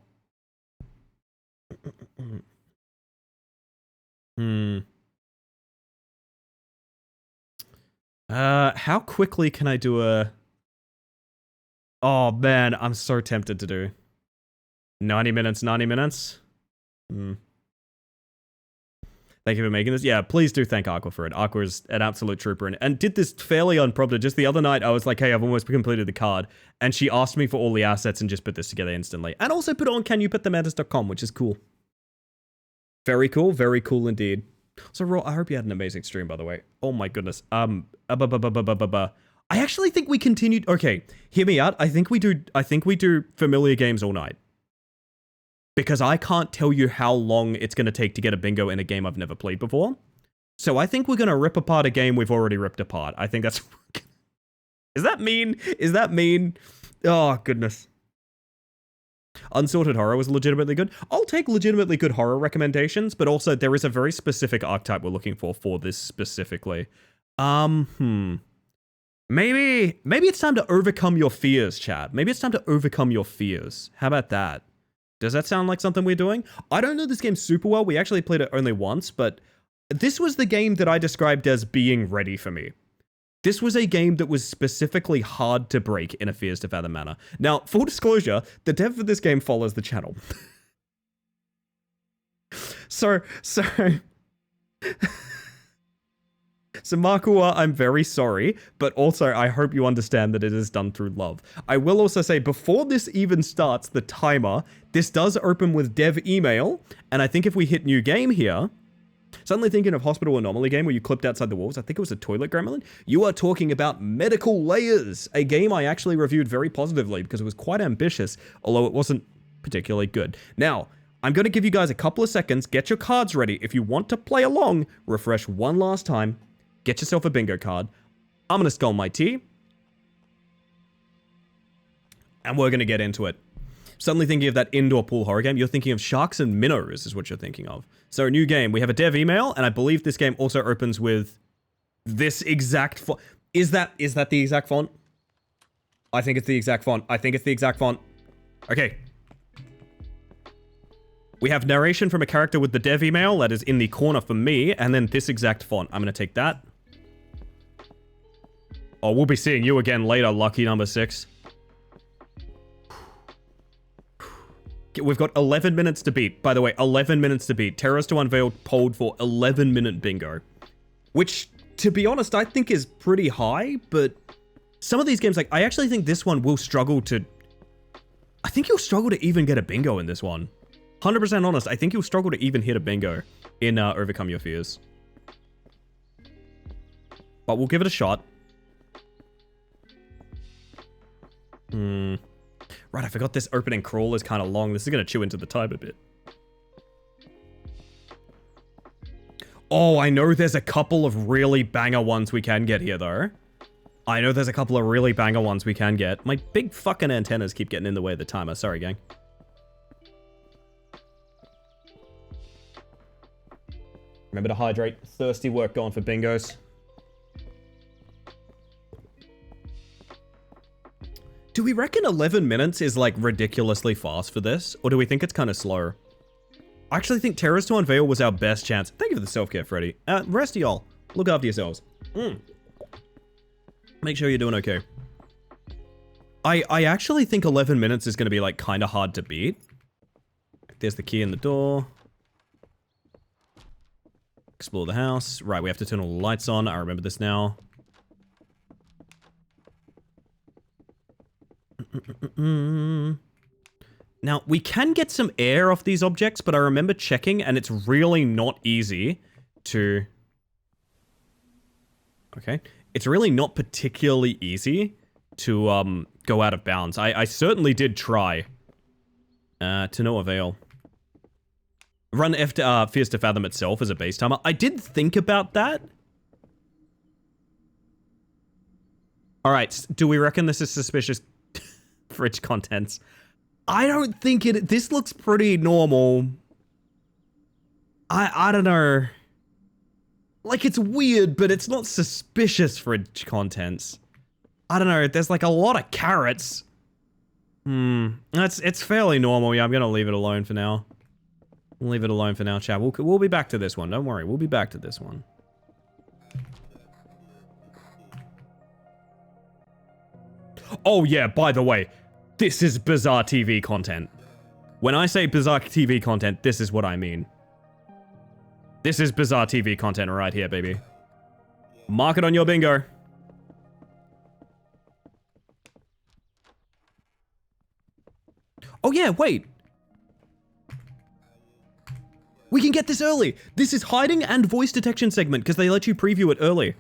How quickly can I do a... Oh, man, I'm so tempted to do 90 minutes. Thank you for making this. Yeah, please do thank Aqua for it. Aqua is an absolute trooper and did this fairly unprompted. Just the other night, I was like, hey, I've almost completed the card. And she asked me for all the assets and just put this together instantly. And also put it on canyouputthemantis.com, which is cool. Very cool indeed. So, Raw, I hope you had an amazing stream, by the way. Oh my goodness. I actually think we continued... Okay, hear me out. I think we do familiar games all night. Because I can't tell you how long it's going to take to get a bingo in a game I've never played before. So I think we're going to rip apart a game we've already ripped apart. I think that's... Is that mean? Is that mean? Oh, goodness. Unsorted Horror was legitimately good. I'll take legitimately good horror recommendations, but also there is a very specific archetype we're looking for this specifically. Maybe it's time to overcome your fears, chat. Maybe it's time to overcome your fears. How about that? Does that sound like something we're doing? I don't know this game super well. We actually played it only once, but this was the game that I described as being ready for me. This was a game that was specifically hard to break in a Fears to Fathom manner. Now, full disclosure, the dev for this game follows the channel. So Makua, I'm very sorry, but also I hope you understand that it is done through love. I will also say, before this even starts, the timer, this does open with dev email, and I think if we hit new game here, suddenly thinking of Hospital Anomaly game where you clipped outside the walls, I think it was a toilet gremlin. You are talking about Medical Layers, a game I actually reviewed very positively because it was quite ambitious, although it wasn't particularly good. Now, I'm going to give you guys a couple of seconds, get your cards ready. If you want to play along, refresh one last time, get yourself a bingo card. I'm going to skull my tea, and we're going to get into it. Suddenly thinking of that indoor pool horror game, you're thinking of Sharks and Minnows is what you're thinking of. So a new game, we have a dev email, and I believe this game also opens with this exact font. Is that the exact font? I think it's the exact font. I think it's the exact font. Okay. We have narration from a character with the dev email that is in the corner for me, and then this exact font. I'm going to take that. Oh, we'll be seeing you again later, lucky number 6. We've got 11 minutes to beat. By the way, 11 minutes to beat. Terrors to Unveil polled for 11-minute bingo. Which, to be honest, I think is pretty high, but some of these games, like, I actually think this one will struggle to... I think you'll struggle to even get a bingo in this one. 100% honest, I think you'll struggle to even hit a bingo in Overcome Your Fears. But we'll give it a shot. Right, I forgot this opening crawl is kind of long. This is going to chew into the time a bit. Oh, I know there's a couple of really banger ones we can get here, though. I know there's a couple of really banger ones we can get. My big fucking antennas keep getting in the way of the timer. Sorry, gang. Remember to hydrate. Thirsty work going for bingos. Do we reckon 11 minutes is, like, ridiculously fast for this? Or do we think it's kind of slow? I actually think Terrors to Unveil was our best chance. Thank you for the self-care, Freddy. Rest of y'all. Look after yourselves. Make sure you're doing okay. I actually think 11 minutes is going to be, like, kind of hard to beat. There's the key in the door. Explore the house. Right, we have to turn all the lights on. I remember this now. Now, we can get some air off these objects, but I remember checking, and it's really not easy to... Okay. It's really not particularly easy to go out of bounds. I certainly did try. To no avail. Run Fears to Fathom itself as a base timer. I did think about that. Alright, do we reckon this is suspicious fridge contents? I don't think it... This looks pretty normal. I don't know. Like, it's weird, but it's not suspicious fridge contents. I don't know, there's like a lot of carrots. It's fairly normal. Yeah, I'm gonna leave it alone for now. We'll leave it alone for now, chat. We'll be back to this one. Don't worry, we'll be back to this one. Oh yeah, by the way, this is Bizarre TV content. When I say Bizarre TV content, this is what I mean. This is Bizarre TV content right here, baby. Mark it on your bingo. Oh yeah, wait. We can get this early. This is hiding and voice detection segment because they let you preview it early.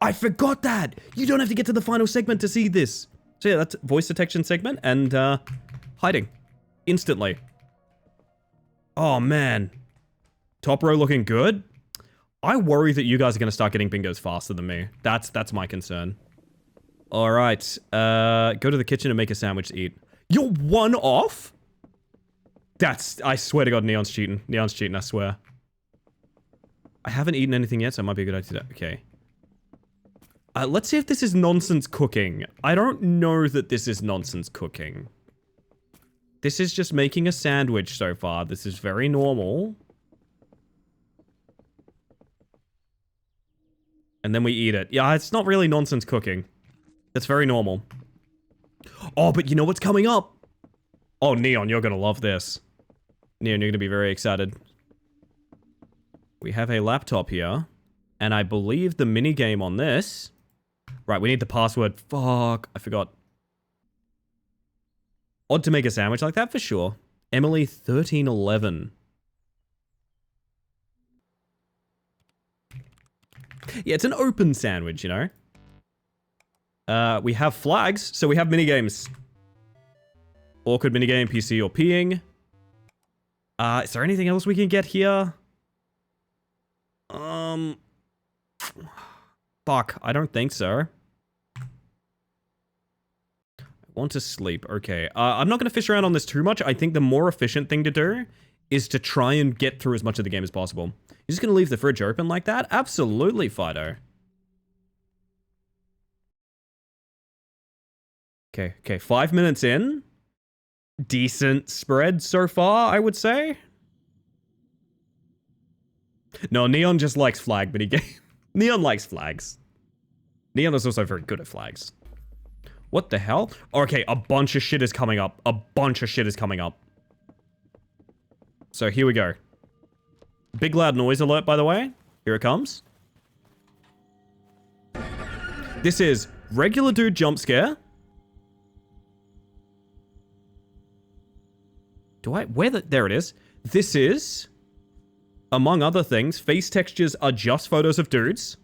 I forgot that. You don't have to get to the final segment to see this. So yeah, that's voice detection segment and hiding instantly. Oh man. Top row looking good. I worry that you guys are going to start getting bingos faster than me. That's my concern. All right. Go to the kitchen and make a sandwich to eat. You're 1 off? I swear to God, Neon's cheating. Neon's cheating, I swear. I haven't eaten anything yet, so it might be a good idea. Okay. Let's see if this is nonsense cooking. I don't know that this is nonsense cooking. This is just making a sandwich so far. This is very normal. And then we eat it. Yeah, it's not really nonsense cooking. It's very normal. Oh, but you know what's coming up? Oh, Neon, you're gonna love this. Neon, you're gonna be very excited. We have a laptop here. And I believe the minigame on this... Right, we need the password. Fuck, I forgot. Odd to make a sandwich like that, for sure. Emily 1311. Yeah, it's an open sandwich, you know? We have flags, so we have minigames. Awkward minigame, PC or peeing. Is there anything else we can get here? Fuck, I don't think so. I want to sleep, okay. I'm not going to fish around on this too much. I think the more efficient thing to do is to try and get through as much of the game as possible. You're just going to leave the fridge open like that? Absolutely, Fido. Okay, 5 minutes in. Decent spread so far, I would say. No, Neon just likes flag minigame. Neon likes flags. Neon is also very good at flags. What the hell? Okay, a bunch of shit is coming up. A bunch of shit is coming up. So here we go. Big loud noise alert, by the way. Here it comes. This is regular dude jump scare. There it is. This is, among other things, face textures are just photos of dudes.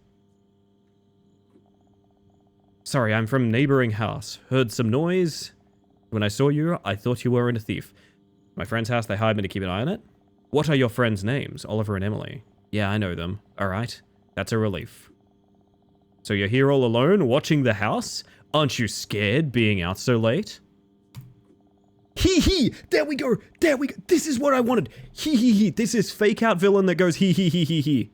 Sorry, I'm from neighboring house. Heard some noise. When I saw you, I thought you weren't a thief. My friend's house, they hired me to keep an eye on it. What are your friends' names? Oliver and Emily. Yeah, I know them. Alright. That's a relief. So you're here all alone, watching the house? Aren't you scared being out so late? Hee hee! There we go! There we go! This is what I wanted! Hee hee hee! This is fake out villain that goes hee hee hee hee hee.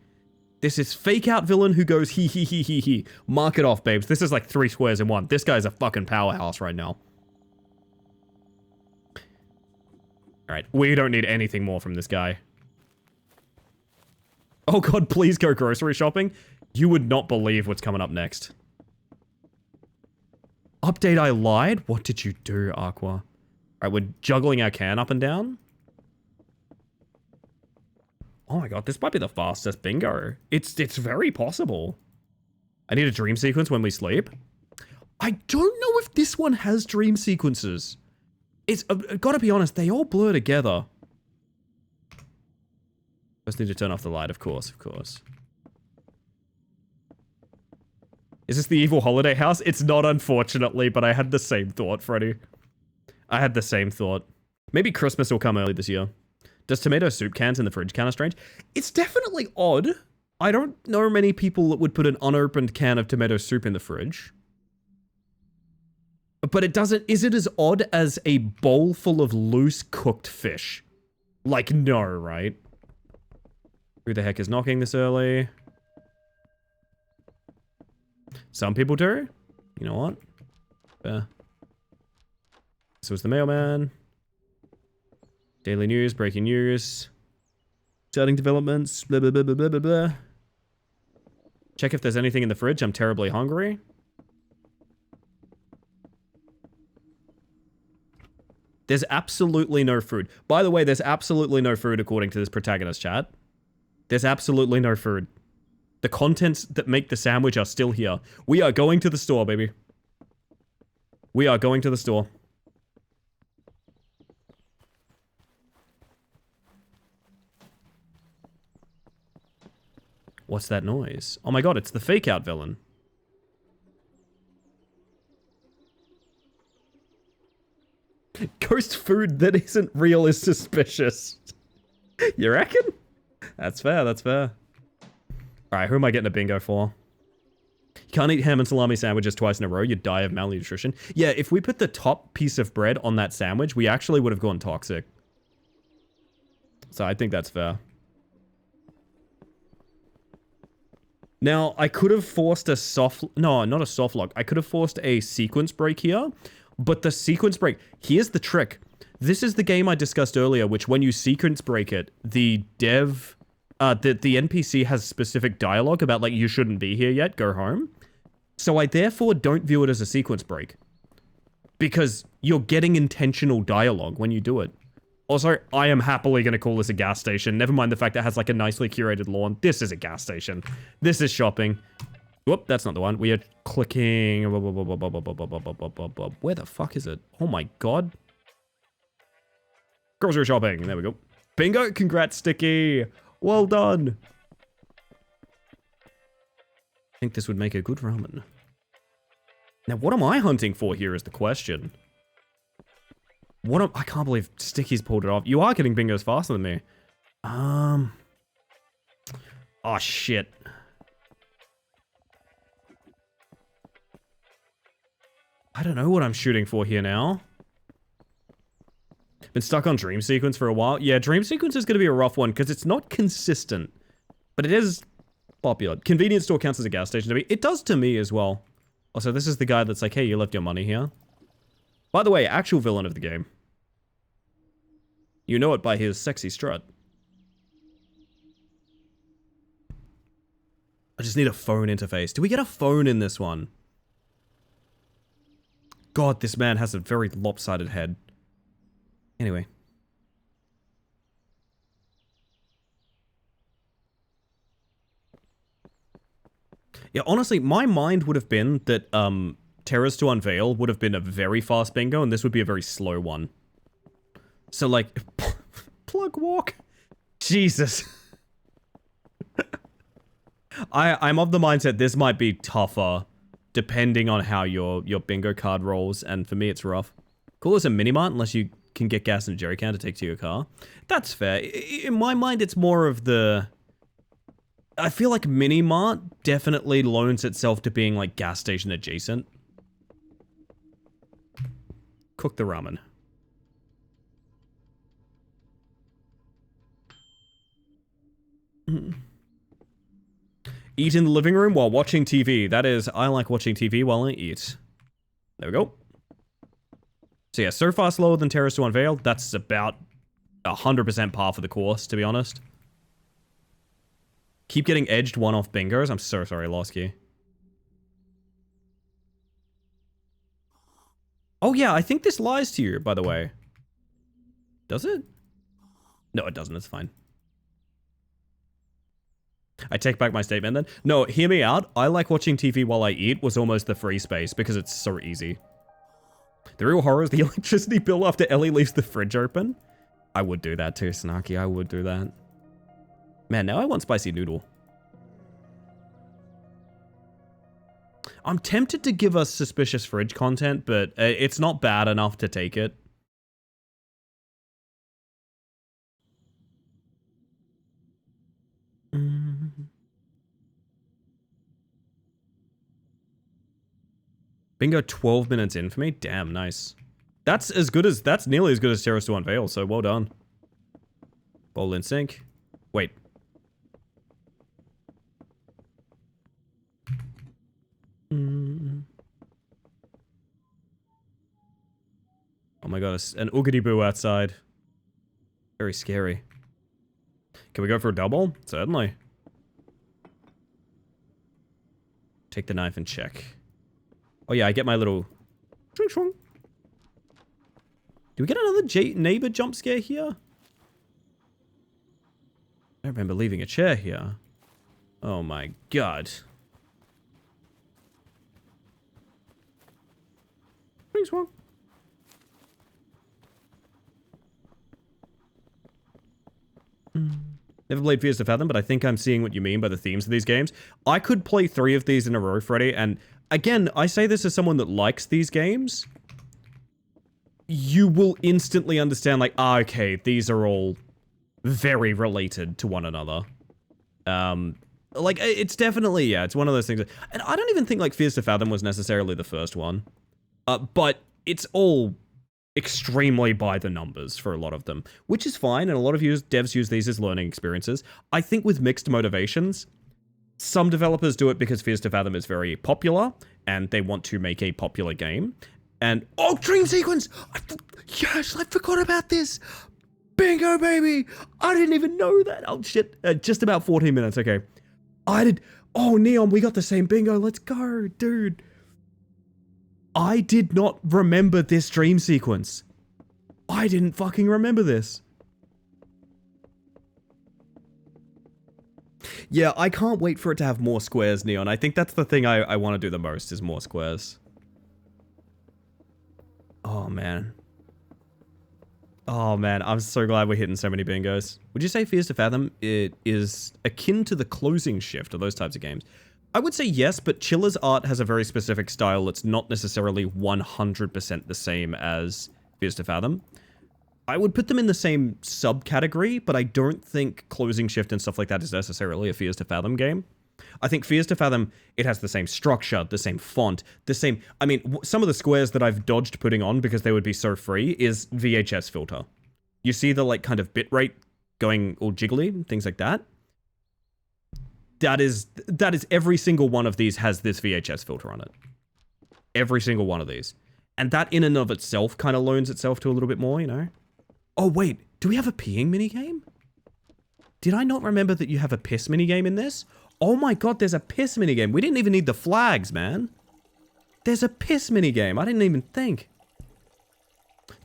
This is fake out villain who goes hee hee hee hee hee. Mark it off, babes. This is like 3 squares in one. This guy's a fucking powerhouse right now. Alright, we don't need anything more from this guy. Oh god, please go grocery shopping. You would not believe what's coming up next. Update, I lied? What did you do, Aqua? Alright, we're juggling our can up and down. Oh my god, this might be the fastest bingo. It's very possible. I need a dream sequence when we sleep. I don't know if this one has dream sequences. It's, gotta be honest, they all blur together. Just need to turn off the light, of course, of course. Is this the evil holiday house? It's not, unfortunately, but I had the same thought, Freddy. I had the same thought. Maybe Christmas will come early this year. Does tomato soup cans in the fridge kind of strange? It's definitely odd. I don't know many people that would put an unopened can of tomato soup in the fridge. But it doesn't... Is it as odd as a bowl full of loose cooked fish? Like, no, right? Who the heck is knocking this early? Some people do. You know what? This was the mailman. Daily news, breaking news. Starting developments, blah, blah, blah, blah, blah, blah, blah. Check if there's anything in the fridge. I'm terribly hungry. There's absolutely no food. By the way, there's absolutely no food according to this protagonist chat. There's absolutely no food. The contents that make the sandwich are still here. We are going to the store, baby. We are going to the store. What's that noise? Oh my god, it's the fake out villain. Ghost food that isn't real is suspicious. You reckon? That's fair, that's fair. Alright, who am I getting a bingo for? You can't eat ham and salami sandwiches twice in a row, you'd die of malnutrition. Yeah, if we put the top piece of bread on that sandwich, we actually would have gone toxic. So I think that's fair. Now, I could have forced a soft... No, not a soft lock. I could have forced a sequence break here. But the sequence break... Here's the trick. This is the game I discussed earlier, which when you sequence break it, the dev... the NPC has specific dialogue about, like, you shouldn't be here yet, go home. So I therefore don't view it as a sequence break. Because you're getting intentional dialogue when you do it. Also, I am happily going to call this a gas station. Never mind the fact that it has, like, a nicely curated lawn. This is a gas station. This is shopping. Whoop, that's not the one. We are clicking... Where the fuck is it? Oh my god. Grocery shopping. There we go. Bingo. Congrats, Sticky. Well done. I think this would make a good ramen. Now, what am I hunting for here is the question. I can't believe Sticky's pulled it off. You are getting bingos faster than me. Oh, shit. I don't know what I'm shooting for here now. Been stuck on Dream Sequence for a while. Yeah, Dream Sequence is going to be a rough one because it's not consistent. But it is popular. Convenience store counts as a gas station to me. It does to me as well. Also, this is the guy that's like, hey, you left your money here. By the way, actual villain of the game. You know it by his sexy strut. I just need a phone interface. Do we get a phone in this one? God, this man has a very lopsided head. Anyway. Yeah, honestly, my mind would have been that, Terrors to Unveil would have been a very fast bingo, and this would be a very slow one. So, like, plug walk. Jesus. I'm of the mindset this might be tougher, depending on how your bingo card rolls, and for me, it's rough. Cool as a minimart, unless you can get gas in a jerry can to take to your car. That's fair. In my mind, it's more of the... I feel like minimart definitely loans itself to being, like, gas station adjacent. Cook the ramen. Eat in the living room while watching TV. That is, I like watching TV while I eat. There we go. So yeah, so far slower than Terrors to Unveil. That's about 100% par for the course, to be honest. Keep getting edged one-off bingos. I'm so sorry, lost key. Oh yeah, I think this lies to you, by the way. Does it? No, it doesn't. It's fine. I take back my statement then. No, hear me out. I like watching TV while I eat was almost the free space because it's so easy. The real horror is the electricity bill after Ellie leaves the fridge open. I would do that too, Snarky. I would do that. Man, now I want spicy noodle. I'm tempted to give us suspicious fridge content, but it's not bad enough to take it. Bingo 12 minutes in for me? Damn, nice. That's nearly as good as Terrors to Unveil, so well done. Bowl in sink. Wait. Oh my god, an oogity boo outside. Very scary. Can we go for a double? Certainly. Take the knife and check. Oh yeah, I get my little... Do we get another neighbor jump scare here? I remember leaving a chair here. Oh my god. Thanks, one. Never played Fears to Fathom, but I think I'm seeing what you mean by the themes of these games. I could play 3 of these in a row, Freddy, and again, I say this as someone that likes these games. You will instantly understand, like, okay, these are all very related to one another. Like, it's definitely, yeah, it's one of those things. And I don't even think, like, Fears to Fathom was necessarily the first one. But it's all extremely by the numbers for a lot of them, which is fine, and a lot of devs use these as learning experiences. I think with mixed motivations, some developers do it because Fears to Fathom is very popular, and they want to make a popular game. And, oh, dream sequence! Yes, I forgot about this! Bingo, baby! I didn't even know that! Oh, shit. Just about 14 minutes, okay. Oh, Neon, we got the same bingo. Let's go, dude. I did not remember this dream sequence. I didn't fucking remember this. Yeah, I can't wait for it to have more squares, Neon. I think that's the thing I want to do the most, is more squares. Oh, man. Oh, man. I'm so glad we're hitting so many bingos. Would you say Fears to Fathom it is akin to the closing shift of those types of games? I would say yes, but Chiller's art has a very specific style that's not necessarily 100% the same as Fears to Fathom. I would put them in the same subcategory, but I don't think Closing Shift and stuff like that is necessarily a Fears to Fathom game. I think Fears to Fathom, it has the same structure, the same font, the same... I mean, some of the squares that I've dodged putting on because they would be so free is VHS filter. You see the, like, kind of bitrate going all jiggly, things like that? That is every single one of these has this VHS filter on it. Every single one of these. And that in and of itself kind of loans itself to a little bit more, you know? Oh, wait. Do we have a peeing minigame? Did I not remember that you have a piss minigame in this? Oh my god, there's a piss minigame. We didn't even need the flags, man. There's a piss minigame. I didn't even think.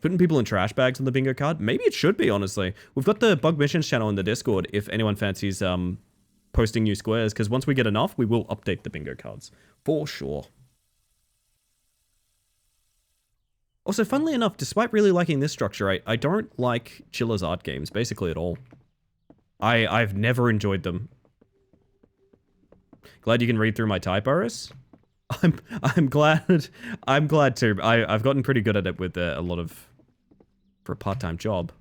Putting people in trash bags on the bingo card? Maybe it should be, honestly. We've got the Bug Missions channel in the Discord if anyone fancies posting new squares, because once we get enough, we will update the bingo cards. For sure. Also, funnily enough, despite really liking this structure, I don't like Chiller's art games, basically at all. I've never enjoyed them. Glad you can read through my typos. I'm glad. I'm glad too. I've gotten pretty good at it with a lot of... for a part-time job.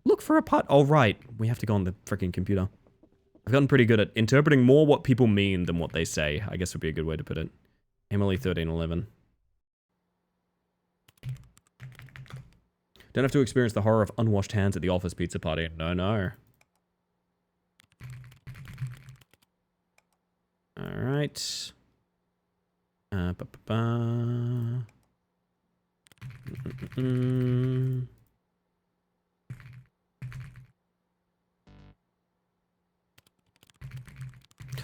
Look for a part... Oh, right. We have to go on the freaking computer. I've gotten pretty good at interpreting more what people mean than what they say, I guess would be a good way to put it. Emily 1311. Don't have to experience the horror of unwashed hands at the office pizza party. No, no. Alright.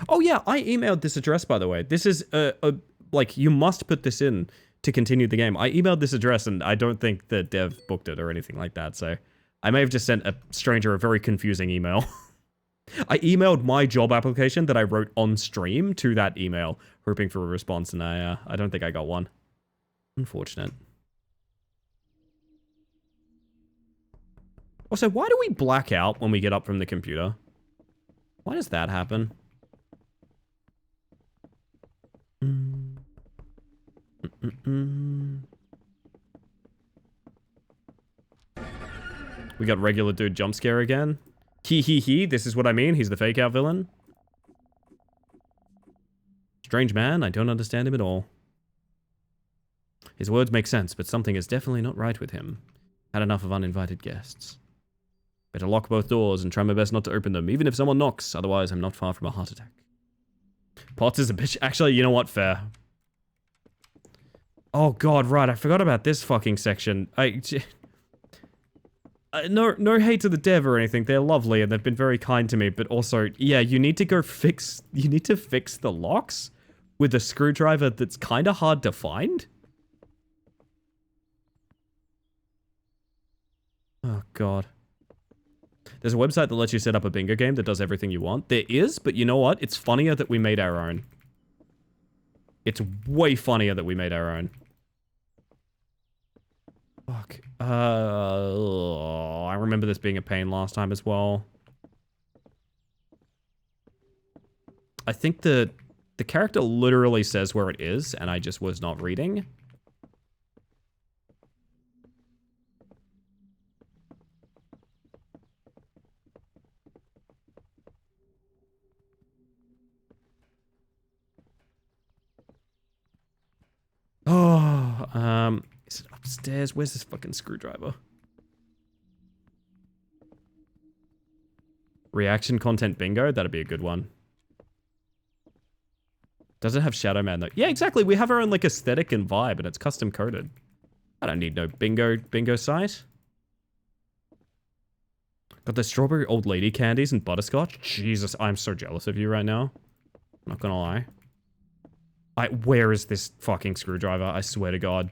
Oh yeah, I emailed this address, by the way. This is, like, you must put this in to continue the game. I emailed this address, and I don't think the dev booked it or anything like that, so... I may have just sent a stranger a very confusing email. I emailed my job application that I wrote on stream to that email, hoping for a response, and I don't think I got one. Unfortunate. Also, why do we black out when we get up from the computer? Why does that happen? We got regular dude jump scare again. He, this is what I mean. He's the fake out villain. Strange man, I don't understand him at all. His words make sense, but something is definitely not right with him. Had enough of uninvited guests. Better lock both doors and try my best not to open them, even if someone knocks, otherwise I'm not far from a heart attack. Potts is a bitch. Actually, you know what? Fair. Oh god, right, I forgot about this fucking section. No hate to the dev or anything, they're lovely and they've been very kind to me, but also, yeah, you need to fix the locks with a screwdriver that's kind of hard to find. Oh god. There's a website that lets you set up a bingo game that does everything you want. There is, but you know what? It's funnier that we made our own. It's way funnier that we made our own. Fuck. I remember this being a pain last time as well. I think the character literally says where it is, and I just was not reading. Is it upstairs? Where's this fucking screwdriver? Reaction content bingo? That'd be a good one. Does it have Shadow Man though? Yeah, exactly. We have our own like aesthetic and vibe, and it's custom coded. I don't need no bingo site. Got the strawberry old lady candies and butterscotch. Jesus, I'm so jealous of you right now. Not gonna lie. Where is this fucking screwdriver? I swear to God.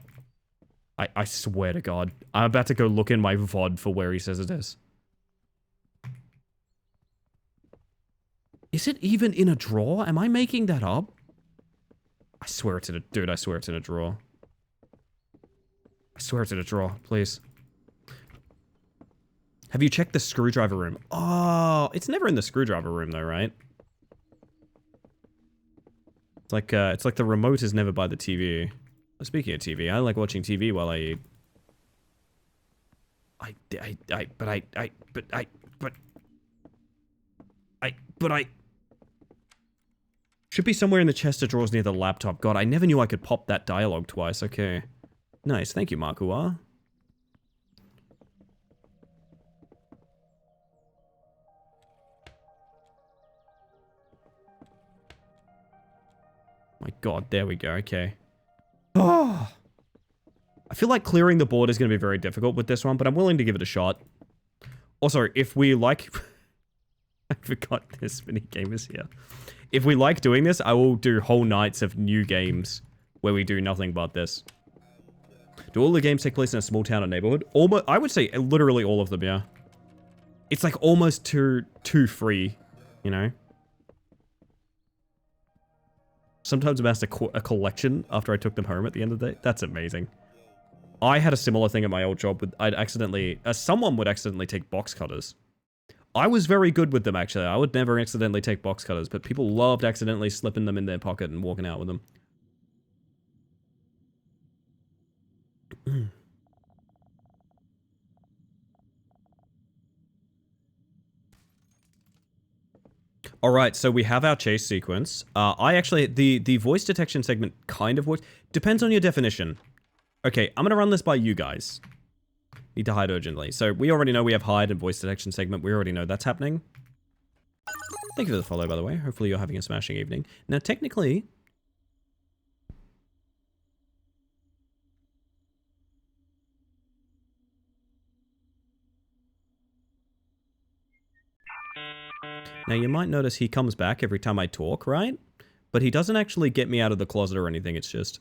I swear to God. I'm about to go look in my VOD for where he says it is. Is it even in a drawer? Am I making that up? I swear it's in a... Dude, I swear it's in a drawer. I swear it's in a drawer, please. Have you checked the screwdriver room? Oh, it's never in the screwdriver room though, right? It's like the remote is never by the TV. Speaking of TV, I like watching TV while I eat. Should be somewhere in the chest of drawers near the laptop. God, I never knew I could pop that dialogue twice. Okay. Nice. Thank you, Makua. My God, there we go. Okay. Oh. I feel like clearing the board is going to be very difficult with this one, but I'm willing to give it a shot. Also, if we like... I forgot this mini game is here. If we like doing this, I will do whole nights of new games where we do nothing but this. Do all the games take place in a small town or neighborhood? Almost, I would say literally all of them, yeah. It's like almost too free, you know? Sometimes amassed a collection after I took them home at the end of the day. That's amazing. I had a similar thing at my old job with, someone would accidentally take box cutters. I was very good with them, actually. I would never accidentally take box cutters, but people loved accidentally slipping them in their pocket and walking out with them. Alright, so we have our chase sequence. The voice detection segment kind of works. Depends on your definition. Okay, I'm gonna run this by you guys. Need to hide urgently. So we already know we have hide and voice detection segment. We already know that's happening. Thank you for the follow, by the way. Hopefully you're having a smashing evening. Now, technically... Now, you might notice he comes back every time I talk, right? But he doesn't actually get me out of the closet or anything. It's just...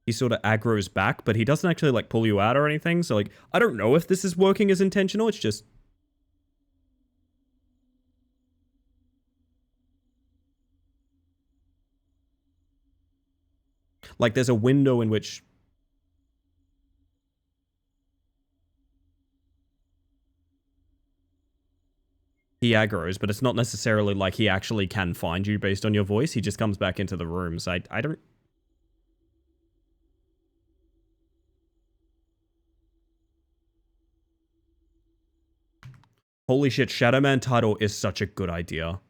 he sort of aggro's back, but he doesn't actually, like, pull you out or anything. So, like, I don't know if this is working as intentional. It's just... like, there's a window in which... he aggro's, but it's not necessarily like he actually can find you based on your voice. He just comes back into the room. So I don't... Holy shit, Shadow Man title is such a good idea.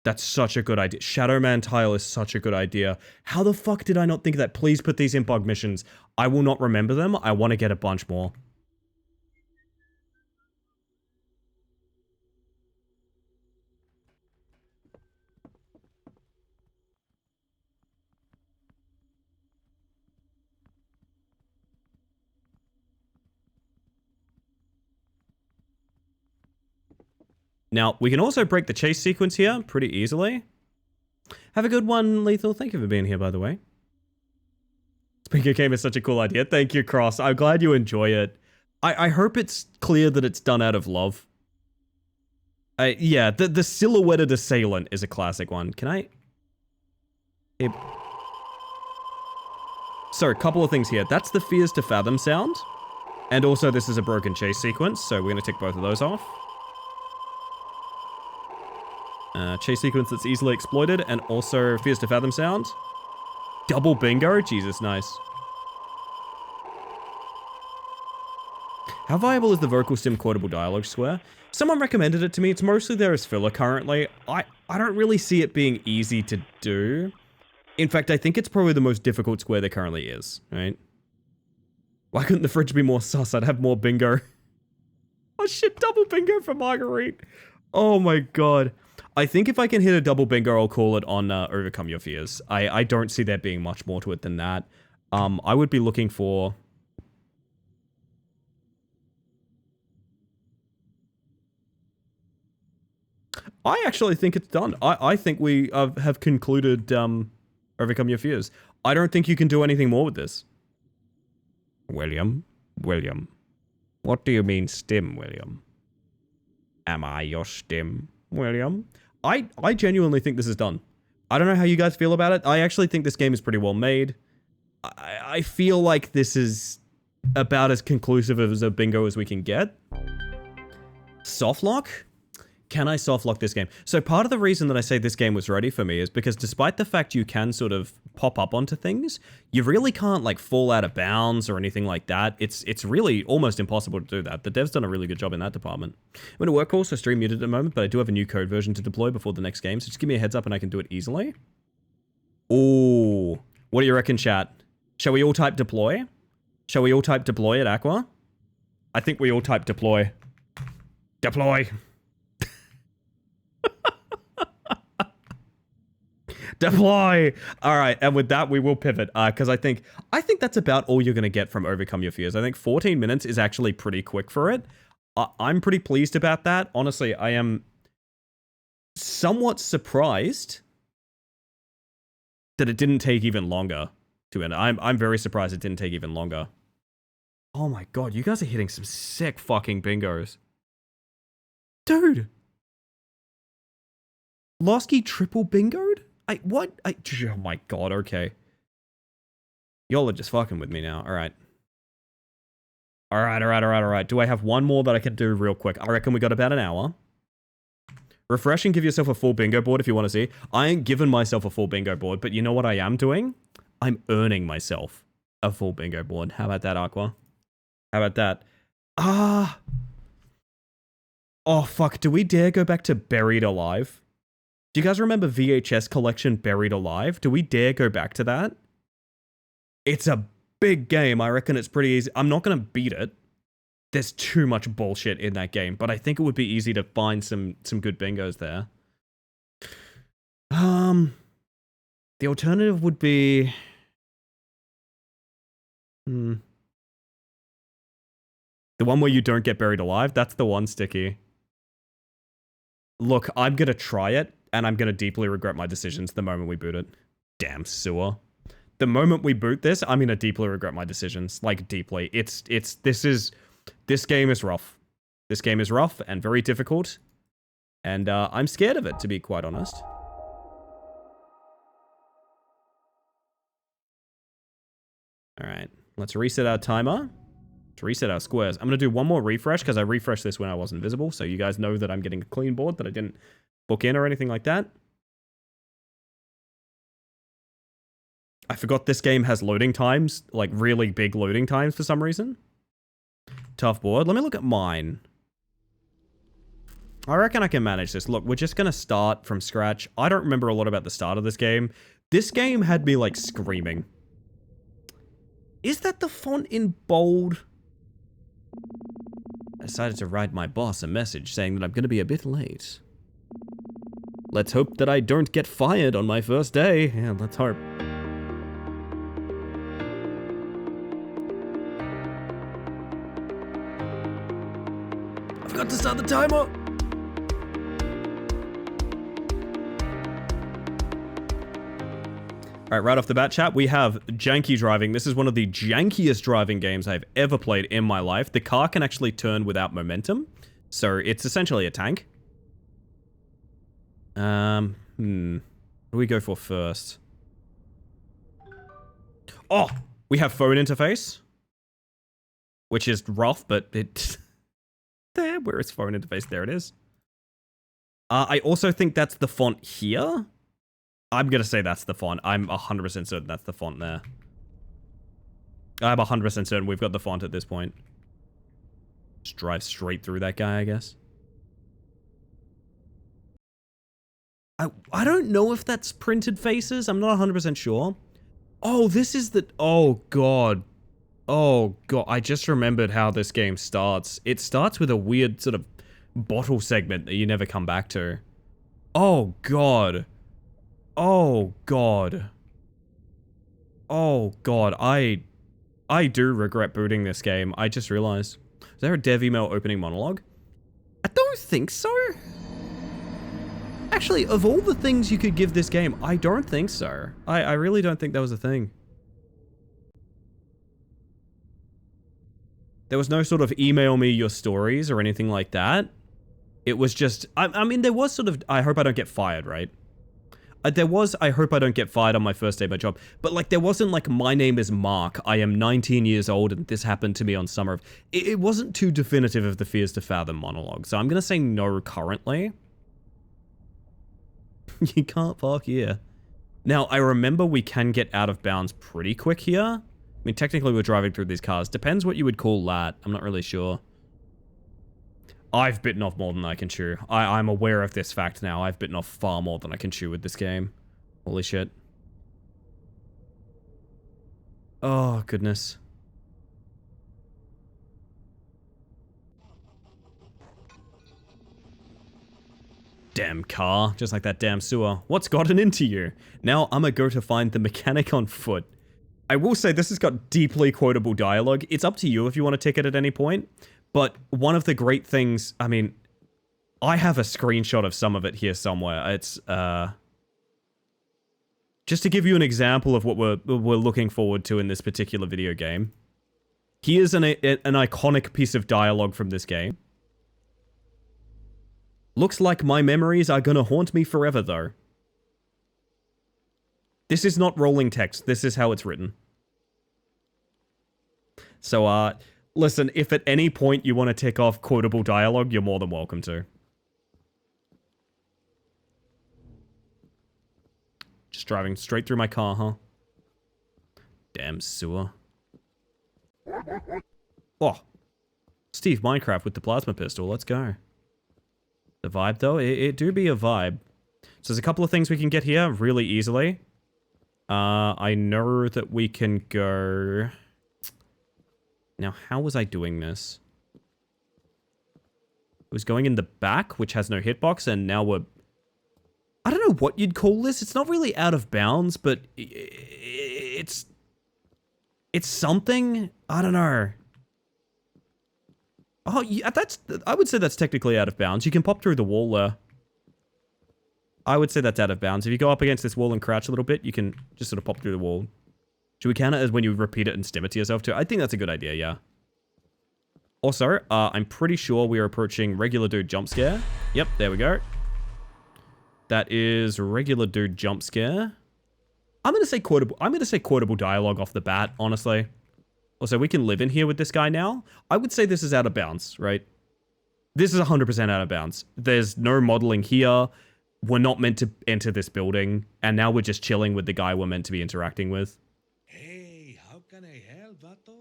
That's such a good idea. Shadow Man tile is such a good idea. How the fuck did I not think of that? Please put these in bug missions. I will not remember them. I want to get a bunch more. Now, we can also break the chase sequence here pretty easily. Have a good one, Lethal. Thank you for being here, by the way. Speaking of game is such a cool idea. Thank you, Cross. I'm glad you enjoy it. I hope it's clear that it's done out of love. Yeah, the silhouetted assailant is a classic one. Can I... So, a couple of things here. That's the Fears to Fathom sound. And also, this is a broken chase sequence, so we're going to tick both of those off. Chase sequence that's easily exploited, and also Fears to Fathom sound. Double bingo? Jesus, nice. How viable is the vocal sim quotable dialogue square? Someone recommended it to me. It's mostly there as filler currently. I don't really see it being easy to do. In fact, I think it's probably the most difficult square there currently is, right? Why couldn't the fridge be more sus? I'd have more bingo. Oh shit, double bingo for Marguerite. Oh my god. I think if I can hit a double bingo, I'll call it on Overcome Your Fears. I don't see there being much more to it than that. I would be looking for... I actually think it's done. I think we have concluded Overcome Your Fears. I don't think you can do anything more with this. William? What do you mean stim, William? Am I your stim, William? I genuinely think this is done. I don't know how you guys feel about it. I actually think this game is pretty well made. I feel like this is about as conclusive as a bingo as we can get. Softlock? Can I softlock this game? So part of the reason that I say this game was ready for me is because despite the fact you can sort of pop up onto things, you really can't like fall out of bounds or anything like that. It's really almost impossible to do that. The dev's done a really good job in that department. I'm in a work call, so stream muted at the moment, but I do have a new code version to deploy before the next game, so just give me a heads up and I can do it easily. Ooh. What do you reckon, chat? Shall we all type deploy? Shall we all type deploy at Aqua? I think we all type deploy. Deploy. Deploy! Alright, and with that, we will pivot, because I think that's about all you're going to get from Overcome Your Fears. I think 14 minutes is actually pretty quick for it. I'm pretty pleased about that. Honestly, I am somewhat surprised that it didn't take even longer to end. I'm very surprised it didn't take even longer. Oh my god, you guys are hitting some sick fucking bingos. Dude! Losky triple bingoed? Oh my god, okay. Y'all are just fucking with me now. Alright. Alright. Do I have one more that I can do real quick? I reckon we got about an hour. Refresh and give yourself a full bingo board if you want to see. I ain't giving myself a full bingo board, but you know what I am doing? I'm earning myself a full bingo board. How about that, Aqua? How about that? Oh, fuck. Do we dare go back to Buried Alive? Do you guys remember VHS collection Buried Alive? Do we dare go back to that? It's a big game. I reckon it's pretty easy. I'm not going to beat it. There's too much bullshit in that game, but I think it would be easy to find some good bingos there. The alternative would be... The one where you don't get buried alive? That's the one, Sticky. Look, I'm going to try it, and I'm going to deeply regret my decisions the moment we boot it. Damn sewer. The moment we boot this, I'm going to deeply regret my decisions. Like, deeply. This game is rough. This game is rough and very difficult. And I'm scared of it, to be quite honest. Alright, let's reset our timer. To reset our squares. I'm going to do one more refresh, because I refreshed this when I wasn't visible, so you guys know that I'm getting a clean board, that I didn't book in or anything like that. I forgot this game has loading times, like really big loading times for some reason. Tough board. Let me look at mine. I reckon I can manage this. Look, we're just going to start from scratch. I don't remember a lot about the start of this game. This game had me, like, screaming. Is that the font in bold? I decided to write my boss a message saying that I'm going to be a bit late. Let's hope that I don't get fired on my first day. Yeah, let's hope. I forgot to start the timer! Alright, right off the bat, chat, we have janky driving. This is one of the jankiest driving games I've ever played in my life. The car can actually turn without momentum, so it's essentially a tank. What do we go for first? Oh! We have phone interface. Which is rough, but it... there, where is phone interface? There it is. I also think that's the font here. I'm going to say that's the font. I'm 100% certain that's the font there. I'm 100% certain we've got the font at this point. Just drive straight through that guy, I guess. I don't know if that's printed faces. I'm not 100% sure. Oh, this is the... Oh, God. Oh, God. I just remembered how this game starts. It starts with a weird sort of bottle segment that you never come back to. Oh, God. Oh, God. Oh, God. I do regret booting this game. I just realized. Is there a dev email opening monologue? I don't think so. Actually, of all the things you could give this game, I don't think so. I really don't think that was a thing. There was no sort of email me your stories or anything like that. It was just, I mean, there was sort of, I hope I don't get fired, right? There was, I hope I don't get fired on my first day of my job. But like, there wasn't like, my name is Mark, I am 19 years old, and this happened to me on summer of... It wasn't too definitive of the Fears to Fathom monologue. So I'm going to say no currently. You can't park here. Now, I remember we can get out of bounds pretty quick here. I mean, technically we're driving through these cars. Depends what you would call that. I'm not really sure. I've bitten off more than I can chew. I'm aware of this fact now. I've bitten off far more than I can chew with this game. Holy shit. Oh, goodness. Damn car, just like that damn sewer. What's gotten into you? Now I'ma go to find the mechanic on foot. I will say this has got deeply quotable dialogue. It's up to you if you want to tick it at any point. But one of the great things, I mean, I have a screenshot of some of it here somewhere. It's, just to give you an example of what we're looking forward to in this particular video game. Here's an iconic piece of dialogue from this game. Looks like my memories are gonna haunt me forever, though. This is not rolling text. This is how it's written. So, listen, if at any point you want to tick off quotable dialogue, you're more than welcome to. Just driving straight through my car, huh? Damn sewer. Oh. Steve Minecraft with the plasma pistol. Let's go. The vibe, though, it do be a vibe. So there's a couple of things we can get here really easily. I know that we can go... Now, how was I doing this? It was going in the back, which has no hitbox, and now we're... I don't know what you'd call this. It's not really out of bounds, but it's something. I don't know. Oh, yeah, I would say that's technically out of bounds. You can pop through the wall there. I would say that's out of bounds. If you go up against this wall and crouch a little bit, you can just sort of pop through the wall. Should we count it as when you repeat it and stim it to yourself too? I think that's a good idea, yeah. Also, I'm pretty sure we are approaching regular dude jump scare. Yep, there we go. That is regular dude jump scare. I'm gonna say quotable dialogue off the bat, honestly. Also, we can live in here with this guy now. I would say this is out of bounds, right? This is 100% out of bounds. There's no modeling here. We're not meant to enter this building. And now we're just chilling with the guy we're meant to be interacting with. Hey, how can I help, Vato?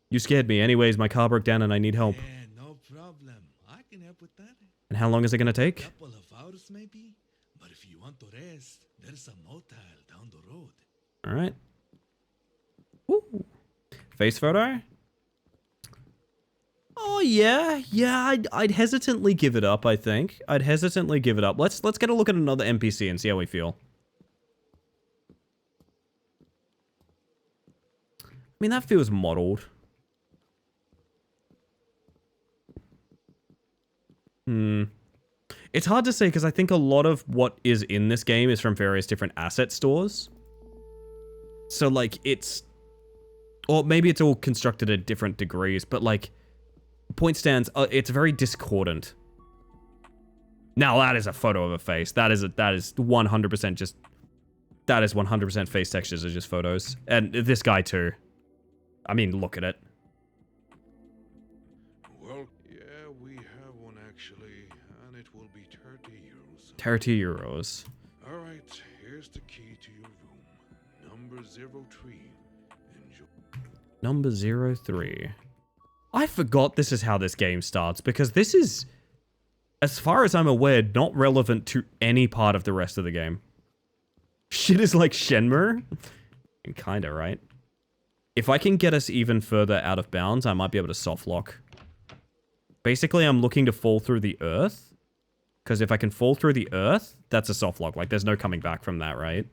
You scared me. Anyways, my car broke down and I need help. Yeah, no problem. I can help with that. And how long is it gonna take? A couple of hours, maybe. But if you want to rest, there's a motel down the road. All right. Ooh. Face photo? Oh yeah, I'd hesitantly give it up. I think I'd hesitantly give it up. Let's get a look at another NPC and see how we feel. I mean, that feels modeled. It's hard to say because I think a lot of what is in this game is from various different asset stores. So like it's, or maybe it's all constructed at different degrees, but like point stands, it's very discordant. Now that is a photo of a face. That is 100% just, that is 100% face textures are just photos. And this guy too. I mean, look at it. Well, yeah, we have one actually, and it will be 30 euros. 30 euros. All right, here's the key to your room. Number 03. Enjoy. Number 03. I forgot this is how this game starts, because this is, as far as I'm aware, not relevant to any part of the rest of the game. Shit is like Shenmue? Kinda, right? If I can get us even further out of bounds, I might be able to soft lock. Basically, I'm looking to fall through the earth. Because if I can fall through the earth, that's a soft lock. Like, there's no coming back from that, right?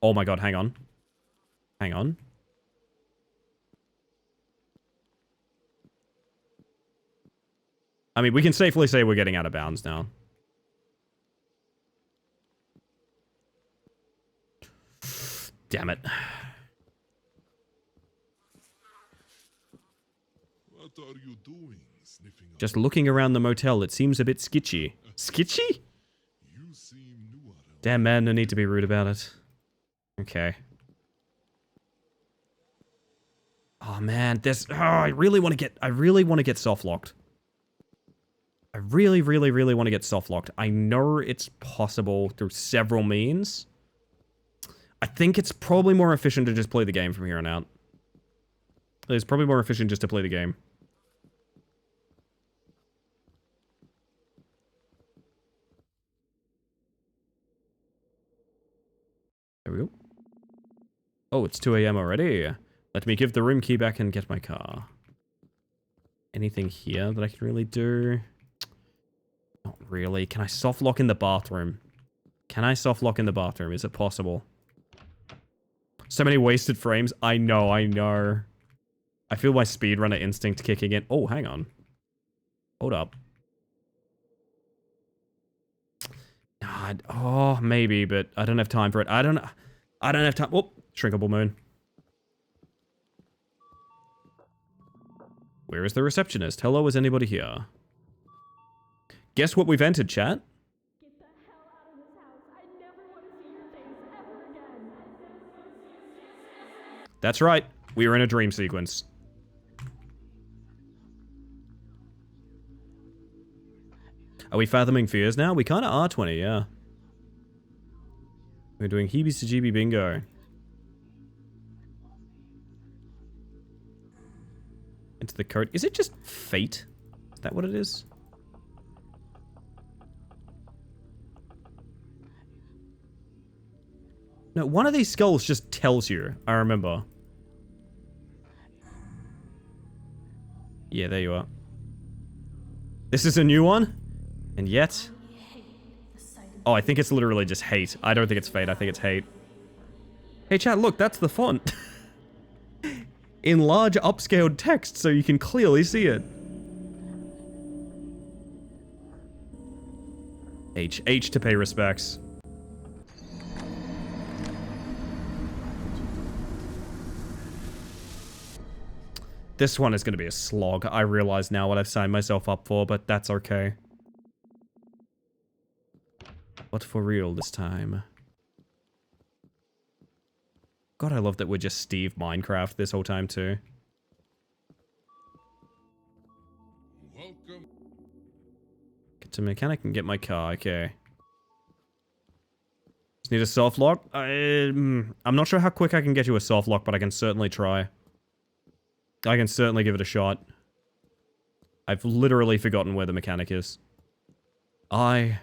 Oh my god, hang on. Hang on. I mean, we can safely say we're getting out of bounds now. Damn it. What are you doing, sniffing up? Just looking around the motel, it seems a bit sketchy. Sketchy? You seem new around. Damn, man, no need to be rude about it. Okay. Oh, man, there's... Oh, I really want to get soft-locked. I really, really, really want to get soft-locked. I know it's possible through several means. I think it's probably more efficient to just play the game from here on out. It's probably more efficient just to play the game. There we go. Oh, it's 2 AM already. Let me give the room key back and get my car. Anything here that I can really do? Not really. Can I soft lock in the bathroom? Can I soft lock in the bathroom? Is it possible? So many wasted frames. I know, I know. I feel my speedrunner instinct kicking in. Oh, hang on. Hold up. God. Oh, maybe, but I don't have time for it. I don't have time. Oh, shrinkable moon. Where is the receptionist? Hello, is anybody here? Guess what we've entered, chat? Get the hell out of this house. I never want to see your face ever again. That's right. We are in a dream sequence. Are we fathoming fears now? We kind of are 20, yeah. We're doing heebie-jeebie bingo. Into the code. Is it just fate? Is that what it is? No, one of these skulls just tells you. I remember. Yeah, there you are. This is a new one? And yet... Oh, I think it's literally just hate. I don't think it's fate. I think it's hate. Hey, chat, look, that's the font. In large upscaled text so you can clearly see it. H to pay respects. This one is going to be a slog. I realize now what I've signed myself up for, but that's okay. But for real this time. God, I love that we're just Steve Minecraft this whole time too. Welcome. Get to mechanic and get my car, okay. Just need a soft lock? I'm not sure how quick I can get you a soft lock, but I can certainly try. I can certainly give it a shot. I've literally forgotten where the mechanic is. I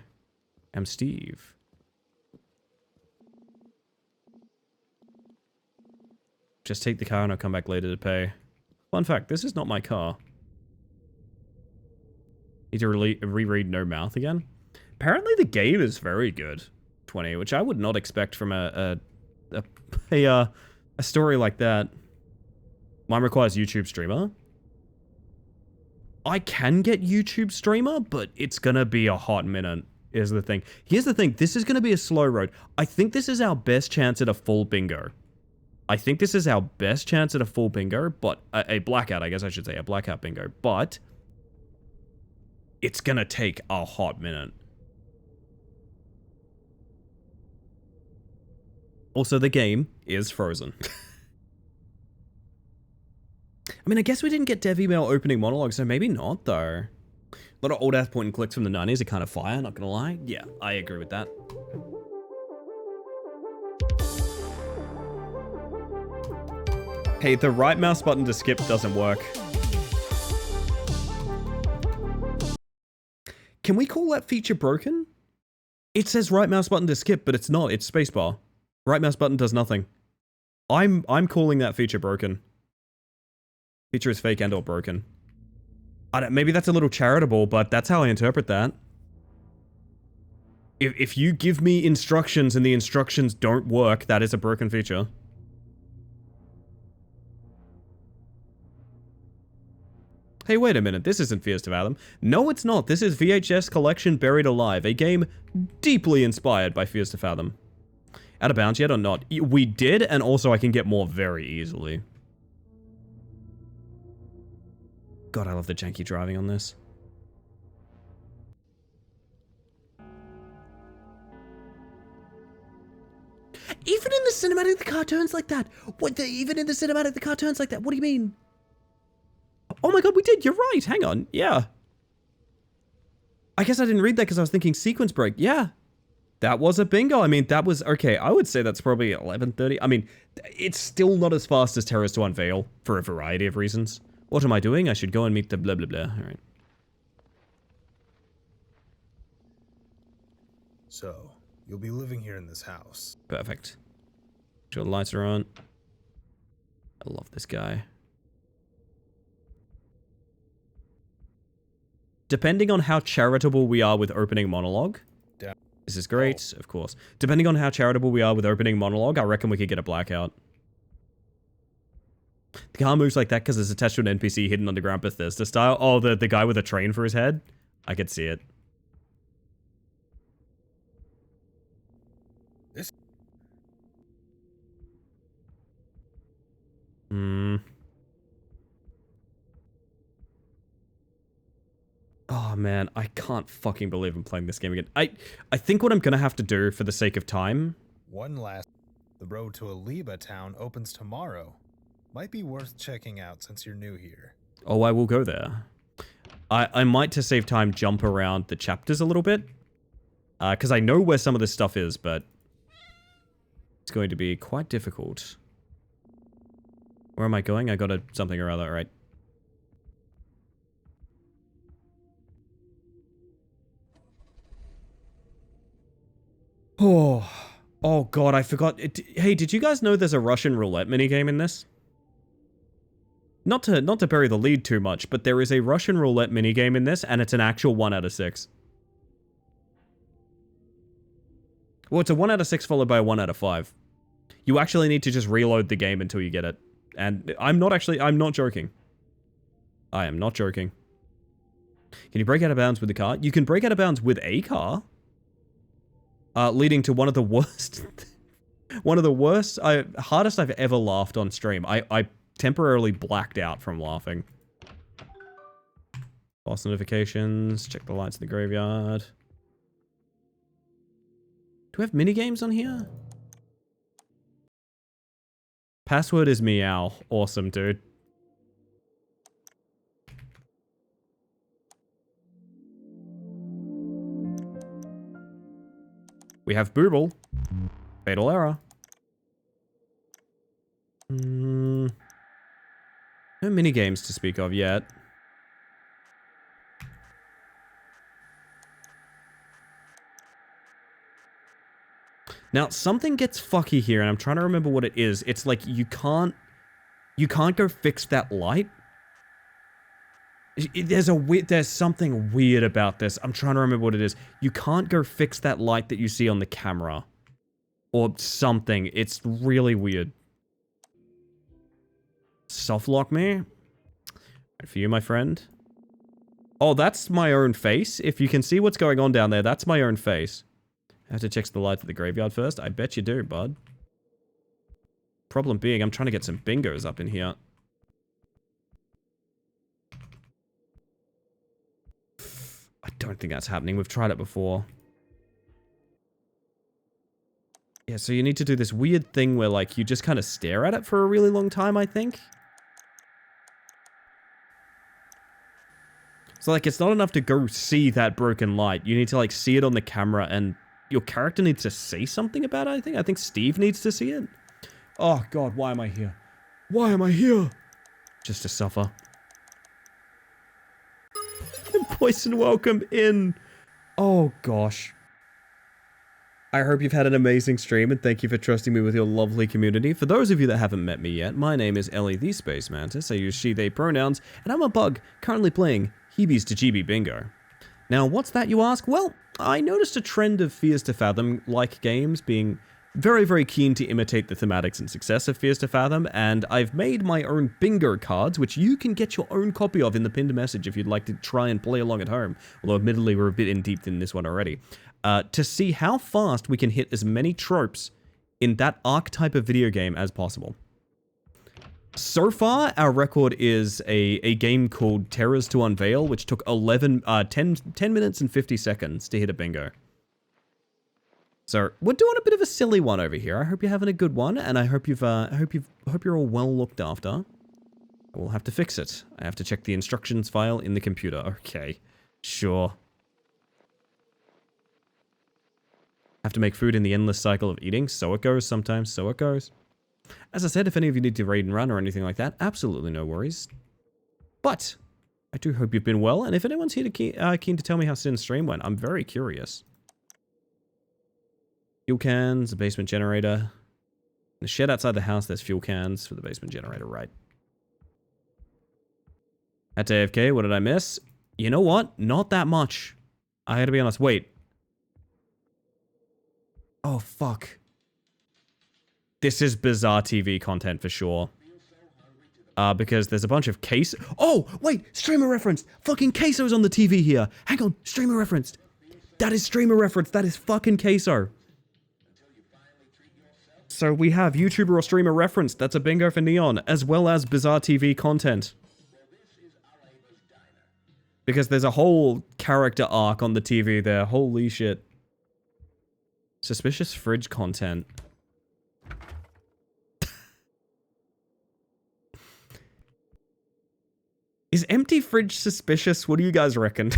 am Steve. Just take the car and I'll come back later to pay. Fun fact, this is not my car. Need to reread No Mouth again? Apparently the game is very good. 20, which I would not expect from a story like that. Mine requires YouTube streamer. I can get YouTube streamer, but it's gonna be a hot minute, is the thing. Here's the thing, this is gonna be a slow road. I think this is our best chance at a full bingo. I think this is our best chance at a full bingo, but a blackout, I guess I should say, a blackout bingo, but it's gonna take a hot minute. Also, the game is frozen. I mean, I guess we didn't get dev email opening monologue, so maybe not, though. A lot of old-ass point and clicks from the 90s are kind of fire, not gonna lie. Yeah, I agree with that. Hey, the right mouse button to skip doesn't work. Can we call that feature broken? It says right mouse button to skip, but it's not. It's spacebar. Right mouse button does nothing. I'm calling that feature broken. Feature is fake and or broken. Maybe that's a little charitable, but that's how I interpret that. If you give me instructions and the instructions don't work, that is a broken feature. Hey, wait a minute, this isn't Fears to Fathom. No, it's not. This is VHS Collection Buried Alive, a game deeply inspired by Fears to Fathom. Out of bounds yet or not? We did, and also I can get more very easily. God, I love the janky driving on this. Even in the cinematic, the car turns like that. Even in the cinematic, the car turns like that. What do you mean? Oh my god, we did. You're right. Hang on. Yeah. I guess I didn't read that because I was thinking sequence break. Yeah. That was a bingo. I mean, that was... Okay, I would say that's probably 11:30. I mean, it's still not as fast as Terrors to Unveil for a variety of reasons. What am I doing? I should go and meet the blah blah blah. Alright. So, you'll be living here in this house. Perfect. Sure the lights are on. I love this guy. Depending on how charitable we are with opening monologue. This is great, of course. Depending on how charitable we are with opening monologue, I reckon we could get a blackout. The car moves like that because it's attached to an NPC hidden underground Bethesda style. Oh, the guy with a train for his head? I could see it. This... Oh man, I can't fucking believe I'm playing this game again. I think what I'm gonna have to do for the sake of time... One last... The road to Aliba town opens tomorrow. Might be worth checking out since you're new here. Oh, I will go there. I might, to save time, jump around the chapters a little bit. Because I know where some of this stuff is, but... It's going to be quite difficult. Where am I going? I got something or other, right? Oh god, I forgot. Hey, did you guys know there's a Russian roulette minigame in this? Not to bury the lead too much, but there is a Russian roulette minigame in this, and it's an actual 1 out of 6. Well, it's a 1 out of 6 followed by a 1 out of 5. You actually need to just reload the game until you get it. And I'm not joking. I am not joking. Can you break out of bounds with the car? You can break out of bounds with a car. Leading to one of the worst... hardest I've ever laughed on stream. I temporarily blacked out from laughing. Boss notifications. Check the lights in the graveyard. Do we have minigames on here? Password is meow. Awesome, dude. We have Booble. Fatal error. No minigames to speak of yet. Now, something gets fucky here, and I'm trying to remember what it is. It's like you can't go fix that light. There's something weird about this. I'm trying to remember what it is. You can't go fix that light that you see on the camera. Or something. It's really weird. Soft lock me? Right for you, my friend. Oh, that's my own face? If you can see what's going on down there, that's my own face. I have to check the lights at the graveyard first? I bet you do, bud. Problem being, I'm trying to get some bingos up in here. I don't think that's happening. We've tried it before. Yeah, so you need to do this weird thing where, like, you just kind of stare at it for a really long time, I think. So, like, it's not enough to go see that broken light. You need to, like, see it on the camera, and your character needs to say something about it, I think. I think Steve needs to see it. Oh, God, why am I here? Why am I here? Just to suffer. Poison, welcome in. Oh gosh. I hope you've had an amazing stream and thank you for trusting me with your lovely community. For those of you that haven't met me yet, my name is Ellie the Space Mantis. I use she, they pronouns, and I'm a bug currently playing Heebies to GB Bingo. Now, what's that, you ask? Well, I noticed a trend of Fears to Fathom-like games being very, very keen to imitate the thematics and success of Fears to Fathom, and I've made my own bingo cards, which you can get your own copy of in the pinned message if you'd like to try and play along at home, although admittedly we're a bit in deep in this one already, to see how fast we can hit as many tropes in that archetype of video game as possible. So far, our record is a game called Terrors to Unveil, which took 10 minutes and 50 seconds to hit a bingo. So we're doing a bit of a silly one over here. I hope you're having a good one, and I hope you're all well looked after. We'll have to fix it. I have to check the instructions file in the computer. Okay, sure. Have to make food in the endless cycle of eating. So it goes sometimes. So it goes. As I said, if any of you need to raid and run or anything like that, absolutely no worries. But I do hope you've been well, and if anyone's here to keen to tell me how Sin's stream went, I'm very curious. Fuel cans, a basement generator. In the shed outside the house, there's fuel cans for the basement generator, right? At AFK, what did I miss? You know what? Not that much. I gotta be honest. Wait. Oh, fuck. This is bizarre TV content for sure. Because there's a bunch of case... Oh, wait! Streamer referenced! Fucking Queso's on the TV here! Hang on! Streamer referenced! That is streamer referenced! That is fucking Queso! So we have YouTuber or streamer referenced. That's a bingo for Neon, as well as bizarre TV content. Because there's a whole character arc on the TV there. Holy shit. Suspicious fridge content. Is empty fridge suspicious? What do you guys reckon?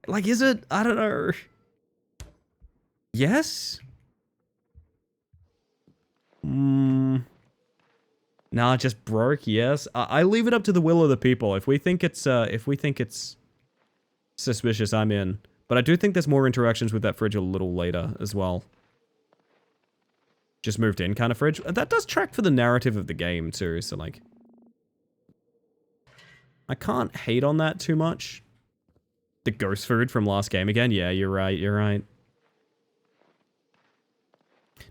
Like, is it? I don't know. Yes? Nah, just broke, yes. I leave it up to the will of the people. If we think it's suspicious, I'm in. But I do think there's more interactions with that fridge a little later as well. Just moved in kind of fridge. That does track for the narrative of the game too, so like... I can't hate on that too much. The ghost food from last game again? Yeah, you're right, you're right.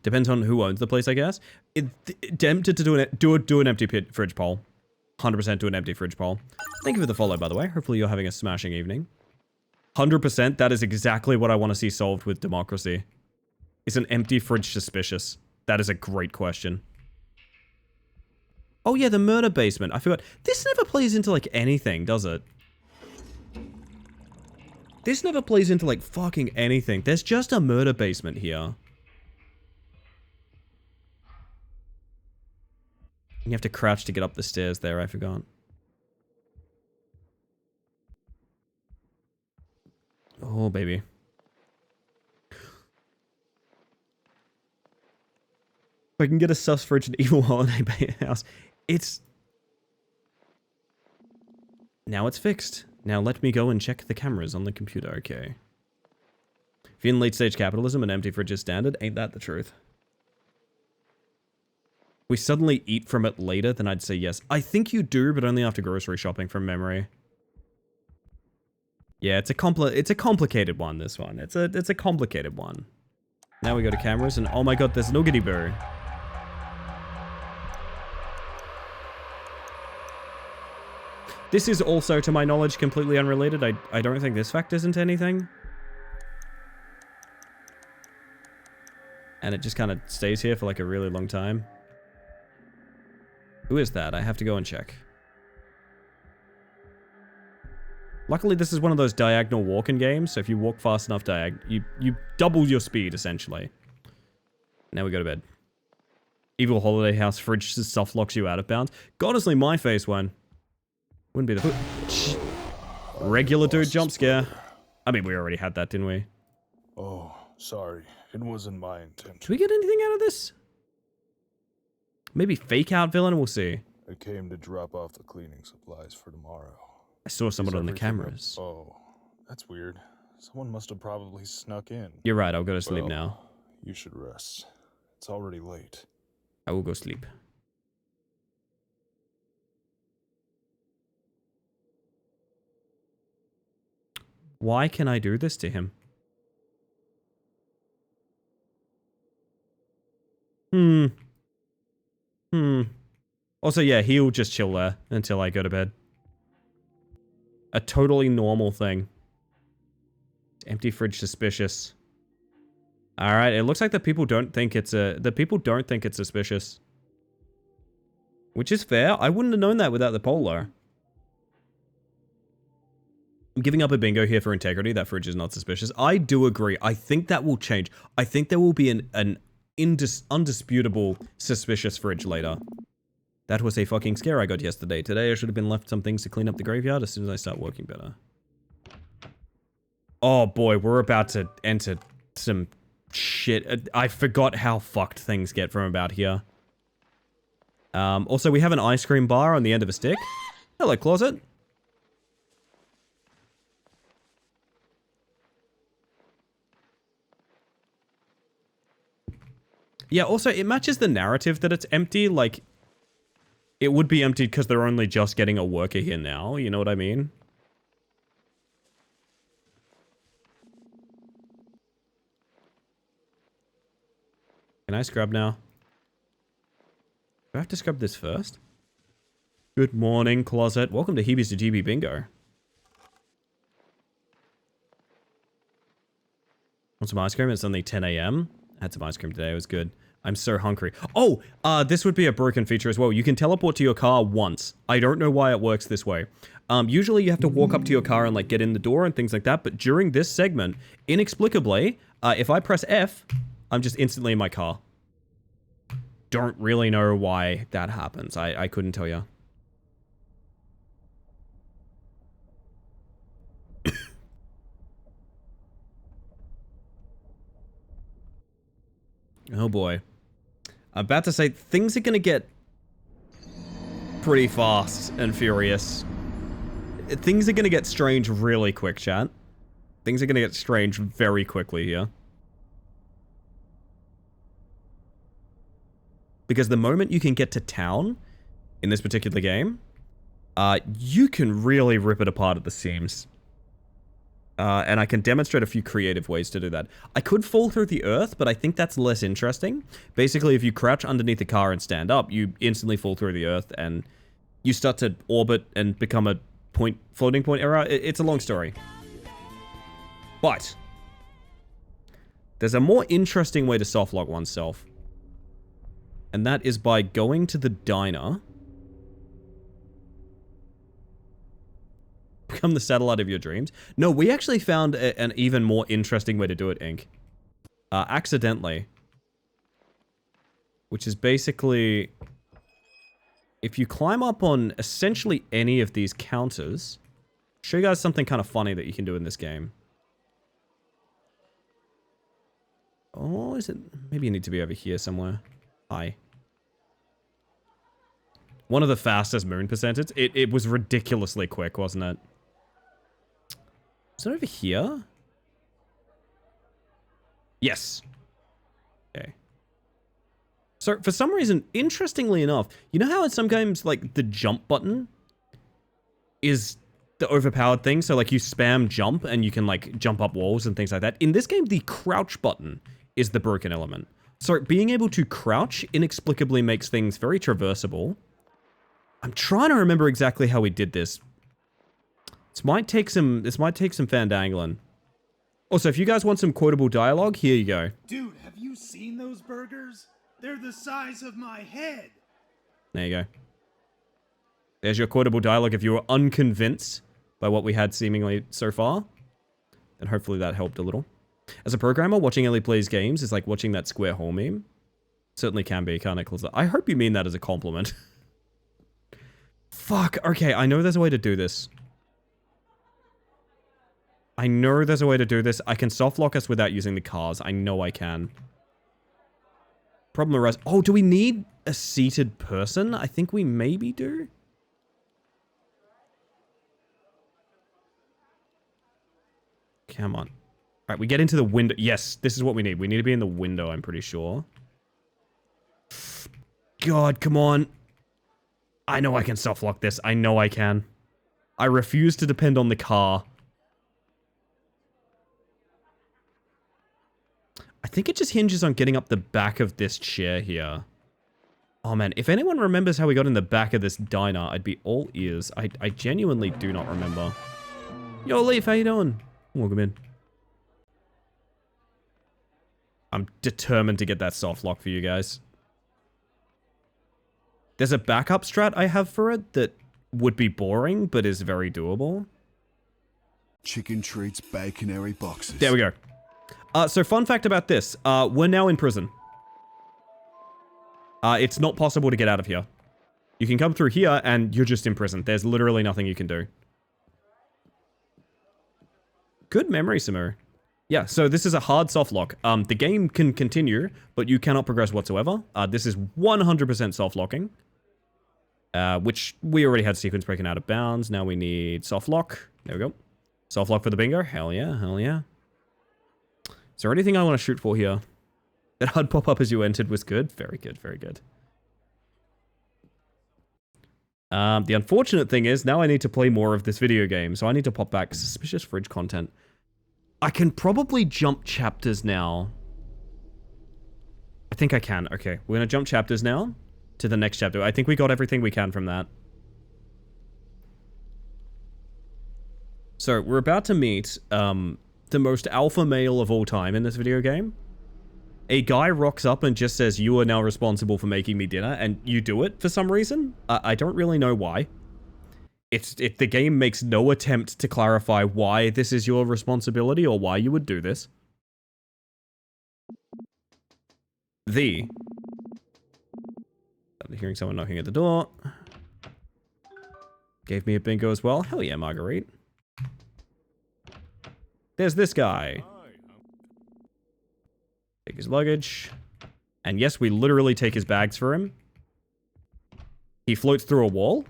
Depends on who owns the place, I guess. Tempted to do an empty fridge poll. 100% do an empty fridge poll. Thank you for the follow, by the way. Hopefully you're having a smashing evening. 100%, that is exactly what I want to see solved with democracy. Is an empty fridge suspicious? That is a great question. Oh yeah, the murder basement. I forgot. This never plays into, like, anything, does it? This never plays into, like, fucking anything. There's just a murder basement here. You have to crouch to get up the stairs there, I forgot. Oh, baby. If I can get a sus fridge and evil holiday house, it's... Now it's fixed. Now let me go and check the cameras on the computer, okay. If you're in late stage capitalism and empty fridge is standard, ain't that the truth? We suddenly eat from it later, then I'd say yes. I think you do, but only after grocery shopping from memory. Yeah, it's a complicated one, this one. It's a complicated one. Now we go to cameras and oh my god, there's Nuggety Boo. This is also, to my knowledge, completely unrelated. I don't think this factors into anything. And it just kind of stays here for like a really long time. Who is that? I have to go and check. Luckily, this is one of those diagonal walking games, so if you walk fast enough you double your speed, essentially. Now we go to bed. Evil holiday house fridge soft locks you out of bounds. Honestly, my face one. Wouldn't be the... Regular dude jump scare. I mean, we already had that, didn't we? Oh, sorry. It wasn't my intention. Did we get anything out of this? Maybe fake out villain, we'll see. I came to drop off the cleaning supplies for tomorrow. I saw someone Is on the everything cameras. Oh, that's weird. Someone must have probably snuck in. You're right, I'll go to sleep Well, now. You should rest. It's already late. I will go sleep. Why can I do this to him? Also, yeah, he'll just chill there until I go to bed. A totally normal thing. Empty fridge suspicious. Alright, it looks like the people don't think it's suspicious. Which is fair. I wouldn't have known that without the poll though. I'm giving up a bingo here for integrity. That fridge is not suspicious. I do agree. I think that will change. I think there will be an undisputable suspicious fridge later. That was a fucking scare I got yesterday. Today I should have been left some things to clean up the graveyard as soon as I start working better. Oh boy, we're about to enter some shit. I forgot how fucked things get from about here. Also, we have an ice cream bar on the end of a stick. Hello, closet. Yeah, also, it matches the narrative that it's empty. Like, it would be empty because they're only just getting a worker here now. You know what I mean? Can I scrub now? Do I have to scrub this first? Good morning, closet. Welcome to Heebies to GB Bingo. Want some ice cream? It's only 10 a.m. I had some ice cream today. It was good. I'm so hungry. Oh, this would be a broken feature as well. You can teleport to your car once. I don't know why it works this way. Usually you have to walk up to your car and like get in the door and things like that. But during this segment, inexplicably, if I press F, I'm just instantly in my car. Don't really know why that happens. I couldn't tell you. Oh boy. I'm about to say, things are gonna get pretty fast and furious. Things are gonna get strange really quick, chat. Things are gonna get strange very quickly here. Because the moment you can get to town in this particular game, you can really rip it apart at the seams. And I can demonstrate a few creative ways to do that. I could fall through the earth, but I think that's less interesting. Basically, if you crouch underneath the car and stand up, you instantly fall through the earth and you start to orbit and become a floating point error. It's a long story. But there's a more interesting way to softlock oneself. And that is by going to the diner. Become the satellite of your dreams. No, we actually found an even more interesting way to do it, Ink. Accidentally. Which is basically, if you climb up on essentially any of these counters, I'll show you guys something kind of funny that you can do in this game. Oh, is it? Maybe you need to be over here somewhere. Hi. One of the fastest moon percentages. It was ridiculously quick, wasn't it? Is it over here? Yes. Okay. So, for some reason, interestingly enough, you know how in some games, like, the jump button is the overpowered thing? So, like, you spam jump and you can, like, jump up walls and things like that. In this game, the crouch button is the broken element. So, being able to crouch inexplicably makes things very traversable. I'm trying to remember exactly how we did this. This might take some fandangling. Also, if you guys want some quotable dialogue, here you go. Dude, have you seen those burgers? They're the size of my head. There you go. There's your quotable dialogue if you were unconvinced by what we had seemingly so far. Then hopefully that helped a little. As a programmer, watching Ellie plays games is like watching that Square Hole meme. Certainly can be, can't it? I hope you mean that as a compliment. Fuck, okay, I know there's a way to do this. I know there's a way to do this. I can softlock us without using the cars. I know I can. Problem arises. Oh, do we need a seated person? I think we maybe do. Come on. All right, we get into the window. Yes, this is what we need. We need to be in the window, I'm pretty sure. God, come on. I know I can soft lock this. I know I can. I refuse to depend on the car. I think it just hinges on getting up the back of this chair here. Oh man, if anyone remembers how we got in the back of this diner, I'd be all ears. I genuinely do not remember. Yo, Leaf, how you doing? Welcome in. I'm determined to get that soft lock for you guys. There's a backup strat I have for it that would be boring, but is very doable. Chicken treats, baconary boxes. There we go. So fun fact about this. We're now in prison. It's not possible to get out of here. You can come through here and you're just in prison. There's literally nothing you can do. Good memory, Samu. Yeah, so this is a hard soft lock. The game can continue, but you cannot progress whatsoever. This is 100% soft locking. Which we already had sequence breaking out of bounds. Now we need soft lock. There we go. Soft lock for the bingo. Hell yeah, hell yeah. Is there anything I want to shoot for here? That HUD pop-up as you entered was good. Very good, very good. The unfortunate thing is, now I need to play more of this video game, so I need to pop back suspicious fridge content. I can probably jump chapters now. I think I can. Okay, we're going to jump chapters now to the next chapter. I think we got everything we can from that. So, we're about to meet the most alpha male of all time in this video game. A guy rocks up and just says, "You are now responsible for making me dinner," and you do it for some reason. I don't really know why. The game makes no attempt to clarify why this is your responsibility or why you would do this. I'm hearing someone knocking at the door. Gave me a bingo as well. Hell yeah, Marguerite. There's this guy. Take his luggage. And yes, we literally take his bags for him. He floats through a wall.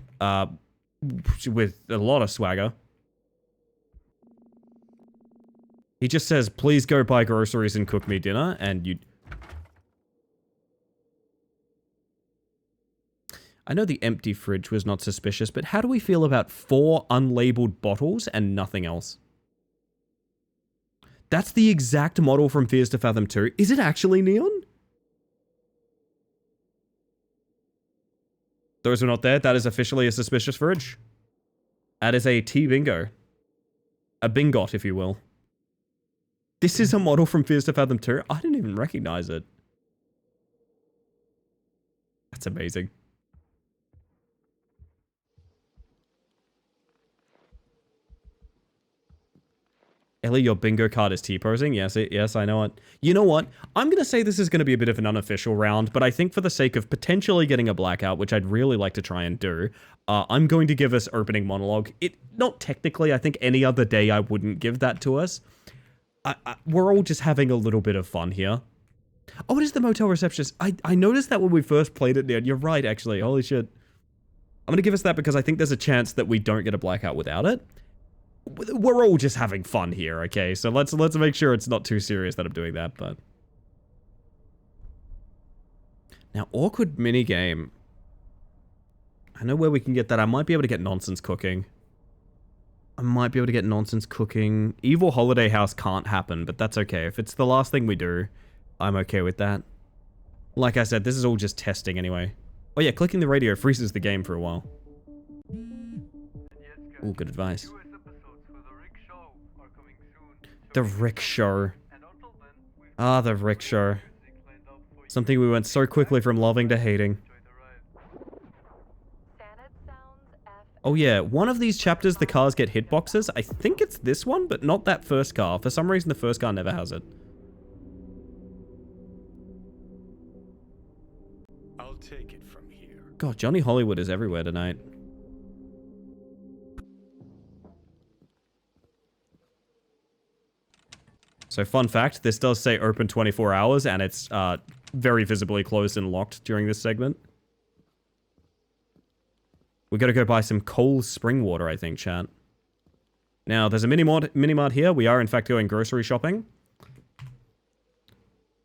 With a lot of swagger. He just says, "Please go buy groceries and cook me dinner," and you... I know the empty fridge was not suspicious, but how do we feel about 4 unlabeled bottles and nothing else? That's the exact model from Fears to Fathom 2. Is it actually neon? Those who are not there, that is officially a suspicious fridge. That is a T-bingo. A bingot, if you will. This is a model from Fears to Fathom 2. I didn't even recognize it. That's amazing. Ellie, your bingo card is T-posing? Yes, yes, I know it. You know what? I'm going to say this is going to be a bit of an unofficial round, but I think for the sake of potentially getting a blackout, which I'd really like to try and do, I'm going to give us opening monologue. Not technically, I think any other day I wouldn't give that to us. We're all just having a little bit of fun here. Oh, it is the motel receptionist. I noticed that when we first played it, Ned. You're right, actually. Holy shit. I'm going to give us that because I think there's a chance that we don't get a blackout without it. We're all just having fun here, okay? So let's make sure it's not too serious that I'm doing that, but... Now, awkward minigame. I know where we can get that. I might be able to get nonsense cooking. Evil Holiday House can't happen, but that's okay. If it's the last thing we do, I'm okay with that. Like I said, this is all just testing anyway. Oh yeah, clicking the radio freezes the game for a while. Ooh, good advice. The Rick Show. Ah, the Rick Show. Something we went so quickly from loving to hating. Oh yeah, one of these chapters the cars get hitboxes. I think it's this one, but not that first car. For some reason the first car never has it. I'll take it from here. God, Johnny Hollywood is everywhere tonight. So fun fact, this does say open 24 hours and it's very visibly closed and locked during this segment. We gotta go buy some cold spring water, I think, chat. Now, there's a mini-mart here. We are, in fact, going grocery shopping.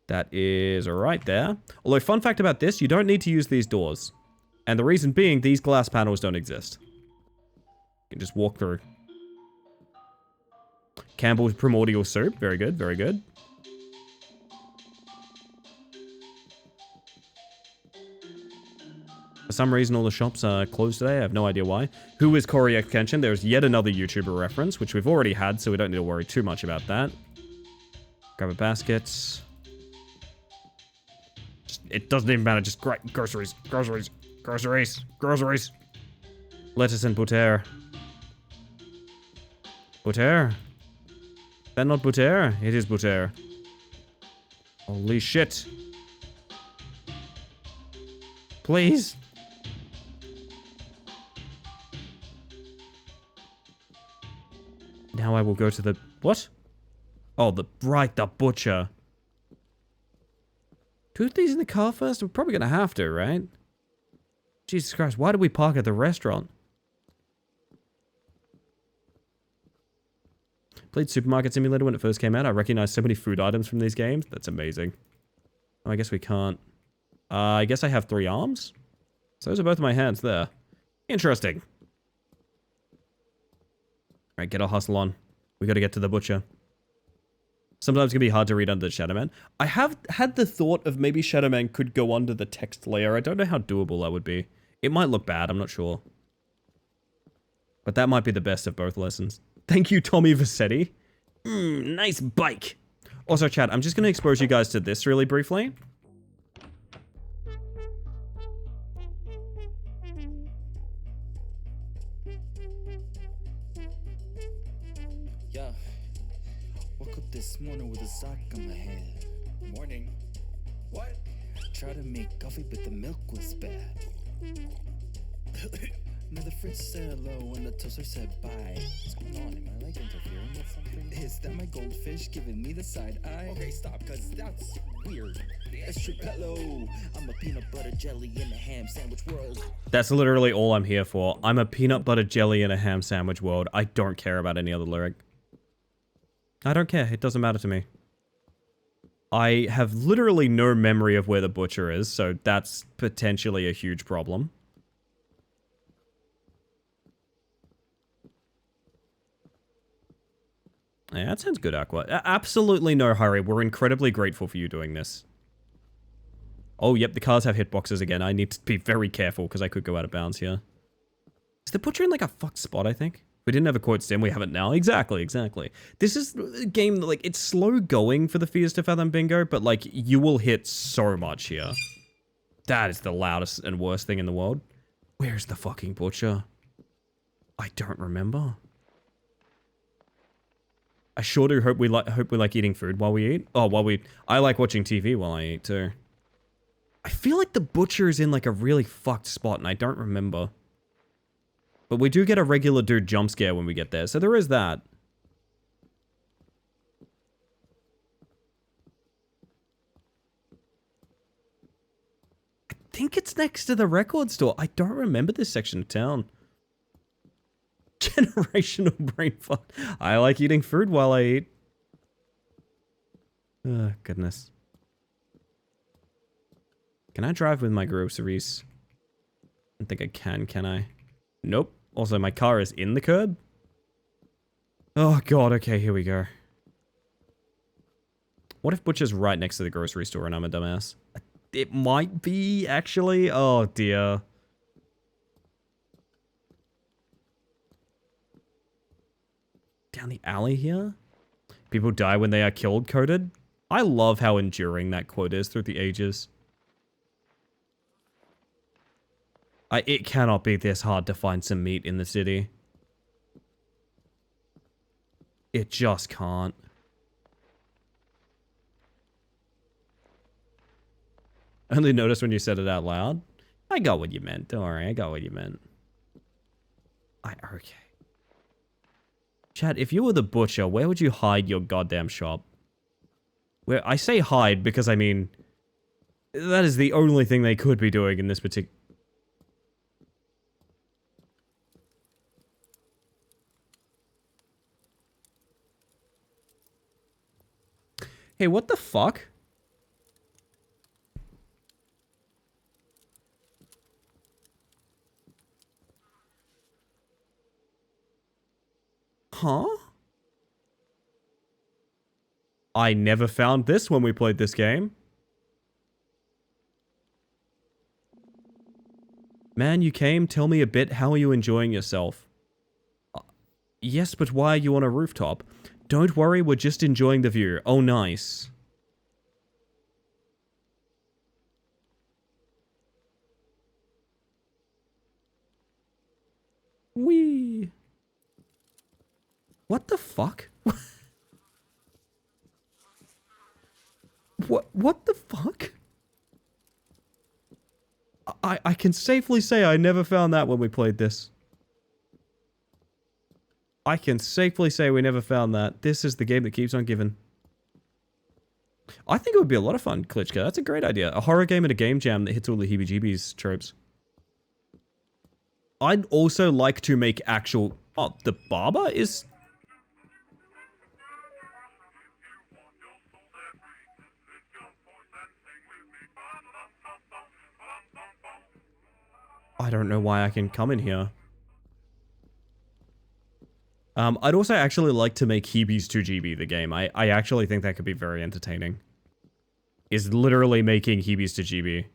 That is right there. Although, fun fact about this, you don't need to use these doors. And the reason being, these glass panels don't exist. You can just walk through. Campbell's Primordial Soup. Very good, very good. For some reason, all the shops are closed today. I have no idea why. Who is Corey X Kenshin? There's yet another YouTuber reference, which we've already had, so we don't need to worry too much about that. Grab a basket. It doesn't even matter. Just groceries, groceries, groceries, groceries. Lettuce and butter. Butter? Is that not butter? It is butter. Holy shit. Please. Now I will go to the... What? Oh, the butcher. Do we put these in the car first? We're probably gonna have to, right? Jesus Christ, why did we park at the restaurant? Played Supermarket Simulator when it first came out. I recognized so many food items from these games. That's amazing. Oh, I guess we can't. I guess I have 3 arms? So those are both of my hands there. Interesting. Alright, get our hustle on. We gotta get to the butcher. Sometimes it can be hard to read under the Shadow Man. I have had the thought of maybe Shadow Man could go under the text layer. I don't know how doable that would be. It might look bad, I'm not sure. But that might be the best of both lessons. Thank you, Tommy Vassetti. Nice bike. Also, chat, I'm just gonna expose you guys to this really briefly. Yeah, woke up this morning with a sock on my head. Morning. What? Tried to make coffee, but the milk was bad. Now the fridge said hello and the toaster said bye. What's going on? Am I like interfering with something? Is that my goldfish giving me the side eye? Okay, stop, cause that's weird. Extra hello. I'm a peanut butter jelly in a ham sandwich world. That's literally all I'm here for. I'm a peanut butter jelly in a ham sandwich world. I don't care about any other lyric. I don't care. It doesn't matter to me. I have literally no memory of where the butcher is, so that's potentially a huge problem. Yeah, that sounds good, Aqua. Absolutely no hurry. We're incredibly grateful for you doing this. Oh, yep, the cars have hitboxes again. I need to be very careful because I could go out of bounds here. Is the butcher in like a fucked spot, I think? We didn't have a quote stem, we have it now. Exactly, exactly. This is a game that, like, it's slow going for the Fears to Fathom bingo, but, like, you will hit so much here. That is the loudest and worst thing in the world. Where's the fucking butcher? I don't remember. I sure do hope we like eating food while we eat. Oh, I like watching TV while I eat too. I feel like the butcher is in like a really fucked spot and I don't remember. But we do get a regular dude jump scare when we get there, so there is that. I think it's next to the record store. I don't remember this section of town. Generational brain fuck. I like eating food while I eat. Oh, goodness. Can I drive with my groceries? I don't think I can I? Nope. Also, my car is in the curb. Oh, God. Okay, here we go. What if Butcher's right next to the grocery store and I'm a dumbass? It might be, actually. Oh, dear. Down the alley here? People die when they are killed coded? I love how enduring that quote is through the ages. It cannot be this hard to find some meat in the city. It just can't. I only noticed when you said it out loud. I got what you meant. Don't worry, I got what you meant. Okay. Chad, if you were the butcher, where would you hide your goddamn shop? Where I say hide because I mean, That is the only thing they could be doing in this particular... Hey, what the fuck? Huh? I never found this when we played this game. Man, you came. Tell me a bit. How are you enjoying yourself? Yes, but why are you on a rooftop? Don't worry, we're just enjoying the view. Oh, nice. Whee! What the fuck? What the fuck? I can safely say I never found that when we played this. I can safely say we never found that. This is the game that keeps on giving. I think it would be a lot of fun, Klitschko. That's a great idea. A horror game and a game jam that hits all the heebie-jeebies tropes. I'd also like to make actual... Oh, the barber is... I don't know why I can come in here. I'd also actually like to make Heebies 2GB the game. I actually think that could be very entertaining. Is literally making Heebies 2GB.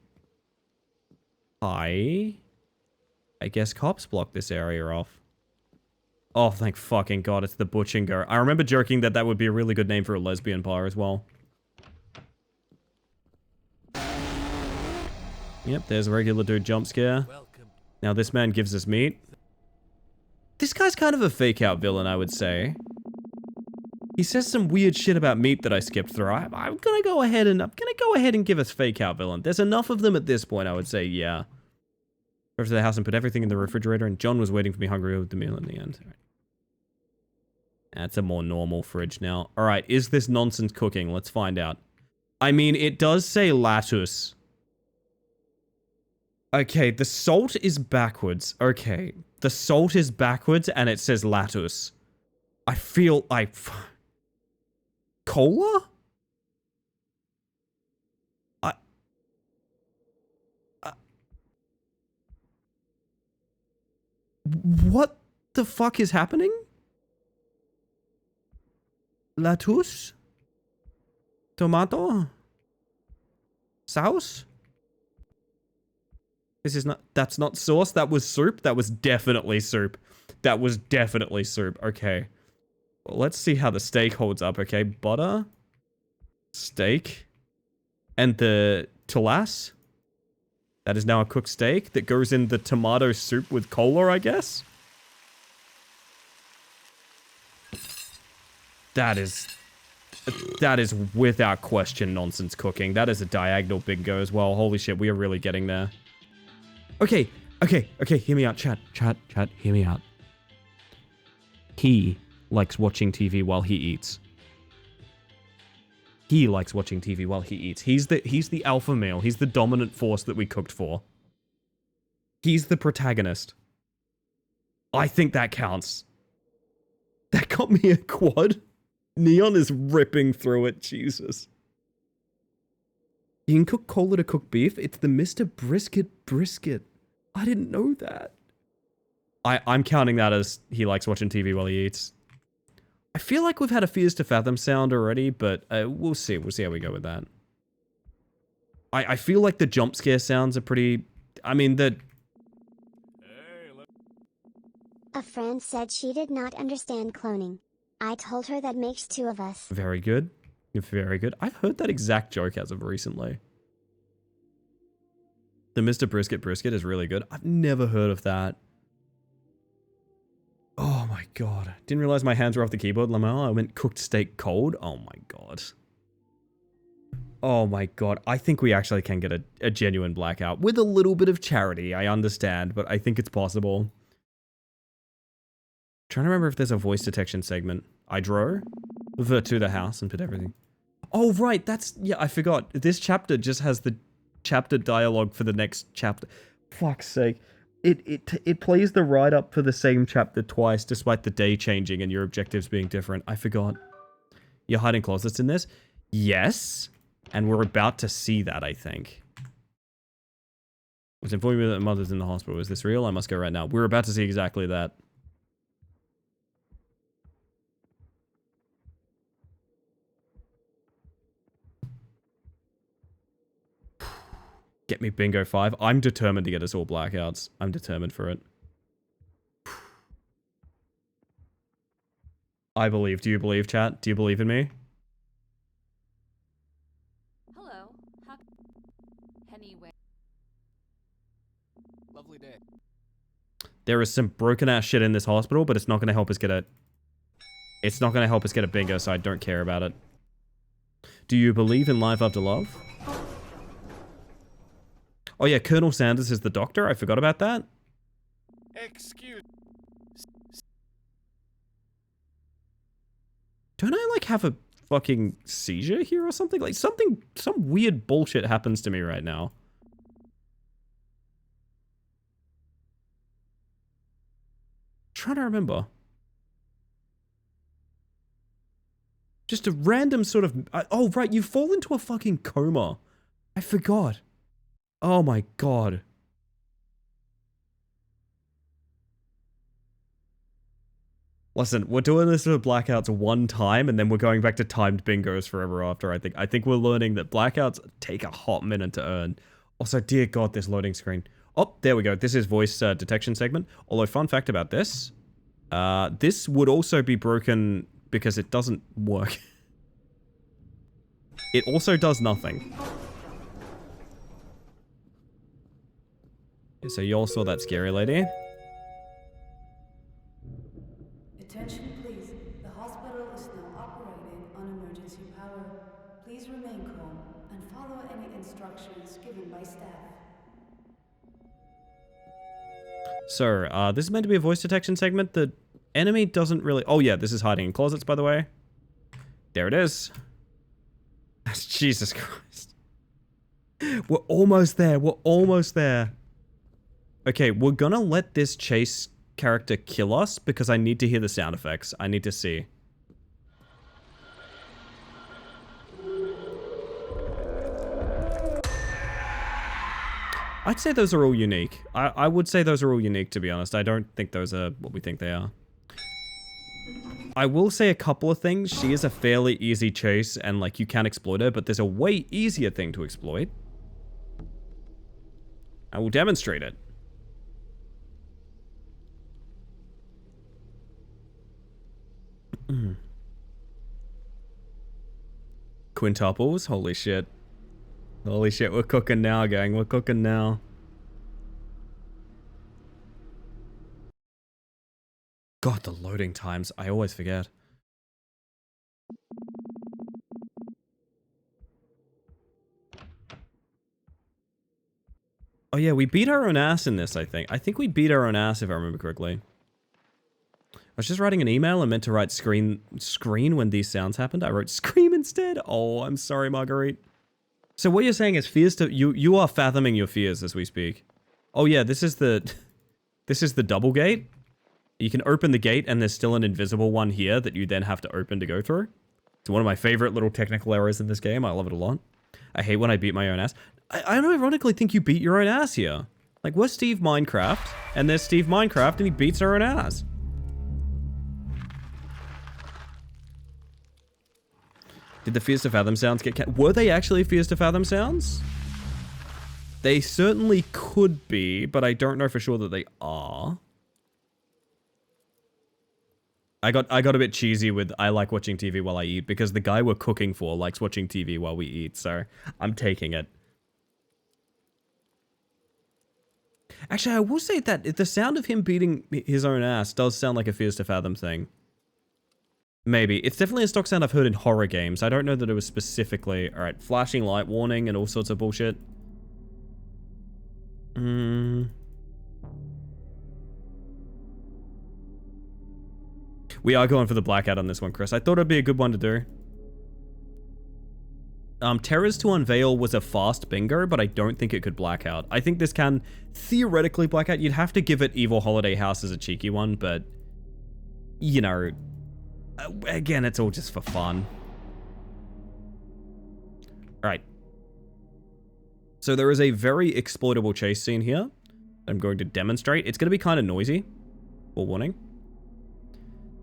I guess cops block this area off. Oh, thank fucking god, it's the Butchinger. I remember joking that that would be a really good name for a lesbian bar as well. Yep, there's a regular dude jump scare. Now this man gives us meat. This guy's kind of a fake out villain, I would say. He says some weird shit about meat that I skipped through. I'm gonna go ahead and give us fake out villain. There's enough of them at this point, I would say, yeah. Over to the house and put everything in the refrigerator, and John was waiting for me hungry with the meal in the end. That's a more normal fridge now. Alright, is this nonsense cooking? Let's find out. I mean, it does say lettuce. Okay, the salt is backwards. Okay, the salt is backwards and it says lettuce. I feel like... Cola? What the fuck is happening? Lettuce? Tomato? Sauce? This is not... That's not sauce. That was soup. That was definitely soup. That was definitely soup. Okay. Well, let's see how the steak holds up, okay? Butter. Steak. And the tulas. That is now a cooked steak that goes in the tomato soup with cola, I guess? That is without question nonsense cooking. That is a diagonal bingo as well. Holy shit, we are really getting there. Okay, hear me out, chat, hear me out. He likes watching TV while he eats. He likes watching TV while he eats. He's the alpha male. He's the dominant force that we cooked for. He's the protagonist. I think that counts. That got me a quad. Neon is ripping through it, Jesus. You can cook cola to cook beef. It's the Mr. Brisket. I didn't know that. I'm counting that as he likes watching TV while he eats. I feel like we've had a Fears to Fathom sound already, but we'll see. We'll see how we go with that. I feel like the jump scare sounds are pretty... I mean, the... A friend said she did not understand cloning. I told her that makes two of us. Very good. Very good. I've heard that exact joke as of recently. The Mr. Brisket is really good. I've never heard of that. Oh my god. Didn't realize my hands were off the keyboard, Lamel. I went cooked steak cold. Oh my god. Oh my god. I think we actually can get a genuine blackout. With a little bit of charity, I understand, but I think it's possible. Trying to remember if there's a voice detection segment. I drove to the house and put everything. Oh right, that's... Yeah, I forgot. This chapter just has the chapter dialogue for the next chapter. Fuck's sake. It plays the write-up for the same chapter twice, despite the day changing and your objectives being different. I forgot. You're hiding closets in this? Yes. And we're about to see that, I think. Was informing me that mother's in the hospital. Is this real? I must go right now. We're about to see exactly that. Get me bingo 5. I'm determined to get us all blackouts. I'm determined for it. I believe. Do you believe, chat? Do you believe in me? Hello. Anyway. Lovely day. There is some broken ass shit in this hospital, but it's not going to help us get a... It's not going to help us get a bingo, so I don't care about it. Do you believe in life after love? Oh yeah, Colonel Sanders is the doctor. I forgot about that. Excuse. Don't I like have a fucking seizure here or something? Like some weird bullshit happens to me right now. Trying to remember. Just a random sort of... oh, right, you fall into a fucking coma. I forgot. Oh my god. Listen, we're doing this with blackouts one time, and then we're going back to timed bingos forever after, I think. I think we're learning that blackouts take a hot minute to earn. Also, dear god, this loading screen. Oh, there we go. This is voice detection segment. Although, fun fact about this. This would also be broken because it doesn't work. It also does nothing. So you all saw that scary lady? Attention please. The hospital is now operating on emergency power. Please remain calm and follow any instructions given by staff. So, this is meant to be a voice detection segment. The enemy doesn't really... Oh yeah, this is hiding in closets, by the way. There it is. Jesus Christ. We're almost there. We're almost there. Okay, we're gonna let this chase character kill us because I need to hear the sound effects. I need to see. I'd say those are all unique. I would say those are all unique, to be honest. I don't think those are what we think they are. I will say a couple of things. She is a fairly easy chase and like you can exploit her, but there's a way easier thing to exploit. I will demonstrate it. Quintuples? Holy shit. Holy shit, we're cooking now, gang. We're cooking now. God, the loading times. I always forget. Oh yeah, we beat our own ass in this, I think. I think we beat our own ass, if I remember correctly. I was just writing an email and meant to write screen when these sounds happened. I wrote scream instead. Oh, I'm sorry, Marguerite. So what you're saying is fears to... You are fathoming your fears as we speak. Oh yeah, this is the double gate. You can open the gate and there's still an invisible one here that you then have to open to go through. It's one of my favorite little technical errors in this game. I love it a lot. I hate when I beat my own ass. I ironically think you beat your own ass here. Like, we're Steve Minecraft, and there's Steve Minecraft, and he beats her own ass. Did the Fears to Fathom sounds get... Were they actually Fears to Fathom sounds? They certainly could be, but I don't know for sure that they are. I got a bit cheesy with I like watching TV while I eat, because the guy we're cooking for likes watching TV while we eat, so I'm taking it. Actually, I will say that the sound of him beating his own ass does sound like a Fears to Fathom thing. Maybe. It's definitely a stock sound I've heard in horror games. I don't know that it was specifically... Alright, flashing light warning and all sorts of bullshit. We are going for the blackout on this one, Chris. I thought it'd be a good one to do. Terrors to Unveil was a fast bingo, but I don't think it could black out. I think this can theoretically black out. You'd have to give it Evil Holiday House as a cheeky one, but, you know, again, it's all just for fun. Alright. So there is a very exploitable chase scene here. I'm going to demonstrate. It's going to be kind of noisy. Full warning.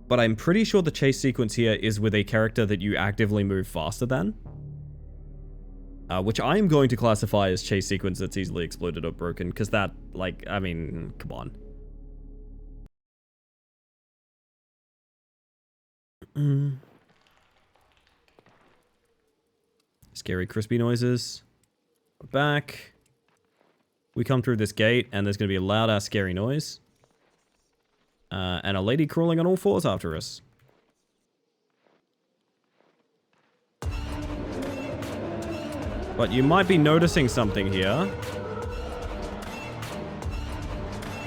But I'm pretty sure the chase sequence here is with a character that you actively move faster than. Which I am going to classify as chase sequence that's easily exploited or broken, because that, like, I mean, come on. Scary crispy noises. We're back. We come through this gate, and there's going to be a loud-ass scary noise. And a lady crawling on all fours after us. But you might be noticing something here.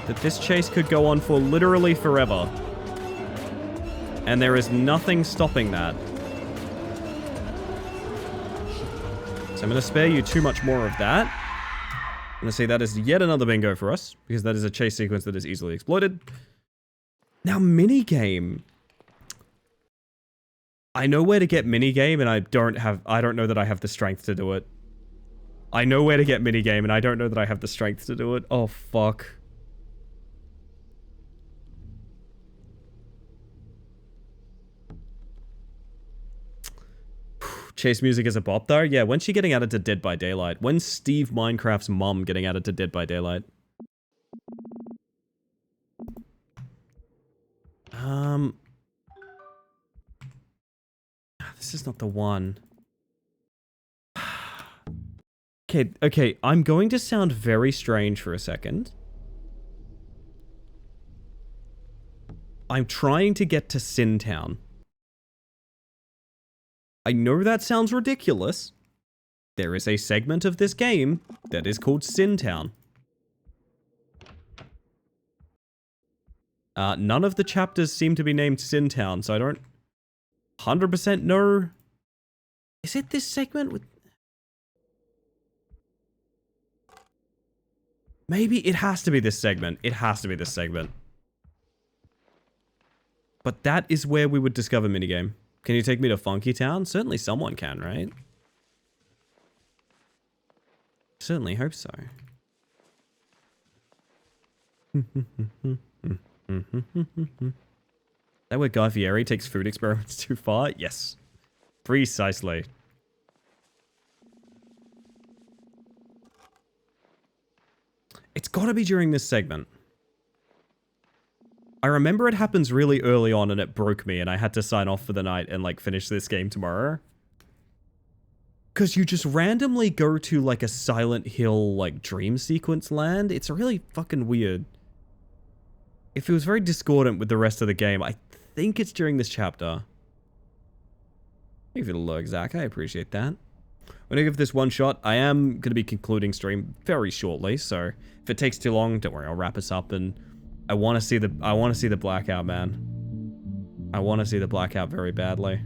That this chase could go on for literally forever. And there is nothing stopping that. So I'm going to spare you too much more of that. I'm going to say that is yet another bingo for us, because that is a chase sequence that is easily exploited. Now, minigame. I know where to get minigame, and I don't know that I have the strength to do it. I know where to get minigame, and I don't know that I have the strength to do it. Oh, fuck. Chase music is a bop, though? Yeah, when's she getting added to Dead by Daylight? When's Steve Minecraft's mom getting added to Dead by Daylight? This is not the one. Okay, I'm going to sound very strange for a second. I'm trying to get to Sin Town. I know that sounds ridiculous. There is a segment of this game that is called Sin Town. None of the chapters seem to be named Sin Town, so I don't 100% know. Is it this segment with... Maybe it has to be this segment. It has to be this segment. But that is where we would discover minigame. Can you take me to Funky Town? Certainly someone can, right? Certainly hope so. That where Guy Fieri takes food experiments too far? Yes. Precisely. It's gotta be during this segment. I remember it happens really early on and it broke me and I had to sign off for the night and like finish this game tomorrow. Cause you just randomly go to like a Silent Hill like dream sequence land. It's really fucking weird. If it was very discordant with the rest of the game, I think it's during this chapter. Thank you for the lurk, Zach. I appreciate that. When I give this one shot, I am going to be concluding stream very shortly, so if it takes too long, don't worry, I'll wrap us up, and I want to see the blackout, man. I want to see the blackout very badly.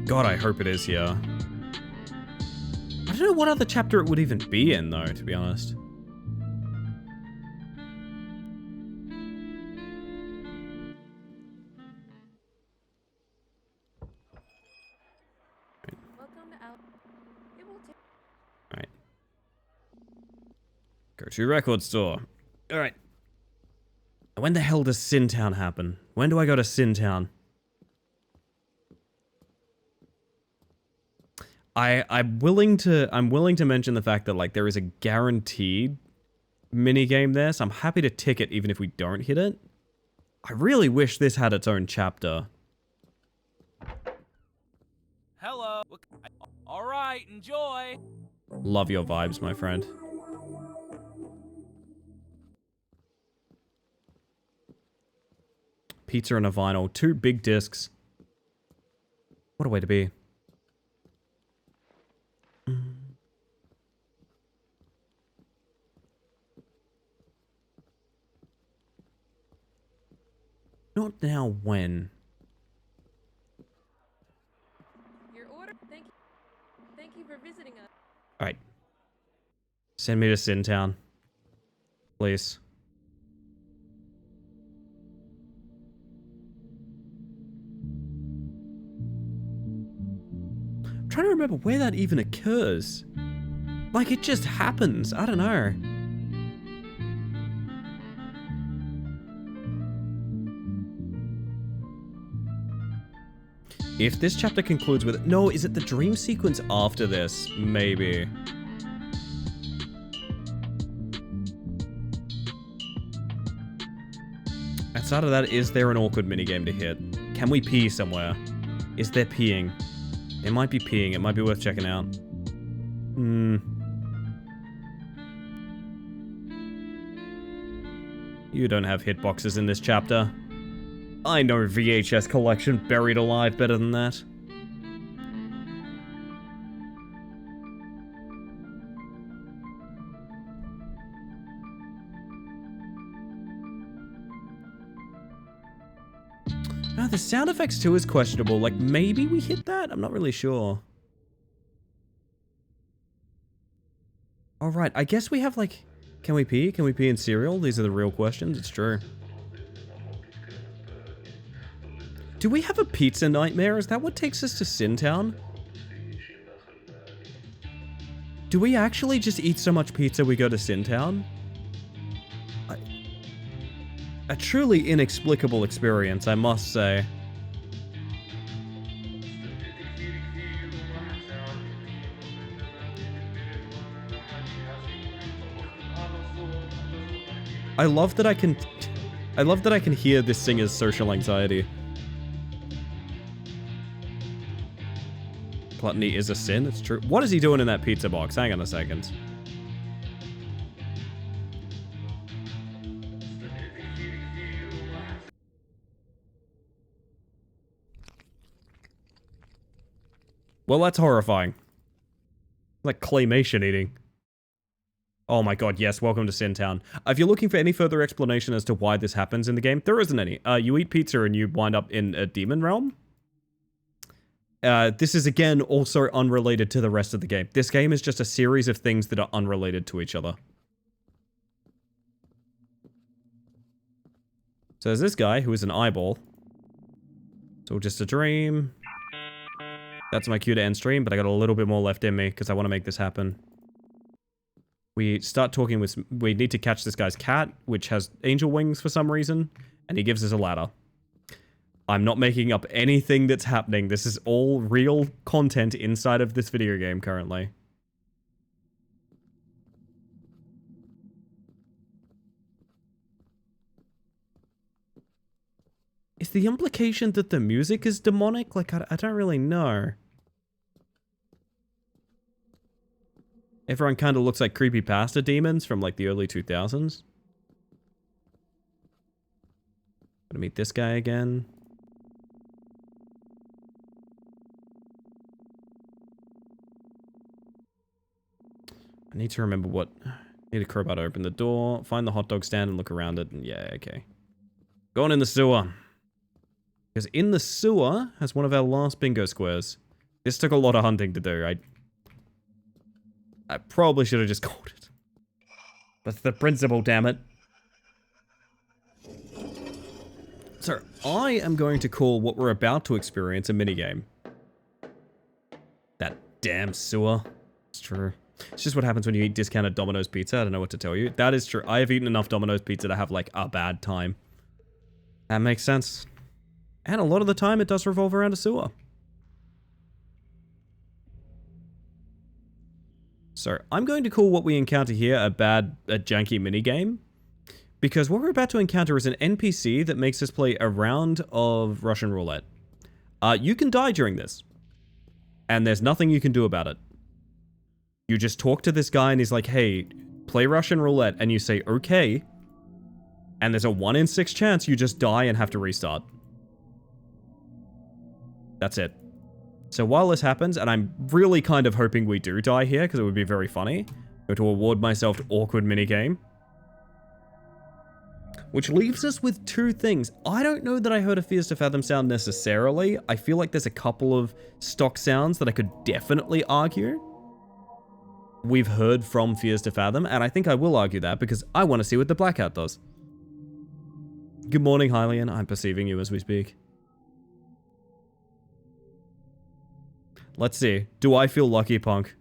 God, I hope it is here. I don't know what other chapter it would even be in, though, to be honest. Alright. Go to record store. Alright. When the hell does Sin Town happen? When do I go to Sin Town? I'm willing to mention the fact that like there is a guaranteed minigame there, so I'm happy to tick it even if we don't hit it. I really wish this had its own chapter. Hello. All right, enjoy. Love your vibes, my friend. pizza and a vinyl. 2 big discs. What a way to be. Not now, when? Your order. Thank you for visiting us. Alright. Send me to Sintown. Please. I'm trying to remember where that even occurs. Like, it just happens. I don't know. If this chapter concludes with... No, is it the dream sequence after this? Maybe. Outside of that, is there an awkward minigame to hit? Can we pee somewhere? Is there peeing? There might be peeing. It might be worth checking out. You don't have hitboxes in this chapter. I know VHS collection buried alive better than that. The sound effects too is questionable. Like, maybe we hit that? I'm not really sure. Alright, I guess we have, like... Can we pee? Can we pee in cereal? These are the real questions. It's true. Do we have a pizza nightmare? Is that what takes us to Sintown? Do we actually just eat so much pizza we go to Sintown? A truly inexplicable experience, I must say. I love that I can hear this singer's social anxiety. Gluttony is a sin, it's true. What is he doing in that pizza box? Hang on a second. Well, that's horrifying. Like claymation eating. Oh my god, yes, welcome to Sintown. If you're looking for any further explanation as to why this happens in the game, there isn't any. You eat pizza and you wind up in a demon realm. This is, again, also unrelated to the rest of the game. This game is just a series of things that are unrelated to each other. So there's this guy who is an eyeball. It's all just a dream. That's my cue to end stream, but I got a little bit more left in me because I want to make this happen. We start talking with... We need to catch this guy's cat, which has angel wings for some reason, and he gives us a ladder. I'm not making up anything that's happening. This is all real content inside of this video game currently. Is the implication that the music is demonic? Like, I don't really know. Everyone kind of looks like creepypasta demons from, like, the early 2000s. Gonna meet this guy again. I need to remember what... I need a crowbar to open the door, find the hot dog stand and look around it, and yeah, okay. Going in the sewer. Because in the sewer has one of our last bingo squares. This took a lot of hunting to do. I probably should have just called it. That's the principle, damn it. So, I am going to call what we're about to experience a minigame. That damn sewer. It's true. It's just what happens when you eat discounted Domino's pizza. I don't know what to tell you. That is true. I have eaten enough Domino's pizza to have, like, a bad time. That makes sense. And a lot of the time, it does revolve around a sewer. So, I'm going to call what we encounter here a janky minigame. Because what we're about to encounter is an NPC that makes us play a round of Russian roulette. You can die during this. And there's nothing you can do about it. You just talk to this guy and he's like, hey, play Russian roulette. And you say, okay. And there's a 1 in 6 chance you just die and have to restart. That's it. So while this happens, and I'm really kind of hoping we do die here, because it would be very funny, I'm going to award myself to awkward minigame. Which leaves us with 2 things. I don't know that I heard a Fears to Fathom sound necessarily. I feel like there's a couple of stock sounds that I could definitely argue we've heard from Fears to Fathom, and I think I will argue that because I want to see what the Blackout does. Good morning, Hylian. I'm perceiving you as we speak. Let's see. Do I feel lucky, punk?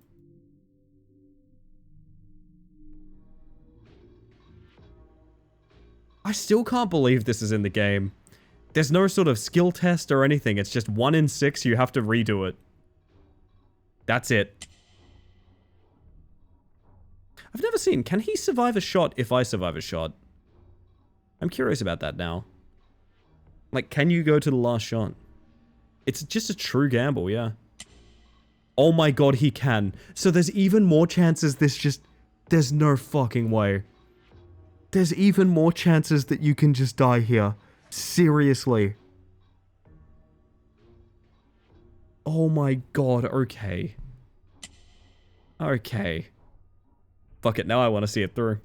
I still can't believe this is in the game. There's no sort of skill test or anything. It's just 1 in 6, you have to redo it. That's it. I've never seen, can he survive a shot if I survive a shot? I'm curious about that now. Like, can you go to the last shot? It's just a true gamble, yeah. Oh my god, he can. So there's even more chances this just... There's no fucking way. There's even more chances that you can just die here. Seriously. Oh my god, okay. Okay. Fuck it, now I want to see it through.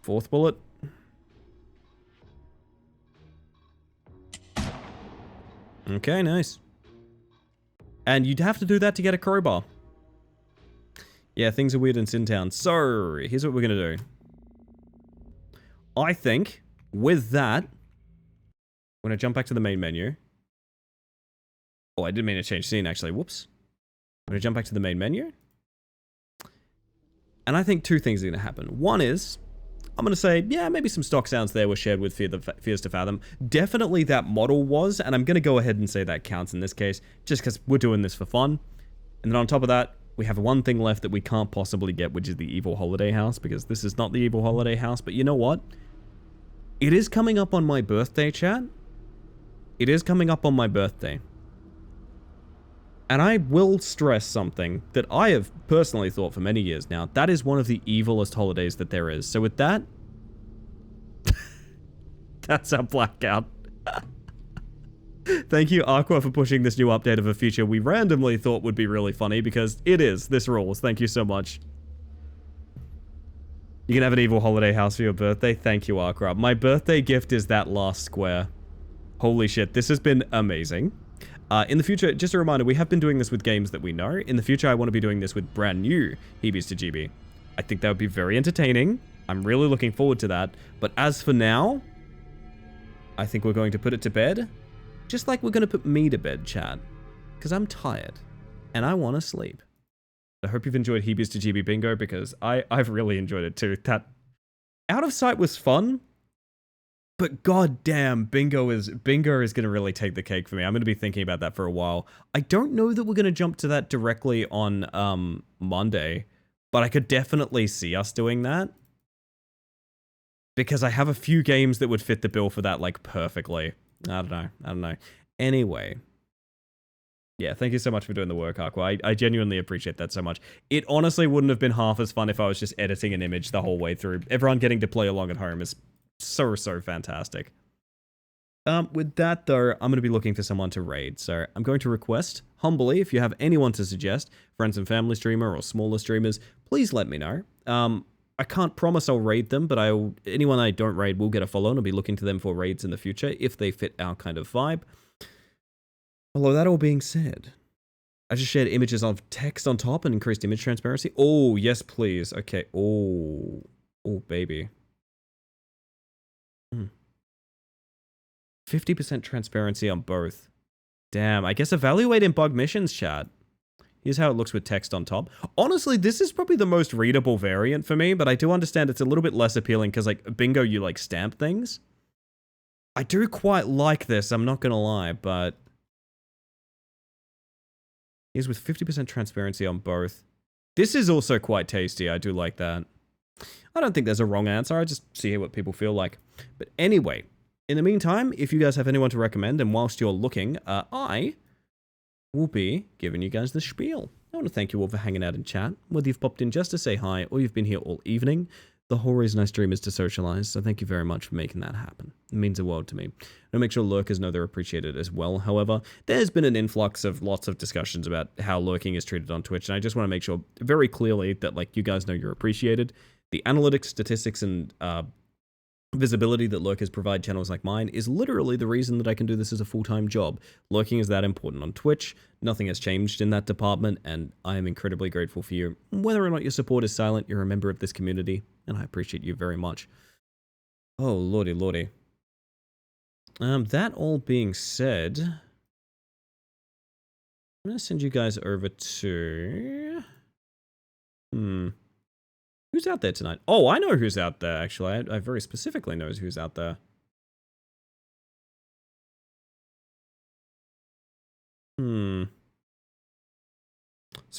Fourth bullet. Okay, nice. And you'd have to do that to get a crowbar. Yeah, things are weird in Sintown. So, here's what we're going to do. I think, with that, I'm going to jump back to the main menu. Oh, I didn't mean to change scene, actually. Whoops. I'm going to jump back to the main menu. And I think 2 things are going to happen. One is, I'm going to say, yeah, maybe some stock sounds there were shared with Fears to Fathom. Definitely that model was, and I'm going to go ahead and say that counts in this case, just because we're doing this for fun. And then on top of that, we have one thing left that we can't possibly get, which is the Evil Holiday House, because this is not the Evil Holiday House. But you know what? It is coming up on my birthday, chat. It is coming up on my birthday. And I will stress something that I have personally thought for many years now. That is one of the evilest holidays that there is. So with that, that's our Blackout. Thank you, Aqua, for pushing this new update of a feature we randomly thought would be really funny, because it is. This rules. Thank you so much. You can have an Evil Holiday House for your birthday. Thank you, Aqua. My birthday gift is that last square. Holy shit, this has been amazing. In the future, just a reminder, we have been doing this with games that we know. In the future, I want to be doing this with brand new Heebies2GB. I think that would be very entertaining. I'm really looking forward to that. But as for now, I think we're going to put it to bed. Just like we're going to put me to bed, chat. Because I'm tired. And I want to sleep. I hope you've enjoyed Heebies2GB Bingo, because I've really enjoyed it too. That Out of Sight was fun. But goddamn, Bingo is going to really take the cake for me. I'm going to be thinking about that for a while. I don't know that we're going to jump to that directly on Monday, but I could definitely see us doing that. Because I have a few games that would fit the bill for that, like, perfectly. I don't know. Anyway. Yeah, thank you so much for doing the work, Aqua. I genuinely appreciate that so much. It honestly wouldn't have been half as fun if I was just editing an image the whole way through. Everyone getting to play along at home is so fantastic. With that, though, I'm going to be looking for someone to raid. So I'm going to request, humbly, if you have anyone to suggest, friends and family streamer or smaller streamers, please let me know. I can't promise I'll raid them, but anyone I don't raid will get a follow, and I'll be looking to them for raids in the future if they fit our kind of vibe. Although that all being said, I just shared images of text on top and increased image transparency. Oh, yes, please. Okay. Oh, baby. 50% transparency on both. Damn, I guess evaluate in bug missions, chat. Here's how it looks with text on top. Honestly, this is probably the most readable variant for me, but I do understand it's a little bit less appealing because, like, Bingo, you, like, stamp things. I do quite like this, I'm not gonna lie, but... Here's with 50% transparency on both. This is also quite tasty, I do like that. I don't think there's a wrong answer, I just see what people feel like. But anyway, in the meantime, if you guys have anyone to recommend, and whilst you're looking, I will be giving you guys the spiel. I want to thank you all for hanging out in chat, whether you've popped in just to say hi or you've been here all evening. The whole reason I stream is to socialize, so thank you very much for making that happen. It means the world to me. I'll make sure lurkers know they're appreciated as well. However, there's been an influx of lots of discussions about how lurking is treated on Twitch, and I just want to make sure very clearly that, like, you guys know you're appreciated. The analytics, statistics, and visibility that lurkers provide channels like mine is literally the reason that I can do this as a full-time job. Lurking is that important on Twitch. Nothing has changed in that department, and I am incredibly grateful for you. Whether or not your support is silent, you're a member of this community, and I appreciate you very much. Oh, lordy, lordy. That all being said, I'm going to send you guys over to... Who's out there tonight? Oh, I know who's out there, actually. I very specifically knows who's out there. Spoofies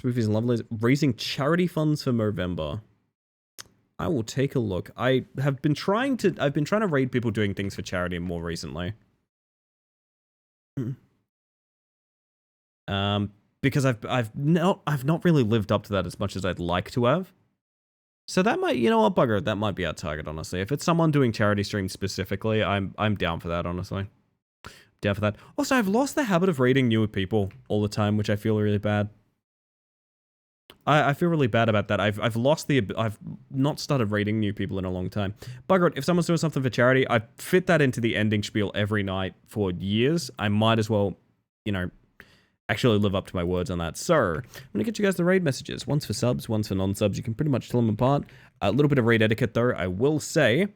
and Lovelies. Raising charity funds for Movember. I will take a look. I've been trying to raid people doing things for charity more recently. Because I've not really lived up to that as much as I'd like to have. So that might, you know what, bugger, that might be our target, honestly. If it's someone doing charity streams specifically, I'm down for that, honestly. Down for that. Also, I've lost the habit of raiding newer people all the time, which I feel really bad. I feel really bad about that. I've not started raiding new people in a long time. Bugger it, if someone's doing something for charity, I fit that into the ending spiel every night for years. I might as well, you know, actually live up to my words on that. So, I'm going to get you guys the raid messages. One's for subs, one's for non-subs. You can pretty much tell them apart. A little bit of raid etiquette, though. I will say,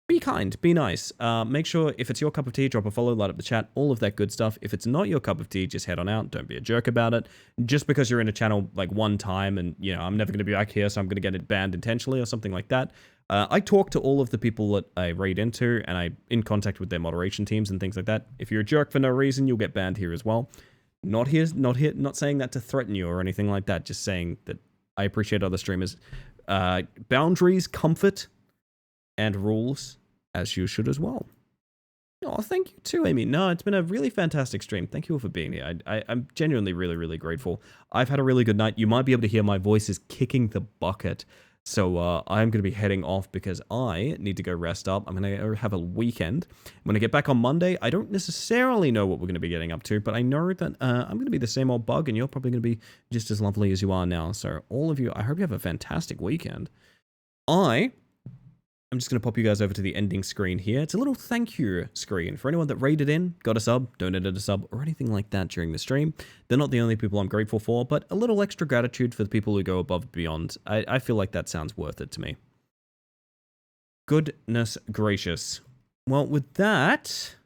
be kind, be nice. Make sure if it's your cup of tea, drop a follow, light up the chat, all of that good stuff. If it's not your cup of tea, just head on out. Don't be a jerk about it. Just because you're in a channel like one time and, you know, I'm never going to be back here, so I'm going to get it banned intentionally or something like that. I talk to all of the people that I raid into, and I'm in contact with their moderation teams and things like that. If you're a jerk for no reason, you'll get banned here as well. Not saying that to threaten you or anything like that. Just saying that I appreciate other streamers' boundaries, comfort, and rules, as you should as well. Oh, thank you too, Amy. No, it's been a really fantastic stream. Thank you all for being here. I'm genuinely really, really grateful. I've had a really good night. You might be able to hear my voice is kicking the bucket. So I'm going to be heading off because I need to go rest up. I'm going to have a weekend. When I get back on Monday, I don't necessarily know what we're going to be getting up to, but I know that I'm going to be the same old bug, and you're probably going to be just as lovely as you are now. So all of you, I hope you have a fantastic weekend. I'm just going to pop you guys over to the ending screen here. It's a little thank you screen for anyone that raided in, got a sub, donated a sub, or anything like that during the stream. They're not the only people I'm grateful for, but a little extra gratitude for the people who go above and beyond. I feel like that sounds worth it to me. Goodness gracious. Well, with that,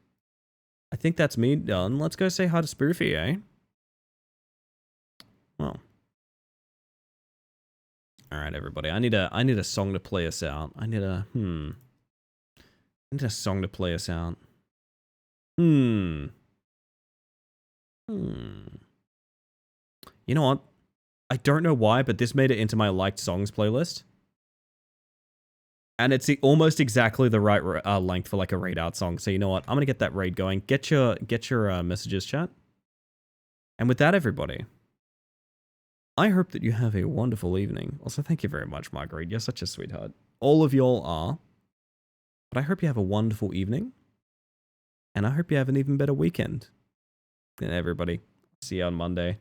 I think that's me done. Let's go say hi to Spoofy, eh? Well. All right, everybody. I need a song to play us out. I need a song to play us out. You know what? I don't know why, but this made it into my liked songs playlist. And it's almost exactly the right length for like a raid out song. So you know what? I'm gonna get that raid going. Get your messages, chat. And with that, everybody, I hope that you have a wonderful evening. Also, thank you very much, Marguerite. You're such a sweetheart. All of y'all are. But I hope you have a wonderful evening. And I hope you have an even better weekend. And everybody, see you on Monday.